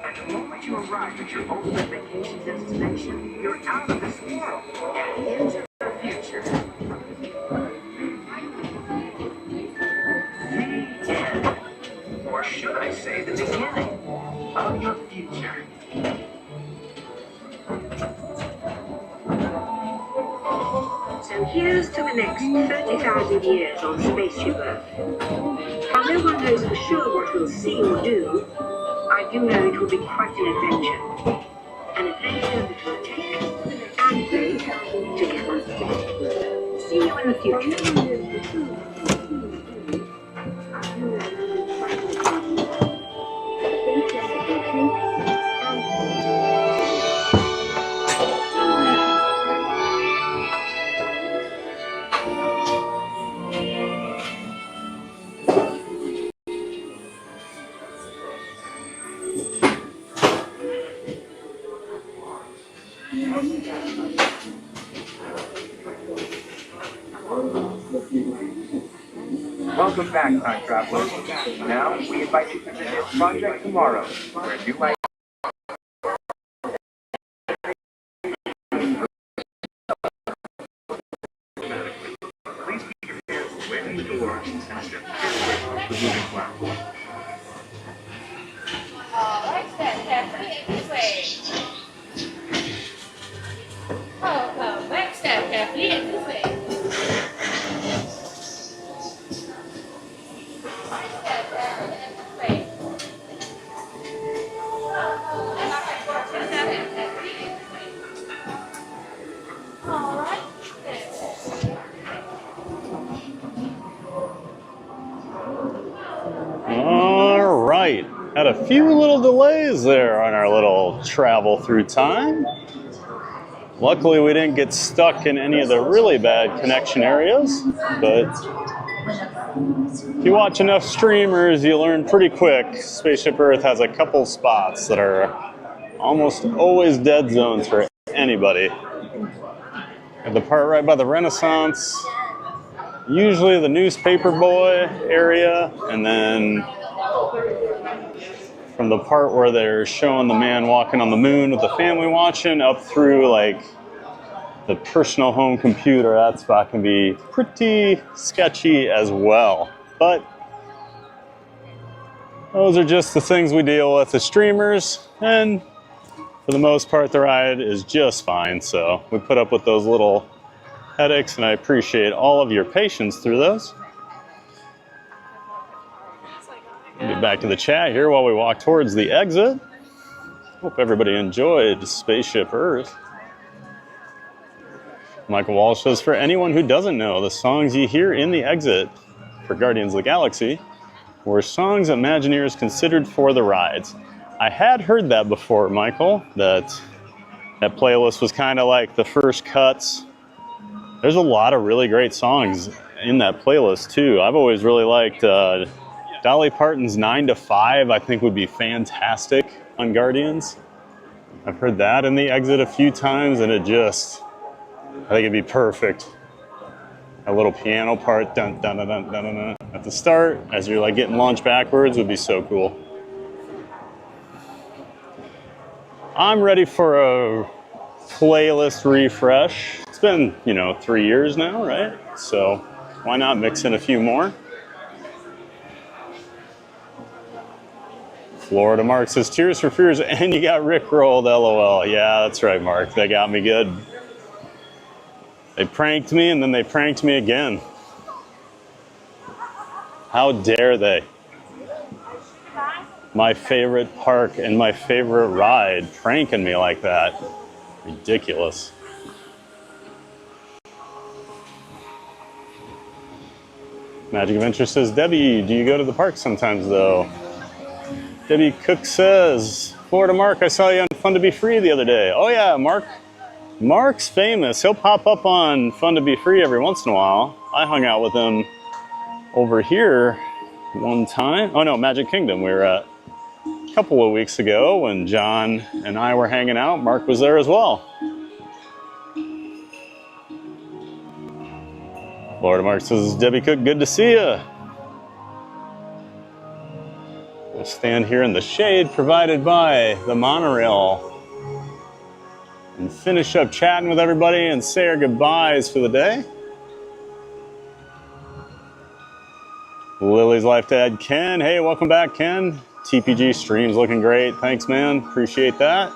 [SPEAKER 17] And the moment you arrive at your ultimate vacation destination, you're out of this world and into the future. The end. Or should I say the beginning of your future.
[SPEAKER 11] So here's to the next 30,000 years on Spaceship Earth. While no one knows for sure what we'll see or do, I do know it will be quite an adventure. An adventure that will take and break together. See you in the future.
[SPEAKER 17] Welcome back, time travelers. Now, we invite you to visit Project Tomorrow, where you might please keep your hands away from the door and step carefully to the moving platform.
[SPEAKER 4] Alright, step carefully this way. Oh, back, step carefully this way.
[SPEAKER 2] All right, had a few little delays there on our little travel through time. Luckily, we didn't get stuck in any of the really bad connection areas, but if you watch enough streamers, you learn pretty quick Spaceship Earth has a couple spots that are almost always dead zones for anybody. At the part right by the Renaissance, usually the newspaper boy area, and then from the part where they're showing the man walking on the moon with the family watching up through like the personal home computer, that spot can be pretty sketchy as well. But those are just the things we deal with as streamers, and for the most part the ride is just fine, so we put up with those little headaches, and I appreciate all of your patience through those. Get back to the chat here while we walk towards the exit. Hope everybody enjoyed Spaceship Earth. Michael Walsh says, for anyone who doesn't know, the songs you hear in the exit for Guardians of the Galaxy were songs Imagineers considered for the rides. I had heard that before, Michael, that playlist was kind of like the first cuts. There's a lot of really great songs in that playlist too. I've always really liked Dolly Parton's 9 to 5, I think would be fantastic on Guardians. I've heard that in the exit a few times, and I think it'd be perfect. A little piano part, dun dun dun dun dun dun, at the start, as you're like getting launched backwards, would be so cool. I'm ready for a playlist refresh. It's been, 3 years now, right? So why not mix in a few more? Florida Mark says, Tears for Fears, and you got Rickrolled, LOL. Yeah, that's right, Mark. They got me good. They pranked me, and then they pranked me again. How dare they? My favorite park and my favorite ride pranking me like that. Ridiculous. Magic Adventure says, Debbie, do you go to the park sometimes, though? Debbie Cook says, Florida Mark, I saw you on Fun to Be Free the other day. Oh yeah, Mark. Mark's famous. He'll pop up on Fun to Be Free every once in a while. I hung out with him over here one time. Oh no, Magic Kingdom. We were at a couple of weeks ago when John and I were hanging out. Mark was there as well. Florida Mark says, Debbie Cook, good to see you. We'll stand here in the shade provided by the monorail and finish up chatting with everybody and say our goodbyes for the day. Lily's Life Dad Ken. Hey, welcome back, Ken. TPG stream's looking great. Thanks, man. Appreciate that.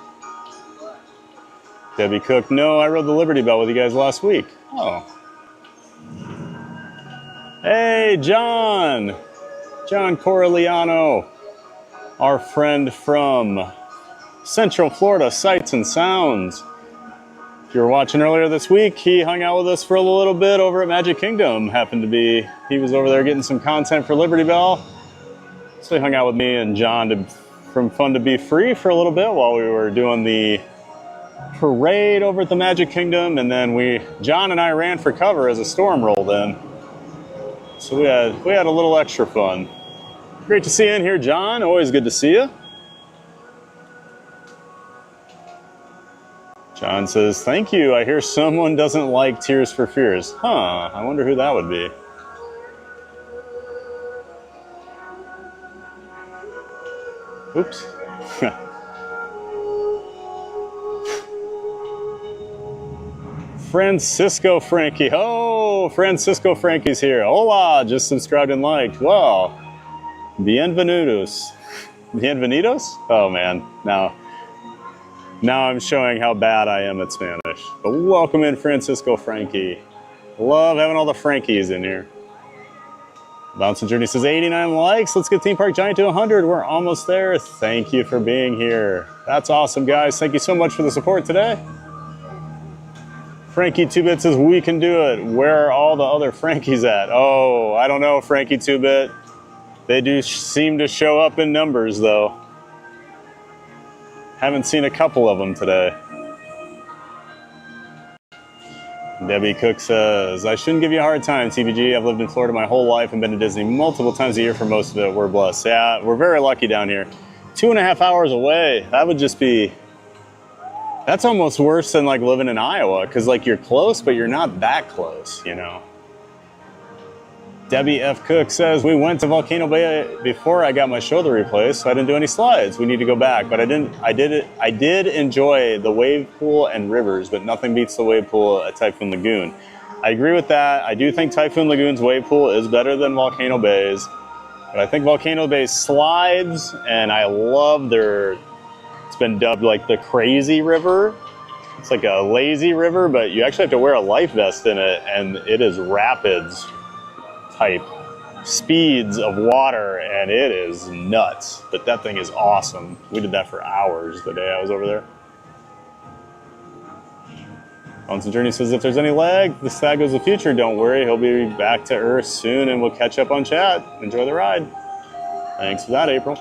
[SPEAKER 2] Debbie Cook. No, I rode the Liberty Bell with you guys last week. Oh. Hey, John. John Corigliano. Our friend from Central Florida Sights and Sounds. If you were watching earlier this week, he hung out with us for a little bit over at Magic Kingdom. He was over there getting some content for Liberty Bell. So he hung out with me and John from Fun to Be Free for a little bit while we were doing the parade over at the Magic Kingdom. And then John and I ran for cover as a storm rolled in. So we had a little extra fun. Great to see you in here, John. Always good to see you. John says, thank you. I hear someone doesn't like Tears for Fears. Huh, I wonder who that would be. Oops. Francisco Frankie. Oh, Francisco Frankie's here. Hola, just subscribed and liked. Well, bienvenidos. Bienvenidos? Oh man, now I'm showing how bad I am at Spanish. But welcome in, Francisco Frankie. Love having all the Frankies in here. Bouncing Journey says 89 likes. Let's get Theme Park Giant to 100. We're almost there. Thank you for being here. That's awesome, guys. Thank you so much for the support today. Frankie 2-Bit says, we can do it. Where are all the other Frankies at? Oh, I don't know, Frankie 2-Bit. They do seem to show up in numbers, though. Haven't seen a couple of them today. Debbie Cook says, I shouldn't give you a hard time, TBG. I've lived in Florida my whole life and been to Disney multiple times a year for most of it. We're blessed. Yeah, we're very lucky down here. 2.5 hours away. That would just be... That's almost worse than like living in Iowa, because like you're close, but you're not that close, you know. Debbie F. Cook says, we went to Volcano Bay before I got my shoulder replaced, so I didn't do any slides. We need to go back, but I did enjoy the wave pool and rivers, but nothing beats the wave pool at Typhoon Lagoon. I agree with that. I do think Typhoon Lagoon's wave pool is better than Volcano Bay's, but I think Volcano Bay's slides, and I love their... It's been dubbed like the crazy river. It's like a lazy river, but you actually have to wear a life vest in it, and it is rapids type speeds of water, and it is nuts. But that thing is awesome. We did that for hours the day I was over there. Once Journey says, if there's any lag, the Stag goes the future. Don't worry, he'll be back to Earth soon, and we'll catch up on chat. Enjoy the ride. Thanks for that, April.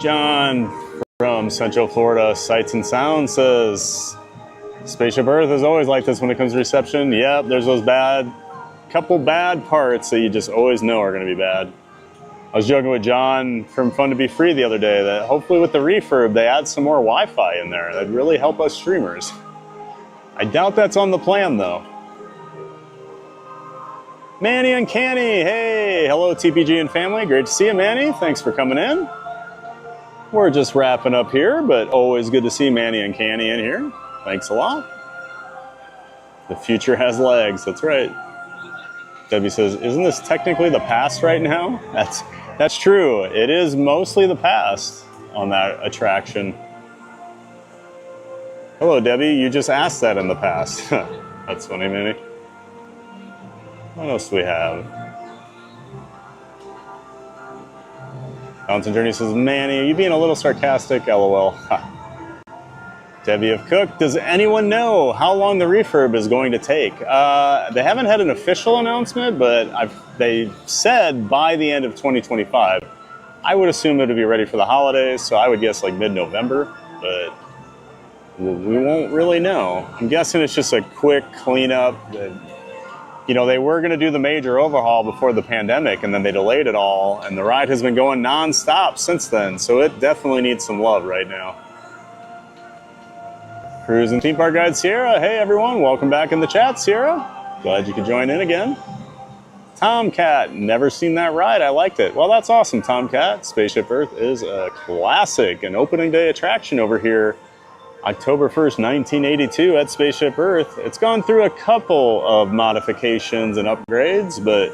[SPEAKER 2] John from Central Florida Sights and Sounds says, Spaceship Earth is always like this when it comes to reception. Yep, there's those couple bad parts that you just always know are going to be bad. I was joking with John from Fun to Be Free the other day that hopefully with the refurb they add some more Wi-Fi in there. That'd really help us streamers. I doubt that's on the plan though. Manny Uncanny, hey, hello TPG and family. Great to see you, Manny. Thanks for coming in. We're just wrapping up here, but always good to see Manny and Canny in here. Thanks a lot. The future has legs, that's right. Debbie says, isn't this technically the past right now? That's true. It is mostly the past on that attraction. Hello, Debbie. You just asked that in the past. That's funny, Manny. What else do we have? Mountain Journey says, Manny, are you being a little sarcastic? LOL. Debbie of Cook, does anyone know how long the refurb is going to take? They haven't had an official announcement, but they said by the end of 2025. I would assume it would be ready for the holidays, so I would guess like mid-November, but we won't really know. I'm guessing it's just a quick cleanup. You know, they were going to do the major overhaul before the pandemic, and then they delayed it all, and the ride has been going non-stop since then, so it definitely needs some love right now. Cruise and Theme Park Guide Sierra, hey everyone, welcome back in the chat, Sierra. Glad you could join in again. Tomcat, never seen that ride, I liked it. Well, that's awesome, Tomcat. Spaceship Earth is a classic, an opening day attraction over here. October 1st, 1982 at Spaceship Earth. It's gone through a couple of modifications and upgrades, but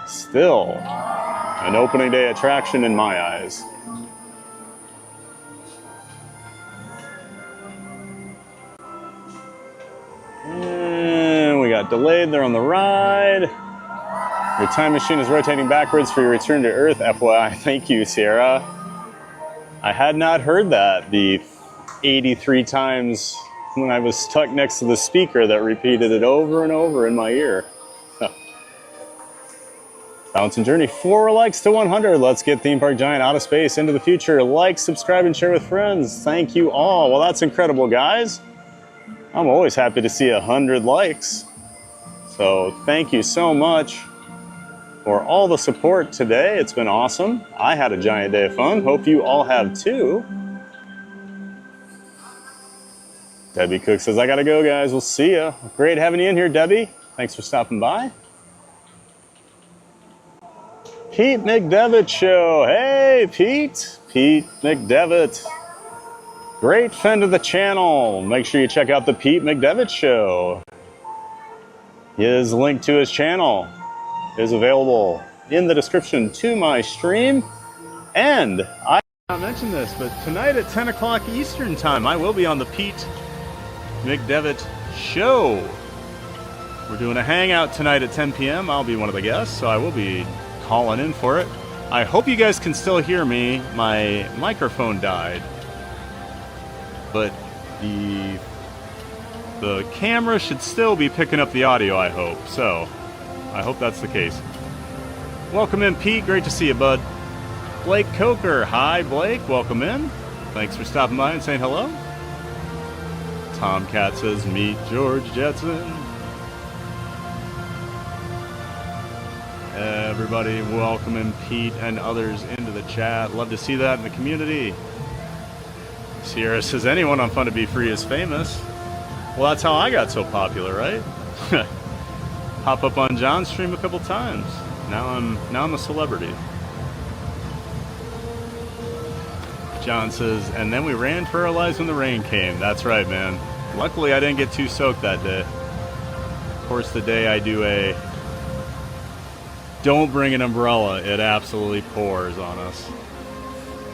[SPEAKER 2] still an opening day attraction in my eyes. And we got delayed there on the ride. Your time machine is rotating backwards for your return to Earth, FYI. Thank you, Sierra. I had not heard that. The 83 times when I was stuck next to the speaker that repeated it over and over in my ear. Huh. Balance and Journey, 4 likes to 100. Let's get Theme Park Giant out of space into the future. Like, subscribe, and share with friends. Thank you all. Well, that's incredible, guys. I'm always happy to see 100 likes. So thank you so much for all the support today. It's been awesome. I had a giant day of fun. Hope you all have too. Debbie Cook says, I gotta go, guys. We'll see ya. Great having you in here, Debbie. Thanks for stopping by. Pete McDevitt Show. Hey, Pete. Pete McDevitt. Great friend of the channel. Make sure you check out the Pete McDevitt Show. His link to his channel is available in the description to my stream. And I did not mention this, but tonight at 10 o'clock Eastern Time, I will be on the Pete McDevitt Show. We're doing a hangout tonight at 10 p.m. I'll be one of the guests, so I will be calling in for it. I hope you guys can still hear me. My microphone died, but the camera should still be picking up the audio, I hope. So, I hope that's the case. Welcome in, Pete. Great to see you, bud. Blake Coker. Hi, Blake. Welcome in. Thanks for stopping by and saying hello. Tomcat says, meet George Jetson. Everybody welcoming Pete and others into the chat. Love to see that in the community. Sierra says, anyone on Fun to Be Free is famous. Well, that's how I got so popular, right? Pop up on John's stream a couple times. Now I'm a celebrity. John says, and then we ran for our lives when the rain came. That's right, man. Luckily, I didn't get too soaked that day. Of course, the day I do a don't bring an umbrella, it absolutely pours on us.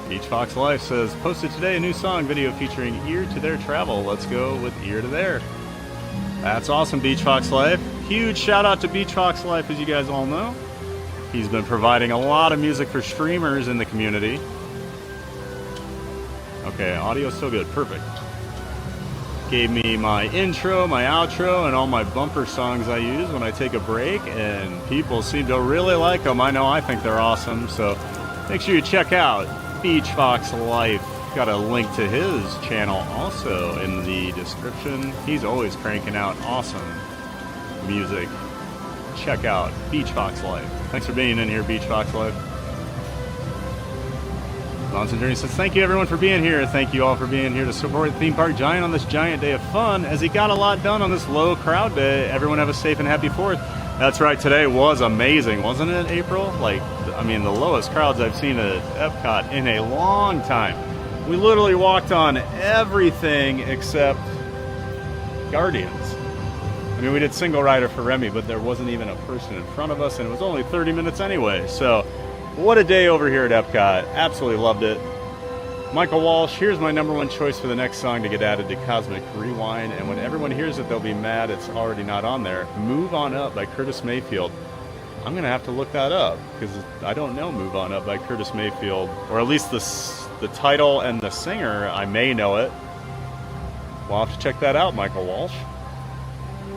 [SPEAKER 2] Beach Fox Life says, posted today a new song video featuring Ear to Their Travel. Let's go with Ear to There. That's awesome, Beach Fox Life. Huge shout out to Beach Fox Life, as you guys all know. He's been providing a lot of music for streamers in the community. Okay, audio's still good, perfect. Gave me my intro, my outro, and all my bumper songs I use when I take a break, and people seem to really like them. I think they're awesome, so make sure you check out Beach Fox Life. Got a link to his channel also in the description. He's always cranking out awesome music. Check out Beach Fox Life. Thanks for being in here, Beach Fox Life. Monson Journey says, thank you everyone for being here. Thank you all for being here to support Theme Park Giant on this giant day of fun. As he got a lot done on this low crowd day, everyone have a safe and happy 4th. That's right, today was amazing, wasn't it, April? The lowest crowds I've seen at Epcot in a long time. We literally walked on everything except Guardians. We did single rider for Remy, but there wasn't even a person in front of us, and it was only 30 minutes anyway. So, what a day over here at Epcot. Absolutely loved it. Michael Walsh, here's my #1 choice for the next song to get added to Cosmic Rewind, and when everyone hears it, they'll be mad it's already not on there. Move On Up by Curtis Mayfield. I'm going to have to look that up, because I don't know Move On Up by Curtis Mayfield, or at least the title and the singer. I may know it. We'll have to check that out, Michael Walsh.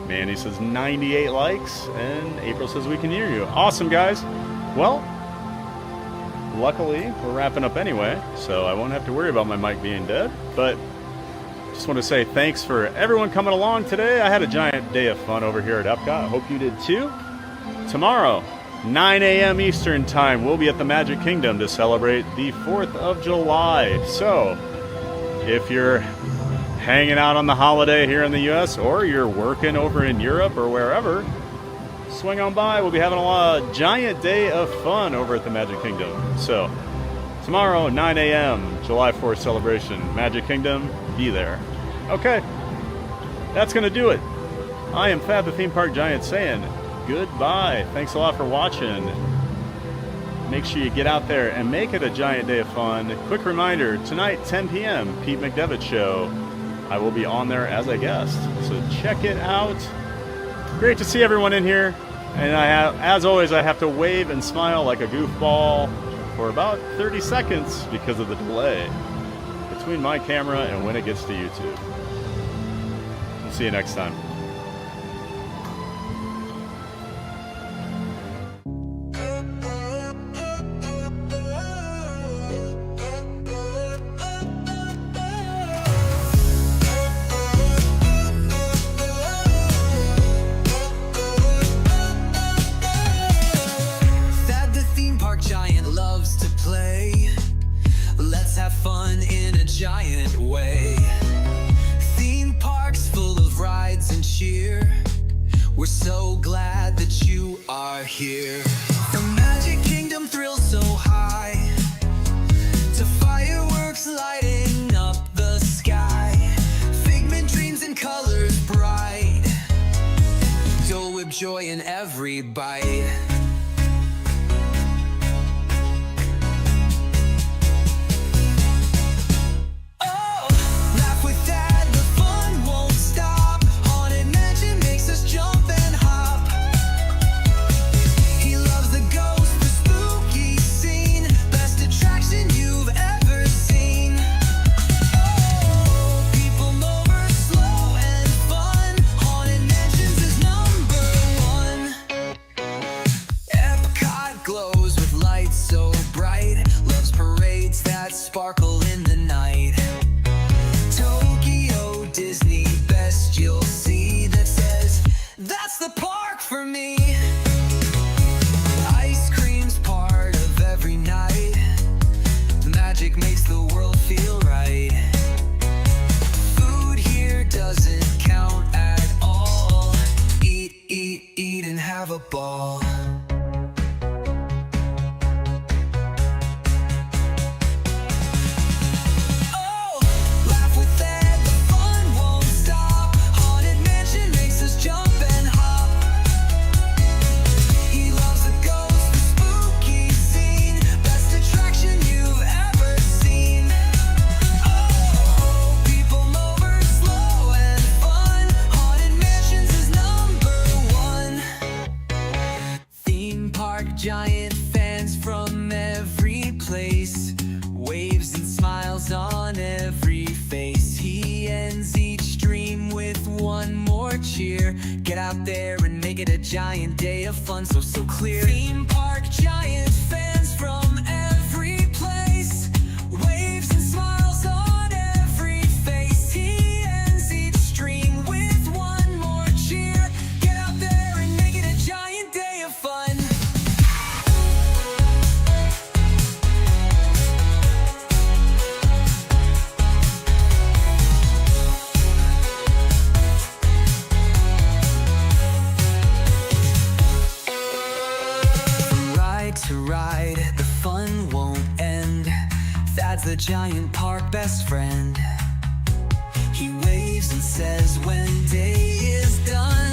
[SPEAKER 2] Mandy says 98 likes, and April says we can hear you. Awesome, guys. Well, luckily, we're wrapping up anyway, so I won't have to worry about my mic being dead. But just want to say thanks for everyone coming along today. I had a giant day of fun over here at Epcot. I hope you did too. Tomorrow, 9 a.m. Eastern Time, we'll be at the Magic Kingdom to celebrate the 4th of July. So, if you're hanging out on the holiday here in the U.S., or you're working over in Europe or wherever, swing on by. We'll be having a giant day of fun over at the Magic Kingdom. So, tomorrow, 9 a.m., July 4th celebration, Magic Kingdom, be there. Okay, that's going to do it. I am Fab the Theme Park Giant saying goodbye. Thanks a lot for watching. Make sure you get out there and make it a giant day of fun. Quick reminder, tonight, 10 p.m., Pete McDevitt Show. I will be on there as a guest, so check it out. Great to see everyone in here. And as always, I have to wave and smile like a goofball for about 30 seconds because of the delay between my camera and when it gets to YouTube. We'll see you next time.
[SPEAKER 1] Fun in a giant way. Theme parks full of rides and cheer. We're so glad that you are here. The Magic Kingdom joy in every bite. Sparkle in the night. Tokyo Disney, best you'll see that says that's the park for me. Ice cream's part of every night. Magic makes the world feel right. Food here doesn't count at all. Eat, eat, eat and have a ball. Giant fans from every place, waves and smiles on every face. He ends each dream with one more cheer. Get out there and make it a giant day of fun, so clear. Theme park giant fans from every place, waves and smiles on every face. He ends each dream with one more cheer. Get out there and make it a giant day of fun. To ride, the fun won't end. Thad's the giant park best friend. He waves and says when day is done,